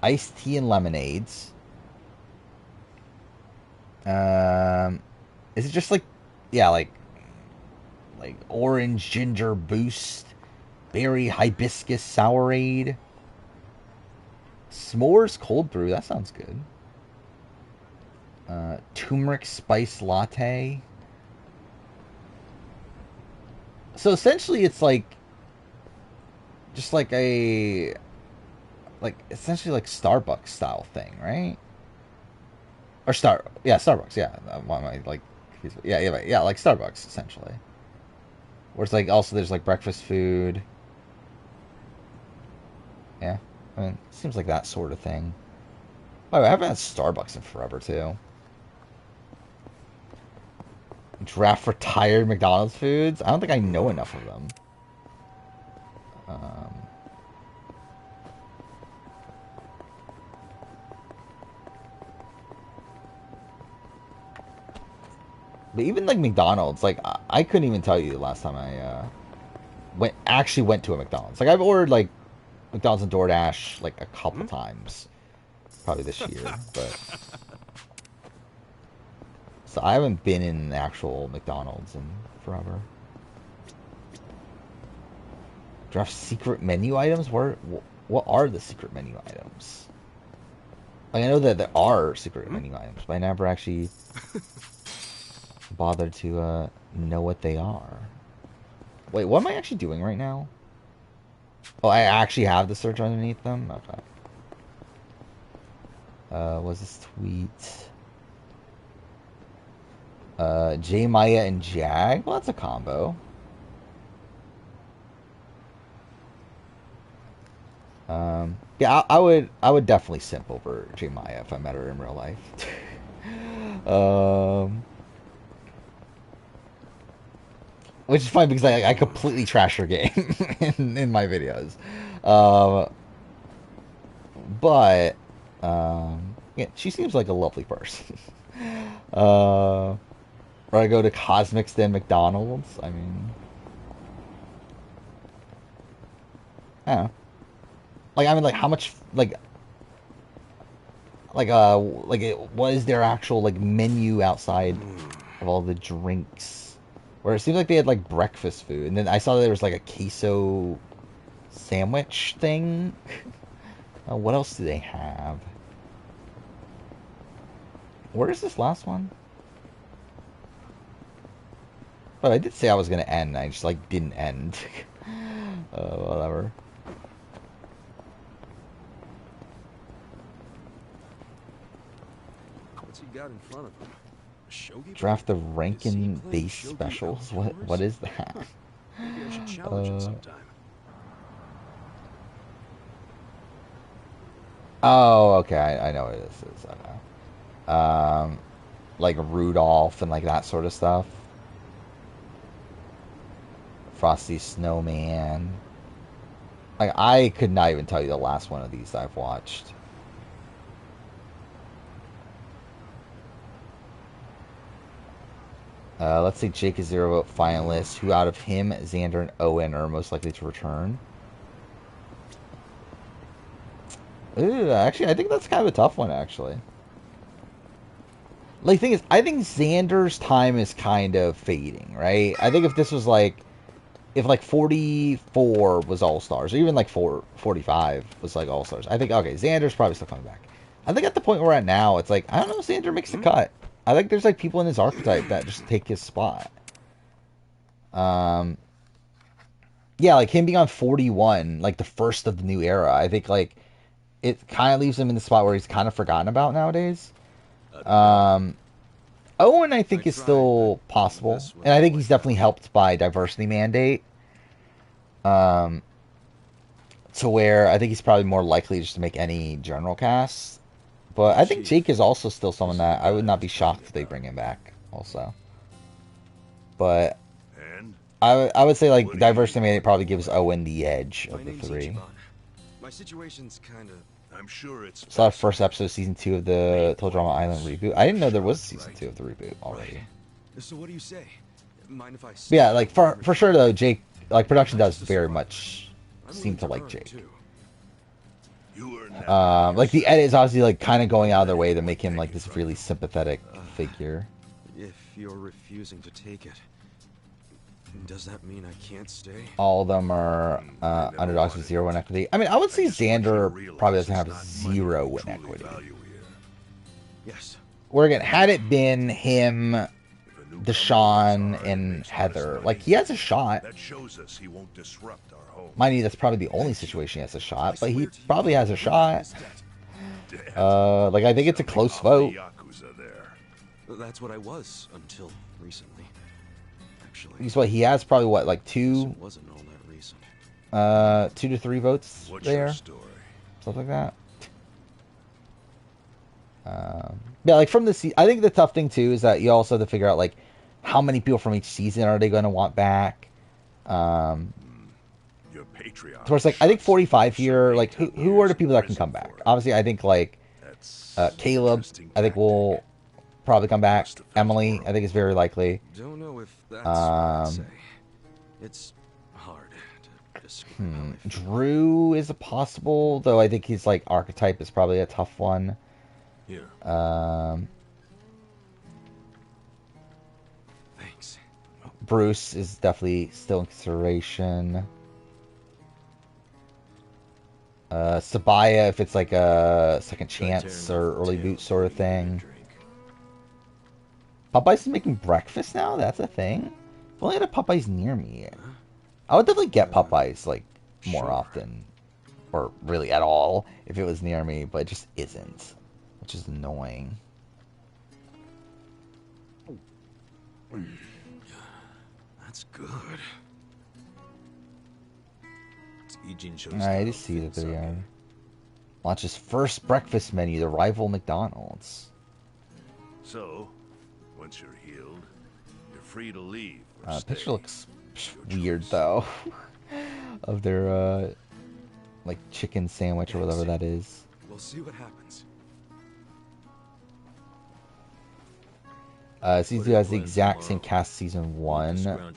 Iced tea and lemonades. Is it just like, yeah, like orange ginger boost, berry hibiscus sourade, s'mores cold brew? That sounds good. Turmeric spice latte. So essentially, it's like just like a essentially like Starbucks style thing, right? Or Starbucks, yeah. Why am I like, yeah, like Starbucks essentially. Where it's like also there's like breakfast food. Yeah, I mean, it seems like that sort of thing. By the way, I haven't had Starbucks in forever too. Draft retired McDonald's foods? I don't think I know enough of them. But even like McDonald's, like I couldn't even tell you the last time I actually went to a McDonald's. Like I've ordered like McDonald's and DoorDash like a couple times, probably this year, but so I haven't been in the actual McDonald's in forever. Draft secret menu items? What are the secret menu items? Like, I know that there are secret menu items, but I never actually bothered to know what they are. Wait, what am I actually doing right now? Oh, I actually have the search underneath them? Okay. Was this tweet? J Maya and Jag? Well, that's a combo. Yeah, I would definitely simp over J Maya if I met her in real life. Which is fine because I completely trash her game in my videos. But yeah, she seems like a lovely person. Or I go to Cosmics then McDonald's. I mean, I don't know. Like how much what is their actual like menu outside of all the drinks? Where it seems like they had like breakfast food, and then I saw there was like a queso sandwich thing. What else do they have? Where is this last one? But I did say I was gonna end. I just like didn't end. Whatever. What's he got in front of him? A shogi? Draft the Rankin base specials. What is that? Maybe I should challenge him sometime. Oh, okay. I know what it is. Okay. Like Rudolph and like that sort of stuff. Frosty Snowman. Like I could not even tell you the last one of these I've watched. Let's say Jake is 0 vote finalist. Who out of him, Xander, and Owen are most likely to return? Ooh, actually, I think that's kind of a tough one, actually. Like, the thing is, I think Xander's time is kind of fading, right? I think if this was like, if like 44 was All-Stars, or even like 45 was like All-Stars, I think, okay, Xander's probably still coming back. I think at the point we're at now, it's like, I don't know if Xander makes the cut. I think there's like people in his archetype that just take his spot. Yeah, like him being on 41, like the first of the new era, I think like it kind of leaves him in the spot where he's kind of forgotten about nowadays. Owen, I think, is still possible, and I think he's definitely helped by diversity mandate. To where I think he's probably more likely just to make any general cast. But I think Jake is also still someone that I would not be shocked if they bring him back also. But I would say like diversity mandate probably gives Owen the edge of the three. My situation's kind of... I'm sure it's... Saw the first episode of season 2 of the Total Drama Island reboot. I didn't know there was a season 2 of the reboot already. So what do you say? Mind if I... Yeah, like for sure though, Jake, like production does very much seem to like Jake. Like the edit is obviously like kind of going out of their way to make him like this really sympathetic figure. If you're refusing to take it, does that mean I can't stay? All of them are underdogs with 0 win equity. I mean, I would say Xander probably doesn't have 0 win equity. Yes. Where again, had it been him, Deshaun, and Heather, like he has a shot. That shows us he won't disrupt our home. Mind you, that's probably the only situation he has a shot, but he probably has a shot. Like I think it's a close vote. That's what I was until recently. Actually, He's what he has probably what like it wasn't all that recent. 2 to 3 votes there, something like that. Yeah, like from the I think the tough thing too is that you also have to figure out like how many people from each season are they going to want back. Your Patreon. So it's like I think 45 here. Like who are the people that can come back? Obviously, I think like Caleb. I think will probably come back. Emily, I think is very likely. Don't know if that's what I'd say. It's hard to describe. Drew is a possible, though. I think he's like archetype is probably a tough one. Yeah. Thanks. Bruce is definitely still in consideration. Sabaya, if it's like a second chance or early boot sort of thing. Popeyes is making breakfast now? That's a thing? If only I had a Popeyes near me. I would definitely get Popeyes like more often. Or really at all if it was near me, but it just isn't. Which is annoying. That's good. I just see that they launches first breakfast menu, the rival McDonald's. So, once you're healed, you're free to leave. Picture looks weird though, of their like chicken sandwich or whatever that is. We'll see what happens. Season 2 has the exact same cast season 1.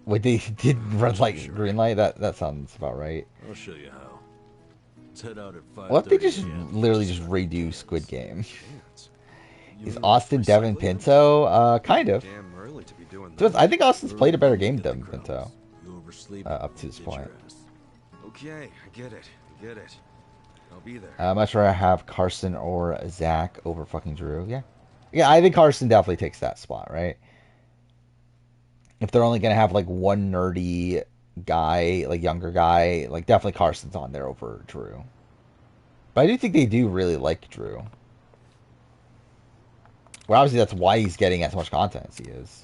Wait, they did red light, green light? That sounds about right. I'll show you how. Let's head out at 5:30. What if they just literally just redo Squid Game? Is Austin Devin Pinto? Kind of. I think Austin's played a better game than Pinto. Up to this point. Okay, I get it. I'll be there. I'm not sure I have Carson or Zach over fucking Drew. Yeah, I think Carson definitely takes that spot, right? if they're only gonna have like one nerdy guy, like younger guy, like definitely Carson's on there over Drew. But I do think they do really like Drew. Well, obviously that's why he's getting as much content as he is.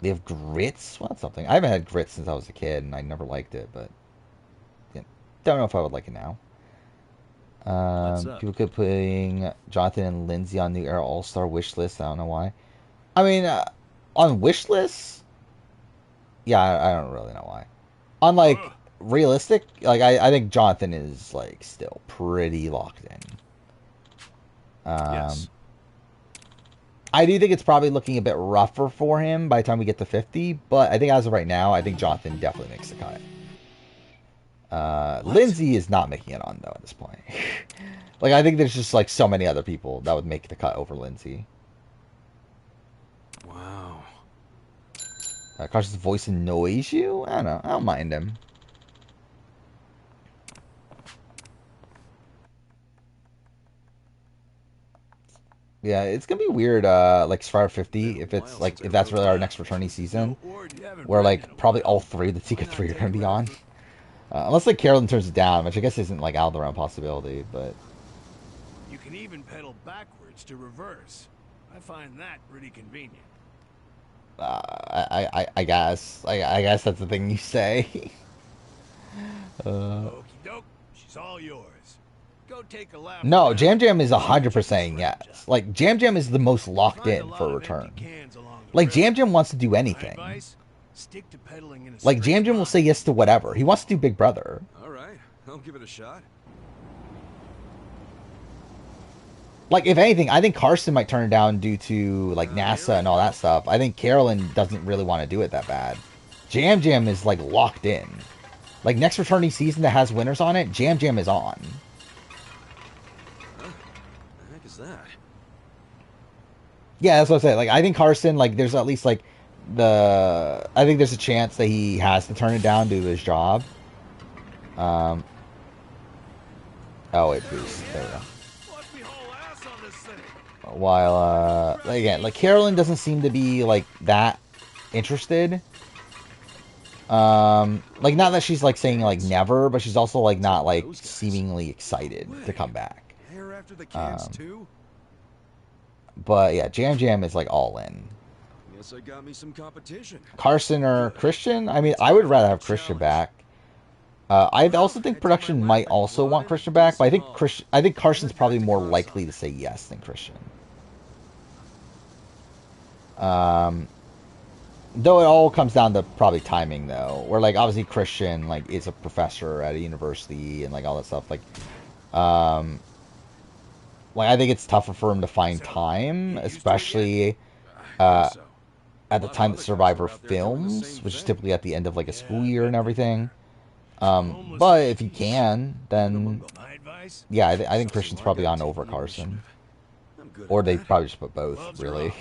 They have grits? Well, that's something. I haven't had grits since I was a kid, and I never liked it, but yeah, don't know if I would like it now. People keep putting Jonathan and Lindsay on New Era All-Star wish list. I don't know why. I mean, on wish lists? Yeah, I don't really know why. On, like, realistic, like, I think Jonathan is, like, still pretty locked in. Yes. I do think it's probably looking a bit rougher for him by the time we get to 50, but I think as of right now, I think Jonathan definitely makes the cut. Lindsay is not making it on, though, at this point. Like, I think there's just, like, so many other people that would make the cut over Lindsay. Wow. Carson's voice annoys you? I don't know. I don't mind him. Yeah, it's gonna be weird, like Survivor 50, if it's like if that's really our next returning season, where like probably all three of the Tika 3 are gonna be on, unless like Carolyn turns it down, which I guess isn't like out of the realm possibility, but You can even pedal backwards to reverse. I find that pretty convenient. I guess I guess that's the thing you say. Okie doke, she's all yours. Go take a lap. No, Jam Jam is 100% yes. Like Jam Jam is the most locked in for a return. Like Jam Jam wants to do anything. Stick to pedaling in a Like Jam Jam will say yes to whatever. He wants to do Big Brother. All right, I'll give it a shot. Like if anything, I think Carson might turn it down due to like NASA and all that stuff. I think Carolyn doesn't really want to do it that bad. Jam Jam is like locked in. Like next returning season that has winners on it, Jam Jam is on. The heck is that? Yeah, that's what I say. Like I think Carson, like there's at least like I think there's a chance that he has to turn it down due to his job. Oh wait, please. There we go. While again, like Carolyn doesn't seem to be like that interested. Like not that she's like saying like never, but she's also like not like seemingly excited to come back. Hair after the cans too? But yeah, Jam Jam is like all in. Guess I got me some competition. Carson or Christian? I mean, I would rather have Christian back. I also think production might also want Christian back, but I think Carson's probably more likely to say yes than Christian. Though it all comes down to probably timing, though. Where like obviously Christian like is a professor at a university and like all that stuff. Like I think it's tougher for him to find time, especially at the time that Survivor films, which is typically at the end of like a school year and everything. But if he can, then yeah, I think Christian's probably on over Carson, or they probably just put both, really.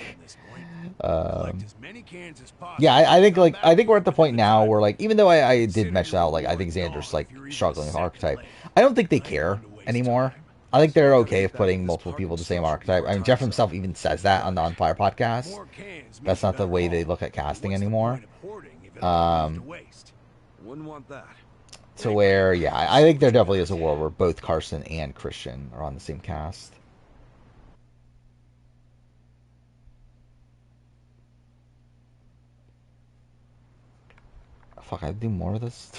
Yeah, I think we're at the point now where like even though I did mention out like I think Xander's like struggling with archetype, I don't think they care anymore. I think they're okay with putting multiple people the same archetype. I mean, Jeff himself even says that on the On Fire podcast. That's not the way they look at casting anymore. Wouldn't want that. To where, yeah, I think there definitely is a world where both Carson and Christian are on the same cast. Fuck, I'd do more of this.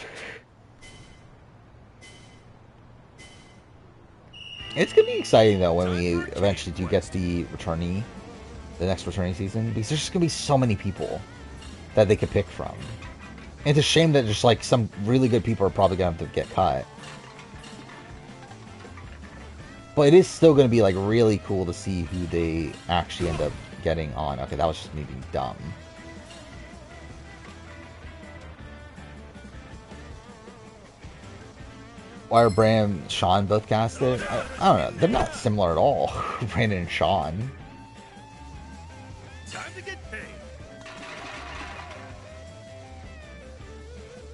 It's gonna be exciting though when we eventually do get the next returning season, because there's just gonna be so many people that they could pick from. And it's a shame that just like some really good people are probably gonna have to get cut. But it is still gonna be like really cool to see who they actually end up getting on. Okay, that was just me being dumb. Why are Brandon and Sean both casted? I don't know. They're not similar at all. Brandon and Sean. Time to get paid.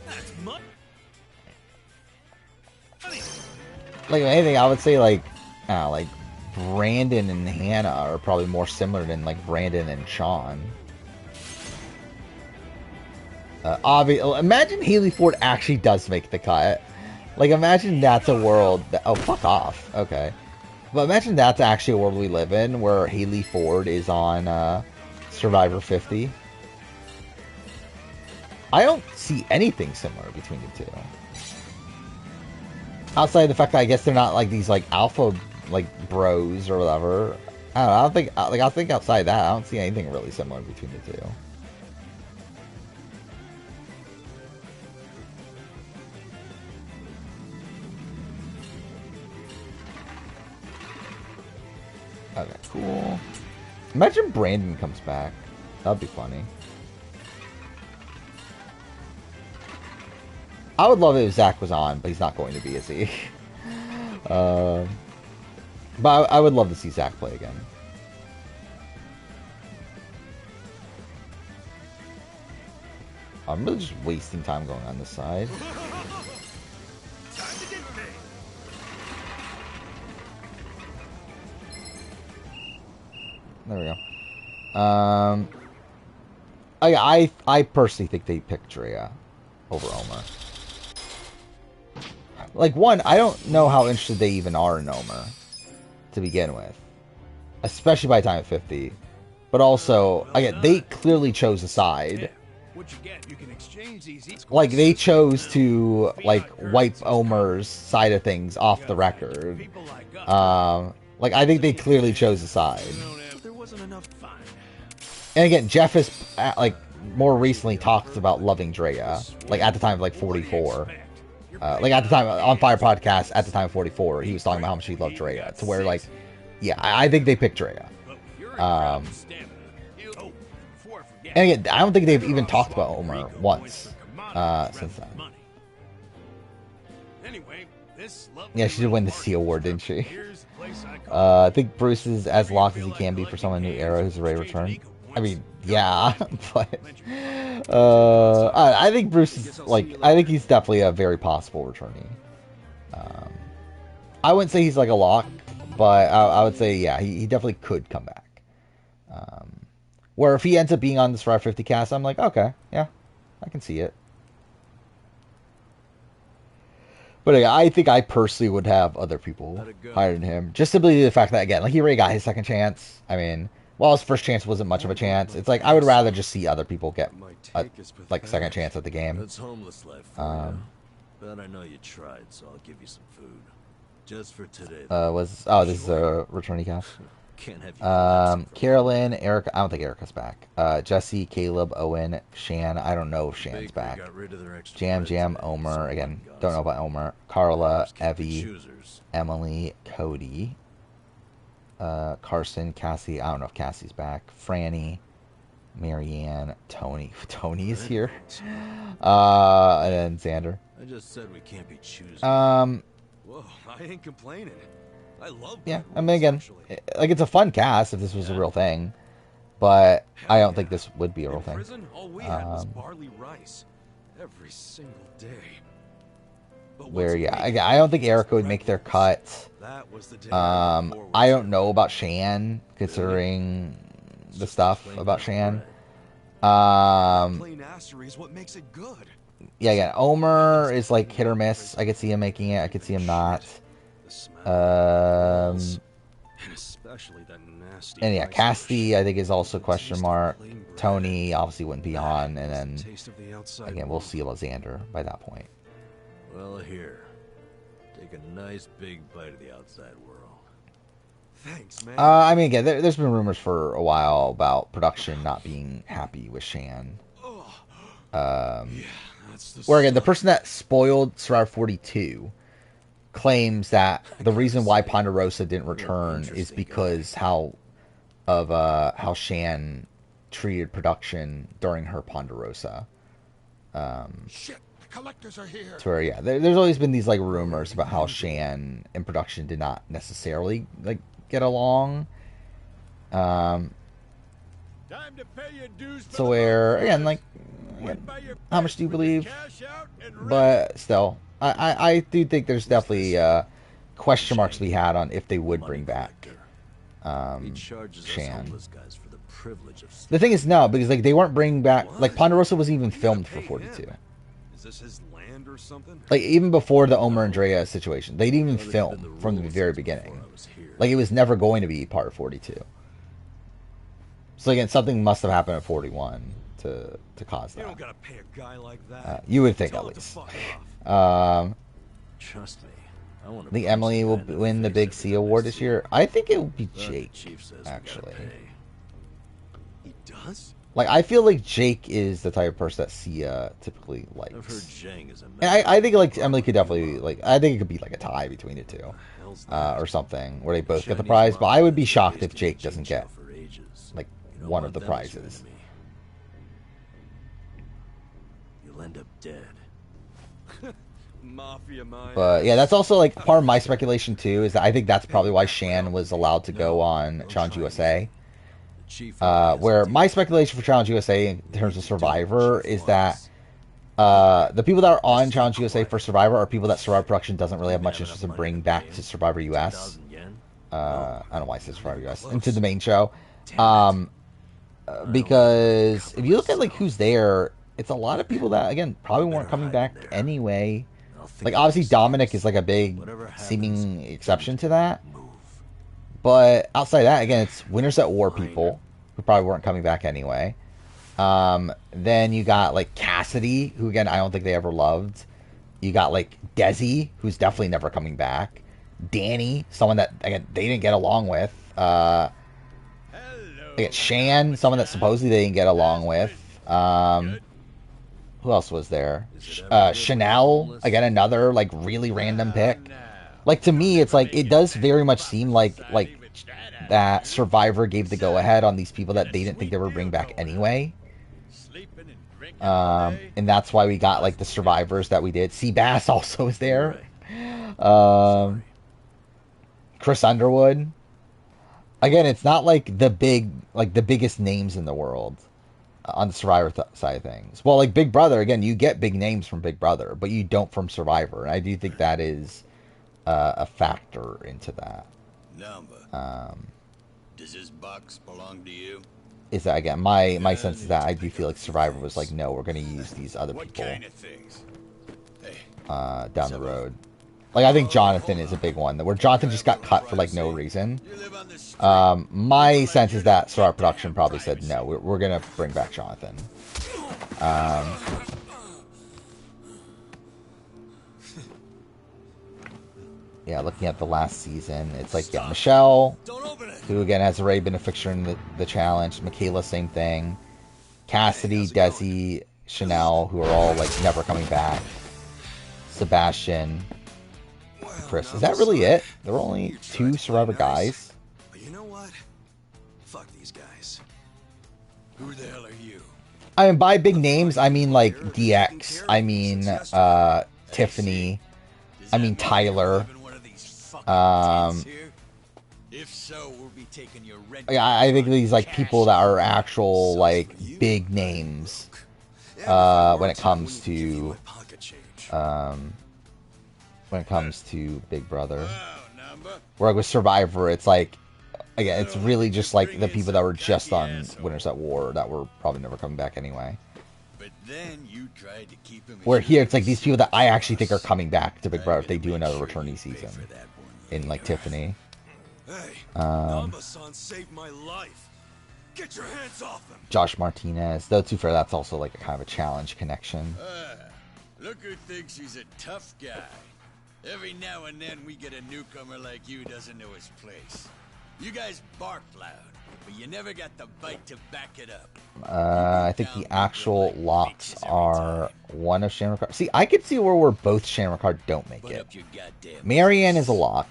That's money. Like anything, I would say like Brandon and Hannah are probably more similar than like Brandon and Sean. Imagine Haley Ford actually does make the cut. Like, imagine that's a world that... Oh, fuck off. Okay. But imagine that's actually a world we live in, where Haley Ford is on Survivor 50. I don't see anything similar between the two. Outside of the fact that I guess they're not, like, these, like, alpha, like, bros or whatever. I don't think, like, I think outside that, I don't see anything really similar between the two. Okay, cool. Imagine Brandon comes back. That'd be funny. I would love it if Zach was on, but he's not going to be, is he? But I would love to see Zach play again. I'm really just wasting time going on this side. There we go. I personally think they picked Drea over Omer. Like, one, I don't know how interested they even are in Omer to begin with, especially by the time at 50. But also, again, they clearly chose a side. Like, they chose to, like, wipe Omer's side of things off the record. Like, I think they clearly chose a side. And again, Jeff has, like, more recently talked about loving Drea. Like, at the time of, like, 44. Like, at the time, on Fire Podcast, at the time of 44, he was talking about how much he loved Drea. To where, like, yeah, I think they picked Drea. And again, I don't think they've even talked about Omer once since then. Yeah, she did win the C award, didn't she? I think Bruce is as locked as he can be for someone new era who's ready to return. I mean, yeah, but I think Bruce is, like, I think he's definitely a very possible returnee. I wouldn't say he's like a lock, but I would say, yeah, he definitely could come back. Where if he ends up being on the Survivor 50 cast, I'm like, okay, yeah, I can see it. But yeah, I think I personally would have other people higher than him. Just simply due to the fact that, again, like, he already got his second chance. I mean, while his first chance wasn't much of a chance, it's like, I would rather just see other people get a, like, second chance at the game. It's homeless life for you. But I know you tried, so I'll give you some food. Just for today. This is a returnee cast. Can't have you Carolyn, Erica, I don't think Erica's back. Jesse, Caleb, Owen, Shan, I don't know if Shan's back. Jam, Omer, again, don't know about Omer. Carla, Evie, Emily, Cody, Carson, Cassie, I don't know if Cassie's back. Franny, Marianne, Tony. Tony is here. And then Xander. I just said we can't be choosing. Whoa, I ain't complaining. I love yeah, I mean, again, like, it's a fun cast if this was a real thing, but I don't think this would be a real thing. All we had was barley rice every single day. Where, yeah, I don't think Erica would make their cut. I don't know about Shan, considering the stuff about Shan. Yeah, yeah, Omer is like hit or miss. I could see him making it. I could see him not. And yeah, Casty, I think, is also a question mark. Tony obviously wouldn't be on, and then again, we'll see about Xander by that point. Well, here, take a nice big bite of the outside world. Thanks, man. I mean, again, there's been rumors for a while about production not being happy with Shan. Where again, the person that spoiled Survivor 42 claims that the reason why Ponderosa didn't return is because how Shan treated production during her Ponderosa. Shit, the collectors are here. To where, yeah, there's always been these, like, rumors about how Shan and production did not necessarily, like, get along. Time to pay your dues for so where, again, like, how much do you believe? But still, I do think there's definitely question marks to be had on if they would bring back Shan. privilege of The thing is, no, because like they weren't bringing back like Ponderosa wasn't even filmed for 42. Is this his land or something? Like even before the Omer and Drea situation, they didn't even film from the very beginning. Like it was never going to be part of 42. So again, something must have happened at 41 to cause that. You don't gotta pay a guy like that. You would think at least. Trust me. I want I think Emily will win the Big C award this year. I think it will be Jake, actually. He does? Like, I feel like Jake is the type of person that Sia typically likes. I've heard Zhang is a And I think, like, Emily could definitely, like, I think it could be, like, a tie between the two. Or something, where they both get the prize. But I would be shocked if Jake doesn't get, like, one of the prizes. You'll end up dead. Mafia mind. But, yeah, that's also, like, part of my speculation, too, is that I think that's probably why Shan was allowed to go on Challenge USA. Where my speculation for Challenge USA in terms of Survivor is that the people that are on Challenge USA for Survivor are people that Survivor Production doesn't really have much interest in bringing back to Survivor US. I don't know why I said Survivor US. Into the main show. Because if you look at like who's there, it's a lot of people that, again, probably weren't coming back anyway. Like, obviously Dominic is like a big seeming exception to that. But outside of that, again, it's Winners at War people who probably weren't coming back anyway. Then you got like Cassidy, who again I don't think they ever loved. You got like Desi, who's definitely never coming back. Danny, someone that again they didn't get along with. They got Shan, someone that supposedly they didn't get along with. Who else was there? Chanel, again another like really random pick. Like, to me, it's like, it does very much seem like that Survivor gave the go-ahead on these people that they didn't think they would bring back anyway. And that's why we got, like, the Survivors that we did. Seabass also is there. Chris Underwood. Again, it's not, like, the biggest names in the world on the Survivor side of things. Well, like, Big Brother, again, you get big names from Big Brother, but you don't from Survivor. And I do think that is a factor into that. Does this box belong to you? Is that again my sense is that I do feel like Survivor was like, no, we're gonna use these other people down the road. Like, I think Jonathan is a big one where Jonathan just got cut for like no reason. My sense is that Survivor Production probably said no, we're gonna bring back Jonathan. Yeah, looking at the last season, it's like, yeah, Michelle, who again has already been a fixture in the challenge. Michaela, same thing. Cassidy, Desi, Chanel, who are all like never coming back. Sebastian, Chris. Is that really it? There were only 2 Survivor guys. But you know what? Fuck these guys. Who the hell are you? I mean, by big names, I mean like DX. I mean Tiffany. I mean Tyler. If so, we'll be taking your rent. I think these like people that are actual like big names when it comes to Big Brother. Where with Survivor, it's like, again, it's really just like the people that were just on Winners at War that were probably never coming back anyway. But then you tried to keep him. Where here it's like these people that I actually think are coming back to Big Brother if they do another returnee season. In like Tiffany. Namba-san saved my life. Get your hands off him. Josh Martinez. Though, to be fair, that's also like a kind of a challenge connection. Look who thinks he's a tough guy. Every now and then we get a newcomer like you doesn't know his place. You guys bark loud, but you never got the bite to back it up. I think the actual locks are one of Shan Ricard. See, I could see where both Shan Ricard don't make it. Marianne is a lock.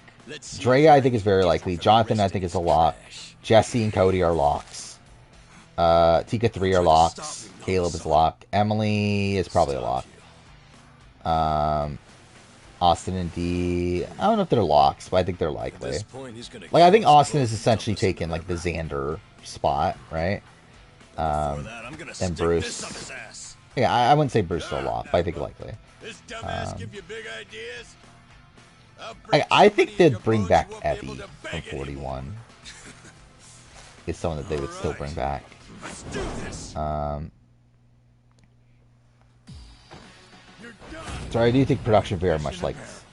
Drea, I think, is very likely. Jonathan, I think, is a lock. Jesse and Cody are locks. Tika 3 are locks. Caleb is a lock. Emily is probably a lock. Austin and D, I don't know if they're locks, but I think they're likely. Like, I think Austin is essentially taken like the Xander spot, right? And Bruce. Yeah, I wouldn't say Bruce is a lock, but I think likely. I think they'd bring back Evie from 41. is someone that they would still bring back. So I do think production very much likes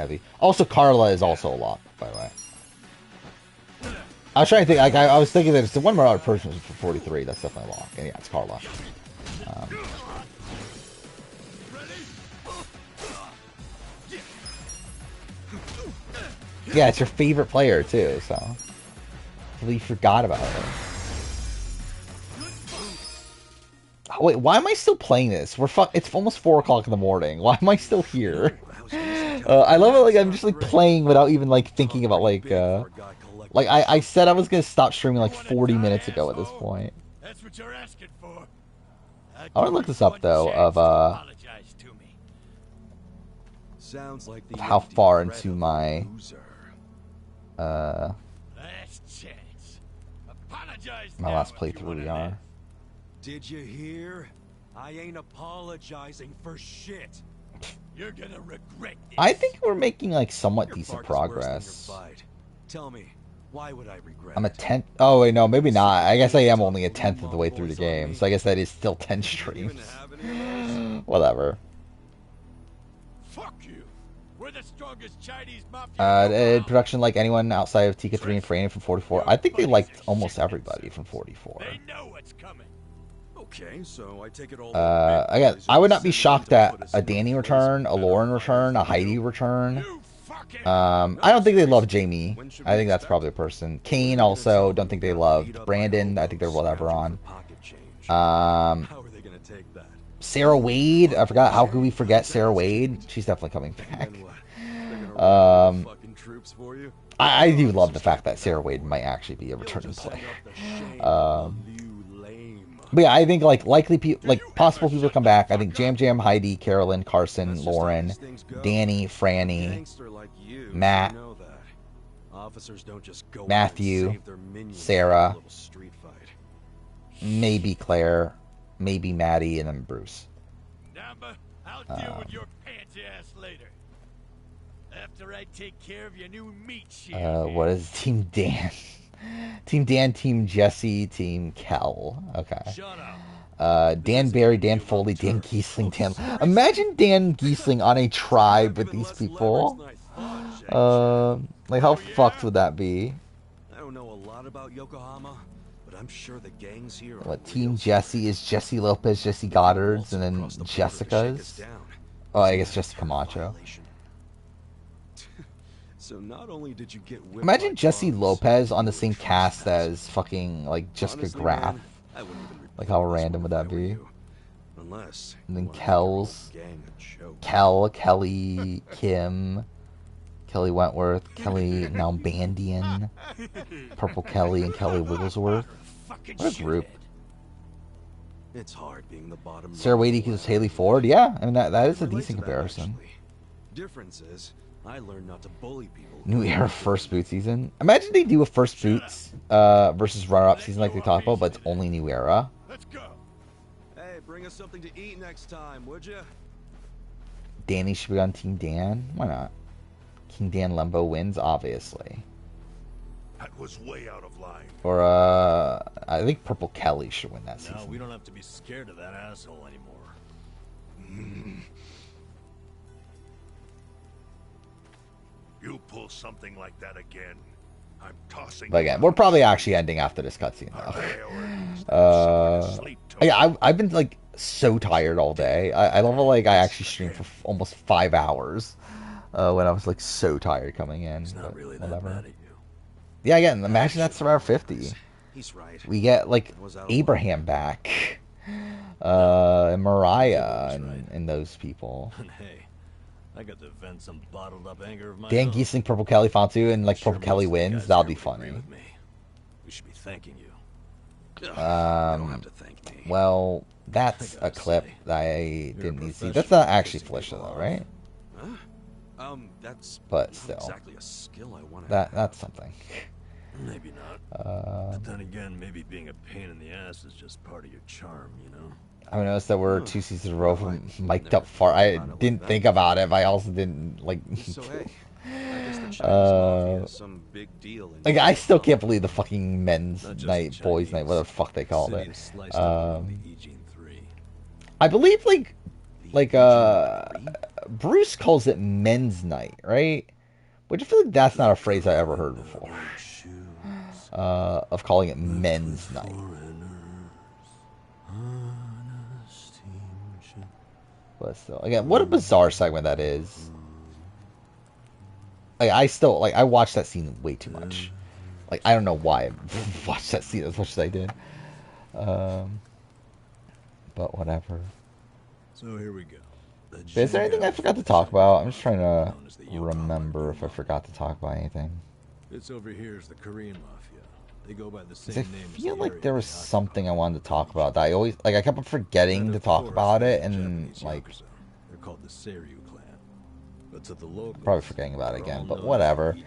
Evie. Also, Carla is also a lock, by the way. I was trying to think. Like, I was thinking that it's the one more other person for 43. That's definitely a lock. And yeah, it's Carla. Yeah, it's your favorite player too. So I really forgot about it. Oh, wait, why am I still playing this? It's almost 4 o'clock in the morning. Why am I still here? I love it. Like I'm just like playing without even like thinking about like I said I was gonna stop streaming like 40 minutes ago at this point. That's what you're asking for. I want to look this up though of Sounds like of how far into my my last playthrough we are. Did you hear? I ain't apologizing for shit. You're gonna regret this. I think we're making like somewhat decent progress. Tell me, why would I regret? I'm a 10th. Oh wait, no, maybe not. I guess I am only a 10th of the way through the game, so I guess that is still 10 streams. Whatever. Fuck you. We're the strongest Chinese mafia. Did production like anyone outside of Tika 3 and Franny from 44? I think they liked almost everybody from 44. They know what's coming. Okay, so I take it all. Again, I would not be shocked at a Danny return, a Lauren return, a Heidi return. I don't think they love Jamie. I think that's probably a person. Kane also, don't think they loved. Brandon, I think they're whatever on. Sarah Wade, I forgot. How could we forget Sarah Wade? She's definitely coming back. I do love the fact that Sarah Wade might actually be a returning player. But yeah, I think like possible people to come back. I think Jam Jam, Heidi, Carolyn, Carson, Lauren, Danny, Franny, Matt, Matthew, Sarah, maybe Claire, maybe Maddie, and then Bruce. I'll deal with your pansy ass later. After I take care of your new meat shit. What is Team Dan? Team Dan, Team Jesse, Team Kel. Okay. Dan Barry, Dan Foley, Dan Giesling, Dan... Imagine Dan Giesling on a tribe with these people. Like, how fucked would that be? I don't know a lot about Yokohama, but I'm sure the gangs here. What, Team Jesse is Jesse Lopez, Jesse Goddard's, and then Jessica's? Oh, I guess Jessica Macho. So not only did you get imagine Jesse Lopez on the same cast as fucking like Jessica Graff. Like how random would that be? And then Kelly, Kim, Kelly Wentworth, Kelly Nalbandian, Purple Kelly, and Kelly Wigglesworth. What a group. It's hard being the bottom. Sarah Wade is Haley Ford. Yeah, I mean that is a decent comparison. Difference is, I learned not to bully people. New era first boot season. Imagine they do a first boots versus runner-up season like they talked about, but it's only new era. Let's go. Hey, bring us something to eat next time, would you? Danny should be on Team Dan. Why not? King Dan Lembo wins, obviously. That was way out of line. Or I think Purple Kelly should win that season. No, we don't have to be scared of that asshole anymore. You pull something like that again, I'm tossing. But again, we're probably actually ending after this cutscene though. Yeah, I've been like so tired all day. I love how like I actually streamed for almost 5 hours when I was like so tired coming in. It's not really that whatever. bad at you. Yeah, again, imagine that's around 50. He's right. We get like Abraham back, and Mariah, and those people. Hey, I got to vent some bottled up anger of my Dan own. Giesling, Purple Kelly Fontu, and like Purple Kelly wins. That'll be funny. We should be thanking you. Well, that's a clip that I didn't need to see. That's not actually Felicia though, right? That's but still, exactly a skill I want to that's something. Maybe not. But then again, maybe being a pain in the ass is just part of your charm, you know? I noticed that we're 2 seasons in a row from mic'd up far. I didn't think about it, but I also didn't like. some big deal. Like, I still can't believe the fucking men's night, boys' night, whatever the fuck they called it. I believe, Bruce calls it men's night, right? Which I feel like that's not a phrase I ever heard before. Of calling it men's night. But still, again, what a bizarre segment that is. Like, I watched that scene way too much. Like, I don't know why I watched that scene as much as I did. But whatever. So here we go. Is there anything I forgot to talk about? I'm just trying to remember if I forgot to talk about anything. It's over here is the Korean mafia. They go by the same I name. feel like there was something I wanted to talk about that I kept on forgetting to talk about it, and like they're called the Seiryu clan. But to the locals, probably forgetting about it again, but whatever.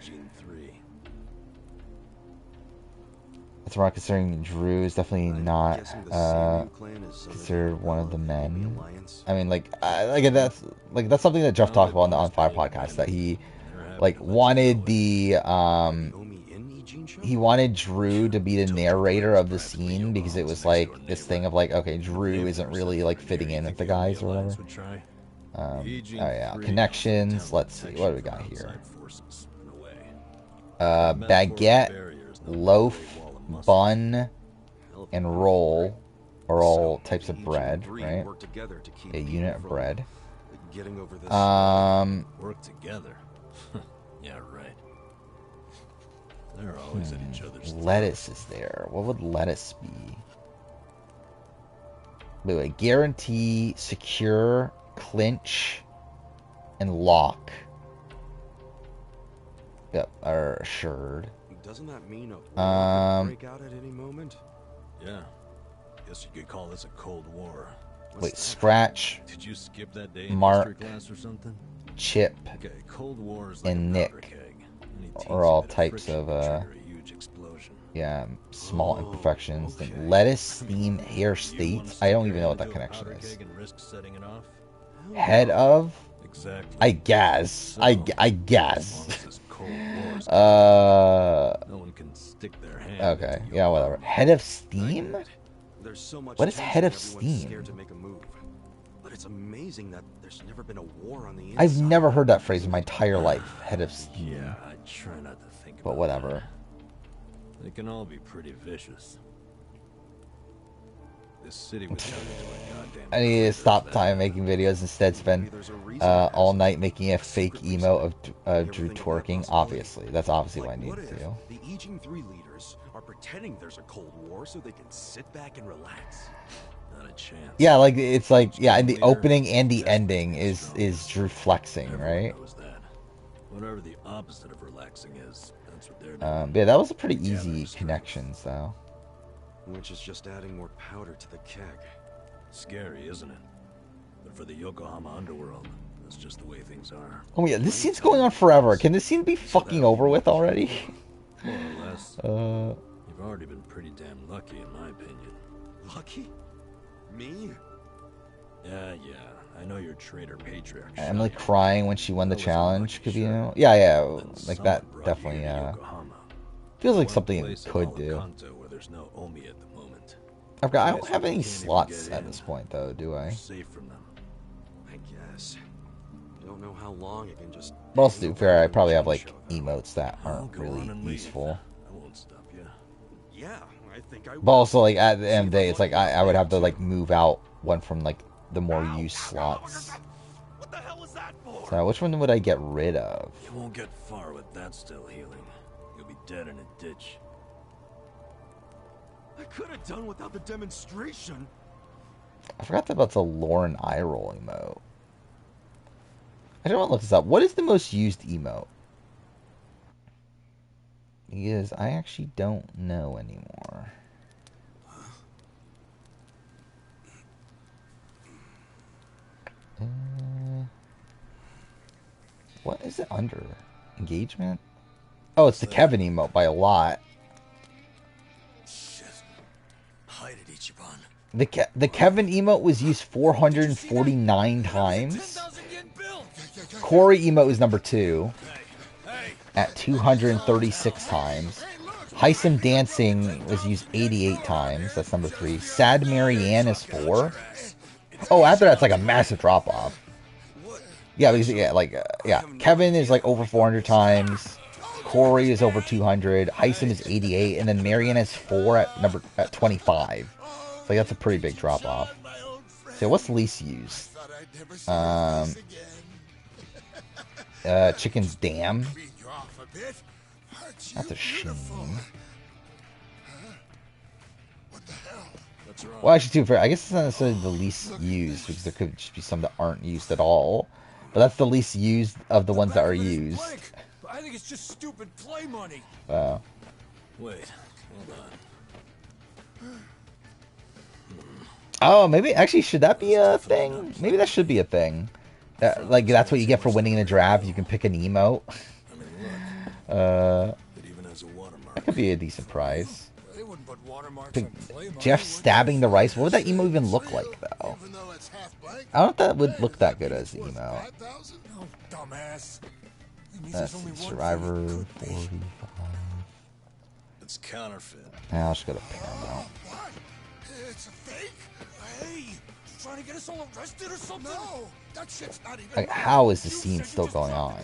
That's wrong, considering Drew is definitely not considered one of the men. I mean, that's something that Jeff talked about on the On Fire podcast, that he wanted he wanted Drew to be the narrator of the scene, because it was like this thing of okay, Drew isn't really fitting in with the guys or whatever. Oh yeah, connections. Let's see, what do we got here? Baguette, loaf, bun, and roll are all types of bread, right? A unit of bread. Work together. Yeah, right. They're always at each other's. Lettuce is there. What would lettuce be? Wait, guarantee, secure, clinch, and lock. Yep, are assured. Doesn't that mean a war could break out at any moment? Yeah. Guess you could call this a Cold War. Wait, scratch. Did you skip that day in Mark, class or something? Chip, okay, Cold War is like and Nick are all types of yeah, small imperfections. Then lettuce, steam, hair, states. I don't even know what that connection is. Head of? Exactly. I guess. I guess. No one can stick their hand. Okay, yeah, whatever. Head of steam? What is head of steam? But it's amazing that there's never been a war on the inside. I've never heard that phrase in my entire life. Head of steam. Yeah, I try not to think about but whatever. that. They can all be pretty vicious. This city was turned into a goddamn. I need to stop time making videos, instead spend all night making a fake emote of Drew twerking. Obviously, that's obviously what I need to do. The Aging 3 leaders are pretending there's a Cold War so they can sit back and relax. Not a chance. Yeah, in the opening and the ending is Drew flexing, right? Whatever the opposite of relaxing is, that's what they're doing. Yeah, that was a pretty easy connections, though. Which is just adding more powder to the keg. Scary, isn't it? But for the Yokohama underworld, that's just the way things are. Oh yeah, this scene's going on forever. Can this scene be fucking over with already? More or less. You've already been pretty damn lucky, in my opinion. Lucky? Me? Yeah. I know you're traitor patriarch. Emily crying when she won the challenge could be, yeah, like that definitely feels like something it could do. No Omi at the moment. I don't have any slots at this point, though, do I? Safe from them. I guess. I don't know how long it can just. But also, to be fair, I probably have emotes that aren't really useful. I won't stop you. Yeah, I think I. But also, at the end of the day, it's I would have to move out one from the more used slots. What the hell was that for? So which one would I get rid of? You won't get far with that still healing. You'll be dead in a ditch. I could have done without the demonstration. I forgot about the Lauren eye roll emote. I don't want to look this up. What is the most used emote? Because I actually don't know anymore. What is it under? Engagement? Oh, it's the Kevin emote by a lot. The Kevin emote was used 449 times. Corey emote is number 2. at 236 times. Heisem Dancing was used 88 times. That's number 3. Sad Marianne is 4. Oh, after that's like a massive drop off. Yeah, because, Kevin is like over 400 times. Corey is over 200. Heisem is 88, and then Marianne is 4 at 25. So that's a pretty big drop off. So what's least used? Chicken's Dam. That's a shame. Well, actually, too, I guess it's not necessarily the least used, because there could just be some that aren't used at all. But that's the least used of the ones that are used. I think it's just stupid play money. Wow. Wait, hold on. Oh, maybe, actually, should that be a thing? Maybe that should be a thing. Like, that's what you get for winning in a draft. You can pick an emote. That could be a decent prize. Jeff stabbing the rice. What would that emo even look like, though? I don't know if that would look that good as the emo. That's Survivor 45. It's counterfeit. Yeah, I'll just go to Paramount. It's a fake? Hey, trying to get us all arrested or something? No, that shit's not even. Like, how is the scene still going on?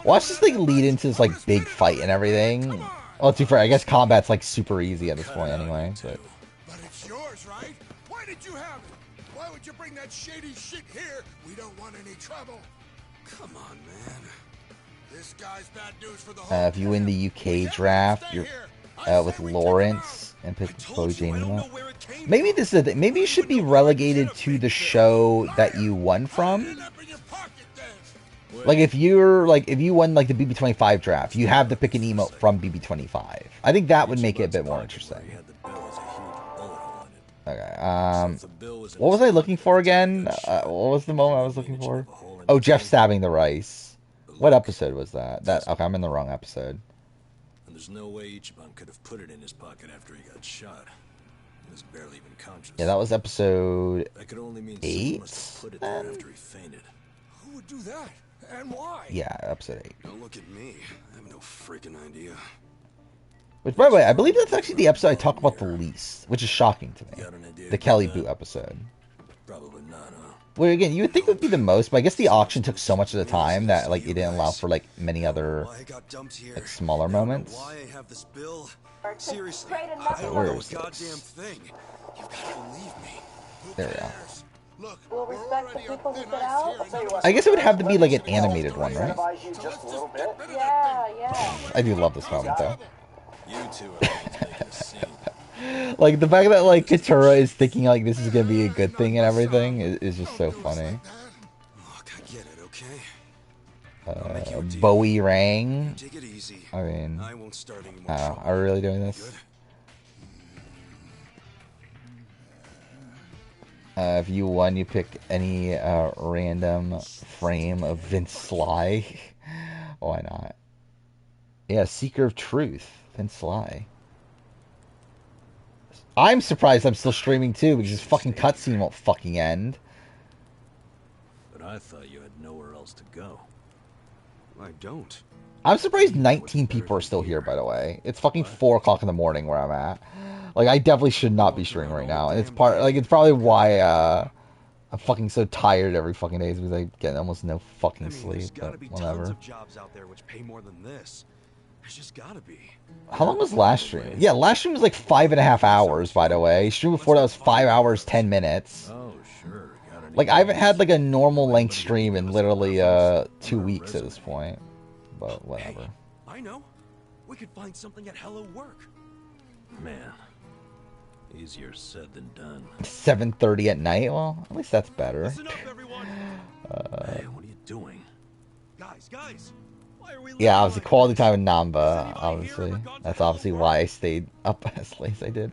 Watch this thing lead into this like big fight and everything. Well, too fair, I guess combat's like super easy at this point anyway. But it's yours, right? Why did you have it? Why would you bring that shady shit here? We don't want any trouble. Come on, man. This guy's bad news for the whole. If you win the UK draft, you're with Lawrence and pick Chloe Jane. Maybe this is maybe you should be relegated to the show that you won from. Like if you won like the BB25 draft, you have to pick an emote from BB25. I think that would make it a bit more interesting. Okay. What was I looking for again? What was the moment I was looking for? Oh, Jeff stabbing the rice. What episode was that? Okay, I'm in the wrong episode. And there's no way Ichiban could have put it in his pocket after he got shot. He was barely even conscious. Yeah, that was episode that could only mean 8. Put it there after he fainted. Who would do that? And why? Yeah, episode 8. Don't look at me. I have no freaking idea. Which, by the way, I believe that's actually the episode I talk about the least, which is shocking to me. The Kelly Boo episode. Probably not, huh? Well, again, you would think it would be the most, but I guess the auction took so much of the time that like it didn't allow for like many other like smaller moments. Why I have this bill? Seriously, Where is goddamn this? thing. You've got to believe me. There we go. We'll respect the people who get out. I'll tell you what. I guess it would have to be like an animated one, right? Incentivize you just a little bit. Yeah. I do love this moment though. You two are making a scene. Like the fact that like Katura is thinking like this is gonna be a good thing and everything is just so funny. Look, I get it, okay? Bowie Rang. Take it easy. I mean, I won't start any more trouble. are we really doing this? If you won, you pick any random frame of Vince Sly. Why not? Yeah, Seeker of Truth, Vince Sly. I'm surprised I'm still streaming too, because this fucking cutscene won't fucking end. But I thought you had nowhere else to go. I don't. I'm surprised 19 people are still here, by the way. It's fucking 4 o'clock in the morning where I'm at. Like, I definitely should not be streaming right now. And it's it's probably why I'm fucking so tired every fucking day, because I get almost no fucking sleep. But whatever. Tons of jobs out there which pay more than this. There's just gotta be. How long was last stream? Yeah, last stream was like 5.5 hours, by the way. Stream before that was 5 hours, 10 minutes. Oh, sure. Like, I haven't had like a normal length stream in literally 2 weeks at this point. But whatever. Hey, I know. We could find something at Hello Work. Man, easier said than done. 7:30 at night? Well, at least that's better. Listen up, everyone. Hey, what are you doing? Guys. Yeah, obviously quality time in Namba, obviously. That's obviously why I stayed up as late as I did.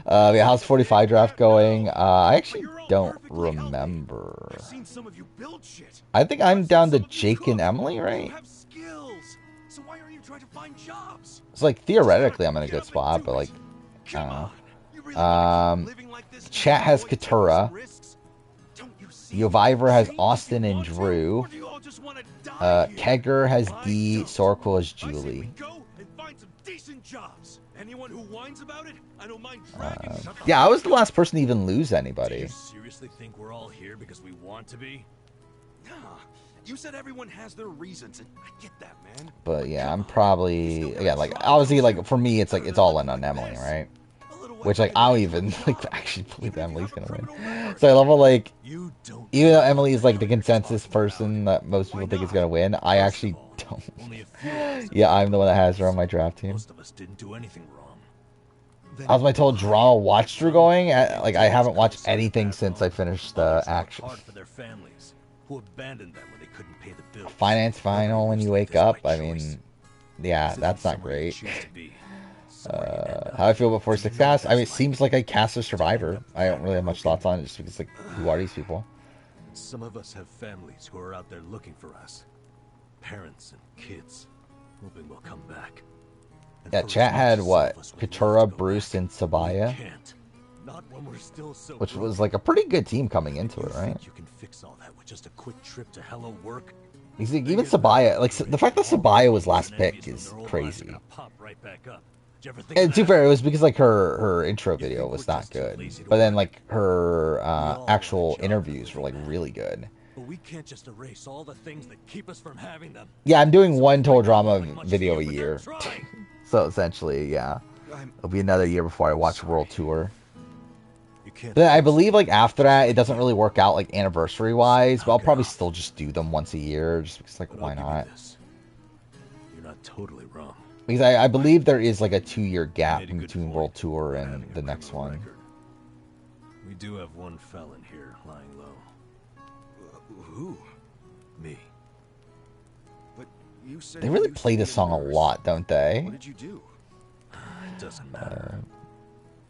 Yeah, how's 45 draft going? I actually don't remember. I think I'm down to Jake and Emily, right? So why are you trying to find jobs? It's like theoretically I'm in a good spot, but like I don't know. Chat has Katura. Yovivor has Austin and Drew. Kegger has D. Sorquel has Julie. Go and find some decent jobs. Anyone who whines about it, I don't mind dragging. Yeah, I was the last person to even lose Do anybody. you seriously think we're all here because we want to be? Nah, you said everyone has their reasons, and I get that, man. But yeah, I'm probably again like obviously like for me it's like it's all in on Emily, right? Which like I don't even like actually believe Emily's gonna win. So I love how like even though Emily is like the consensus person that most people think is gonna win, I actually don't. Yeah, I'm the one that has her on my draft team. Most of us didn't do anything wrong. How's my total drama watch through going? Like I haven't watched anything since I finished the action. Hard for their families, who abandoned them when they couldn't pay the bills. Finance final when you wake up. I mean, yeah, that's not great. How I feel about 46 cast? I mean, it seems like I cast a survivor. I don't really have much thoughts on it just because, like, who are these people? Some of us have families who are out there looking for us. Parents and kids, hoping we'll come back. And Yeah, for chat as much had as what? some of us would Katura, love to go Bruce, back, and Sabaya, not when we're still so which broke. was like a pretty good team coming into it, right? You can fix all that with just a quick trip to Hello Work. Because even Sabaya, like the fact that Sabaya was last pick is crazy. Pop right back up. Did you ever think And of to be that? fair, it was because like her intro video was not good, but then like her actual interviews were like really good. But we can't just erase all the things that keep us from having them. Yeah, I'm doing one total drama video a year, so essentially, yeah, it'll be another year before I watch World Tour. But I believe like after that, it doesn't really work out like anniversary wise, but I'll probably still just do them once a year, just because like why not? You're not totally wrong. Because I believe there is like a 2-year gap in between World Tour and the next one. We do have one felon here lying low. Who? Me. But you said They really you play this song a lot, don't they? What did you do? It doesn't matter.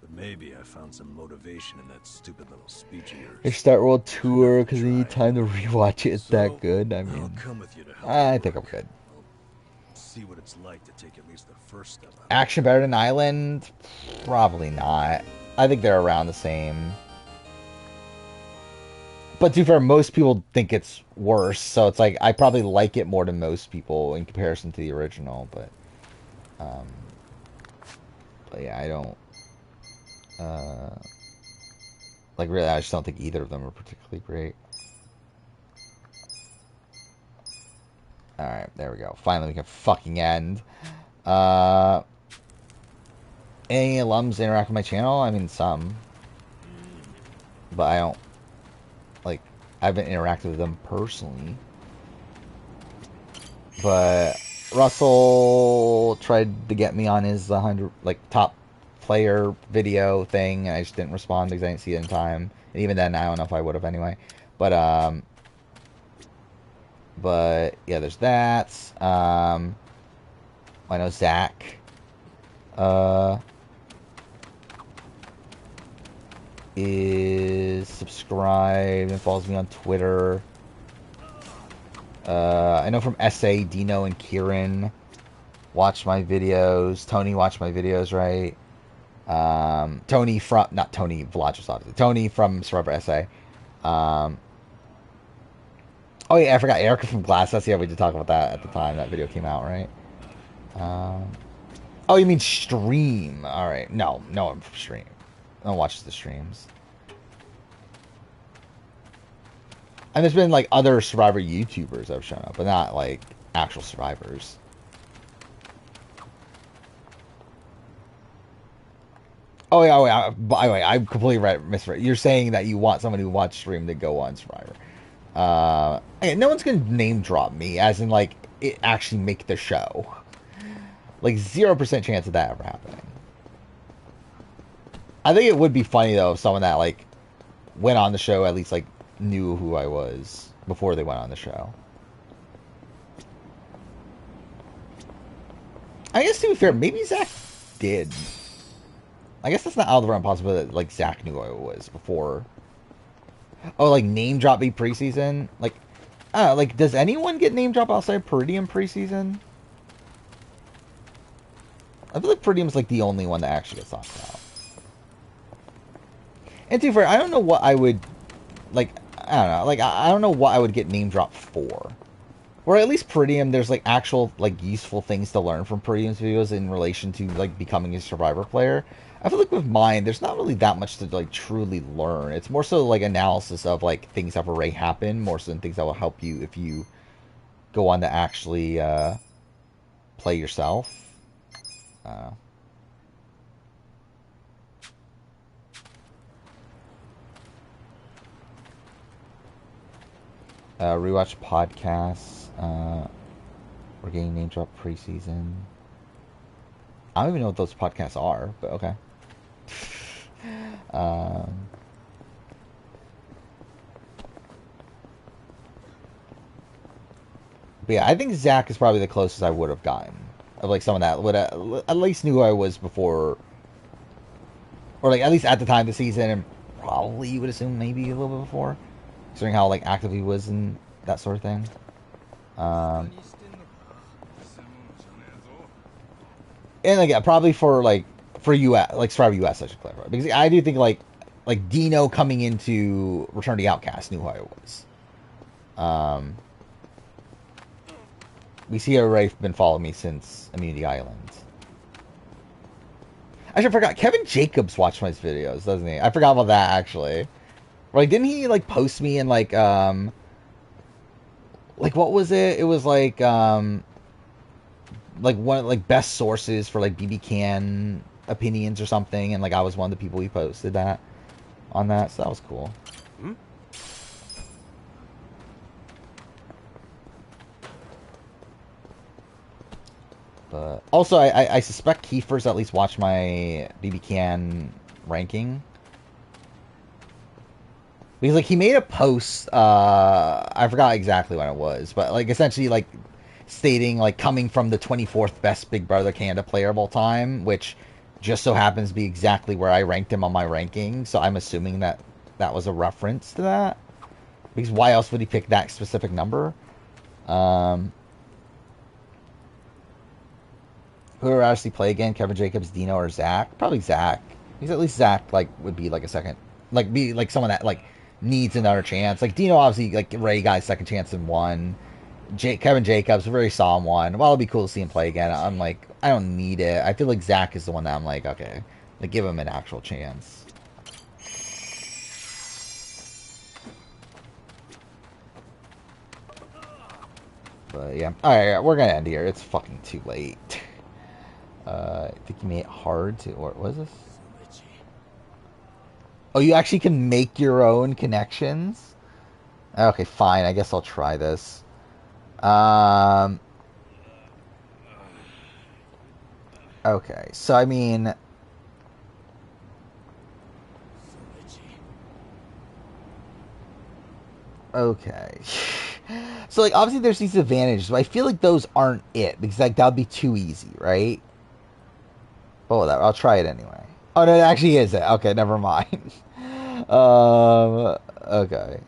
But maybe I found some motivation in that stupid little speech of yours. I start World Tour because I need time to rewatch it. It's that good. I mean, come with you to help I think I'm good. See what it's like to take at least the first step out. Action better than Island? Probably not. I think they're around the same. But to be fair, most people think it's worse, so it's like I probably like it more than most people in comparison to the original. But yeah, I don't. Like really, I just don't think either of them are particularly great. Alright, there we go. Finally, we can fucking end. Any alums interact with my channel? I mean, some. But I don't... Like, I haven't interacted with them personally. But Russell tried to get me on his 100, like, top player video thing, and I just didn't respond because I didn't see it in time. And even then, I don't know if I would have anyway. But yeah, there's that. I know Zach is subscribed and follows me on Twitter. I know from SA, Dino and Kieran watch my videos. Tony watched my videos, right? Tony from, not Tony Velagis, obviously. Tony from Survivor SA. Oh yeah, I forgot Erica from Glass. Yeah, we did talk about that at the time that video came out, right? Oh, you mean stream? All right, no, I'm from stream. I don't watch the streams. And there's been like other Survivor YouTubers that have shown up, but not like actual survivors. Oh yeah, by the way, I completely misread. You're saying that you want someone who watched stream to go on Survivor. No one's gonna name drop me, as in like it actually make the show. Like 0% chance of that ever happening. I think it would be funny though if someone that like went on the show at least like knew who I was before they went on the show. I guess to be fair, maybe Zach did. I guess that's not out of the realm possibility that like Zach knew who I was before. Oh, like name drop me preseason? Like, I don't know, like does anyone get name drop outside Peridium preseason? I feel like Peridium's like the only one that actually gets talked about. And to be fair, I don't know what I would like. I don't know. Like I don't know what I would get name dropped for. or at least Peridium, there's like actual like useful things to learn from Peridium's videos in relation to like becoming a Survivor player. I feel like with mine, there's not really that much to like truly learn. It's more so like analysis of like things that have already happened, more so than things that will help you if you go on to actually play yourself. Rewatch podcasts. We're getting name drop preseason. I don't even know what those podcasts are, but okay. But yeah, I think Zach is probably the closest I would have gotten of like someone that would at least knew who I was before, or like at least at the time of the season, and probably you would assume maybe a little bit before, considering how like active he was and that sort of thing. And like yeah, probably for US, like Survivor US, I should clarify, because I do think like Dino coming into Return of the Outcast knew who I was. We see already been following me since Immunity Island. Actually, I forgot. Kevin Jacobs watched my videos, doesn't he? I forgot about that actually. Like, didn't he like post me in like what was it? It was like one like best sources for like BB Can opinions or something, and like I was one of the people he posted that on that, so that was cool. But also, I suspect Kiefer's at least watched my BB Can ranking. Because, like, he made a post, I forgot exactly when it was, but, like, essentially, like, stating, like, coming from the 24th best Big Brother Canada player of all time, which just so happens to be exactly where I ranked him on my ranking, so I'm assuming that that was a reference to that. Because why else would he pick that specific number? Who would actually play again? Kevin Jacobs, Dino, or Zach? Probably Zach. Because at least Zach like would be like a second, like be like someone that like needs another chance. Like Dino, obviously, like Ray got a second chance in one. Kevin Jacobs, we already saw him one. Well, it'd be cool to see him play again. I'm like, I don't need it. I feel like Zach is the one that I'm like, okay, like give him an actual chance. But yeah, all right, we're gonna end here. It's fucking too late. I think you made it hard to, or what is this? Oh, you actually can make your own connections? Okay, fine. I guess I'll try this. Okay, so I mean... Okay. So, like, obviously there's these advantages, but I feel like those aren't it, because, like, that would be too easy, right? Oh, whatever. I'll try it anyway. Oh, no, it actually is it. Okay, never mind. Okay.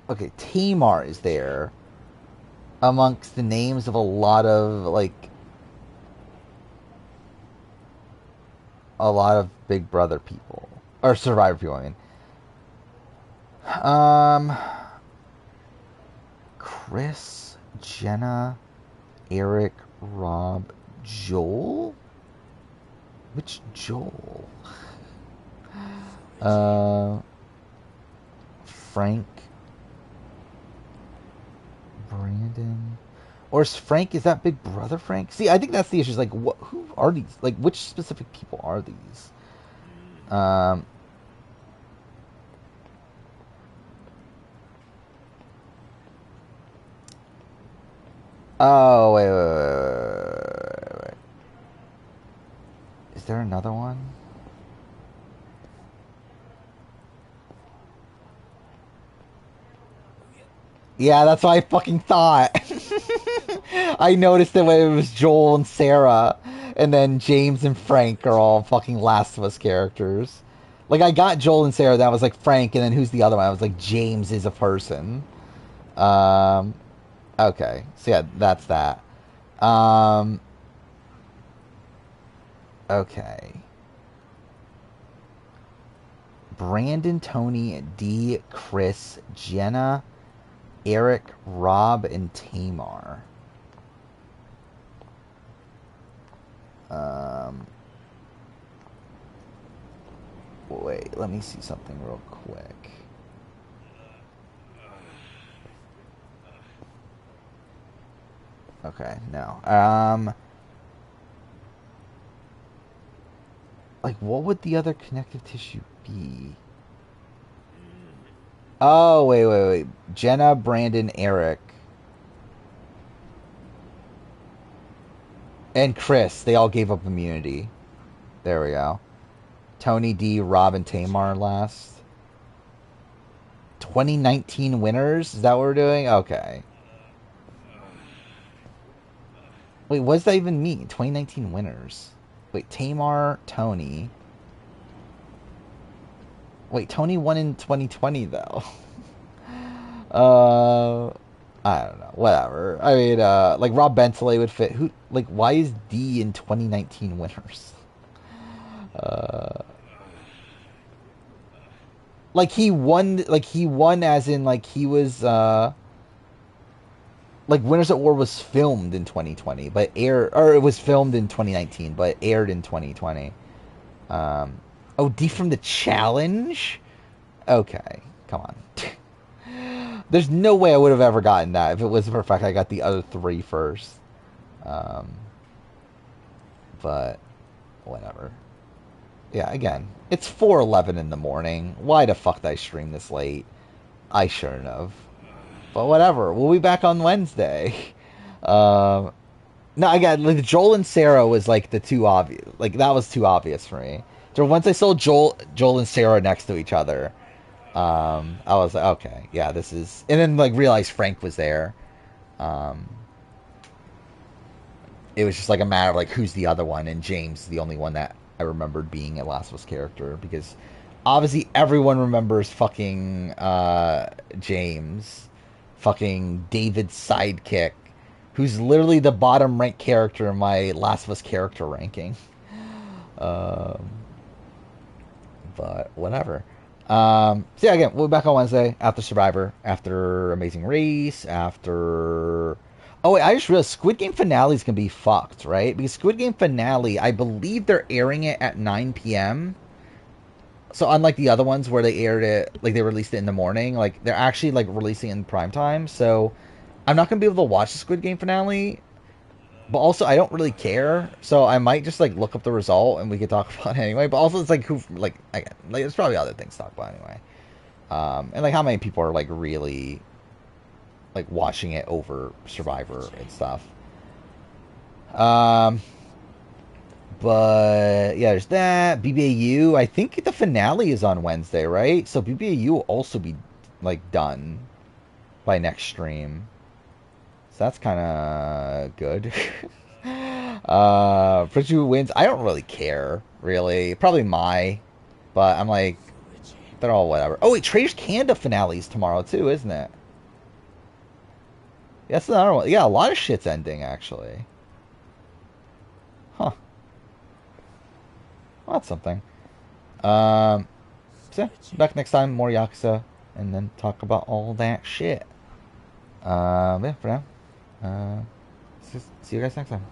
Okay, Tamar is there amongst the names of a lot of Big Brother people. Or Survivor people, I mean. Chris, Jenna, Eric, Rob, Joel? Which Joel? Frank, Brandon, or is Frank? Is that Big Brother Frank? See, I think that's the issue. Is like, who are these? Like, which specific people are these? Oh, wait. Is there another one? Yeah, that's what I fucking thought. I noticed it when it was Joel and Sarah, and then James and Frank are all fucking Last of Us characters. Like, I got Joel and Sarah, that was like Frank, and then who's the other one? I was like, James is a person. Okay, so yeah, that's that. Okay. Brandon, Tony, D, Chris, Jenna, Eric, Rob, and Tamar. Wait, let me see something real quick. Okay, no. Like, what would the other connective tissue be? Oh, wait. Jenna, Brandon, Eric. And Chris, they all gave up immunity. There we go. Tony D, Rob, and Tamar last. 2019 winners? Is that what we're doing? Okay. Wait, what does that even mean? 2019 winners. Wait, Tamar, Tony. Wait, Tony won in 2020 though. I don't know. Whatever. I mean, like Rob Bentley would fit. Who? Like, why is D in 2019 winners? Like he won. Like he won, as in like he was. Like Winners at War was filmed in 2020, but or it was filmed in 2019, but aired in 2020. Oh, D from the challenge. Okay, come on. There's no way I would have ever gotten that if it wasn't for the fact I got the other three first. But whatever. Yeah, again, it's 4:11 in the morning. Why the fuck did I stream this late? I shouldn't have. But whatever. We'll be back on Wednesday. No, again, like Joel and Sarah was like the too obvious. Like that was too obvious for me. So once I saw Joel and Sarah next to each other, I was like, okay, yeah, this is. And then like realized Frank was there. It was just like a matter of like who's the other one, and James is the only one that I remembered being a Last of Us character, because obviously everyone remembers fucking James, fucking David's sidekick, who's literally the bottom ranked character in my Last of Us character ranking. But whatever. So yeah, again, we'll be back on Wednesday after Survivor, after Amazing Race, after. Oh wait, I just realized Squid Game finale is gonna be fucked, right? Because Squid Game finale, I believe they're airing it at 9 p.m. So unlike the other ones where they aired it, like they released it in the morning, like they're actually like releasing it in prime time. So I'm not gonna be able to watch the Squid Game finale. But also, I don't really care, so I might just like look up the result and we could talk about it anyway. But also, it's like who like there's probably other things to talk about anyway. And like how many people are like really like watching it over Survivor and stuff. But yeah, there's that. BBAU, I think the finale is on Wednesday, right? So BBAU will also be like done by next stream. So that's kind of good. Prince who wins, I don't really care, really. Probably but I'm like, they're all whatever. Oh wait, Trader's Canada finale's tomorrow too, isn't it? That's another one. Yeah, a lot of shit's ending, actually. Huh. Well, that's something. So yeah, back next time, more Yakuza, and then talk about all that shit. Yeah, for now. See you guys next time.